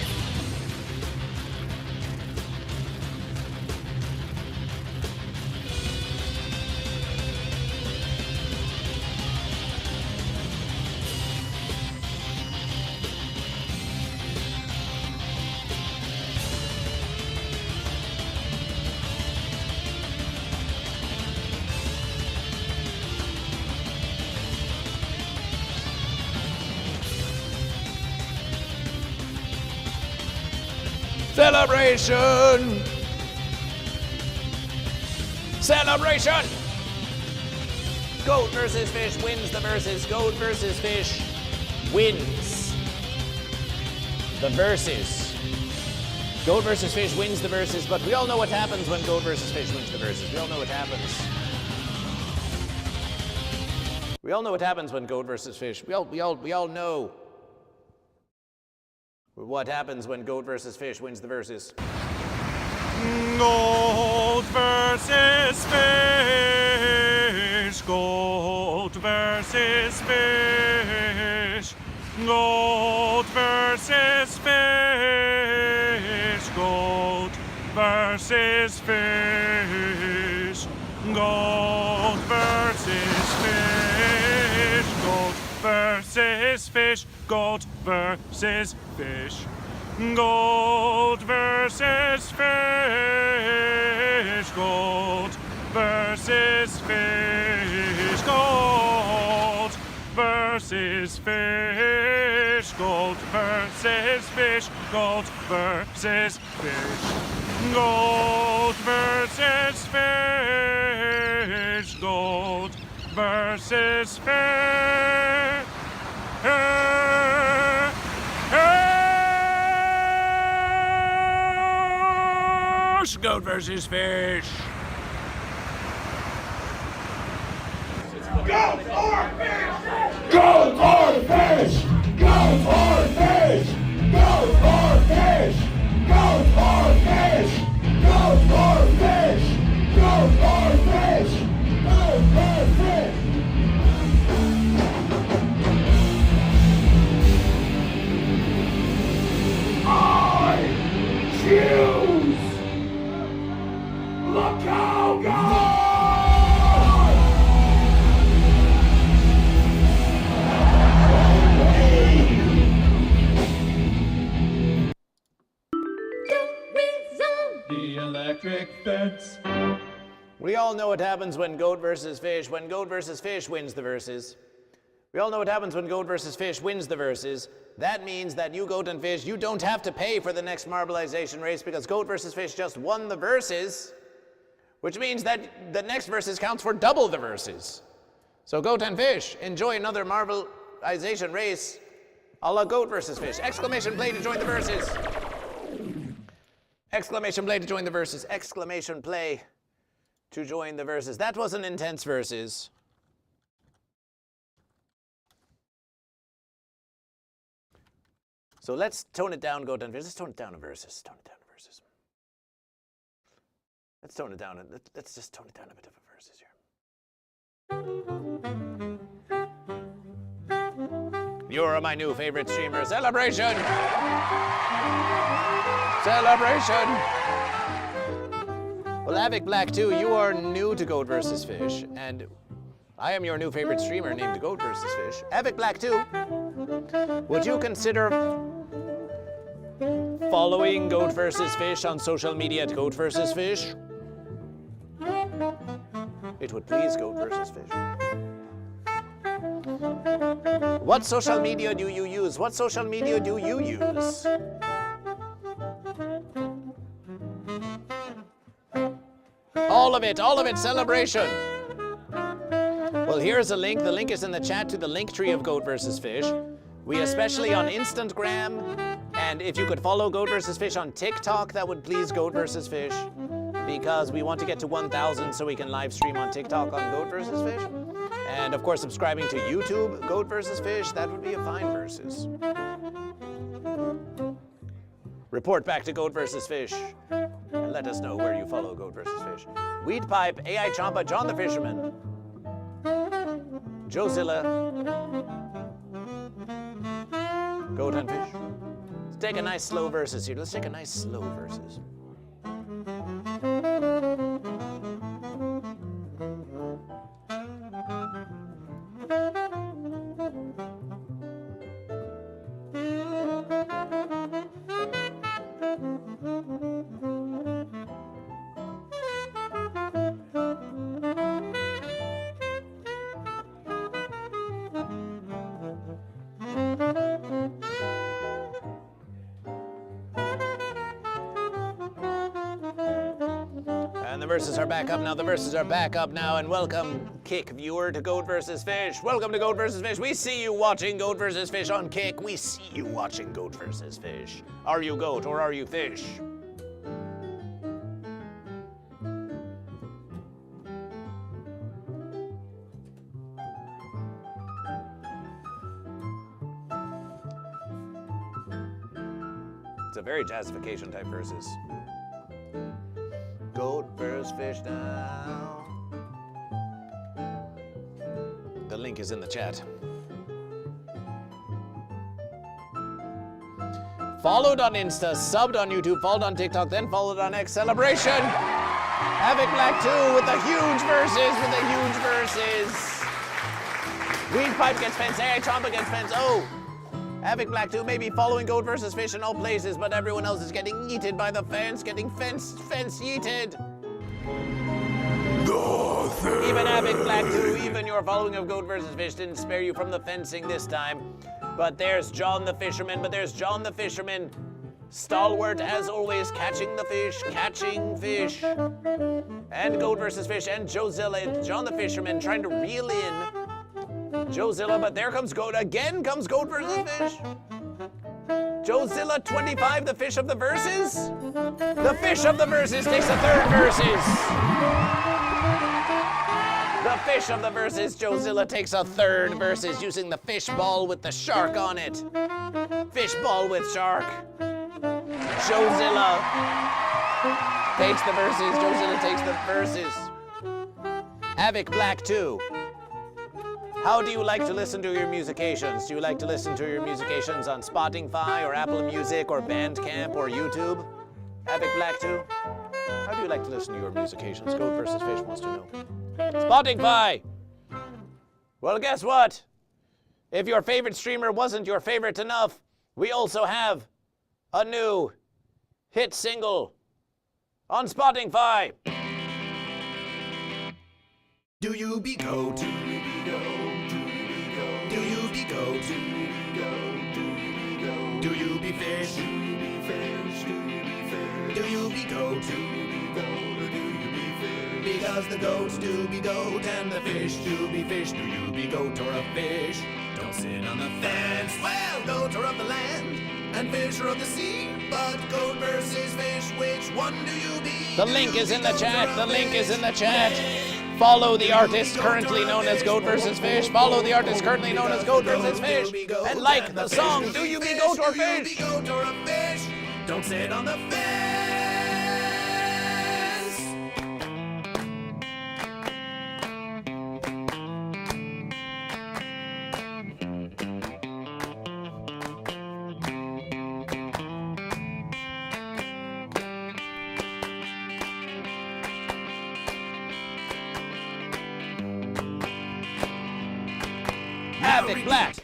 Speaker 3: Celebration! Celebration! Goat versus Fish wins the versus. Goat versus Fish wins the versus. Goat versus Fish wins the versus, but we all know what happens when Goat versus Fish wins the versus. We all know what happens. We all know what happens when Goat versus Fish. We all know what happens when Goat versus Fish wins the versus.
Speaker 14: Goat versus Fish. Goat versus Fish. Goat versus Fish. Goat versus Fish. Goat versus Fish. Goat versus Fish. Goat versus Fish. Goat versus Fish. Goat versus Fish. Goat versus Fish. Goat versus fish. Goat versus fish. Goat versus fish. Goat versus fish.
Speaker 3: Goat versus fish.
Speaker 14: Goat or fish!
Speaker 2: Goat or fish! Goat or fish! Goat or fish! Goat or fish! Goat or fish! Goat or fish! Goat or fish! I choose the cowgirl!
Speaker 3: The electric fence. We all know what happens when goat versus fish. When goat versus fish wins the verses. We all know what happens when goat versus fish wins the verses. That means that you, goat and fish, you don't have to pay for the next marbleization race because goat versus fish just won the verses, which means that the next verses counts for double the verses. So goat and fish, enjoy another marbleization race a la goat versus fish. Exclamation play to join the verses. Exclamation play to join the verses. Exclamation play to join the verses. That was an intense verses. So let's tone it down, goat and fish. Let's tone it down to verses. Tone it down to verses. Let's tone it down. Let's just tone it down a bit of a verses here. You're my new favorite streamer. Celebration! Celebration! Well, Avic Black 2, you are new to Goat vs. Fish, and I am your new favorite streamer named Goat vs. Fish. Avic Black 2, would you consider following Goat vs. Fish on social media at Goat vs. Fish? It would please Goat vs. Fish. What social media do you use? What social media do you use? All of it, celebration. Well, here's a link. The link is in the chat to the link tree of Goat vs. Fish. We especially on Instagram, and if you could follow Goat vs. Fish on TikTok, that would please Goat vs. Fish, because we want to get to 1,000 so we can live stream on TikTok on Goat vs. Fish. And of course, subscribing to YouTube, Goat vs. Fish, that would be a fine versus. Report back to Goat vs. Fish, and let us know where you follow Goat vs. Fish. Weed Pipe, AI Champa, John the Fisherman, Jozilla, Goat and Fish. Let's take a nice slow versus here. Let's take a nice slow versus. And the verses are back up now. The verses are back up now. And welcome, Kick viewer, to Goat vs. Fish. Welcome to Goat vs. Fish. We see you watching Goat vs. Fish on Kick. We see you watching Goat vs. Fish. Are you goat or are you fish? It's a very jazzification type verses. Goat versus fish now. The link is in the chat. Followed on Insta, subbed on YouTube, followed on TikTok, then followed on X. Celebration! Havoc Black 2 with the huge verses, Weed Pipe gets fence, AI Chompa gets fence. Oh! Havoc Black 2 may be following Goat vs. Fish in all places, but everyone else is getting yeeted by the fence, getting fence yeeted. Even Havoc Black 2, even your following of Goat vs. Fish didn't spare you from the fencing this time. But there's John the fisherman. Stalwart as always, catching the fish, catching fish. And Goat versus Fish and Joezilla, John the fisherman trying to reel in Joezilla, but there comes Goat. Again comes Goat versus Fish. Joezilla 25, the fish of the verses. The fish of the verses takes a third verses. The fish of the verses, Joezilla takes a third verses using the fish ball with the shark on it. Fish ball with shark. Joezilla takes the verses. Joezilla takes the verses. Havoc Black 2. How do you like to listen to your musications? Do you like to listen to your musications on Spotify or Apple Music or Bandcamp or YouTube? Havoc Black 2. How do you like to listen to your musications? Goat versus Fish wants to know. Spotify. Well, guess what? If your favorite streamer wasn't your favorite enough, we also have a new hit single on Spotify.
Speaker 1: Do you be goat? Do you be goat? Do you be goat? Do you be goat? Do you be fish? Do you be fish? Do you be fish? Do you be goat? Do you be goat? Or do you be fish? Because the goats do be goat and the fish do be fish. Do you be goat or a fish? Don't sit on the fence. Well, goats are of the land and fish are of the sea. But goat versus fish, which one do you be?
Speaker 3: The link is in the chat. The link is in the chat. Follow the artist currently known as Goat versus Fish. Follow the artist currently known as Goat versus Fish. And like the song, Do You Be Goat or Fish?
Speaker 1: Don't sit on the fence.
Speaker 3: Havoc Black.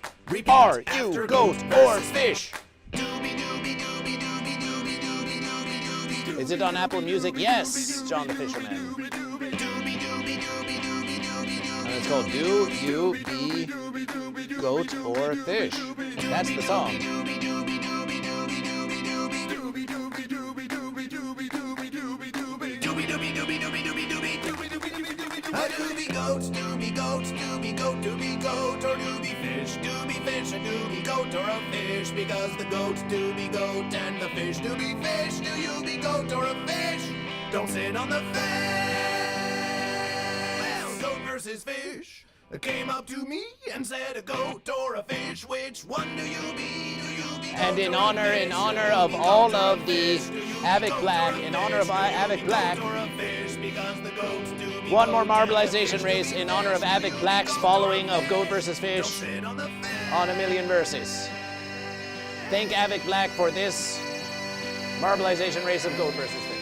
Speaker 3: Are you goat or fish? Is it on Apple Music? Yes, John the Fisherman. And it's called Do You Be Goat or Fish? That's the song.
Speaker 1: Do be goat, do be goat, do be goat, do be goat, or do be fish, and do be goat or a fish, because the goats do be goat and the fish do be fish. Do you be goat or a fish? Don't sit on the fence. Well, goat versus fish came up to me and said, a goat or a fish, which one do you be? Do you be
Speaker 3: And in honor of all of the Havoc Black, one more marbleization race in honor of Havoc Black's following of Goat versus Fish on A Million Verses. Thank Havoc Black for this marbleization race of Goat versus Fish.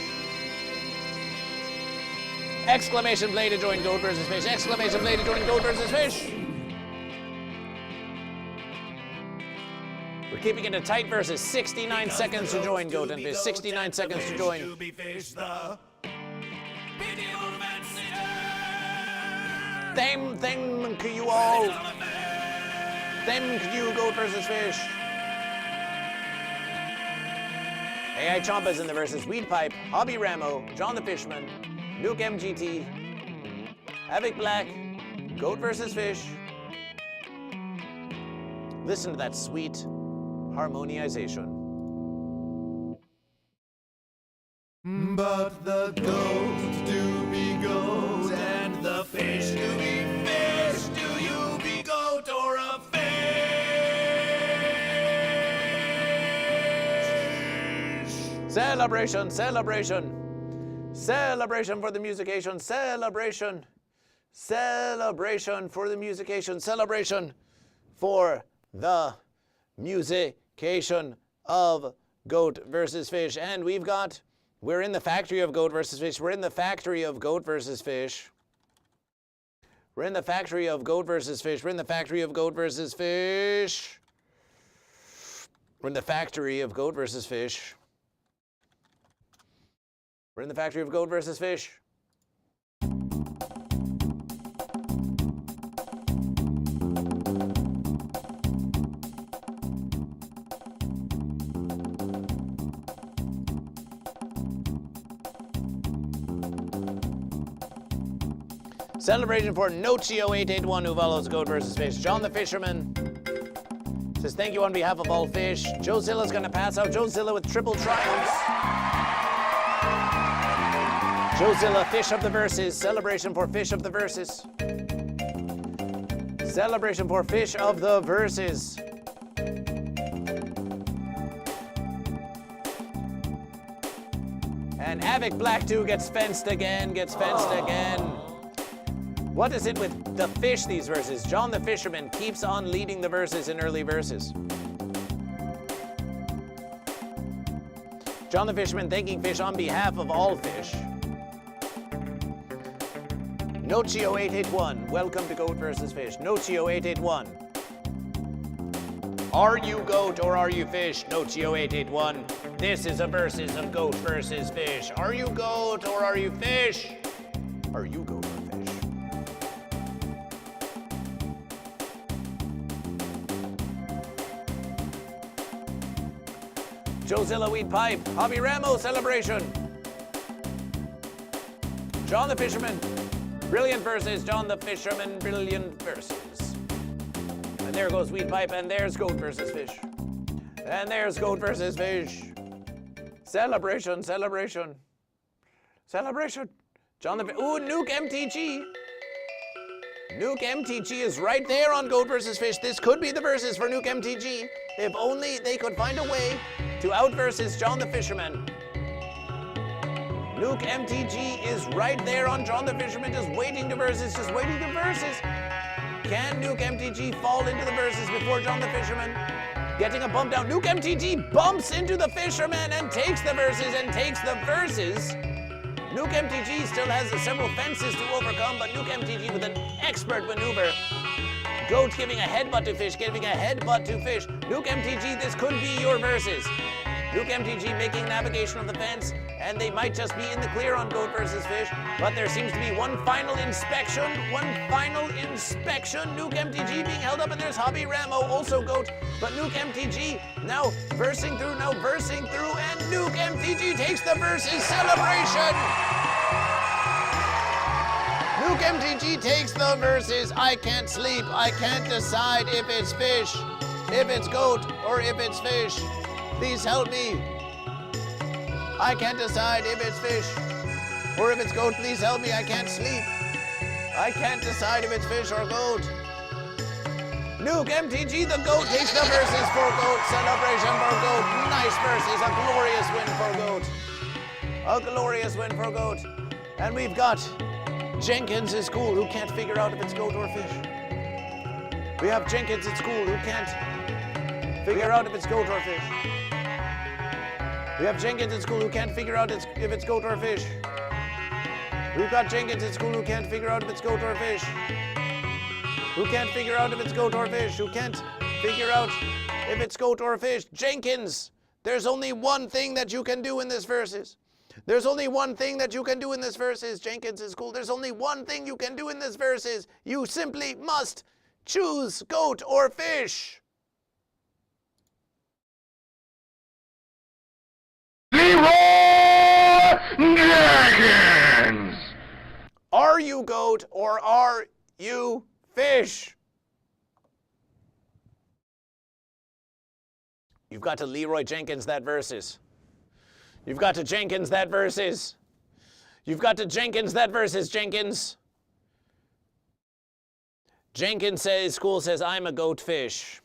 Speaker 3: Exclamation play to join Goat versus Fish. Exclamation play to join Goat versus Fish. We're keeping it a tight versus 69 seconds to join Goat and Fish. 69 seconds to join. Thank you all. Thank you, Goat versus Fish. AI Chompa's in the verses. Weed Pipe, Hobby Ramo, John the Fishman, Nuke MGT, Havoc Black, Goat versus Fish. Listen to that sweet harmonization.
Speaker 1: But the goats do be goat and the fish do be fish. Do you be goat or a fish?
Speaker 3: Celebration, celebration. Celebration for the musication. Celebration. Celebration for the musication. Celebration for the musication of Goat versus Fish. And we're in the factory of Goat versus Fish. We're in the factory of Goat versus Fish. We're in the factory of Goat versus Fish. We're in the factory of Goat versus Fish. We're in the factory of Goat versus Fish. We're in the factory of Goat versus Fish. Celebration for Nochio881 who follows Goat vs. Fish. John the Fisherman says thank you on behalf of all fish. Joezilla's gonna pass out. Joezilla with triple triumphs. Joezilla, Fish of the Verses. Celebration for Fish of the Verses. Celebration for Fish of the Verses. And Havoc Black 2 gets fenced again, What is it with the fish, these verses? John the Fisherman keeps on leading the verses in early verses. John the Fisherman thanking fish on behalf of all fish. Nochio881, welcome to Goat vs. Fish. Nochio881. Are you goat or are you fish? Nochio881. This is a versus of Goat vs. Fish. Are you goat or are you fish? Are you goat or fish? Joezilla Weed Pipe, Hobby Ramo celebration. John the Fisherman, brilliant verses. John the Fisherman, brilliant verses. And there goes Weed Pipe, and there's Goat vs. Fish. And there's Goat vs. Fish. Celebration, celebration. Celebration. John the Ooh, Nuke MTG. Nuke MTG is right there on Goat vs. Fish. This could be the verses for Nuke MTG. If only they could find a way to out versus John the Fisherman. Nuke MTG is right there on John the Fisherman, just waiting to versus, Can Nuke MTG fall into the verses before John the Fisherman? Getting a bump down. Nuke MTG bumps into the Fisherman and takes the verses Nuke MTG still has several fences to overcome, but Nuke MTG with an expert maneuver. Goat giving a headbutt to fish, Nuke MTG, this could be your verses. Nuke MTG making navigation of the fence, and they might just be in the clear on Goat vs. Fish, but there seems to be one final inspection. Nuke MTG being held up, and there's Hobby Ramo, also Goat, but Nuke MTG now versing through, and Nuke MTG takes the versus celebration. Nuke MTG takes the verses. I can't sleep. I can't decide if it's fish, if it's goat, or if it's fish. Please help me. I can't decide if it's fish or if it's goat. Please help me. I can't sleep. I can't decide if it's fish or goat. Nuke MTG, the goat, takes the verses for goat. Celebration for goat. Nice verses. A glorious win for goat. A glorious win for goat. And we've got Jenkins at school who can't figure out if it's goat or fish. We have Jenkins at school who can't figure out if it's goat or fish. We have Jenkins at school who can't figure out if it's goat or fish. We've got Jenkins at school who can't figure out if it's goat or fish. Who can't figure out if it's goat or fish? Who can't figure out if it's goat or fish? Jenkins, there's only one thing that you can do in this verses. There's only one thing that you can do in this verses, Jenkins at school. There's only one thing you can do in this verses. You simply must choose goat or fish.
Speaker 4: Dragons!
Speaker 3: Are you goat or are you fish? You've got to Leroy Jenkins that verses. You've got to Jenkins that verses. You've got to Jenkins that verses, Jenkins. Jenkins says, school says, I'm a goat fish.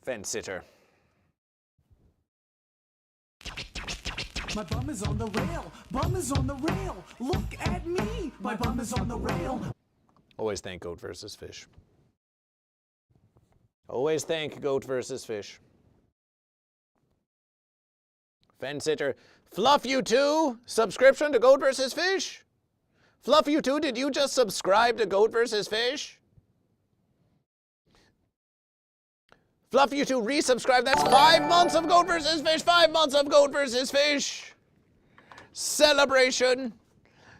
Speaker 3: Fence sitter.
Speaker 1: My bum is on the rail. Bum is on the rail. Look at me. My bum is on the rail.
Speaker 3: Always thank Goat vs. Fish. Always thank Goat vs. Fish. Fence sitter. Fluff you too. Subscription to Goat vs. Fish. Fluff you too. Did you just subscribe to Goat vs. Fish? Fluff you two, resubscribe. That's 5 months of Goat vs. Fish. 5 months of Goat vs. Fish. Celebration.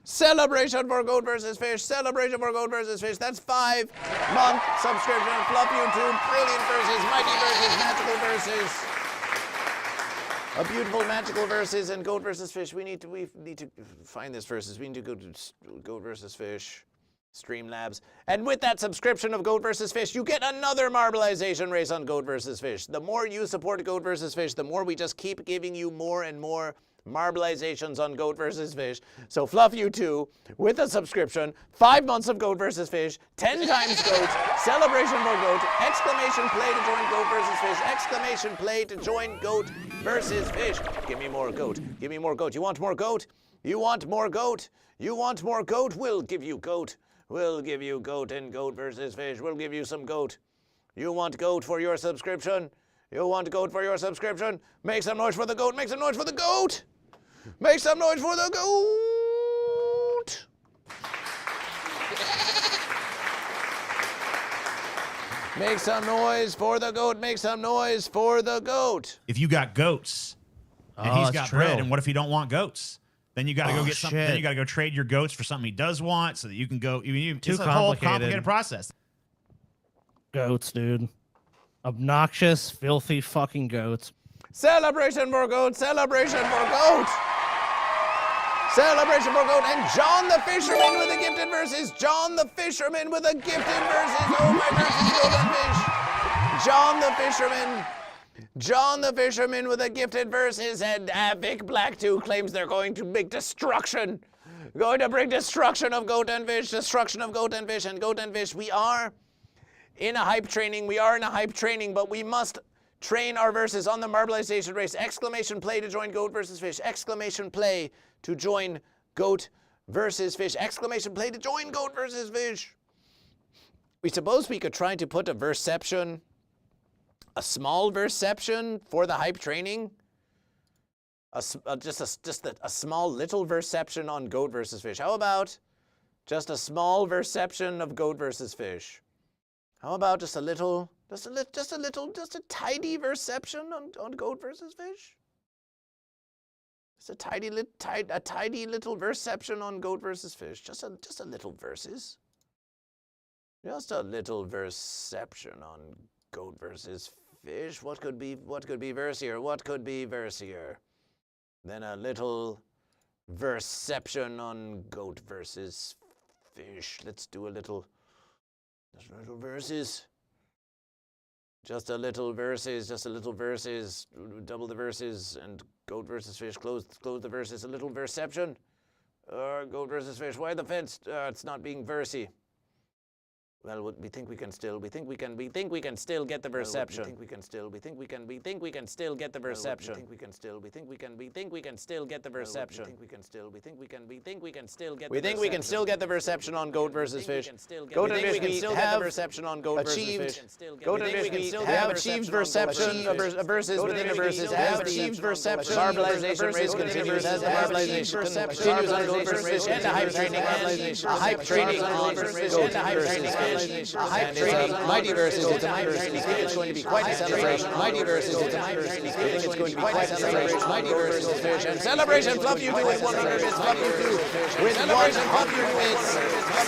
Speaker 3: Celebration for Goat vs. Fish. Celebration for Goat vs. Fish. That's 5-month subscription. Fluff you two, brilliant verses, mighty verses, magical verses. A beautiful magical verses and goat versus fish. We need to find this verses. We need to go to goat versus fish, Streamlabs. And with that subscription of Goat versus Fish, you get another marbleization race on Goat versus Fish. The more you support Goat versus Fish, the more we just keep giving you more and more marbleizations on Goat versus Fish. So fluff you too with a subscription, 5 months of Goat versus Fish, 10 times Goat, celebration for Goat, exclamation play to join Goat versus Fish, exclamation play to join Goat versus Fish. Give me more Goat. Give me more Goat. You want more Goat? You want more Goat? You want more Goat? We'll give you Goat. We'll give you Goat and Goat versus Fish. We'll give you some Goat. You want Goat for your subscription? You want Goat for your subscription? Make some noise for the Goat. Make some noise for the Goat. Make some noise for the Goat. Make some noise for the Goat. Make some noise for the Goat.
Speaker 7: If you got goats and he's got bread, and what if you don't want goats? Then you got to go get something. Then you got to go trade your goats for something he does want, so that you can go. It's a whole complicated process.
Speaker 8: Goats, dude. Obnoxious, filthy fucking goats.
Speaker 3: Celebration for Goat. Celebration for Goat. Celebration for Goat. And John the Fisherman with a gifted verses. John the Fisherman with a gifted verses. Oh, my verses, Goat and Fish. John the Fisherman. John the Fisherman with a gifted verses, and Vic Black2 claims they're going to make destruction. Going to bring destruction of Goat and Fish, destruction of Goat and Fish, and Goat and Fish. We are in a hype training, but we must train our verses on the marbleization race. Exclamation play to join Goat versus Fish. Exclamation play to join Goat versus Fish. Exclamation play to join Goat versus Fish. We suppose we could try to put a verseception, a small verseception for the hype training. Just a small little verseception on Goat versus Fish. How about just a small verseception of Goat versus Fish? How about just a tiny verseception on Goat versus Fish? Just a tiny little verseception on Goat versus Fish. Just a little verses. Just a little verseception on Goat versus Fish. What could be versier? What could be versier than a little verseception on Goat versus Fish? Let's do a little verses. Just a little verses. Double the verses, and Goat versus Fish. Close the verses. A little verseception. Goat versus Fish. Why the fence? It's not being versy. Well, we think we can still get the verseception. We think we can still get the verseception. We think we can still get the verseception. We think we can still get the verseception on Goat versus Fish. Goat and Fish, we have verseception on Goat versus Fish. Goat and Fish, we have achieved verseception verses within the verses. Have achieved verseception. Marbleization race continues as the marbleization continues on Goat versus Fish, and a hype training on Goat versus Fish, and a hype training. A hype training, mighty verses, it's a mighty verses. It's going to be quite a celebration. Mighty verses, it's a mighty verses. It's going to be quite a celebration. Mighty verses, Fish, and celebration. Fluff you do with 100 bits. Fluff you do with 100 bits.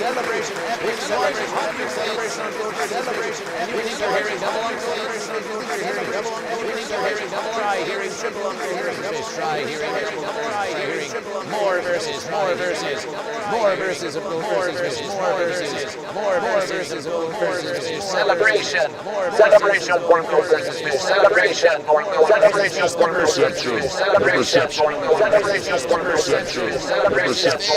Speaker 3: Celebration, epic celebration, celebration on Goat versus Fish. You think you're hearing double on Goat versus Fish? You think you're hearing double on Goat versus Fish? Try hearing triple on Goat versus Fish. Try hearing triple. Try hearing more verses. More verses. More verses of Goat versus Fish. More verses. More verses. Celebration. Celebration for Goat versus Fish. Celebration for Goat versus Fish. Celebration for Goat versus Fish. Celebration for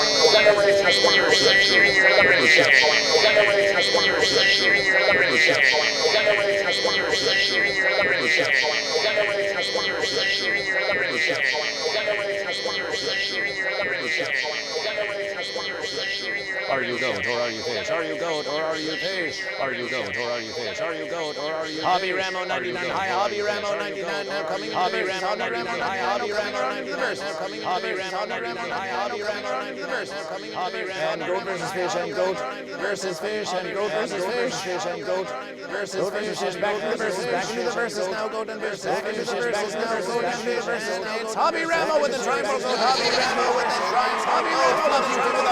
Speaker 3: Are you goat or are you fish? Are you goat or are you fish? Are you goat or are you fish? Are you goat or are you fish? Hobby Ramo 99, hi Hobby Ramo 99 now coming. Hobby Ramo 99, hi Hobby Ramo 99 now coming. Hobby Ramo 99, hi Hobby Ramo 99 now coming. Hobby Ramo and Goat versus Fish and Goat versus Fish and Goat versus Fish and Goat versus Fish. Back into the verses, back into the verses now. Goat and versus back into the verses now. Goat and Fish versus now. It's Hobby Ramo with the triangle. Hobby Ramo with the triangle. Hobby Ramo loves you with the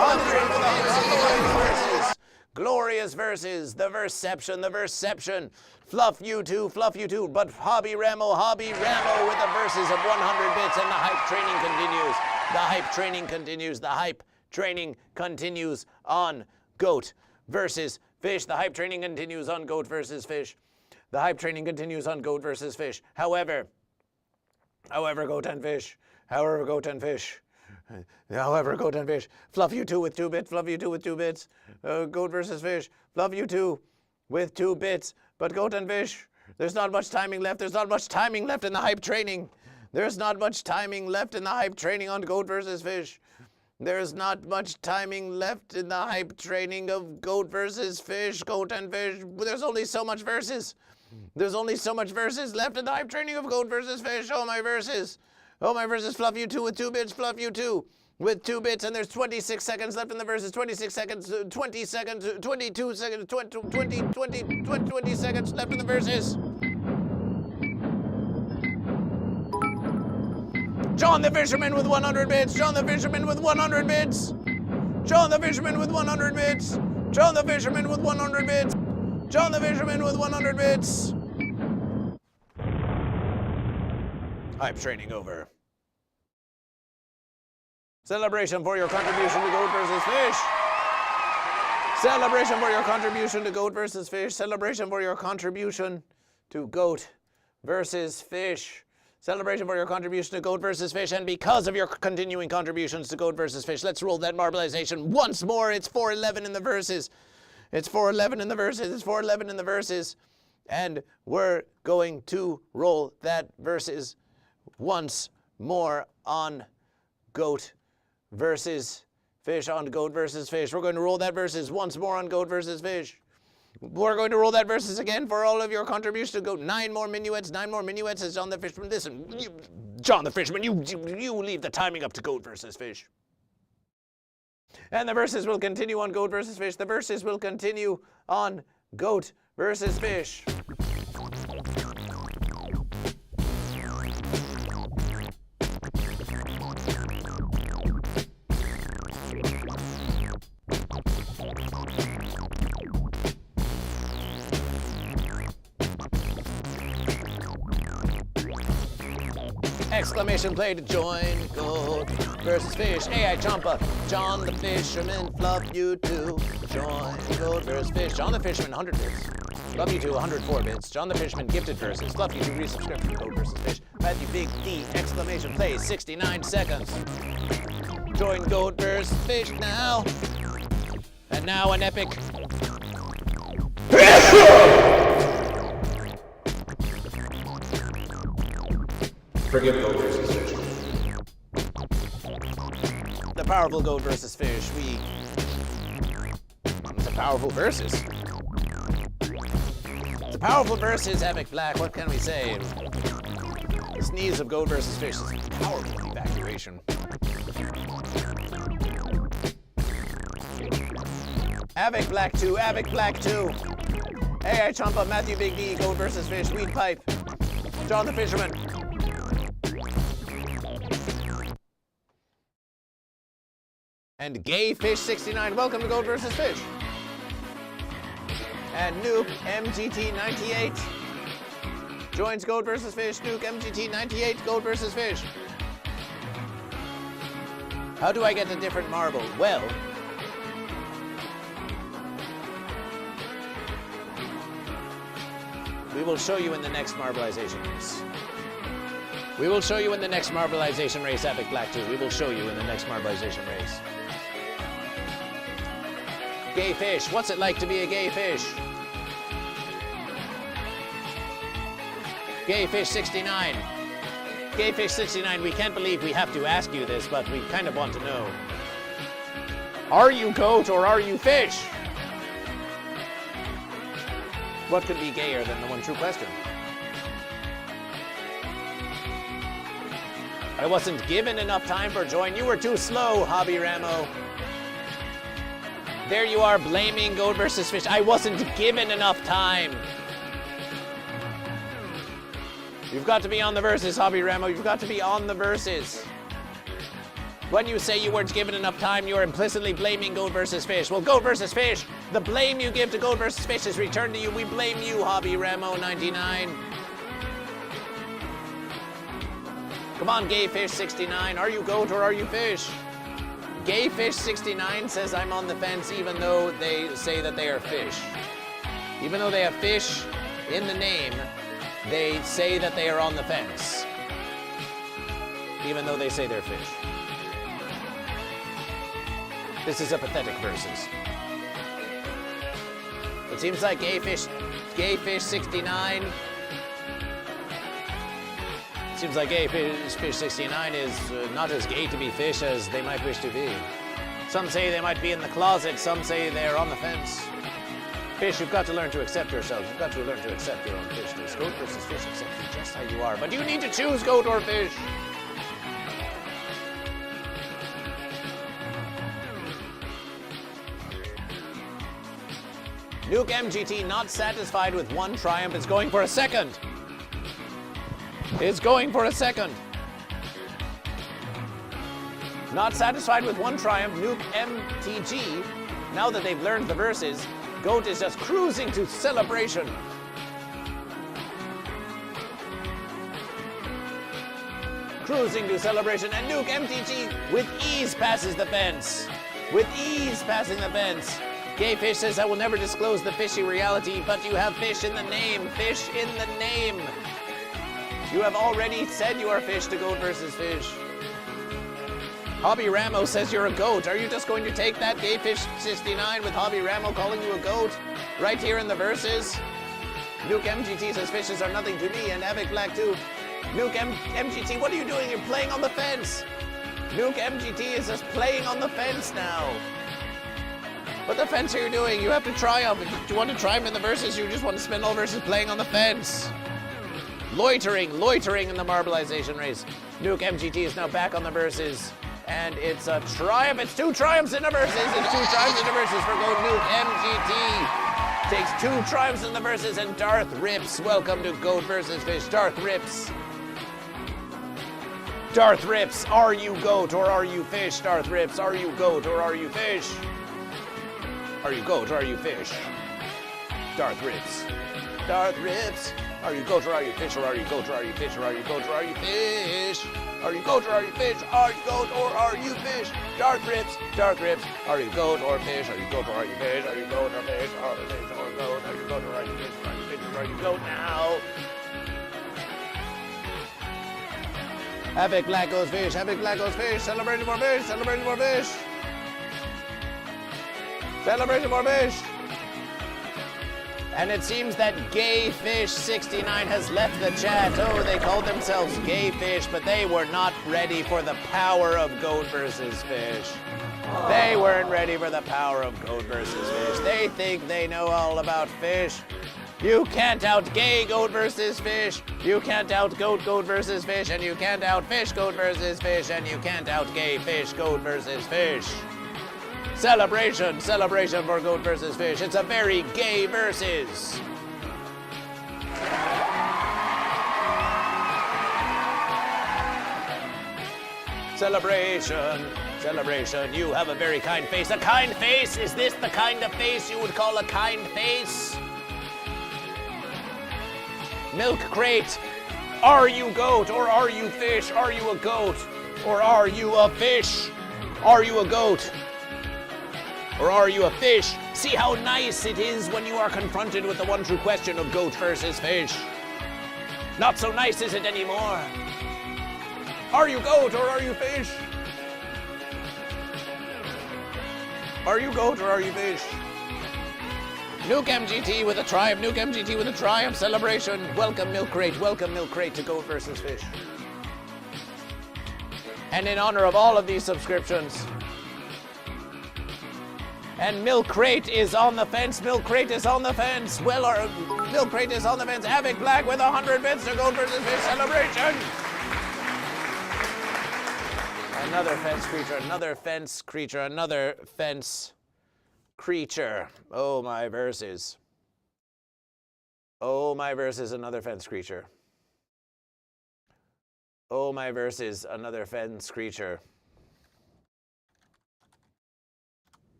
Speaker 3: Hobby Ramo with the 100 verses. Glorious glorious verses. The verseception, the verseception. Fluff you two, but Hobby Ramo with the verses of 100 bits, and the hype training continues. The hype training continues. The hype training continues on Goat versus Fish. The hype training continues on Goat versus Fish. The hype training continues on Goat versus Fish. However, Goat and Fish. Fluff you two with 2 bits. Goat versus Fish. Fluff you two with 2 bits. But Goat and Fish, there's not much timing left. There's not much timing left in the hype training. There's not much timing left in the hype training on Goat versus Fish. There's not much timing left in the hype training of Goat versus Fish. Goat and Fish. There's only so much verses. There's only so much verses left in the hype training of Goat versus Fish. Oh, my verses. Oh, my verses. Fluff you two with 2 bits. Fluff you two with 2 bits. And there's 26 seconds left in the verses. 26 seconds, 20 seconds, 22 seconds, 20 seconds left in the verses. John the Fisherman with 100 bits. John the Fisherman with 100 bits. John the Fisherman with 100 bits. John the Fisherman with 100 bits. John the Fisherman with 100 bits. Hype training over. Celebration for your contribution to Goat versus Fish. Celebration for your contribution to Goat versus Fish. Celebration for your contribution to Goat versus Fish. Celebration for your contribution to Goat versus Fish, and because of your continuing contributions to Goat versus Fish, let's roll that marbleization once more. It's 411 in the verses. It's 411 in the verses. It's 411 in the verses. And we're going to roll that verses once more on Goat versus Fish. On Goat versus Fish. We're going to roll that verses once more on Goat versus Fish. We're going to roll that verses again for all of your contributions to go 9 more minuets. 9 more minuets as John the Fisherman. Listen, John the Fisherman, you leave the timing up to Goat versus Fish. And the verses will continue on Goat versus Fish. The verses will continue on Goat versus Fish. Exclamation play to join Goat versus Fish. AI Champa, John the Fisherman, Fluff you two. Join Goat versus Fish. John the Fisherman, 100 bits. Fluff you two, 104 bits. John the Fisherman, gifted versus. Fluff you two, resubscription, Goat versus Fish. Matthew Big D, exclamation play, 69 seconds. Join Goat versus Fish now. And now an epic.
Speaker 21: Forgive Goat versus Fish.
Speaker 3: The powerful Goat versus Fish. It's a powerful versus. It's a powerful versus, Epic Black. What can we say? The sneeze of Goat versus Fish is a powerful evacuation. Avic Black 2, Avic Black 2. AI Champa, Matthew Big D, Goat versus Fish, Weed Pipe, John the Fisherman. And Gay Fish 69, welcome to Goat versus Fish. And Nuke MGT 98 joins Goat versus Fish. Nuke MGT 98, Goat versus Fish. How do I get a different marble? Well, we will show you in the next marbleization race. We will show you in the next marbleization race, Epic Black 2. We will show you in the next marbleization race. Gay Fish, what's it like to be a gay fish? Gay Fish 69. Gay Fish 69, we can't believe we have to ask you this, but we kind of want to know. Are you goat or are you fish? What could be gayer than the one true question? I wasn't given enough time for join. You were too slow, Hobby Ramo. There you are blaming Goat versus Fish. I wasn't given enough time. You've got to be on the verses, Hobby Ramo. You've got to be on the verses. When you say you weren't given enough time, you're implicitly blaming Goat versus Fish. Well, Goat versus Fish, the blame you give to Goat versus Fish is returned to you. We blame you, Hobby Ramo 99. Come on, Gay Fish 69. Are you goat or are you fish? Gay Fish 69 says I'm on the fence even though they say that they are fish. Even though they have fish in the name, they say that they are on the fence. Even though they say they're fish. This is a pathetic versus. It seems like Gay Fish 69. Seems like Gay Fish 69 is not as gay to be fish as they might wish to be. Some say they might be in the closet, some say they're on the fence. Fish, you've got to learn to accept yourself. You've got to learn to accept your own fishness. Goat versus fish accepts you just how you are. But you need to choose goat or fish. Nuke MGT, not satisfied with one triumph, is going for a second. Is going for a second. Not satisfied with one triumph, Nuke MTG, now that they've learned the verses, Goat is just cruising to celebration. Cruising to celebration, and Nuke MTG with ease passes the fence. With ease passing the fence. Gay Fish says, I will never disclose the fishy reality, but you have fish in the name. Fish in the name. You have already said you are fish to Goat versus Fish. Hobby Ramo says you're a goat. Are you just going to take that, Gay Fish 69, with Hobby Ramo calling you a goat? Right here in the verses? Nuke MGT says fishes are nothing to me, and Avic Black too. Nuke MGT, what are you doing? You're playing on the fence. Nuke MGT is just playing on the fence now. What the fence are you doing? You have to triumph. Do you want to triumph in the verses? You just want to spin all verses playing on the fence. Loitering in the marbleization race. Nuke MGT is now back on the verses. And it's a triumph. It's 2 triumphs in the verses. It's 2 triumphs in the verses for Goat. Nuke MGT takes 2 triumphs in the verses, and Darth Rips. Welcome to Goat versus Fish. Darth Rips. Darth Rips, are you goat or are you fish? Darth Rips, are you goat or are you fish? Are you goat or are you fish? Darth Rips. Darth Rips. Are you goat or are you fish, or are you goat or are you fish, or are you goat or are you fish? Are you goat or are you fish? Are you goat or are you fish? Darth Rips. Darth Rips. Are you goat or fish? Are you goat or are you fish? Are you goat or fish? Are you fish or goat? Are you goat or are you fish? Are you fish or are you goat now? Havoc Black goes fish. Havoc Black goes fish. Celebrating more fish. Celebrating more fish. Celebrating more fish. And it seems that Gay Fish 69 has left the chat. Oh, they called themselves Gay Fish, but they were not ready for the power of Goat versus Fish. They weren't ready for the power of Goat versus Fish. They think they know all about fish. You can't out Gay Goat versus Fish. You can't out Goat versus Fish, and you can't out Fish Goat versus Fish, and you can't out Gay Fish Goat versus Fish. Celebration for Goat versus Fish. It's a very gay versus. Celebration. You have a very kind face. A kind face? Is this the kind of face you would call a kind face? Milk Crate. Are you goat or are you fish? Are you a goat or are you a fish? Are you a goat? Or are you a fish? See how nice it is when you are confronted with the one true question of goat versus fish. Not so nice is it anymore. Are you goat or are you fish? Are you goat or are you fish? Nuke MGT with a triumph. Nuke MGT with a triumph. Celebration. Welcome Milk Crate. Welcome Milk Crate to Goat versus Fish. And in honor of all of these subscriptions, and Milk Crate is on the fence. Milk Crate is on the fence. Milk Crate is on the fence. Havoc Black with 100 bits to Goat versus Fish. Celebration. Another fence creature. Another fence creature. Another fence creature. Oh, my verses. Oh, my verses. Another fence creature. Oh, my verses. Another fence creature.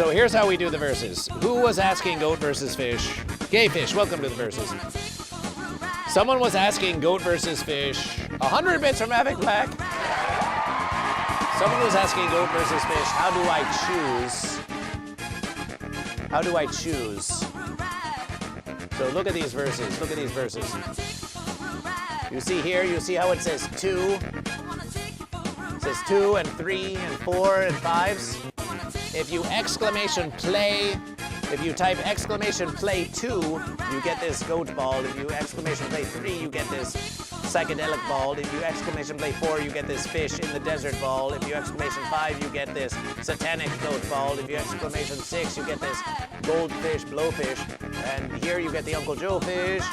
Speaker 3: So here's how we do the verses. Who was asking goat versus fish? Gay fish, welcome to the verses. Someone was asking goat versus fish. 100 bits from Mavic Black. Someone was asking goat versus fish. How do I choose? How do I choose? So look at these verses. Look at these verses. You see here, you see how it says 2? It says 2 and 3 and 4 and 5s. If you exclamation play, if you type exclamation play 2, you get this goat ball. If you exclamation play 3, you get this psychedelic ball. If you exclamation play 4, you get this fish in the desert ball. If you exclamation 5, you get this satanic goat ball. If you exclamation 6, you get this goldfish, blowfish. And here you get the Uncle Joe fish.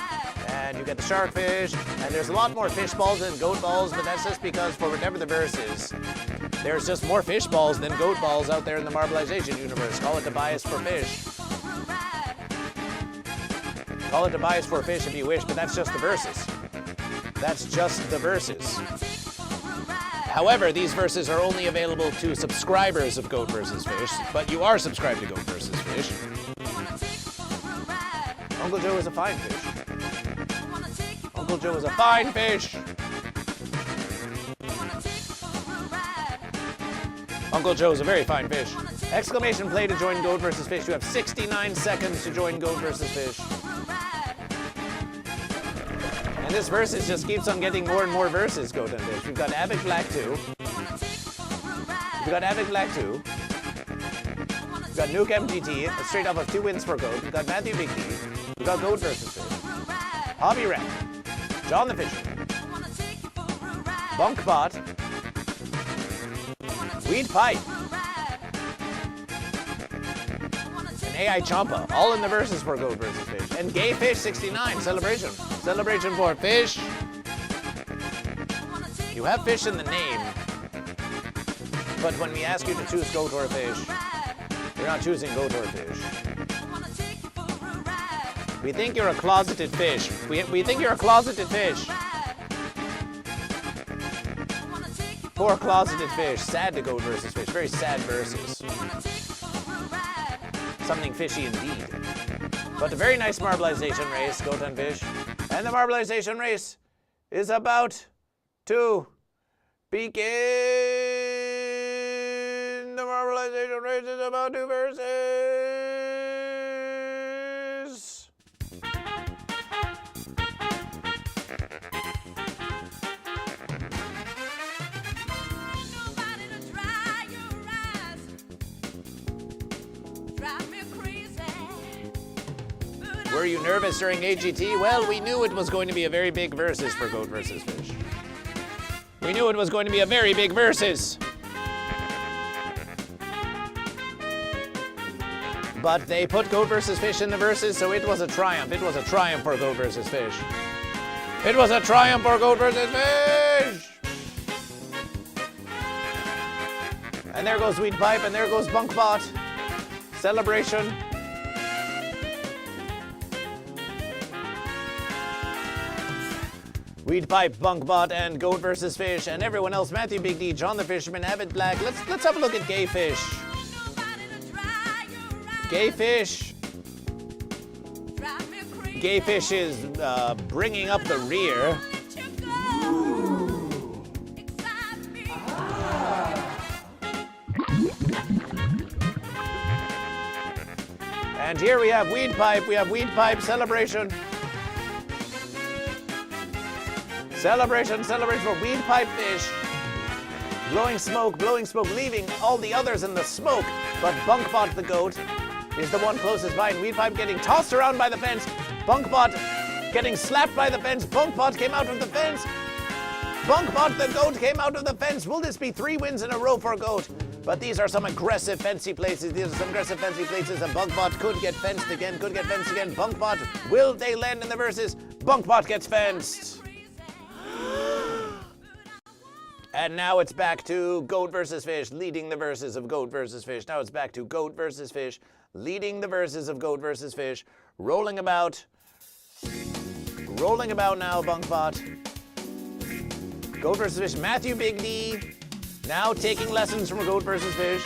Speaker 3: And you get the shark fish. And there's a lot more fish balls than goat balls, but that's just because for whatever the verse is, there's just more fish balls than goat balls out there in the Marbleization universe. Call it the bias for fish. Call it the bias for fish if you wish, but that's just the verses. That's just the verses. However, these verses are only available to subscribers of Goat vs. Fish, but you are subscribed to Goat vs. Fish. Uncle Joe is a fine fish. Uncle Joe is a fine fish. Uncle Joe is a very fine fish. Exclamation play to join Goat vs. Fish. You have 69 seconds to join Goat vs. Fish. And this versus just keeps on getting more and more verses, Goat and Fish. We've got Avic Black 2. We've got Avic Black 2. We've got Nuke MGT, straight off of 2 wins for Goat. We've got Matthew Big D. We've got Goat vs. Fish. Hobby Rap. John the Fisherman. Bunkbot. Weed Pipe. And AI Champa. All in the verses for Goat vs. Fish. And Gay Fish 69. Celebration. Celebration for fish. You have fish in the name. But when we ask you to choose goat or fish, you're not choosing goat or fish. We think you're a closeted fish. We think you're a closeted fish. Poor closeted fish. Sad to Goat vs. Fish. Very sad verses. Something fishy indeed. But a very nice Marbleization race, Goat and Fish. And the Marbleization race is about to begin. The Marbleization race is about to versus. Were you nervous during AGT? Well, we knew it was going to be a very big versus for Goat vs. Fish. We knew it was going to be a very big versus. But they put Goat vs. Fish in the verses, so it was a triumph. It was a triumph for Goat vs. Fish. It was a triumph for Goat vs. Fish! And there goes Weed Pipe, and there goes Bunkbot. Celebration. Weed Pipe, Bunkbot, and Goat vs. Fish, and everyone else. Matthew Big D, John the Fisherman, Avid Black. Let's have a look at Gay Fish. Gay Fish. Gay Fish is bringing up the rear. And here we have Weed Pipe. We have Weed Pipe Celebration. Celebration for Weed Pipe Fish. Blowing smoke, leaving all the others in the smoke. But Bunkbot the goat is the one closest by, and Weed Pipe getting tossed around by the fence. Bunkbot getting slapped by the fence. Bunkbot came out of the fence. Bunkbot the goat came out of the fence. Will this be 3 wins in a row for Goat? But these are some aggressive fancy places. These are some aggressive fancy places, and Bunkbot could get fenced again. Bunkbot, will they land in the verses? Bunkbot gets fenced. And now it's back to Goat vs. Fish, leading the verses of Goat vs. Fish. Now it's back to Goat vs. Fish, leading the verses of Goat vs. Fish. Rolling about now, Bunkbot. Goat vs. Fish, Matthew Big D, now taking lessons from Goat vs. Fish.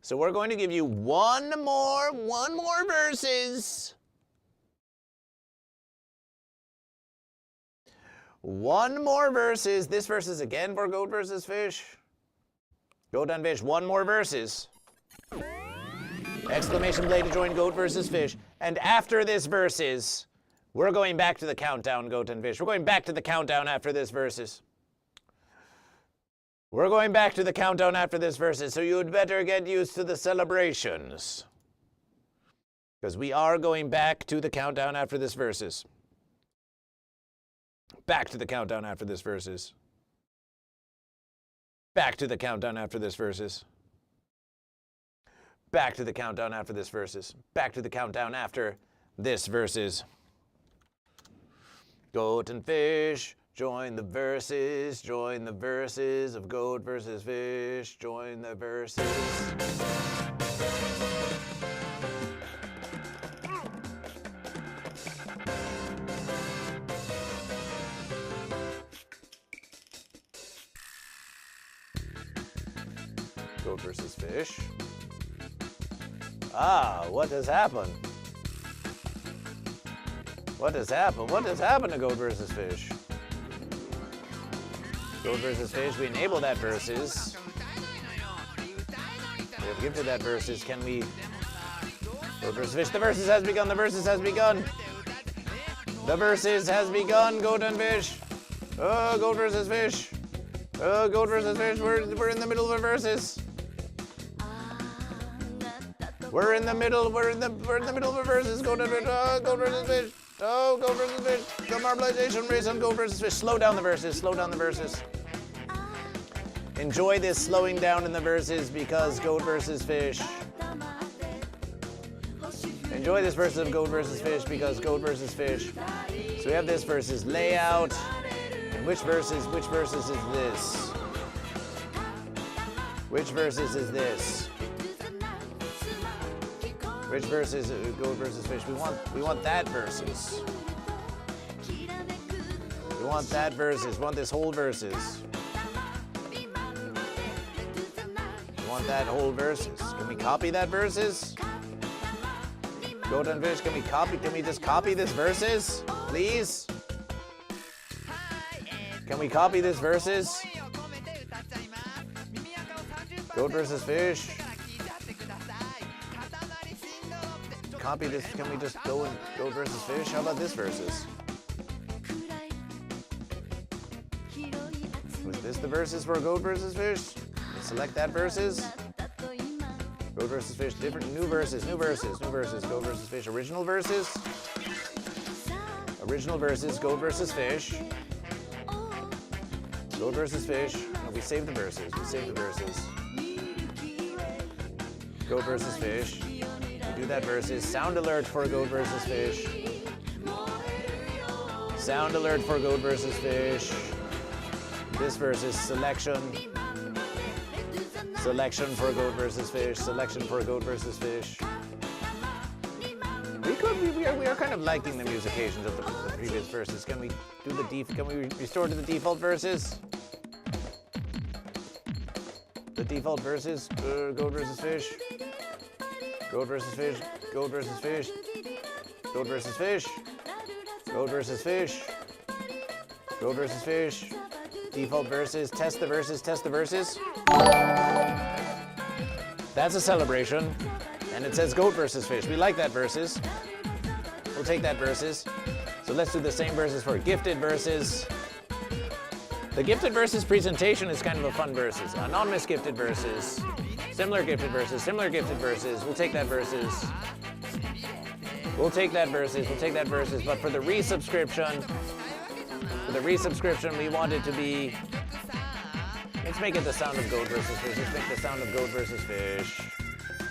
Speaker 3: So we're going to give you one more verses. One more verses. This verse is again for Goat versus Fish. Goat and Fish, one more verses. Exclamation play to join Goat versus Fish. And after this verses, we're going back to the countdown, Goat and Fish. We're going back to the countdown after this verses. We're going back to the countdown after this verses, so you'd better get used to the celebrations. Because we are going back to the countdown after this verses. Back to the countdown after this verses. Back to the countdown after this verses. Back to the countdown after this verses. Back to the countdown after this verses. Goat and Fish, join the verses of Goat versus Fish, join the verses. Goat versus Fish. Ah, what has happened? What has happened? What has happened to Goat versus Fish? Goat versus Fish, we enable that versus. We have gifted that versus. Can we? Goat versus Fish, the versus has begun, the versus has begun. The versus has begun, Goat and Fish. Oh, Goat versus Fish. Oh, Goat versus Fish, we're in the middle of a versus. We're in the middle of a versus. Goat and Fish. Oh, Goat versus Fish. Oh, Goat versus Fish. The marbleization race on Goat versus Fish. Slow down the verses. Slow down the verses. Enjoy this slowing down in the verses because Goat versus Fish. Enjoy this verse of Goat versus Fish because Goat versus Fish. So we have this versus layout. And which verses is this? Which verses is this? Which verses Goat versus Fish? We want that verses. We want that verses. We want this whole verses. We want that whole verses. Can we copy that verses? Goat and Fish, can we just copy this verses? Please? Can we copy this verses? Goat versus Fish. Copy this. Can we just go and Goat versus Fish? How about this versus? Was this the verses for Goat versus Fish? Select that verses. Goat versus Fish, different new verses. Goat versus Fish, original verses. Original verses, Goat versus Fish. Goat versus Fish. No, we saved the verses. Goat versus Fish. We do that versus. Sound alert for Goat versus Fish. Sound alert for Goat versus Fish. This versus selection. Selection for Goat versus Fish. Selection for Goat versus Fish. We are kind of liking the musications of the previous verses. Can we do can we restore to the default verses? The default verses. Goat versus Fish. Goat versus Fish. Goat versus Fish. Goat versus Fish. Goat versus Fish. Goat versus Fish. Default verses. Test the verses. Test the verses. That's a celebration. And it says Goat versus Fish. We like that verses. We'll take that verses. So let's do the same verses for gifted verses. The gifted verses presentation is kind of a fun verses. Anonymous gifted verses. Similar gifted verses. Similar gifted verses. We'll take that verses. We'll take that verses. We'll take that verses. But for the resubscription, we want it to be. Let's make it the sound of Goat versus Fish. Let's make the sound of Goat versus Fish.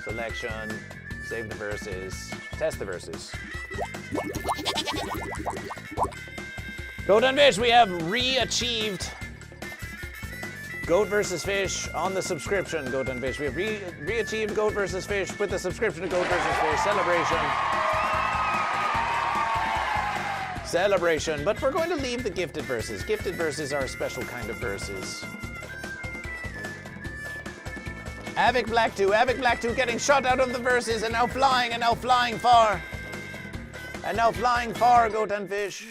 Speaker 3: Selection. Save the verses. Test the verses. Goat and Fish, we have re-achieved Goat versus Fish on the subscription. Goat and Fish, we have re-achieved Goat versus Fish with the subscription to Goat versus Fish. Celebration. But we're going to leave the gifted verses. Gifted verses are a special kind of verses. Avic Black 2. Avic Black 2 getting shot out of the verses and now flying far. And now flying far, Goat and Fish.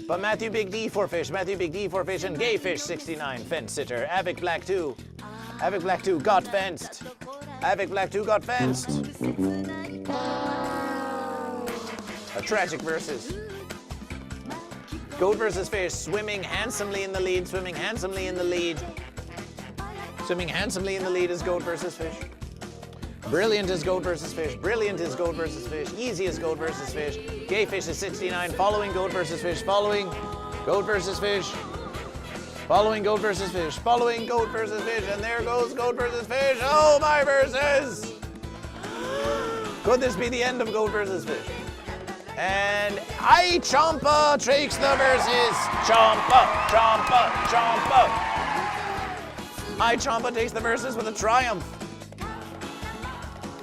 Speaker 3: But Matthew Big D for Fish. Matthew Big D for Fish and Gay Fish 69. Fence sitter. Avic Black 2. Avic Black 2 got fenced. Avic Black 2 got fenced. A tragic versus. Goat versus Fish, swimming handsomely in the lead, swimming handsomely in the lead. Swimming handsomely in the lead is Goat versus Fish. Brilliant is Goat versus Fish. Brilliant is Goat versus Fish. Easy is Goat versus Fish. Gay Fish is 69, following Goat versus Fish, following Goat versus Fish. Following Goat versus Fish, following Goat versus Fish, and there goes Goat versus Fish. Oh, my versus! Could this be the end of Goat versus Fish? And I Champa takes the verses. Champa. I Champa takes the verses with a triumph.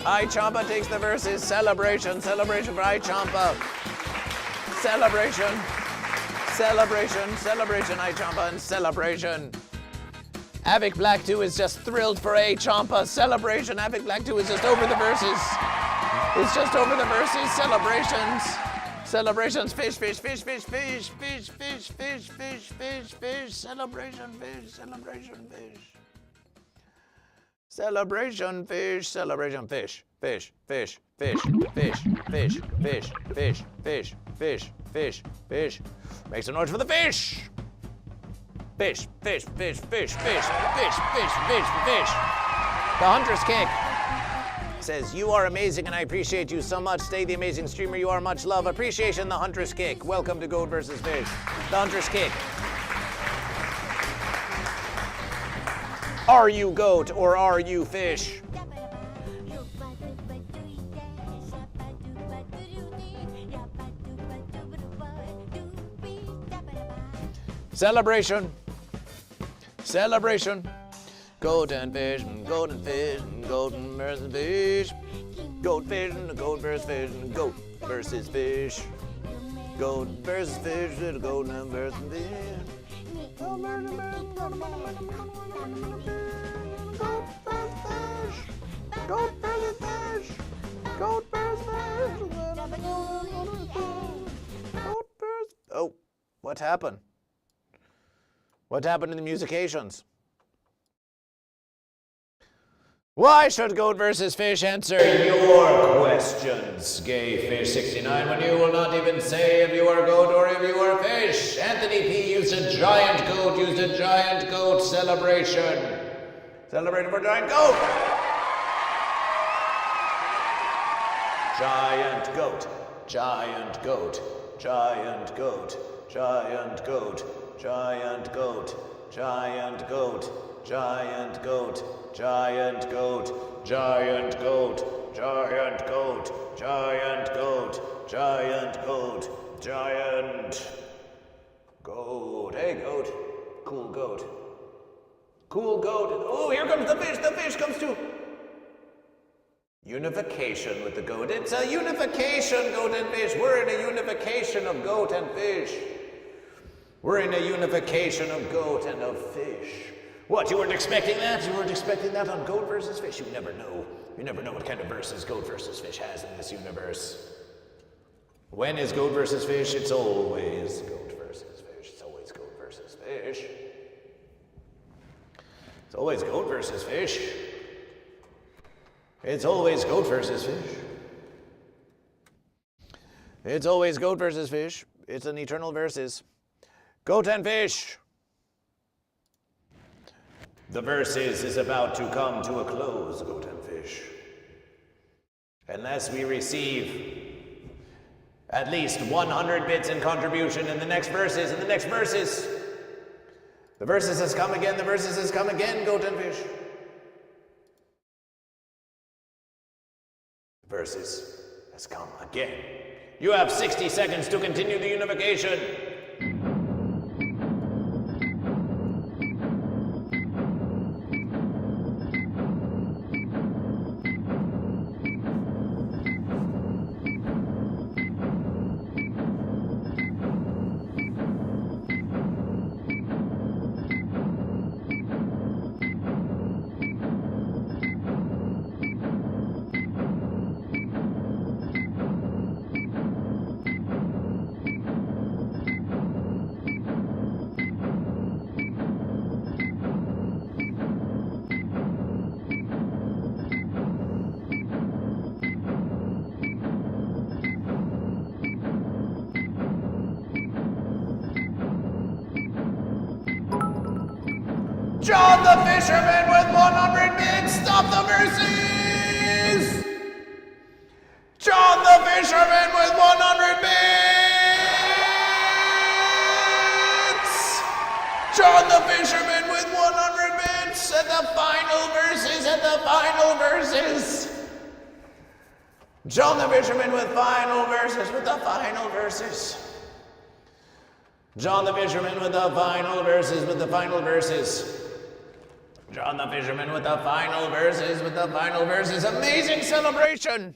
Speaker 3: I Champa takes the verses. Celebration for I Champa. Celebration, I Champa, and celebration. Avic Black 2 is just thrilled for a Champa. Celebration, Avic Black 2 is just over the verses. It's just over the verses. Celebrations, fish. Celebration, fish. Make some noise for the fish. Fish. The Hunter's Kick says, you are amazing and I appreciate you so much. Stay the amazing streamer you are. Much love. Appreciation, the Hunter's Kick. Welcome to Goat versus Fish. The Hunter's Kick. Are you goat or are you fish? Celebration. Goat and fish, goat versus fish. Goat fish and goat versus fish, and goat versus fish. Goat versus fish, and goat versus fish. Oh, what happened? What happened in the musications? Why should Goat versus Fish answer your questions, Gay Fish 69, when you will not even say if you are goat or if you are fish? Anthony P used a giant goat, celebration. Celebrating for giant goat. Giant goat. Hey, goat. Cool goat. Oh, here comes the fish. The fish comes too. Unification with the goat. It's a unification, goat and fish. We're in a unification of goat and fish. We're in a unification of goat and of fish. What, you weren't expecting that? You weren't expecting that on Goat versus Fish? You never know. You never know what kind of verses Goat versus Fish has in this universe. When is Goat versus Fish? It's always Goat versus Fish. It's always Goat versus Fish. It's always Goat versus Fish. It's always Goat versus Fish. It's always Goat versus Fish. It's an eternal versus. Goat and Fish. The verses is about to come to a close, Goat and Fish. Unless we receive at least 100 bits in contribution in the next verses, The verses has come again, Goat and Fish. The verses has come again. You have 60 seconds to continue the unification. John the Fisherman with 100 bits. Stop the verses. John the Fisherman with 100 bits. John the Fisherman with 100 bits. And the final verses. And the final verses. John the Fisherman with final verses. With the final verses. John the Fisherman with the final verses. With the final verses. John the Fisherman with the final verses. With the final verses. Amazing celebration.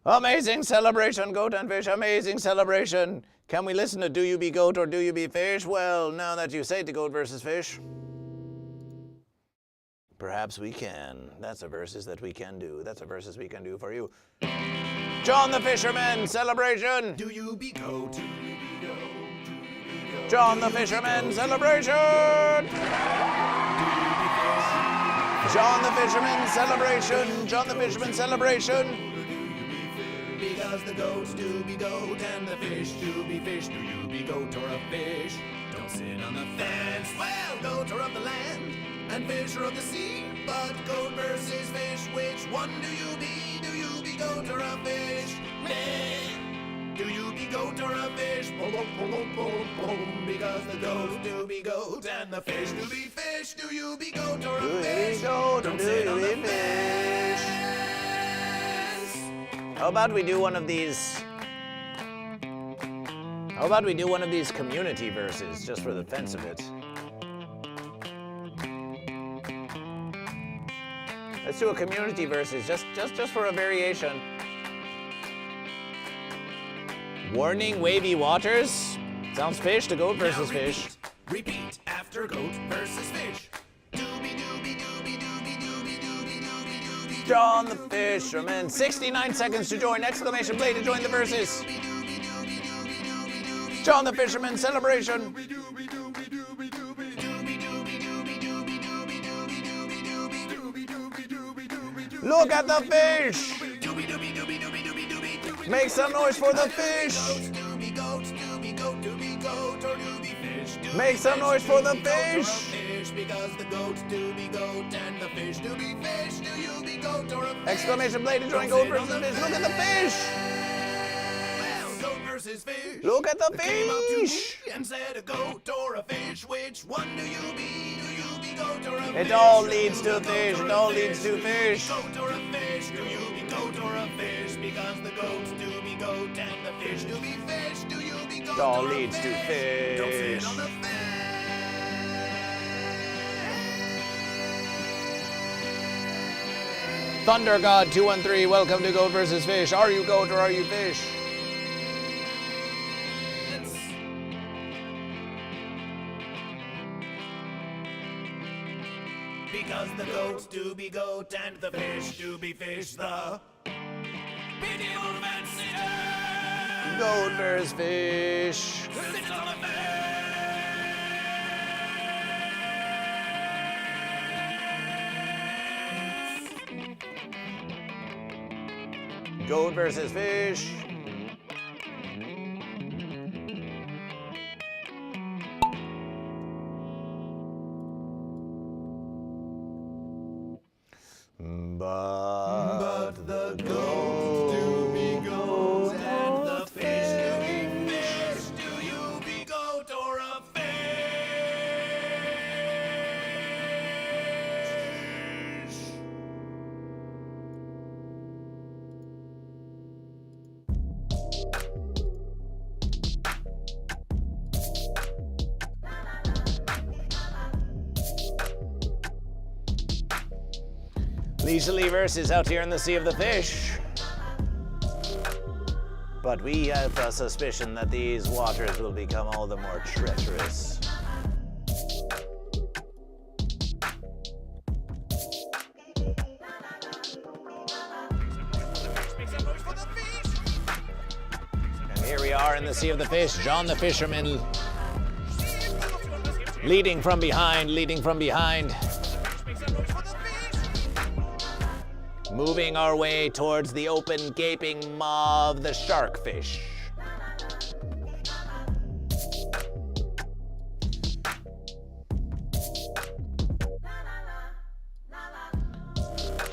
Speaker 3: Amazing celebration, goat and fish, amazing celebration. Can we listen to Do You Be Goat or Do You Be Fish? Well, now that you say to Goat versus Fish, perhaps we can. That's a versus that we can do. That's a versus we can do for you. John the Fisherman, celebration.
Speaker 1: Do you be goat?
Speaker 3: John the Fisherman, celebration. John the Fisherman, celebration. John the Fisherman, celebration.
Speaker 1: Because the goats do be goat and the fish do be fish. Do you be goat or a fish? Don't sit on the fence. Well, goats are of the land and fish are of the sea. But goat versus fish, which one do you be? Do you be goat or a fish? Do you be goat or a fish? Boom, boom, boom, boom, boom, boom. Because the goats do be goat and the fish do be fish. Do you be goat or a fish? Don't sit on the fence.
Speaker 3: How about we do one of these? How about we do one of these community verses just for the fence of it? Let's do a community verses just for a variation. Warning, wavy waters. Sounds fish to goat versus fish.
Speaker 1: Repeat after goat versus fish. Doobie doobie doobie doobie doobie doobie doobie doobie.
Speaker 3: John the Fisherman. 69 seconds to join. Exclamation play to join the verses. John the Fisherman celebration. Look at the fish. Make some noise for the fish. Make some noise for the fish.
Speaker 1: Because the goats do be goat and the fish do be fish. Do you be goat or a fish?
Speaker 3: Exclamation play to join goat versus fish. Look at the fish.
Speaker 1: Well, goat versus fish.
Speaker 3: Look at the
Speaker 1: Came up to
Speaker 3: fish.
Speaker 1: me and said a goat or a fish. Which one do you be? Do you be goat or a fish?
Speaker 3: It all leads to fish. It all leads to fish.
Speaker 1: Goat or a fish? Do you be goat or a fish? Because the goats do be goat and the fish do be fish. Do you be goat
Speaker 3: It all
Speaker 1: or a
Speaker 3: leads to
Speaker 1: fish? Don't sit
Speaker 3: fish.
Speaker 1: on the fence.
Speaker 3: Thunder God 213, welcome to Goat versus Fish. Are you goat or are you fish?
Speaker 1: Because the goats do be goat and the fish do be fish. The medieval fancy
Speaker 3: Goat versus fish.
Speaker 1: sits on the
Speaker 3: Goat versus fish. But
Speaker 1: the goats do be goat and the fish do be fish. Do you be goat or a fish?
Speaker 3: Leisurely versus out here in the Sea of the Fish. But we have a suspicion that these waters will become all the more treacherous. And here we are in the Sea of the Fish. John the Fisherman leading from behind, leading from behind. Moving our way towards the open, gaping maw of the sharkfish.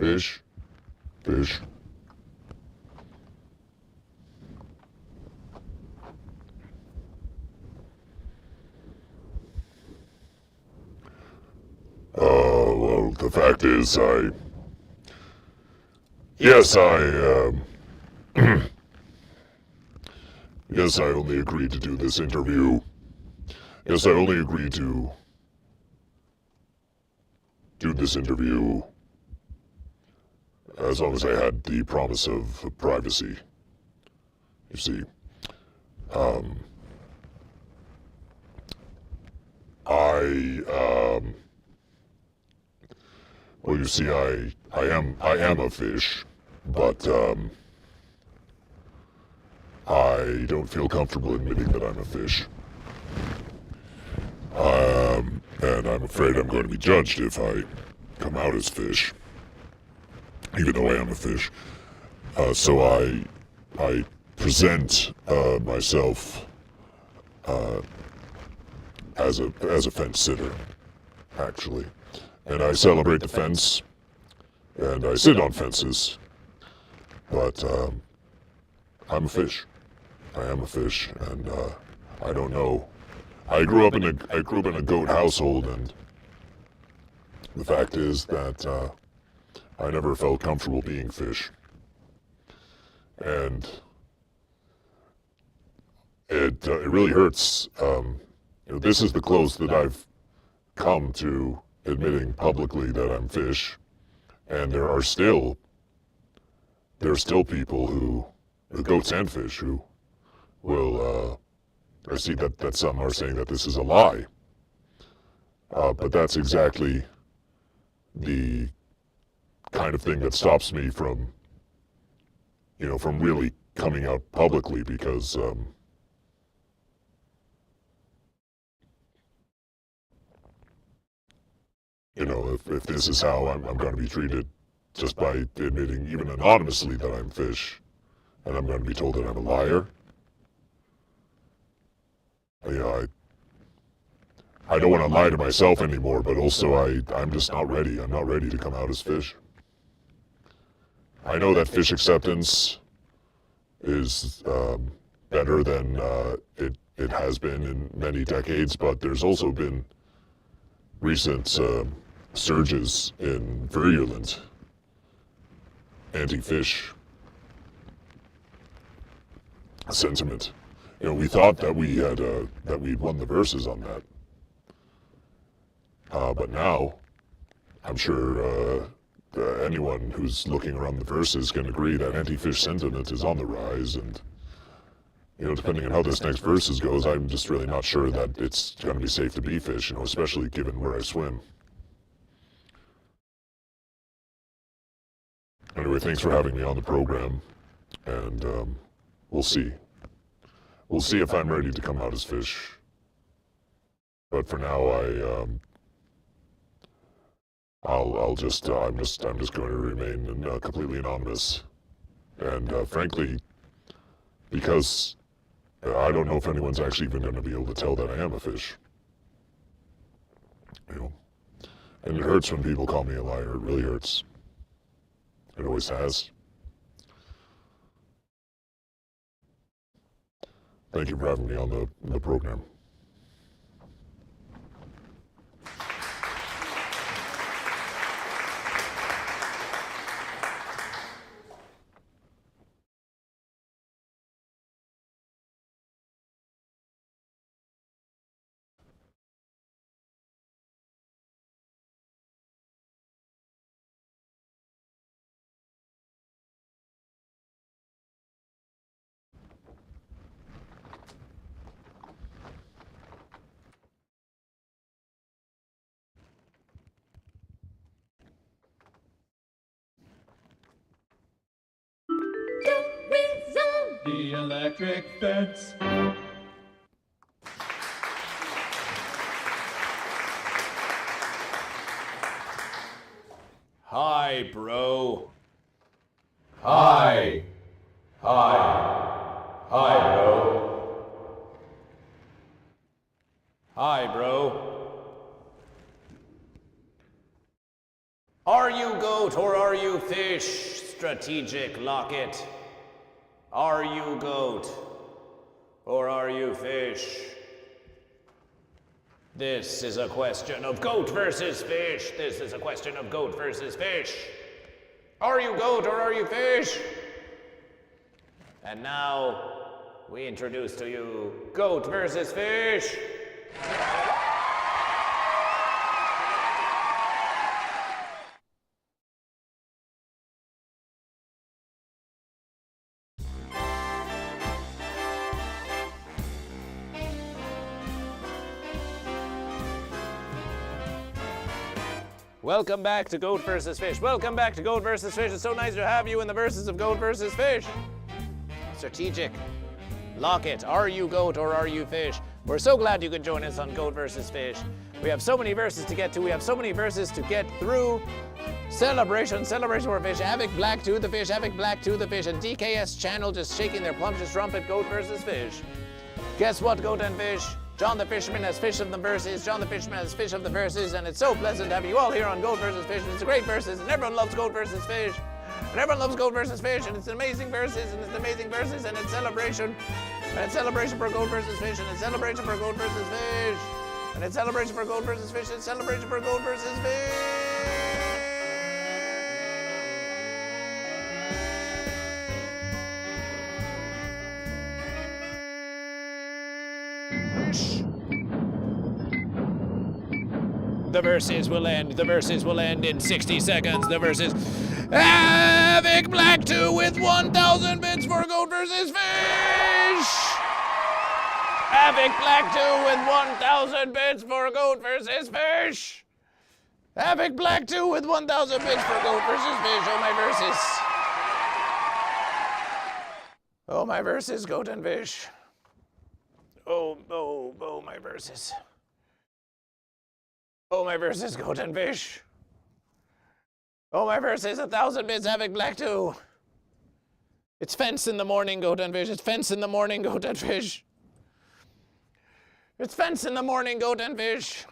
Speaker 9: Fish. Fish. Well, the fact is, yes, yes, I only agreed to do this interview. Yes, I only agreed to do this interview as long as I had the promise of privacy. You see, well, you see, I am a fish, but, I don't feel comfortable admitting that I'm a fish. And I'm afraid I'm going to be judged if I come out as fish, even though I am a fish. So I present myself as a fence sitter, actually, and I celebrate the fence, and I sit on fences, but I'm a fish. I am a fish, and I don't know. I grew up in a goat household, and the fact is that I never felt comfortable being fish, and it really hurts. This is the close that I've come to admitting publicly that I'm fish, and there are still people who, goats and fish, who will. I see that some are saying that this is a lie, but that's exactly the kind of thing that stops me from, from really coming out publicly, because if this is how I'm going to be treated just by admitting even anonymously that I'm fish, and I'm going to be told that I'm a liar. I don't want to lie to myself anymore, but also I'm just not ready. I'm not ready to come out as fish. I know that fish acceptance is better than it has been in many decades, but there's also been recent surges in virulent anti-fish sentiment. We thought that we'd won the verses on that. But now, I'm sure anyone who's looking around the verses can agree that anti-fish sentiment is on the rise, and depending on how this next verses goes, I'm just really not sure that it's going to be safe to be fish, especially given where I swim. Anyway, thanks for having me on the program, and we'll see. We'll see if I'm ready to come out as fish. But for now, I'm just going to remain completely anonymous, and frankly, because I don't know if anyone's actually even going to be able to tell that I am a fish. And it hurts when people call me a liar. It really hurts. It always has. Thank you for having me on the program.
Speaker 14: The electric fence.
Speaker 3: Hi, bro. Hi. Hi. Hi, bro. Hi, bro. Are you goat or are you fish? Strategic locket. Are you goat or are you fish? This is a question of goat versus fish. This is a question of goat versus fish. Are you goat or are you fish? And now we introduce to you goat versus fish. Welcome back to Goat vs. Fish. Welcome back to Goat vs. Fish. It's so nice to have you in the verses of Goat vs. Fish. Strategic. Locket. Are you goat or are you fish? We're so glad you could join us on Goat vs. Fish. We have so many verses to get to. We have so many verses to get through. Celebration for fish. Havoc Black to the fish. Havoc Black to the fish. And DKS channel just shaking their plumptious trumpet. Goat vs. Fish. Guess what, Goat and Fish? John the Fisherman has fish of the verses. John the Fisherman has fish of the verses. And it's so pleasant to have you all here on Goat vs. Fish. It's a great verses. And everyone loves Goat vs. Fish. And everyone loves Goat vs. Fish. And it's amazing verses. And it's amazing verses. And it's celebration. And it's celebration for Goat vs. Fish. And it's celebration for Goat vs. Fish. And it's celebration for Goat vs. Fish. It's celebration for Goat vs. Fish. The verses will end. The verses will end in 60 seconds. The verses. Havoc Black 2 with 1,000 bits for Goat vs. Fish. Havoc Black 2 with 1,000 bits for Goat vs. Fish. Havoc Black 2 with 1,000 bits for Goat vs. Fish. Oh, my verses. Oh, my verses, Goat and Fish. Oh, my verses. Oh, my verses, Goat and Fish. Oh, my verses, 1,000 bits, Havoc Black 2. It's fence in the morning, Goat and Fish. It's fence in the morning, Goat and Fish. It's fence in the morning, Goat and Fish.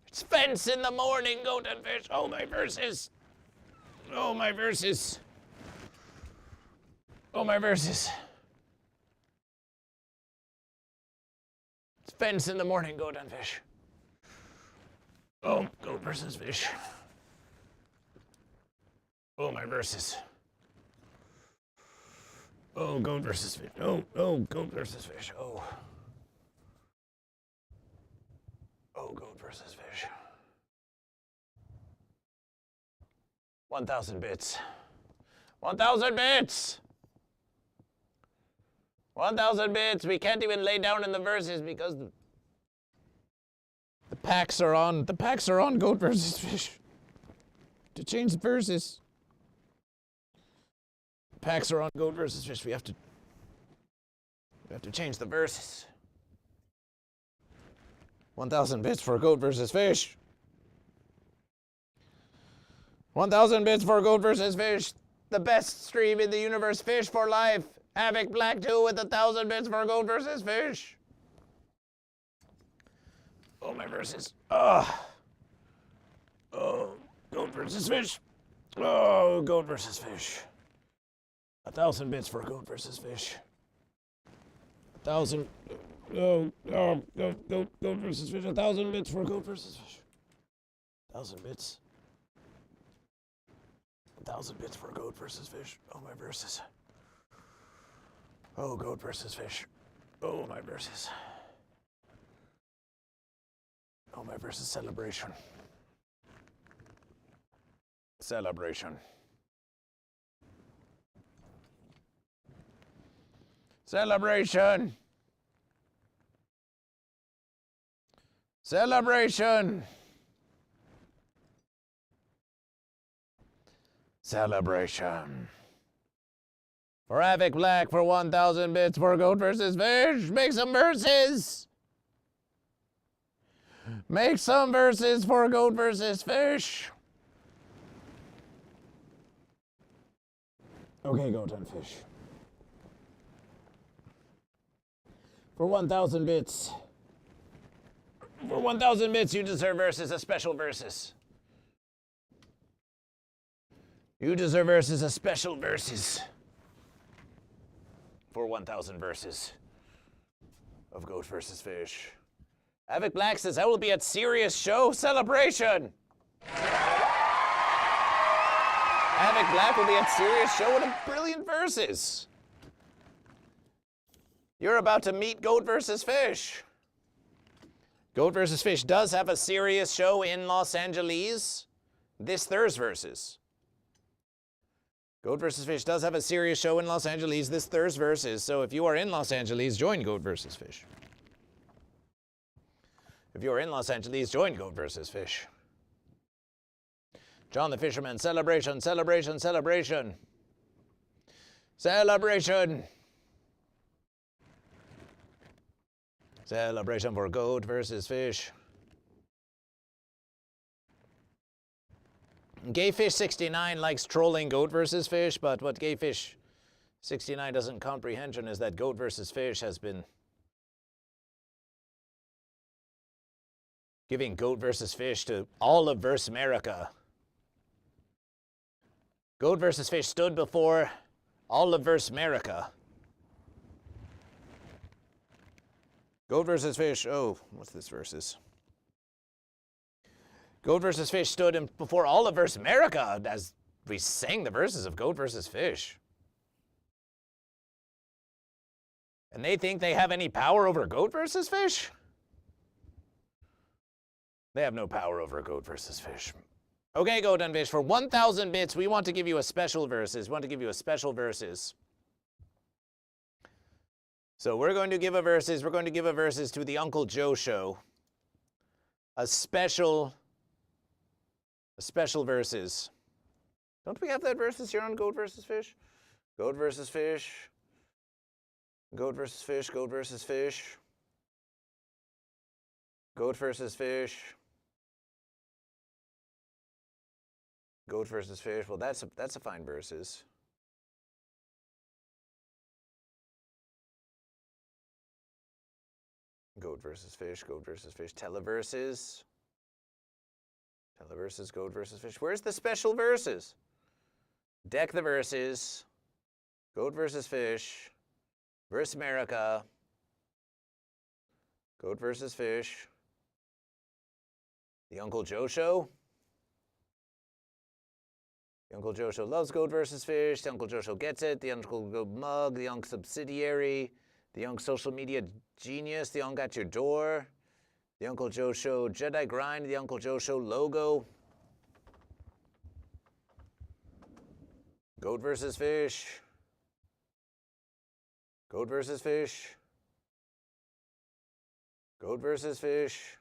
Speaker 3: It's fence in the morning, Goat and Fish. Oh, my verses. Oh, my verses. Oh, my verses. It's fence in the morning, Goat and Fish. Oh, Goat vs. Fish. Oh, my verses. Oh, Goat vs. Fish. Oh, Goat vs. Fish. Oh. Oh, Goat vs. Fish. 1,000 bits. 1,000 bits! 1,000 bits! We can't even lay down in the verses because the packs are on. The packs are on Goat vs. Fish. To change the verses. The packs are on Goat vs. Fish. We have to change the verses. 1,000 bits for Goat vs. Fish. 1,000 bits for Goat vs. Fish. The best stream in the universe. Fish for life. Havoc Black 2 with 1,000 bits for Goat vs. Fish. Oh, my verses. Oh, Goat vs. Fish. Oh, Goat vs. Fish. 1,000 bits for Goat vs. Fish. 1,000. Goat vs. Fish. 1,000 bits for Goat vs. Fish. 1,000 bits. 1,000 bits for Goat vs. Fish. Oh, my verses. Oh, Goat vs. Fish. Oh, my verses. Oh, my versus celebration. Celebration. Celebration. Celebration. Celebration. For Havoc Black for 1,000 bits for Goat vs. Fish. Make some verses. Make some verses for Goat vs. Fish. Okay, Goat and Fish. For 1,000 bits. For 1,000 bits, you deserve verses, a special verses. You deserve versus a special versus. For 1,000 verses of Goat vs. Fish. Havoc Black says, I will be at Serious Show Celebration. Havoc Black will be at Serious Show with a brilliant versus. You're about to meet Goat vs. Fish. Goat vs. Fish does have a serious show in Los Angeles this Thursday versus. Goat vs. Fish does have a serious show in Los Angeles this Thursday versus. So if you are in Los Angeles, join Goat vs. Fish. If you are in Los Angeles, join Goat vs. Fish. John the Fisherman, celebration, celebration, celebration. Celebration. Celebration for Goat vs. Fish. Gayfish69 likes trolling Goat vs. Fish, but what Gayfish69 doesn't comprehend is that Goat vs. Fish has been giving Goat vs. Fish to all of Verse America. Goat vs. Fish stood before all of Verse America. Goat vs. Fish, oh, what's this versus? Goat vs. Fish stood before all of Verse America as we sang the verses of Goat vs. Fish. And they think they have any power over Goat vs. Fish? They have no power over Goat vs. Fish. Okay, Goat and Fish, for 1,000 bits, we want to give you a special verses. We want to give you a special verses. So we're going to give a verses. We're going to give a verses to the Uncle Joe show. A special verses. Don't we have that verses here on Goat vs. Fish? Goat vs. Fish. Goat vs. Fish. Goat vs. Fish. Goat vs. Fish. Goat vs. Fish. Well, that's a fine verses. Goat vs. Fish. Goat vs. Fish. Televerses. Televerses. Goat vs. Fish. Where's the special verses? Deck the verses. Goat vs. Fish. Verse America. Goat vs. Fish. The Uncle Joe show. The Uncle Joe show loves Goat vs. Fish. The Uncle Joe show gets it. The Uncle Joe mug. The Uncle subsidiary. The Uncle social media genius. The Uncle at your door. The Uncle Joe show Jedi grind. The Uncle Joe show logo. Goat vs. Fish. Goat vs. Fish. Goat vs. Fish.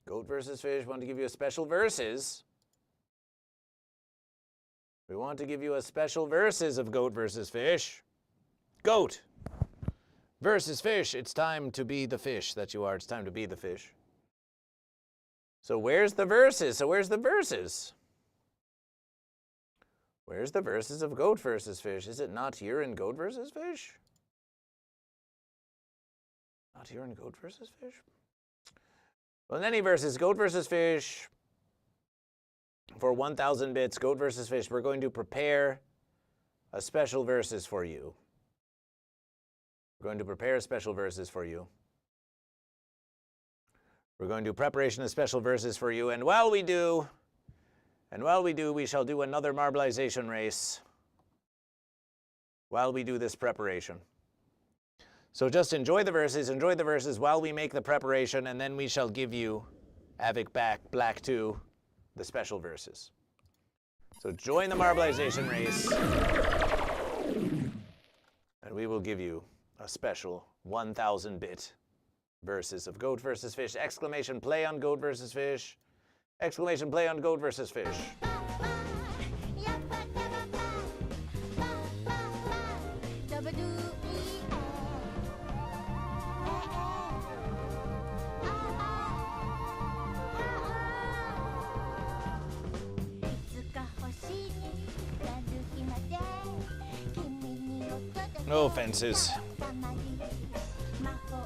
Speaker 3: Goat vs. Fish. Want to give you a special verses. We want to give you a special verses of Goat vs. Fish. Goat versus Fish. It's time to be the fish that you are. It's time to be the fish. So where's the verses? Where's the verses of Goat vs. Fish? Is it not here in Goat vs. Fish? Not here in Goat vs. Fish? Well, in any verses, Goat vs. Fish, for 1,000 bits, Goat vs. Fish, we're going to prepare a special verses for you. We're going to prepare special verses for you. We're going to do preparation of special verses for you. And while we do, we shall do another marbleization race while we do this preparation. So just enjoy the verses while we make the preparation, and then we shall give you Havoc Black 2, the special verses. So join the marbleization race, and we will give you a special 1,000-bit verses of Goat vs. Fish. Exclamation play on Goat vs. Fish. Exclamation play on Goat vs. Fish. No fences.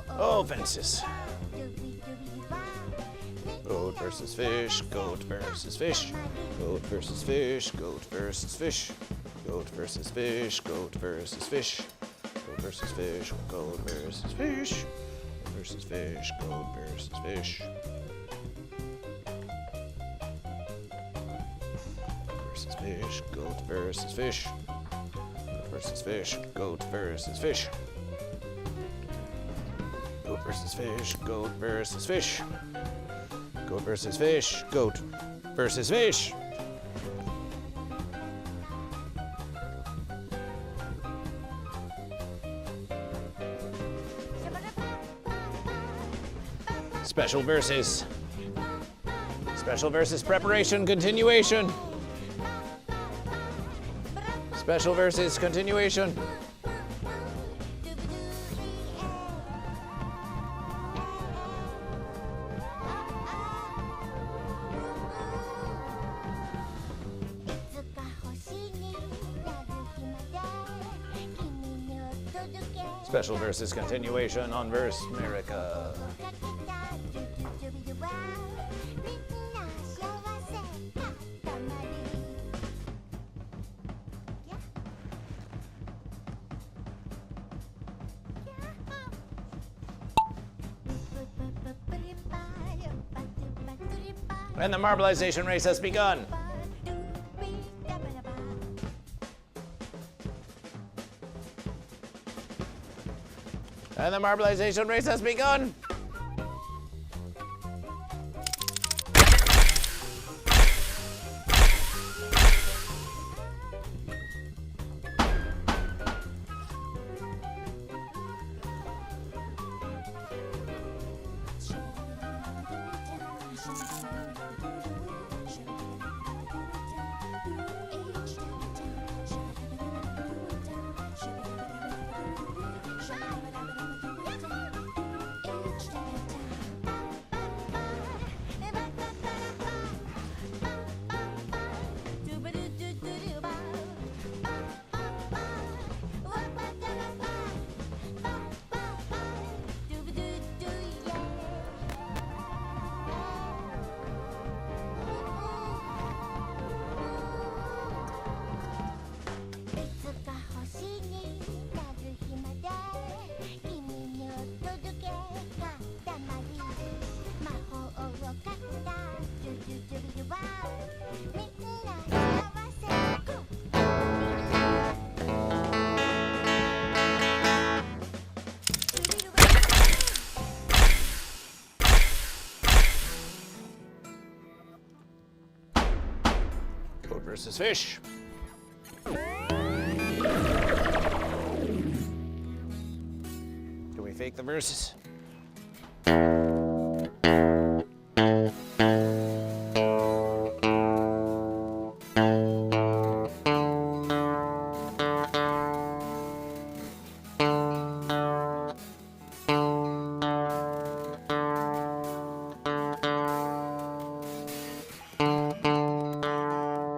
Speaker 3: Oh, fences. Oh, Goat versus fish. Goat versus fish. Goat versus fish. Goat versus fish. Goat versus fish. Goat versus fish. Goat versus fish. Goat versus fish. Goat versus fish. Goat versus fish. Versus fish. Goat versus fish. Goat versus fish. Goat versus fish. Goat versus fish. Goat versus fish. Goat versus fish. Goat versus fish. Special versus. Special versus preparation continuation. Special versus continuation. Special versus continuation on Verse America. And the marbleization race has begun. And the marbleization race has begun. Goat versus fish. Do we fake the verses?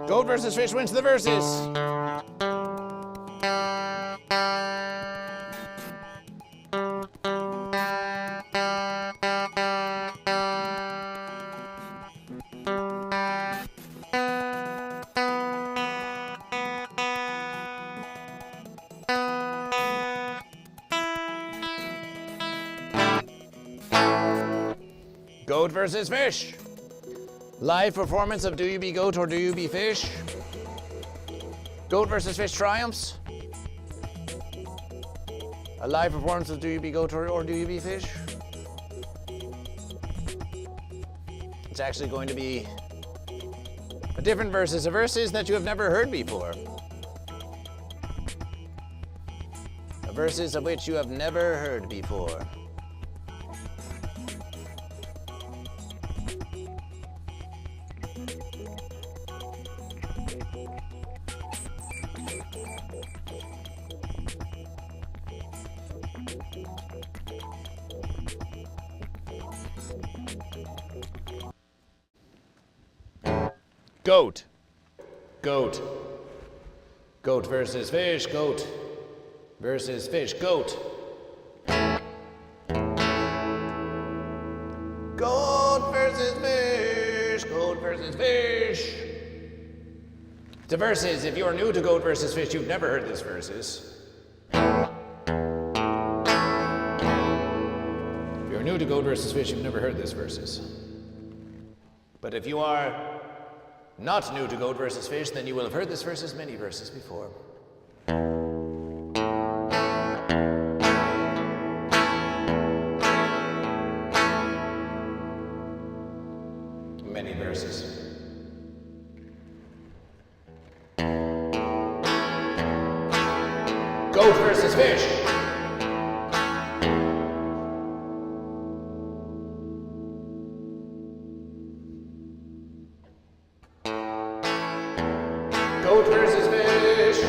Speaker 3: Goat versus fish wins the verses. Goat versus fish. Live performance of Do You Be Goat or Do You Be Fish? Goat versus fish triumphs. A live performance of Do You Be Goat or Do You Be Fish? It's actually going to be a different verses, a verses that you have never heard before. A verses of which you have never heard before. Goat. Goat. Goat versus fish. Goat versus fish. Goat. Goat versus fish. versus Fish. To versus, if you're new to Goat versus Fish, you've never heard this versus. If you're new to Goat versus Fish, you've never heard this versus. But if you are not new to Goat versus Fish, then you will have heard this versus many verses before. Many verses. Goat versus Fish. Goat versus Fish.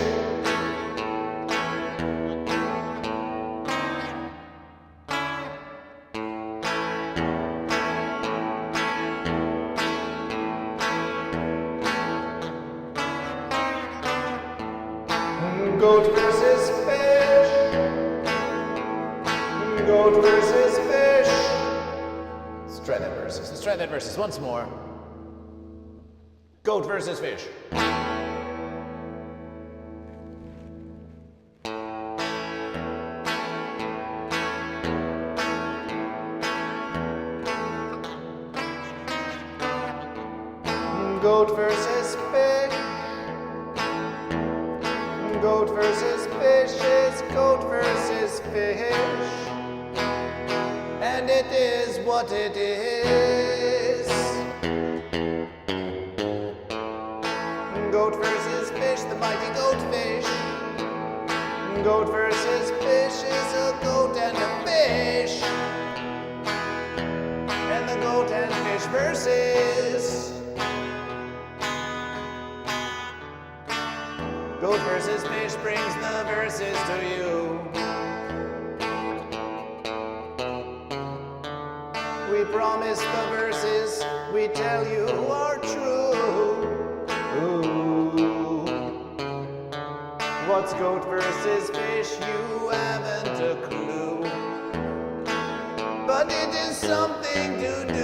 Speaker 3: Goat versus Fish. Goat versus Fish. Let's try that versus. Let's try that versus once more. Goat versus Fish. Goat versus Fish. Goat versus Fish is Goat versus Fish. And it is what it is. Goat versus Fish, the mighty goat fish. Goat versus Fish is a goat and a fish. And the goat and fish versus. Goat versus Fish brings the verses to you. We promise the verses we tell you are true. Ooh. What's Goat versus Fish? You haven't a clue. But it is something to do.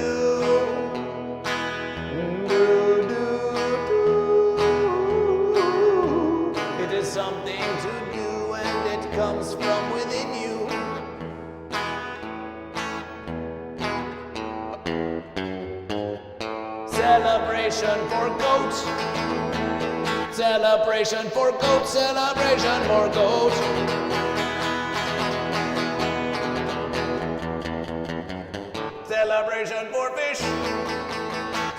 Speaker 3: Something to do, and it comes from within you. Celebration for goat. Celebration for goat. Celebration for goat. Celebration for fish.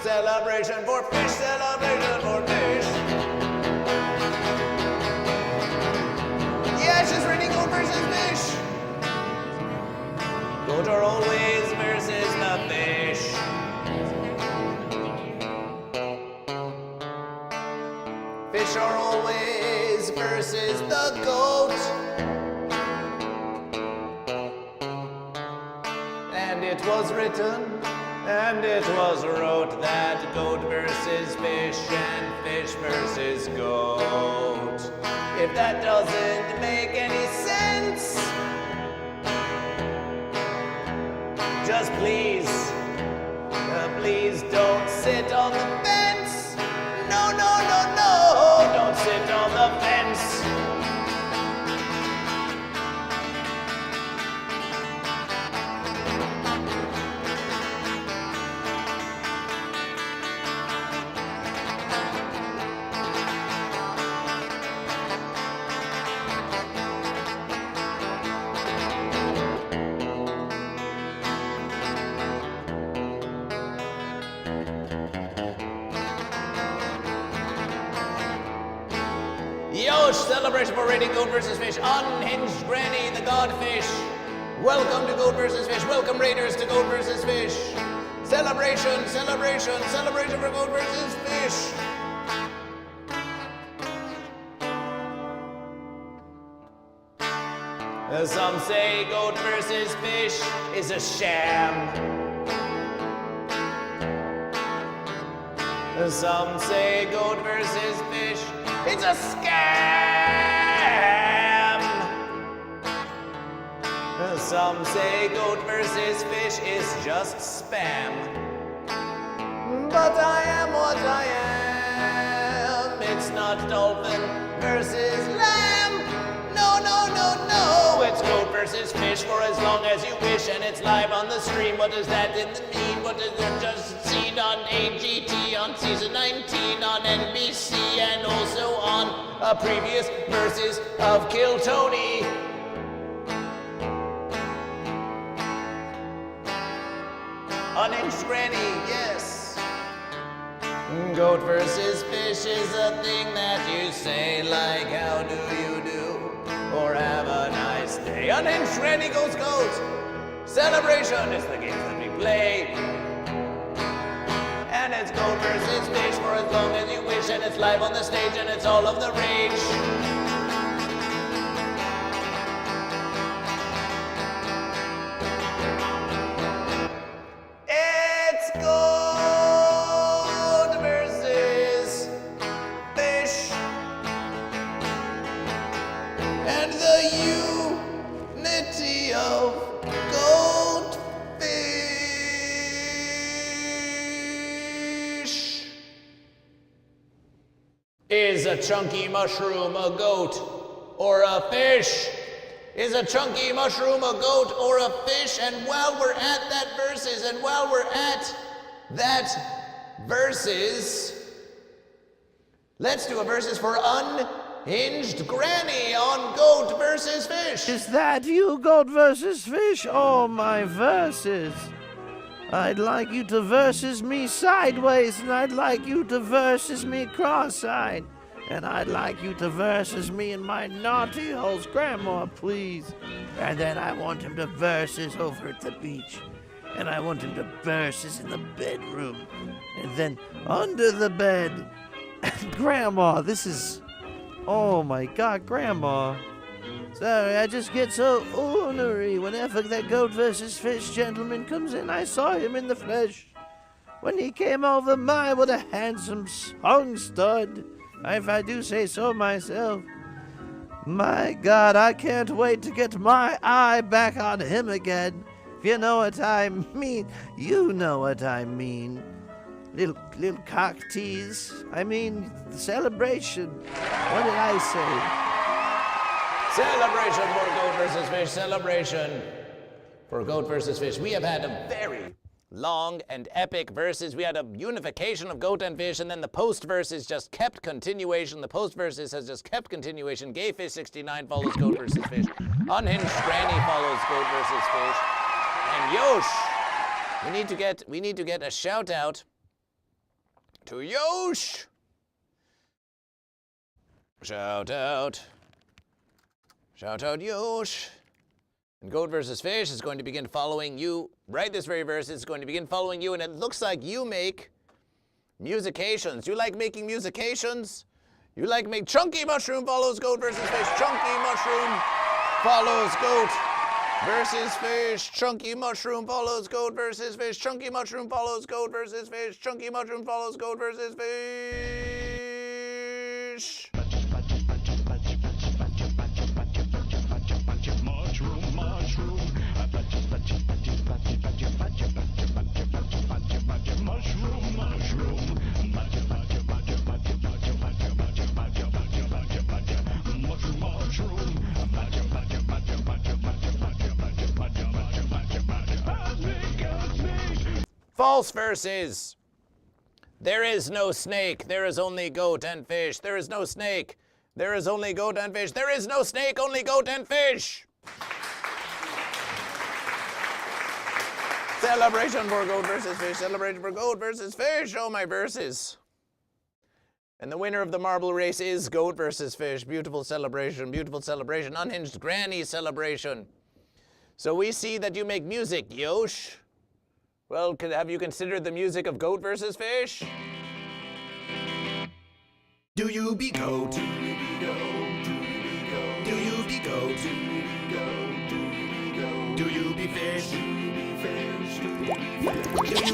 Speaker 3: Celebration for fish. Celebration for fish. Yeah, she's reading Goat versus Fish. Goat are always versus the fish. Fish are always versus the goat. And it was written, and it was wrote that goat versus fish and fish versus goat. If that doesn't make any sense, just please, please don't sit on the fence. No, no, no, no, don't sit on the fence. Yosh, celebration for rating Goat versus Fish. Unhinged Granny, the godfish. Welcome to Goat versus Fish. Welcome Raiders to Goat versus Fish. Celebration, celebration, celebration for Goat versus Fish. Some say Goat versus Fish is a sham. Some say Goat versus Fish, it's a scam. Some say Goat versus Fish is just spam. but I am what I am. It's not dolphin versus lamb. No, no, no, no. It's goat versus fish for as long as you wish, and it's live on the stream. What does that mean? What does it just seen on AGT on season 19 on NBC and also on a previous versus of Kill Tony? Unhinged Granny, yes. Goat versus fish is a thing that you say, like how do you do, or have a nice day. Unhinged Granny goes goat. Celebration is the game that we play. And it's goat versus fish for as long as you wish, and it's live on the stage, and it's all of the rage. It's goat versus fish, and the unity of goat fish. Is a chunky mushroom a goat or a fish? Is a chunky mushroom a goat or a fish? And while we're at that versus, and while we're at that versus, let's do a versus for Unhinged Granny on goat versus fish.
Speaker 17: Is that you, goat versus fish? Oh, my verses. I'd like you to versus me sideways, and I'd like you to versus me cross-eyed. And I'd like you to versus me in my naughty holes. Grandma, please. And then I want him to versus over at the beach. And I want him to versus in the bedroom. And then under the bed. And Grandma, this is... Oh my God, Grandma. Sorry, I just get so ornery whenever that goat versus fish gentleman comes in. I saw him in the flesh. When he came over, my, what a handsome song stud. If I do say so myself. My God, I can't wait to get my eye back on him again. If you know what I mean, you know what I mean. Little cock tease. I mean, the celebration. What did I say?
Speaker 3: Celebration for goat versus fish. Celebration for goat versus fish. We have had a very long and epic verses. We had a unification of goat and fish, and then the post verses just kept continuation. The post verses has just kept continuation. Gay Fish 69 follows goat versus fish. Unhinged Granny follows goat versus fish. And Yosh, we need to get a shout out to Yosh. Shout out Yosh. And goat versus fish is going to begin following you. Right this very verse is going to begin following you, and it looks like you make musications. You like making musications? You like make chunky mushroom follows goat versus fish. Chunky mushroom follows goat versus fish. Chunky mushroom follows goat versus fish. Chunky mushroom follows goat versus fish. Chunky mushroom follows goat versus fish. False verses. There is no snake. There is only goat and fish. There is no snake. There is only goat and fish. There is no snake, only goat and fish. Celebration for goat versus fish. Celebration for goat versus fish. Oh, my verses. And the winner of the marble race is goat versus fish. Beautiful celebration. Beautiful celebration. Unhinged Granny celebration. So we see that you make music, Yosh. Well, have you considered the music of goat versus fish?
Speaker 1: Do you be goat? Do you be goat? Do you be goat? Do you be goat? Do you be fish? Do you be fish? Do you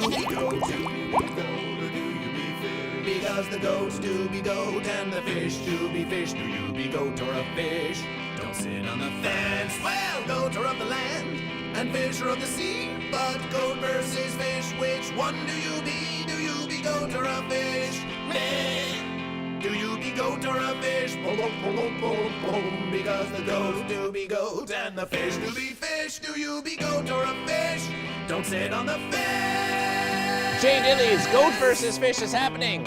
Speaker 1: be goat? Do you be goat? Do you be fish? Because the goats do be goat and the fish do be fish. Do you be goat or a fish? Don't sit on the fence. Well, goat are of the land and fish are of the sea. But goat versus fish, which one do you be? Do you be goat or a fish? Meh. Do you be goat or a fish? Boom, boom, boom, boom, boom, boom. Because the goat do be goat and the fish do be fish. Do you be goat or a fish? Don't sit on the fish.
Speaker 3: Jay Dilly's Goat versus Fish is happening.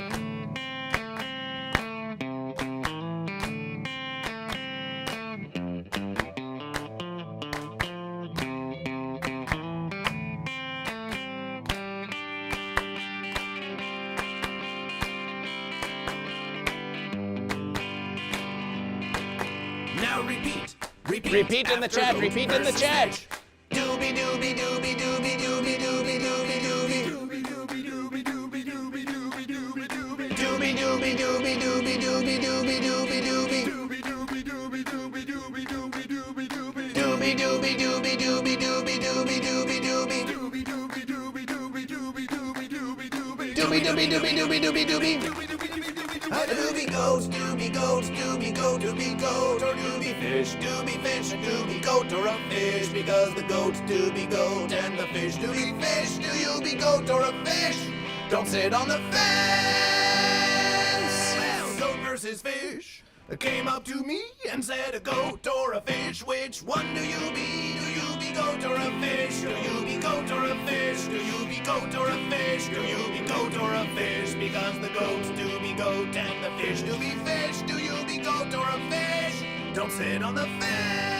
Speaker 1: Now repeat.
Speaker 3: Repeat in the chat. Repeat in the chat.
Speaker 1: Doobie doobie doobie doobie doobie doobie doobie doobie. Doobie doobie doobie doobie doobie doobie doobie doobie. Doobie doobie doobie doobie doobie doobie doobie doobie. Doobie doobie doobie doobie doobie doobie doobie doobie. Doobie doobie doobie doobie doobie doobie doobie doobie. Doobie doobie doobie doobie doobie doobie doobie doobie. Doobie doobie doobie doobie doobie doobie. Doobie goat, doobie goat, doobie goat, doobie goat, or doobie fish, a doobie goat or a fish, because the goats doobie goat and the fish doobie fish. Do you be goat or a fish? Don't sit on the fence. Well, goat versus fish came up to me and said a goat or a fish. Which one do you be? Do you be goat or a fish? Do you be goat or a fish? Do you be goat or a fish? Do you be goat or a fish? Because the goats do be goat and the fish do be fish. Do you be goat or a fish? Don't sit on the fence.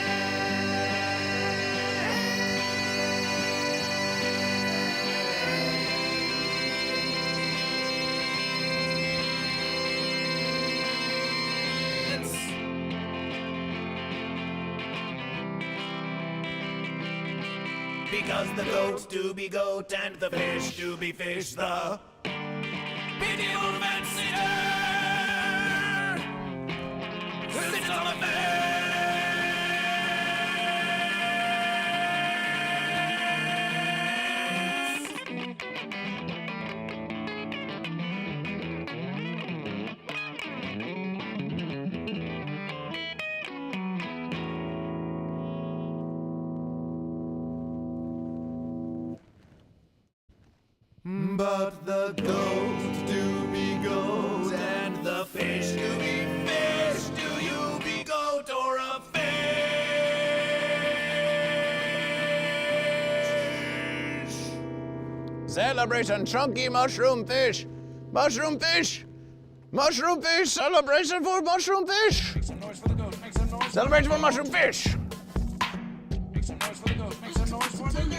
Speaker 1: Because the goats do be goat and the fish do be fish. The medieval fence sitter sits on the fence. But the goat do be goat and the fish do be fish. Do you be goat or a fish?
Speaker 3: Celebration chunky mushroom fish. Mushroom fish. Mushroom fish. Celebration for mushroom fish.
Speaker 1: Make some noise for the goat. Make some noise.
Speaker 3: Celebration for mushroom fish.
Speaker 1: Make some noise for the goat. Make some noise for the goat.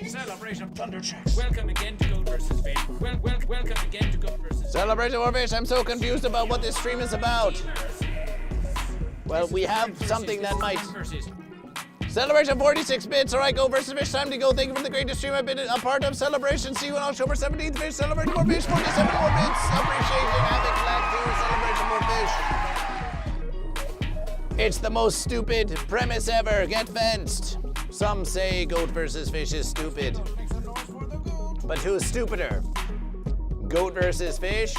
Speaker 1: Celebration Thunderchecks. Welcome again to Goat versus Fish. Welcome again to Goat versus
Speaker 3: Celebration for fish. I'm so confused about what this stream is about. Well, we have something that might. Celebration 46 bits. All right, Goat versus Fish. Time to go. Thank you for the greatest stream I've been a part of. Celebration. See you on October 17th. Fish. Celebrate more fish. 47 more bits. Appreciate it. Having Black too. Celebration more fish. It's the most stupid premise ever. Get fenced. Some say Goat versus Fish is stupid. But who's stupider? Goat versus Fish?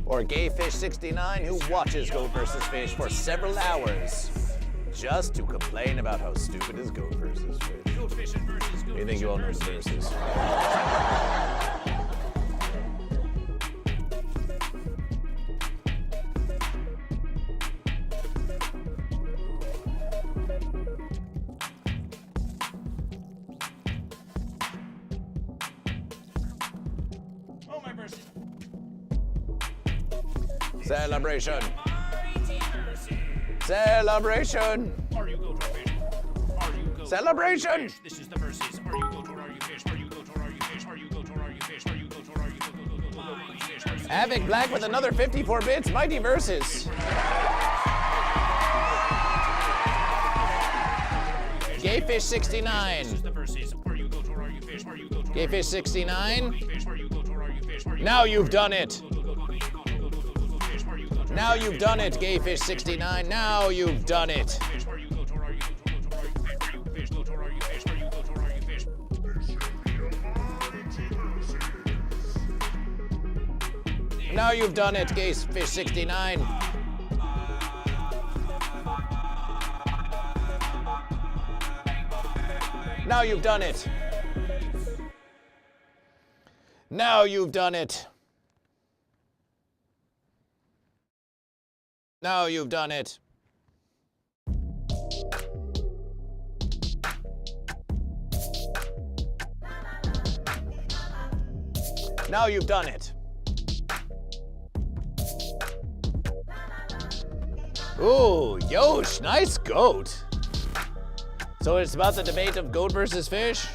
Speaker 3: Or GayFish69 who watches Goat versus Fish for several hours just to complain about how stupid is Goat versus Fish? You think you all know the verses? Celebration. Celebration. Celebration.
Speaker 1: This is the verses. Are you goat or are you fish? Are you goat or are you fish? Are you goat or are you fish? Are you goat or are you fish?
Speaker 3: Havoc Black with another 54 bits. Mighty verses. GayFish69. GayFish69. Now you've done it. Now you've done it, GayFish69. Now you've done it. Now you've done it, GayFish69. Now you've done it. Now you've done it. Now you've done it. Now you've done it. Ooh, Yosh, nice goat. So it's about the debate of goat versus fish?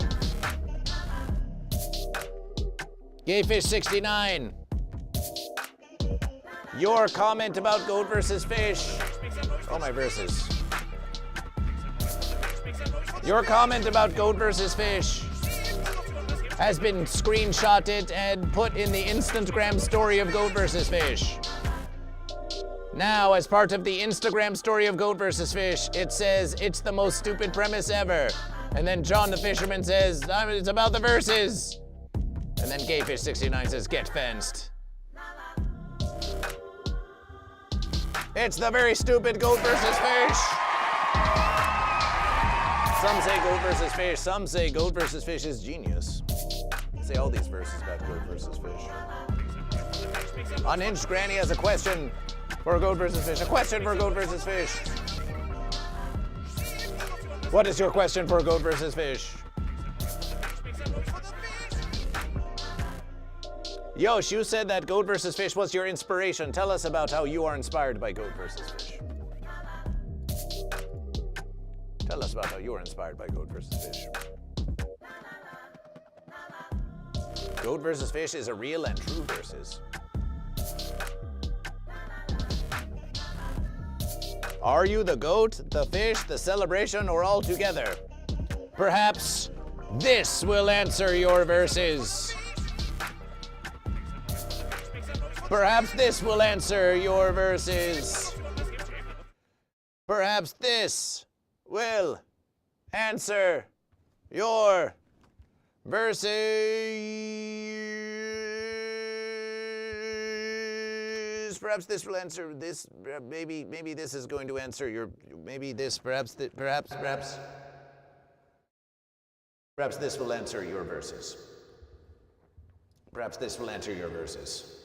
Speaker 3: GayFish69. Your comment about goat versus fish. Oh, my verses. Your comment about goat versus fish has been screenshotted and put in the Instagram story of goat versus fish. Now, as part of the Instagram story of goat versus fish, it says, it's the most stupid premise ever. And then John the Fisherman says, it's about the verses. And then GayFish69 says, get fenced. It's the very stupid goat versus fish. Some say goat versus fish, some say goat versus fish is genius. Say all these verses about goat versus fish. Unhinged Granny has a question for goat versus fish. A question for goat versus fish. What is your question for goat versus fish? Yosh, you said that goat versus fish was your inspiration. Tell us about how you are inspired by goat versus fish. Tell us about how you are inspired by goat versus fish. Goat versus fish is a real and true versus. Are you the goat, the fish, the celebration, or all together? Perhaps this will answer your verses. Perhaps this will answer your verses. Perhaps this will answer your verses. Perhaps this will answer this. Maybe this is going to answer your. Maybe this. Perhaps this will answer your verses. Perhaps this will answer your verses.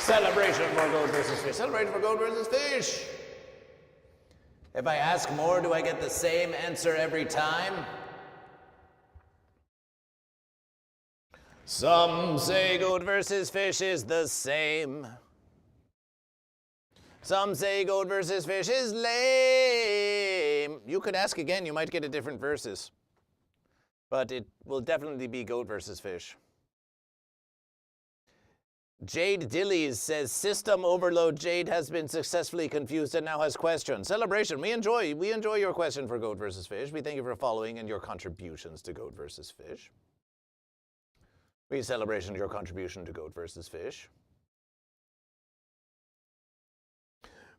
Speaker 3: Celebration for goat versus fish. Celebration for goat versus fish. If I ask more, do I get the same answer every time? Some say goat versus fish is the same. Some say goat versus fish is lame. You could ask again, you might get a different verses. But it will definitely be goat versus fish. Jade Dillies says, System Overload Jade has been successfully confused and now has questions. Celebration, we enjoy your question for goat versus fish. We thank you for following and your contributions to goat versus fish. We celebration your contribution to goat versus fish.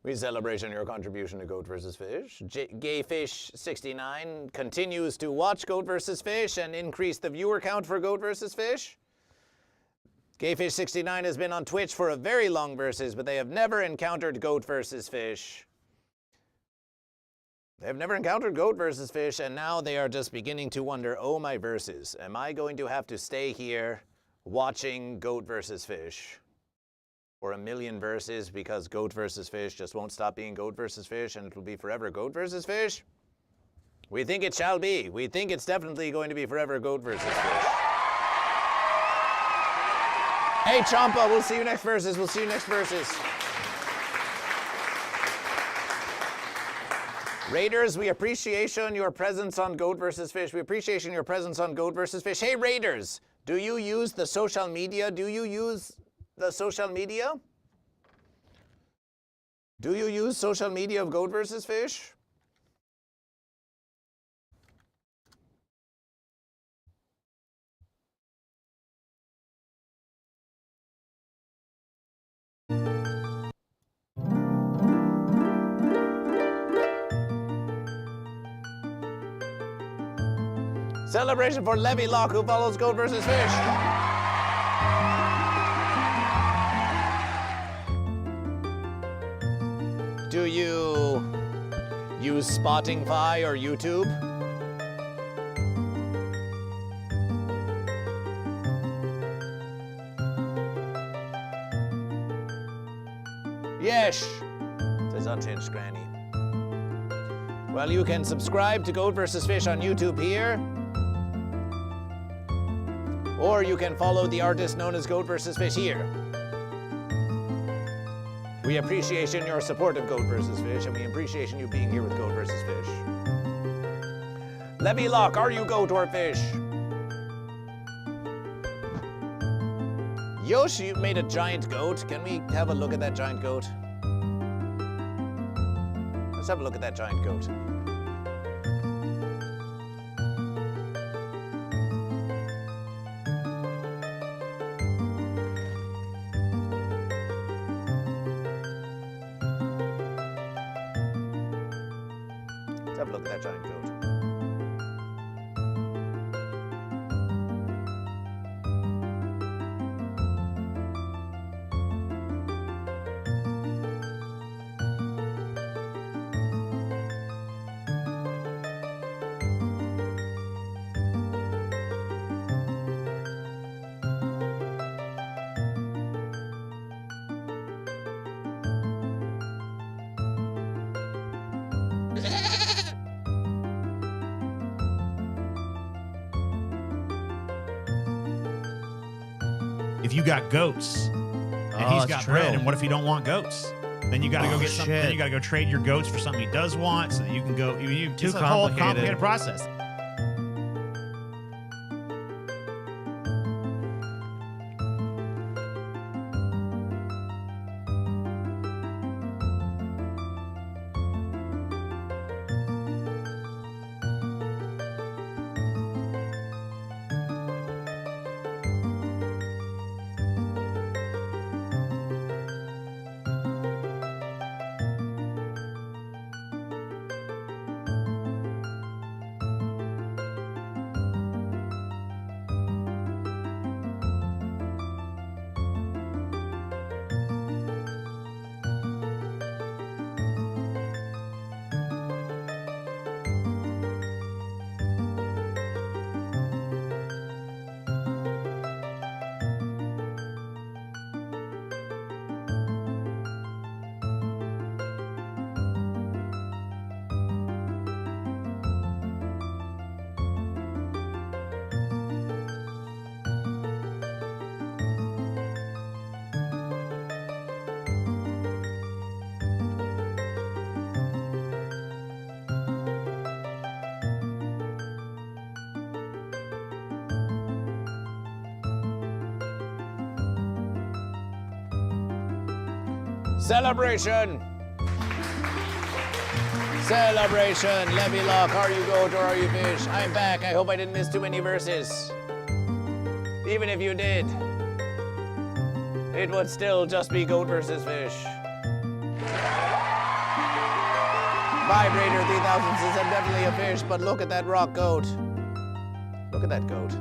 Speaker 3: We celebration your contribution to goat versus fish. GayFish69 continues to watch goat versus fish and increase the viewer count for goat versus fish. GayFish69 has been on Twitch for a very long versus, but they have never encountered Goat versus Fish. They have never encountered Goat versus Fish, and now they are just beginning to wonder, oh my versus, am I going to have to stay here watching Goat versus Fish for a million verses because Goat versus Fish just won't stop being Goat versus Fish and it will be forever Goat versus Fish? We think it shall be. We think it's definitely going to be forever Goat versus Fish. Hey, Champa, we'll see you next versus. We'll see you next versus. Raiders, we appreciate your presence on Goat versus Fish. We appreciate your presence on Goat versus Fish. Hey, Raiders, do you use the social media? Do you use the social media? Do you use social media of Goat versus Fish? Celebration for Levy Locke, who follows Goat versus Fish. Do you use Spotify or YouTube? Yes, says Unchanged Granny. Well, you can subscribe to Goat versus Fish on YouTube here. Or you can follow the artist known as Goat versus Fish here. We appreciate your support of Goat versus Fish, and we appreciate you being here with Goat versus Fish. Levy Locke, are you Goat or Fish? Yoshi made a giant goat. Can we have a look at that giant goat? Let's have a look at that giant goat. Let's have a look at that giant goat.
Speaker 7: If you got goats and he's got bread, and what if you don't want goats? Then you got to go get something. Then you got to go trade your goats for something he does want, so that you can go. It's a whole complicated process.
Speaker 3: Celebration! Celebration! Levy Locke, are you Goat or are you Fish? I'm back. I hope I didn't miss too many verses. Even if you did, it would still just be Goat versus Fish. Vibrator 3000 says I'm definitely a fish, but look at that rock goat. Look at that goat.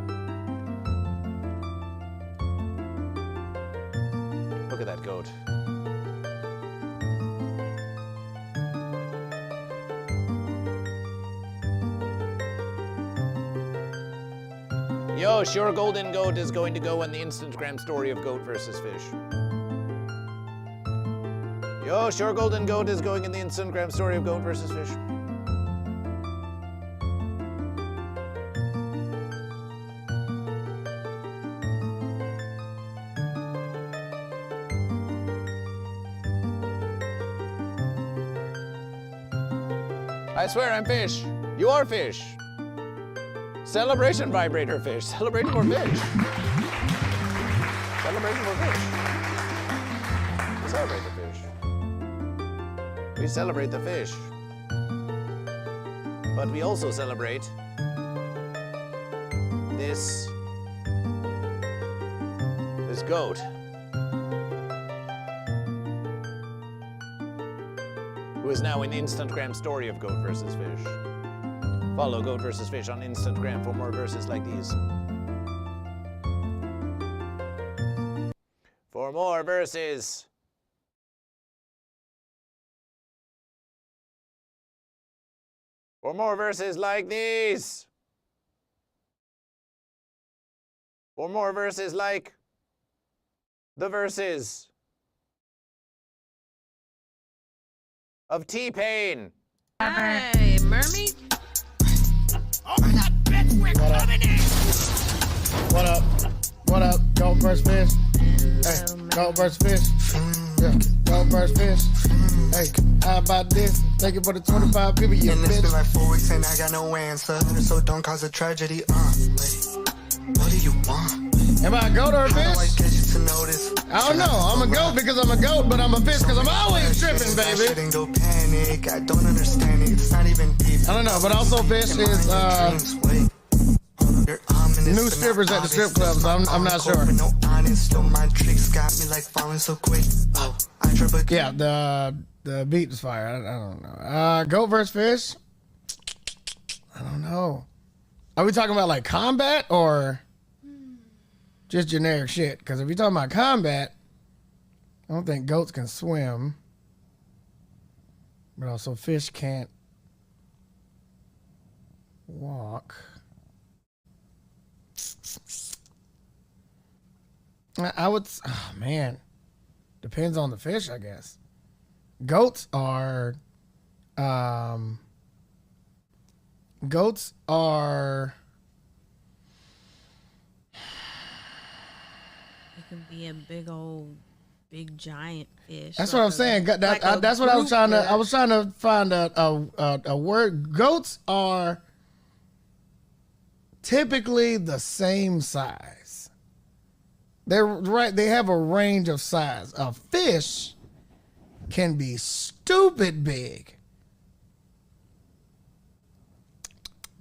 Speaker 3: goat. Yo, Sure Golden Goat is going to go on the Instagram story of Goat versus Fish. Yo, Sure Golden Goat is going in the Instagram story of Goat versus Fish. I swear I'm fish. You are fish. Celebration vibrator fish. Celebrate more fish. Celebration more fish. We celebrate the fish. We celebrate the fish. But we also celebrate this goat. Who is now in the Instagram story of Goat versus Fish. Follow Goat versus Fish on Instagram for more verses like these. For more verses. For more verses like these. For more verses like the verses of T-Pain.
Speaker 19: Hey, mermaid.
Speaker 10: What up? What up? Goat versus Fish. Hey, Goat versus Fish. Yeah, Goat versus Fish. Hey, how about this? Take it for the 25 people, you
Speaker 13: and
Speaker 10: bitch.
Speaker 13: it's been like 4 weeks and I got no answer. So don't cause a tragedy. Wait, what do you want?
Speaker 10: Am I a goat or a fish?
Speaker 13: I get you to notice.
Speaker 10: I don't know. I'm a goat because I'm a goat, but I'm a fish because I'm always tripping, baby.
Speaker 13: Don't panic. I don't understand it. It's not even deep.
Speaker 10: I don't know, but also fish is new strippers at the strip clubs. I'm not sure.
Speaker 13: No honest, still my tricks got me like falling so quick. I trip again.
Speaker 10: Yeah, the beat was fire. I don't know. Goat versus fish. I don't know. Are we talking about like combat or just generic shit? Because if you're talking about combat, I don't think goats can swim, but also fish can't walk. I would, oh man, depends on the fish, I guess. Goats are,
Speaker 15: You can be a big giant fish.
Speaker 10: that's what I'm saying. That's what I was trying to. I was trying to find a word. Goats are typically the same size. They're right. They have a range of size. A fish can be stupid big.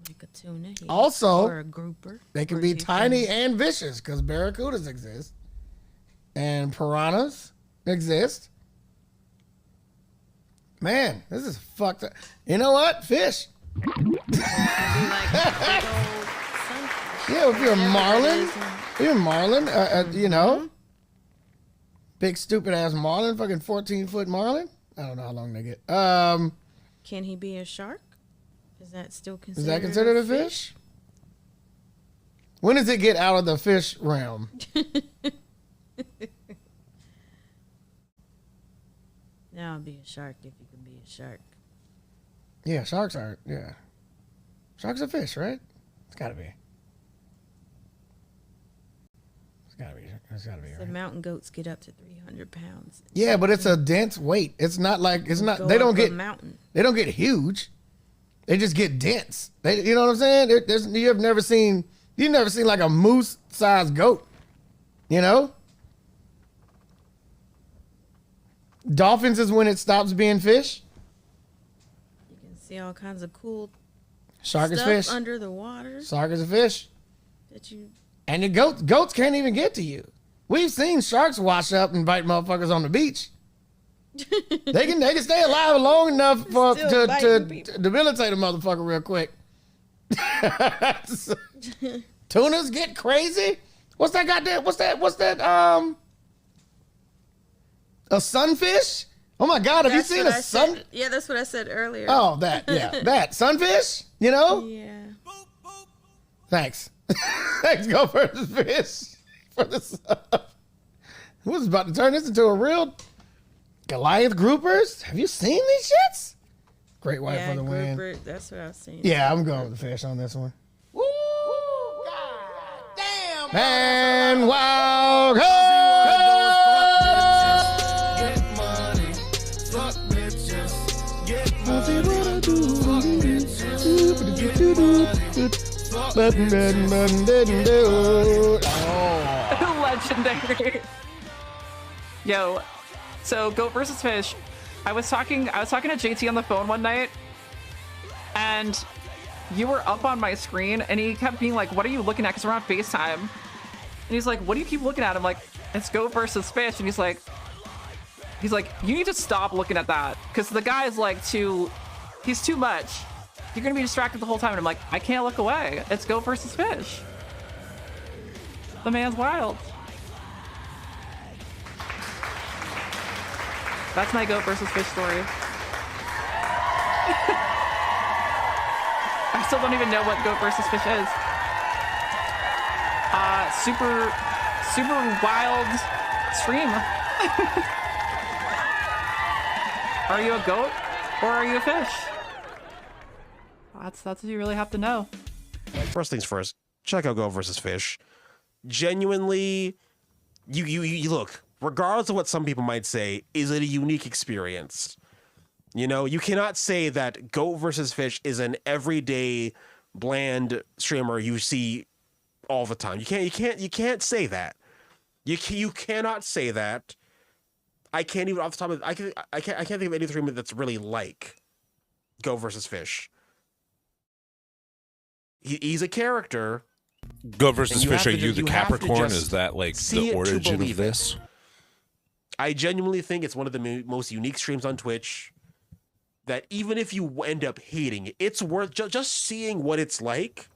Speaker 15: Like a tuna. Yeah.
Speaker 10: Also,
Speaker 15: or a grouper.
Speaker 10: They can be tiny and vicious because barracudas exist and piranhas exist. Man, this is fucked up. You know what? Fish. Yeah, if you're a marlin, you know, big stupid ass marlin, fucking 14-foot marlin. I don't know how long they get.
Speaker 15: Can he be a shark? Is that still considered?
Speaker 10: Is that considered a fish? When does it get out of the fish realm?
Speaker 15: Now I'll be a shark if you can be a shark.
Speaker 10: Yeah, sharks are. Yeah, sharks are fish, right? It's gotta be. It's gotta be.
Speaker 15: The
Speaker 10: Right?
Speaker 15: mountain goats get up to 300 pounds.
Speaker 10: Yeah, but it's a dense weight. It's not like it's not. They don't get mountain. They don't get huge. They just get dense. You know what I'm saying? You've never seen like a moose-sized goat. You know. Dolphins is when it stops being fish.
Speaker 15: You can see all kinds of cool
Speaker 10: Shark is
Speaker 15: stuff
Speaker 10: fish.
Speaker 15: under the water.
Speaker 10: Shark is a fish.
Speaker 15: That you.
Speaker 10: And the goats can't even get to you. We've seen sharks wash up and bite motherfuckers on the beach. they can stay alive long enough to debilitate a motherfucker real quick. Tunas get crazy. What's that goddamn? What's that? A sunfish? Oh my God, have you seen a sun?
Speaker 15: Yeah, that's what I said earlier.
Speaker 10: Oh, that sunfish. You know?
Speaker 15: Yeah.
Speaker 10: Thanks. Thanks, Goat versus Fish for the sub. Who's about to turn this into a real Goliath groupers? Have you seen these shits? Great white for the win.
Speaker 15: Grouper, that's what I've seen.
Speaker 10: Yeah, I'm going with the fish on this one. Woo! God damn! And wow!
Speaker 2: Get money, fuck bitches. Get money, fuck bitches. Get money.
Speaker 6: Legendary. Yo, so Goat versus Fish. I was talking to JT on the phone one night, and you were up on my screen, and he kept being like, "What are you looking at?" Because we're on FaceTime, and he's like, "What do you keep looking at?" I'm like, "It's Goat versus Fish," and he's like, "You need to stop looking at that, because the guy is like he's too much. You're gonna be distracted the whole time." And I'm like, "I can't look away. It's Goat versus Fish. The man's wild." That's my Goat versus Fish story. I still don't even know what Goat versus Fish is. Super wild stream. Are you a goat or are you a fish? That's what you really have to know.
Speaker 18: First things first, check out Goat versus Fish. Genuinely, you look. Regardless of what some people might say, is it a unique experience? You know, you cannot say that Goat versus Fish is an everyday bland streamer you see all the time. You can't say that. You cannot say that. I can't even off the top of I can't think of any streamer that's really like Goat versus Fish. He's a character.
Speaker 16: Goat versus Fish, are you the Capricorn? Is that like the origin of this?
Speaker 18: I genuinely think it's one of the most unique streams on Twitch that even if you end up hating it, it's worth just seeing what it's like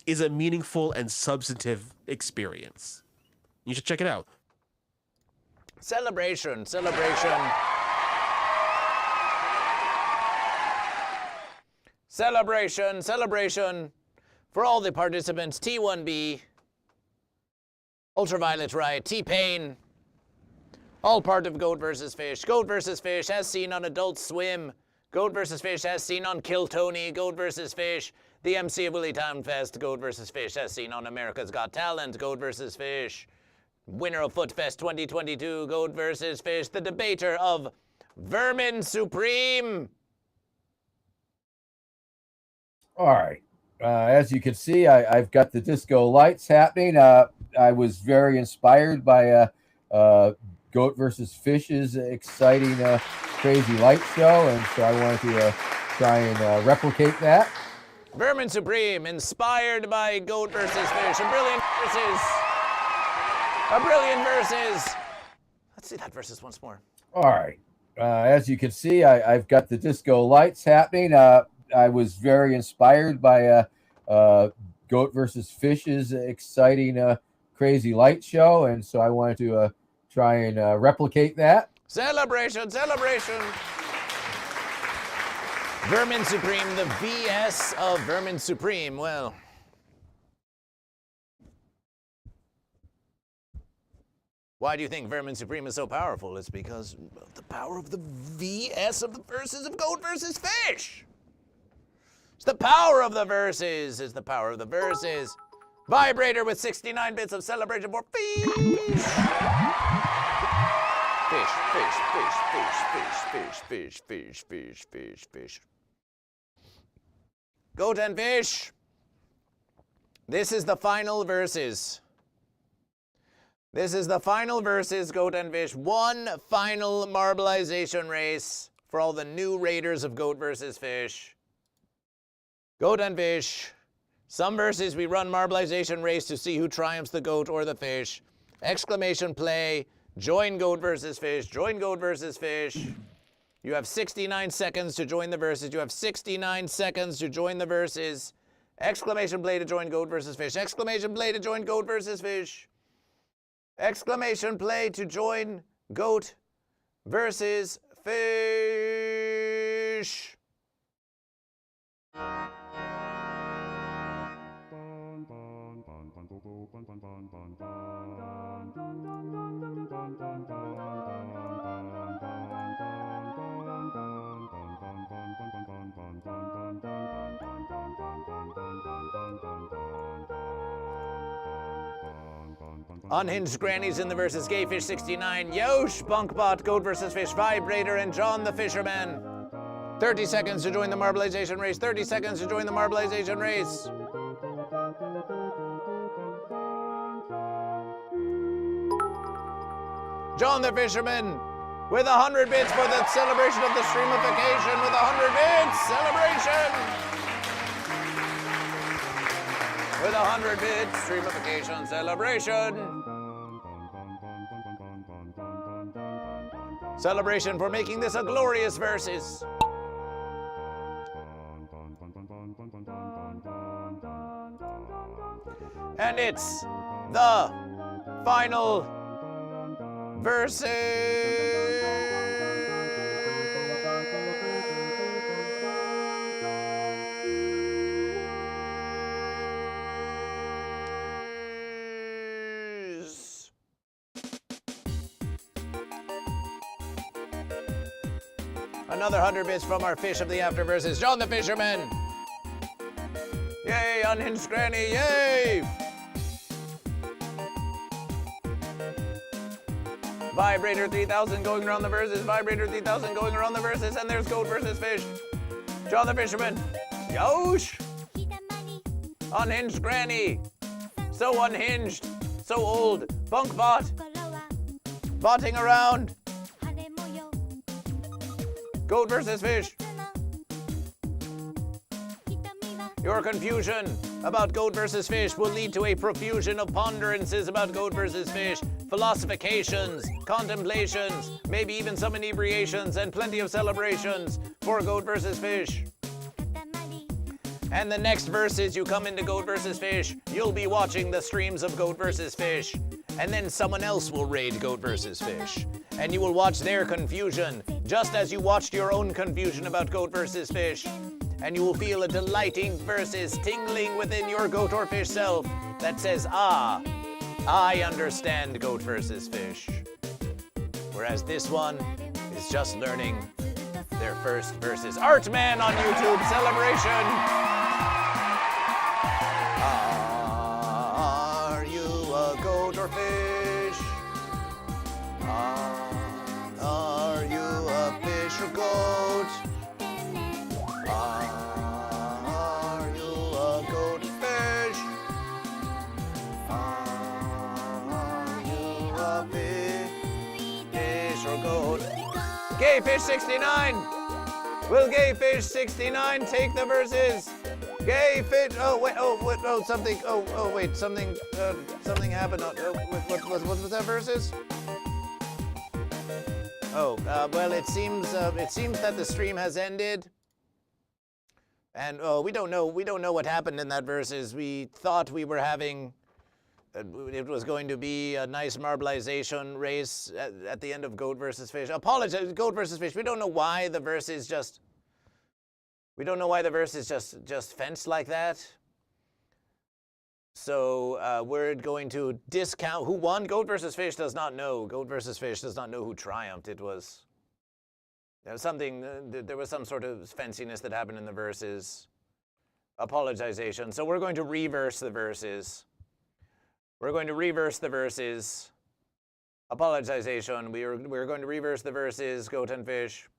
Speaker 18: is a meaningful and substantive experience. You should check it out.
Speaker 3: Celebration. For all the participants. T1B, Ultraviolet Riot, T-Pain, all part of Goat vs. Fish. Goat vs. Fish, as seen on Adult Swim. Goat vs. Fish, as seen on Kill Tony. Goat vs. Fish, the MC of Willie Town Fest. Goat vs. Fish, as seen on America's Got Talent. Goat vs. Fish, winner of Footfest 2022. Goat vs. Fish, the debater of Vermin Supreme.
Speaker 20: All right. As you can see, I've got the disco lights happening. I was very inspired by Goat versus Fish's exciting, crazy light show, and so I wanted to try and replicate that.
Speaker 3: Vermin Supreme, inspired by Goat versus Fish. A brilliant versus. Let's see that versus once more.
Speaker 20: All right. As you can see, I've got the disco lights happening. I was very inspired by Goat versus Fish's exciting, crazy light show, and so I wanted to try and replicate that.
Speaker 3: Celebration. Vermin Supreme, the VS of Vermin Supreme. Well, why do you think Vermin Supreme is so powerful? It's because of the power of the VS of the verses of Goat versus Fish. It's the power of the verses. Vibrator with 69 bits of celebration for fish. Fish. Goat and Fish. This is the final verses. Goat and Fish. One final marbleization race for all the new raiders of Goat versus Fish. Goat and Fish. Some verses we run marbleization race to see who triumphs, the goat or the fish. Exclamation play. Join Goat versus Fish. You have 69 seconds to join the verses. Exclamation play to join Goat versus Fish. Exclamation play to join Goat versus fish. Unhinged Grannies in the versus Gayfish 69, Yosh, Bunkbot, Goat versus Fish, Vibrator, and John the Fisherman. 30 seconds to join the marbleization race. 30 seconds to join the marbleization race. John the Fisherman with 100 bits for the celebration of the streamification with 100 bits. Celebration! With 100 bits, streamification celebration. Celebration for making this a glorious versus. And it's the final versus. Another 100 bits from our fish of the after versus John the Fisherman. Yay, Unhinged Granny, yay! Vibrator 3000 going around the verses, Vibrator 3000 going around the verses, and there's Goat versus Fish. John the Fisherman, Yosh! Unhinged Granny, so unhinged, so old, Bunkbot, botting around. Goat versus Fish. Your confusion about Goat versus Fish will lead to a profusion of ponderances about Goat versus Fish, philosophications, contemplations, maybe even some inebriations, and plenty of celebrations for Goat versus Fish. And the next verses you come into Goat versus Fish, you'll be watching the streams of Goat versus Fish, and then someone else will raid Goat versus Fish, and you will watch their confusion, just as you watched your own confusion about Goat versus Fish, and you will feel a delighting versus tingling within your goat or fish self that says, ah, I understand Goat versus Fish. Whereas this one is just learning their first versus. Artman on YouTube, celebration! Are you a goat or fish? Are you a fish or goat? Are you a goat or fish? Are you a fish or goat? Gayfish 69! Will Gayfish 69 take the verses? Gayfish, something happened. What was that verses? Well, it seems that the stream has ended. And we don't know what happened in that verses. We thought we were having, it was going to be a nice marbleization race at the end of Goat versus Fish. Apologize, Goat versus Fish. We don't know why the verses just fenced like that. So we're going to discount who won. Goat versus Fish does not know. Goat versus Fish does not know who triumphed. There was some sort of fenciness that happened in the verses. Apologization. So we're going to reverse the verses. We're going to reverse the verses. Apologization. We're going to reverse the verses. Goat and Fish.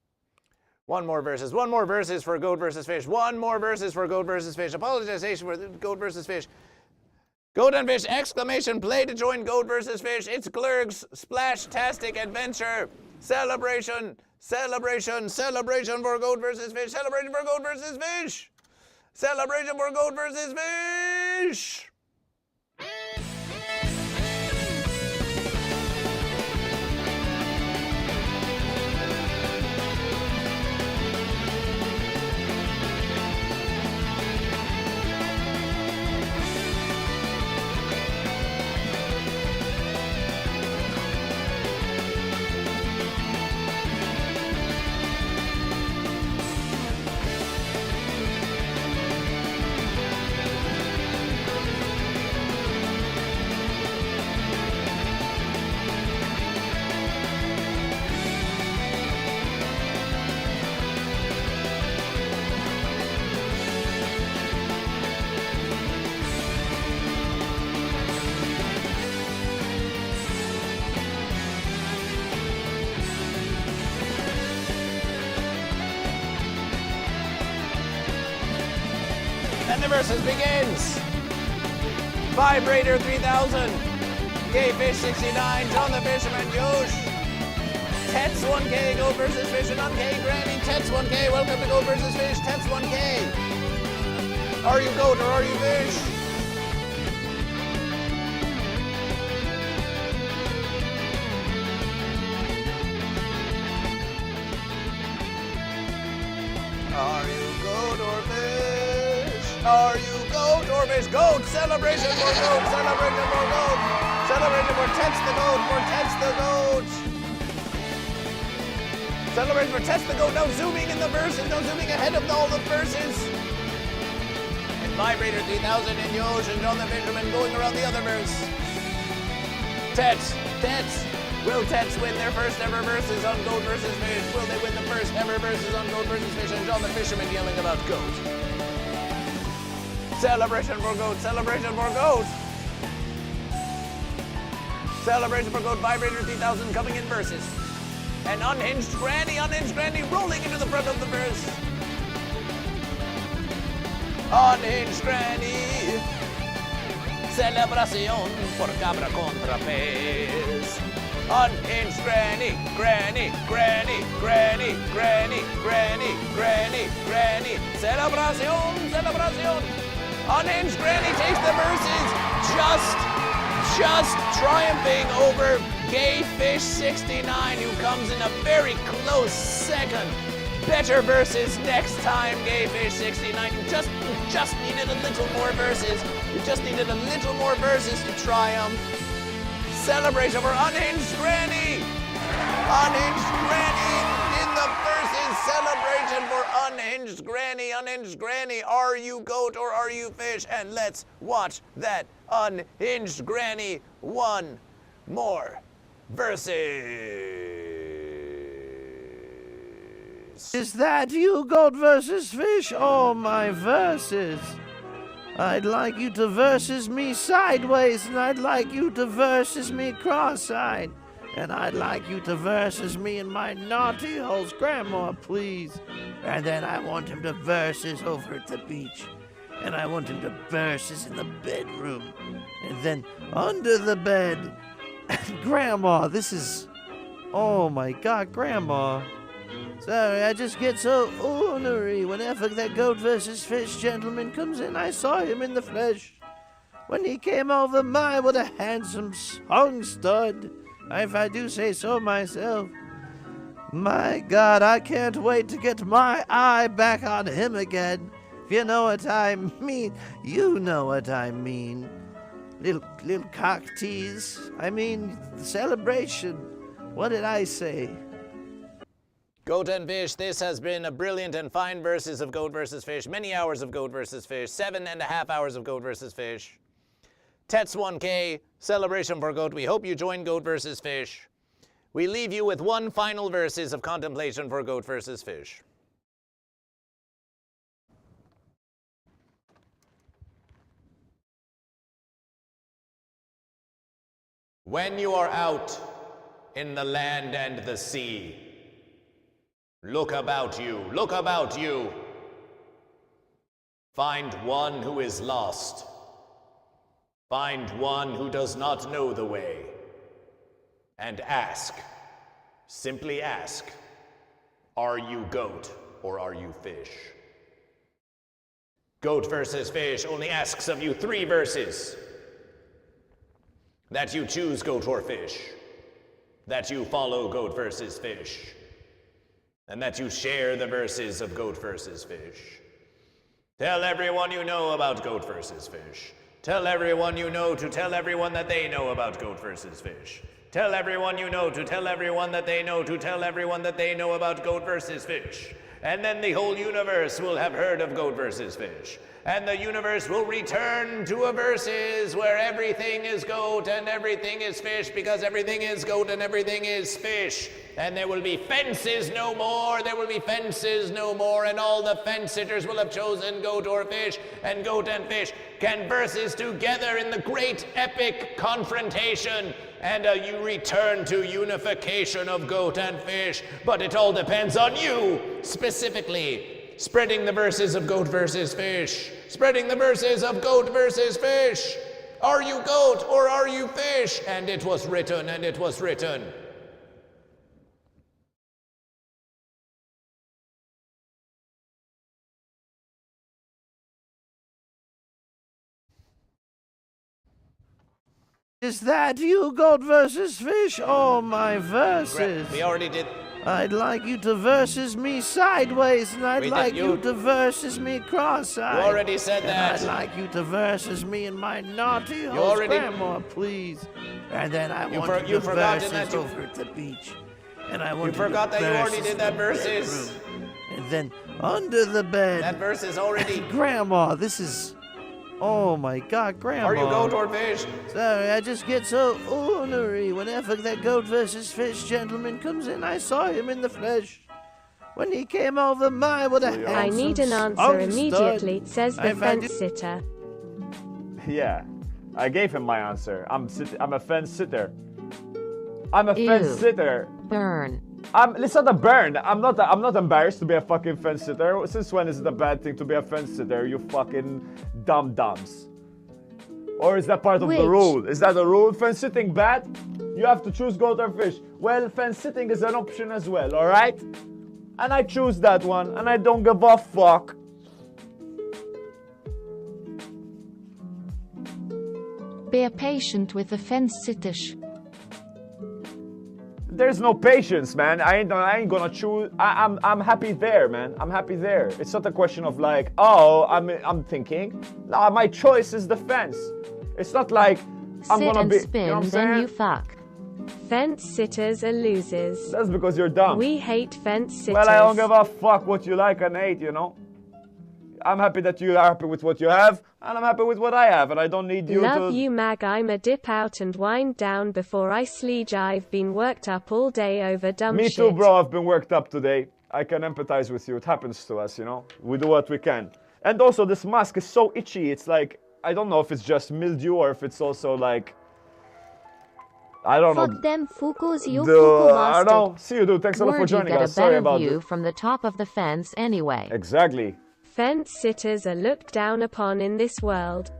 Speaker 3: One more verses for Goat versus Fish. One more verses for Goat versus Fish. Apologization for Goat versus Fish. Goat and Fish, exclamation, play to join Goat versus Fish. It's Glurg's Splash-tastic adventure. Celebration, celebration, celebration for Goat versus Fish. Celebration for Goat versus Fish. Celebration for Goat versus Fish. versus begins. Vibrator 3000, Gay Fish 69, John the Fisherman, Yosh. Tets 1K, Goat versus Fish, and Unkay Granny. Tets 1K, welcome to Goat versus Fish. Tets 1K. Are you goat or are you fish? Are you goat or fish? Are you goat or fish? Goat! Celebration for goat! Celebration for goat! Celebration for Tets the goat! For Tets the goat! Celebration for Tets the goat! Now zooming in the verses! Now zooming ahead of all the verses! And Vibrator 3000 in Yosh and John the Fisherman going around the other verse. Tets! Tets! Will Tets win their first ever verses on Goat versus Fish? Will they win the first ever verses on Goat versus Fish? And John the Fisherman yelling about goat. Celebration for goat, celebration for goat. Celebration for goat, Vibrator 3000 coming in verses. And unhinged Granny rolling into the front of the verse. Unhinged Granny. Celebración por cabra contra pez. Unhinged Granny, Granny, Granny, Granny, Granny, Granny, Granny, Granny. Celebración, celebración. Unhinged Granny takes the verses, just triumphing over Gay Fish 69, who comes in a very close second. Better verses next time, Gay Fish 69. You just needed a little more verses. You just needed a little more verses to triumph. Celebration for Unhinged Granny! Unhinged Granny in the verses. Celebration for Unhinged Granny. Unhinged Granny, are you goat or are you fish? And let's watch that Unhinged Granny one more verses.
Speaker 17: Is that you, Goat versus Fish? Oh, my verses. I'd like you to versus me sideways, and I'd like you to versus me cross-eyed, and I'd like you to versus me in my naughty holes. Grandma, please. And then I want him to versus over at the beach, and I want him to versus in the bedroom, and then under the bed. Grandma, this is... Oh my God, Grandma. Sorry, I just get so ornery whenever that Goat versus Fish gentleman comes in. I saw him in the flesh. When he came over, my, what a handsome song stud, if I do say so myself. My God, I can't wait to get my eye back on him again. If you know what I mean, you know what I mean. Little cock tease. I mean, celebration. What did I say?
Speaker 3: Goat and Fish, this has been a brilliant and fine verses of Goat versus Fish. Many hours of Goat versus Fish. 7.5 hours of Goat versus Fish. Tets 1K, celebration for Goat. We hope you join Goat versus Fish. We leave you with one final verses of contemplation for Goat versus Fish. When you are out in the land and the sea, look about you, look about you. Find one who is lost. Find one who does not know the way. And ask, simply ask, are you goat or are you fish? Goat versus Fish only asks of you 3 verses. That you choose goat or fish. That you follow Goat versus Fish. And that you share the verses of Goat versus Fish. Tell everyone you know about Goat versus Fish. Tell everyone you know to tell everyone that they know about Goat versus Fish. Tell everyone you know to tell everyone that they know to tell everyone that they know about Goat versus Fish. And then the whole universe will have heard of Goat versus Fish. And the universe will return to a verses where everything is goat and everything is fish, because everything is goat and everything is fish. And there will be fences no more, there will be fences no more, and all the fence sitters will have chosen goat or fish, and goat and fish can verses together in the great epic confrontation, and you return to unification of goat and fish. But it all depends on you, specifically. spreading the verses of goat versus fish, spreading the verses of goat versus fish. Are you goat or are you fish? And it was written, and it was written.
Speaker 17: Is that you, goat versus fish? Oh, my verses.
Speaker 3: We already did.
Speaker 17: I'd like you to versus me sideways, and I'd
Speaker 3: We did-
Speaker 17: like you
Speaker 3: you-
Speaker 17: to versus me cross-eyed.
Speaker 3: You already said
Speaker 17: And
Speaker 3: that.
Speaker 17: I'd like you to versus me in my naughty house,
Speaker 3: already-
Speaker 17: Grandma, please. And then I
Speaker 3: You
Speaker 17: want
Speaker 3: for-
Speaker 17: you
Speaker 3: you
Speaker 17: to
Speaker 3: forgot,
Speaker 17: versus
Speaker 3: didn't you?
Speaker 17: over at the beach. And I want
Speaker 3: You
Speaker 17: to
Speaker 3: forgot that you already
Speaker 17: versus
Speaker 3: did that
Speaker 17: the
Speaker 3: verses.
Speaker 17: bedroom. And then under the bed.
Speaker 3: That verse is already.
Speaker 17: Grandma, this is... Oh my God, Grandma.
Speaker 3: Are you goat or fish?
Speaker 17: Sorry, I just get so ornery whenever that goat versus fish gentleman comes in. I saw him in the flesh. When he came over, my, what a handsome
Speaker 5: I need an answer
Speaker 17: stud.
Speaker 5: immediately, says the
Speaker 17: I've had
Speaker 5: fence sitter.
Speaker 12: Yeah, I gave him my answer. I'm a fence sitter. I'm a
Speaker 5: Ew.
Speaker 12: fence sitter.
Speaker 5: Burn.
Speaker 12: It's not a burn. I'm not embarrassed to be a fucking fence sitter. Since when is it a bad thing to be a fence sitter? You fucking dum-dums. Or is that part of the
Speaker 5: Which?
Speaker 12: rule? Is that a rule? Fence sitting bad? You have to choose goat or fish. Well, fence sitting is an option as well, alright? And I choose that one, and I don't give a fuck.
Speaker 22: Be patient with the fence sitters.
Speaker 12: There's no patience, man. I ain't gonna choose. I'm happy there, man. I'm happy there. It's not a question of like, oh, I'm thinking. No, my choice is the fence. It's not like I'm
Speaker 5: Sit
Speaker 12: gonna
Speaker 5: and
Speaker 12: be.
Speaker 5: spin,
Speaker 12: You know what I'm
Speaker 5: then
Speaker 12: saying?
Speaker 5: you fuck. Fence sitters are losers.
Speaker 12: That's because you're dumb.
Speaker 5: We hate fence sitters.
Speaker 12: Well, I don't give a fuck what you like and hate, you know? I'm happy that you are happy with what you have, and I'm happy with what I have, and I don't need you
Speaker 5: Love
Speaker 12: to...
Speaker 5: you, Mag. I'ma dip out and wind down before I sleege. I've been worked up all day over dumb
Speaker 12: Me
Speaker 5: shit.
Speaker 12: too, bro. I've been worked up today. I can empathize with you. It happens to us, you know? We do what we can. And also, this mask is so itchy. It's like, I don't know if it's just mildew or if it's also like... I don't know.
Speaker 23: Fuck them fuckos, you
Speaker 12: The-
Speaker 23: fucko
Speaker 12: I
Speaker 23: bastard.
Speaker 12: don't know. See you, dude. Thanks a lot for
Speaker 23: Word, you
Speaker 12: joining
Speaker 23: get
Speaker 12: us.
Speaker 23: a
Speaker 12: Sorry
Speaker 23: better
Speaker 12: about
Speaker 23: view
Speaker 12: it.
Speaker 23: from the top of the fence anyway.
Speaker 12: Exactly.
Speaker 5: Fence sitters are looked down upon in this world.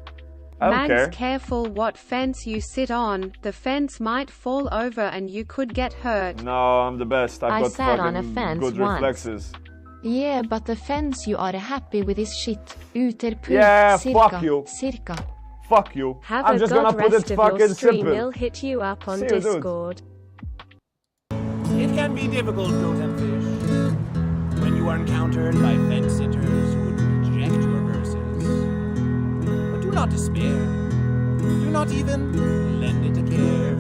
Speaker 12: I don't care.
Speaker 25: Careful what fence you sit on. The fence might fall over and you could get hurt.
Speaker 12: No, I'm the best. I've
Speaker 23: I
Speaker 12: got
Speaker 23: sat on a
Speaker 12: fucking
Speaker 23: fence
Speaker 12: good
Speaker 23: once.
Speaker 12: reflexes.
Speaker 23: Yeah, but the fence you are happy with is shit. Uter på
Speaker 12: Yeah,
Speaker 23: cirka.
Speaker 12: fuck you.
Speaker 23: Cirka.
Speaker 12: Fuck you.
Speaker 5: Have
Speaker 12: I'm
Speaker 5: a
Speaker 12: just
Speaker 5: god
Speaker 12: gonna put
Speaker 5: rest
Speaker 12: it
Speaker 5: of your
Speaker 12: fucking
Speaker 5: stream.
Speaker 12: simple.
Speaker 5: He'll hit you up on
Speaker 12: See you, dude.
Speaker 5: Discord.
Speaker 1: It can be difficult, goat and fish, when you are encountered by fence sitters who would reject your verses. But do not despair. Do not even lend it a care.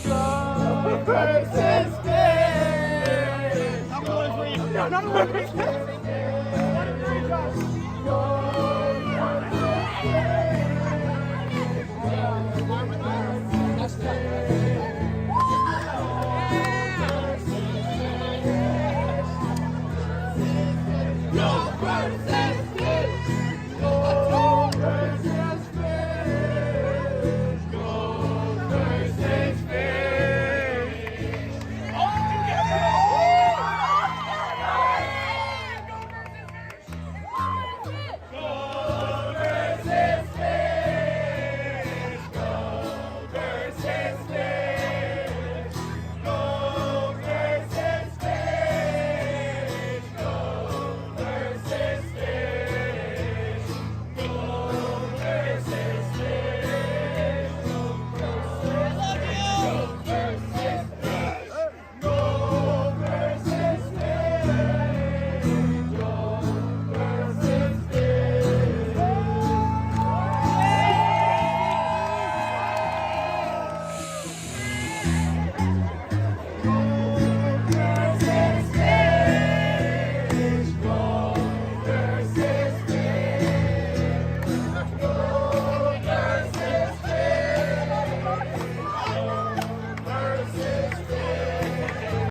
Speaker 1: Goat versus fish! I'm going for you. No, not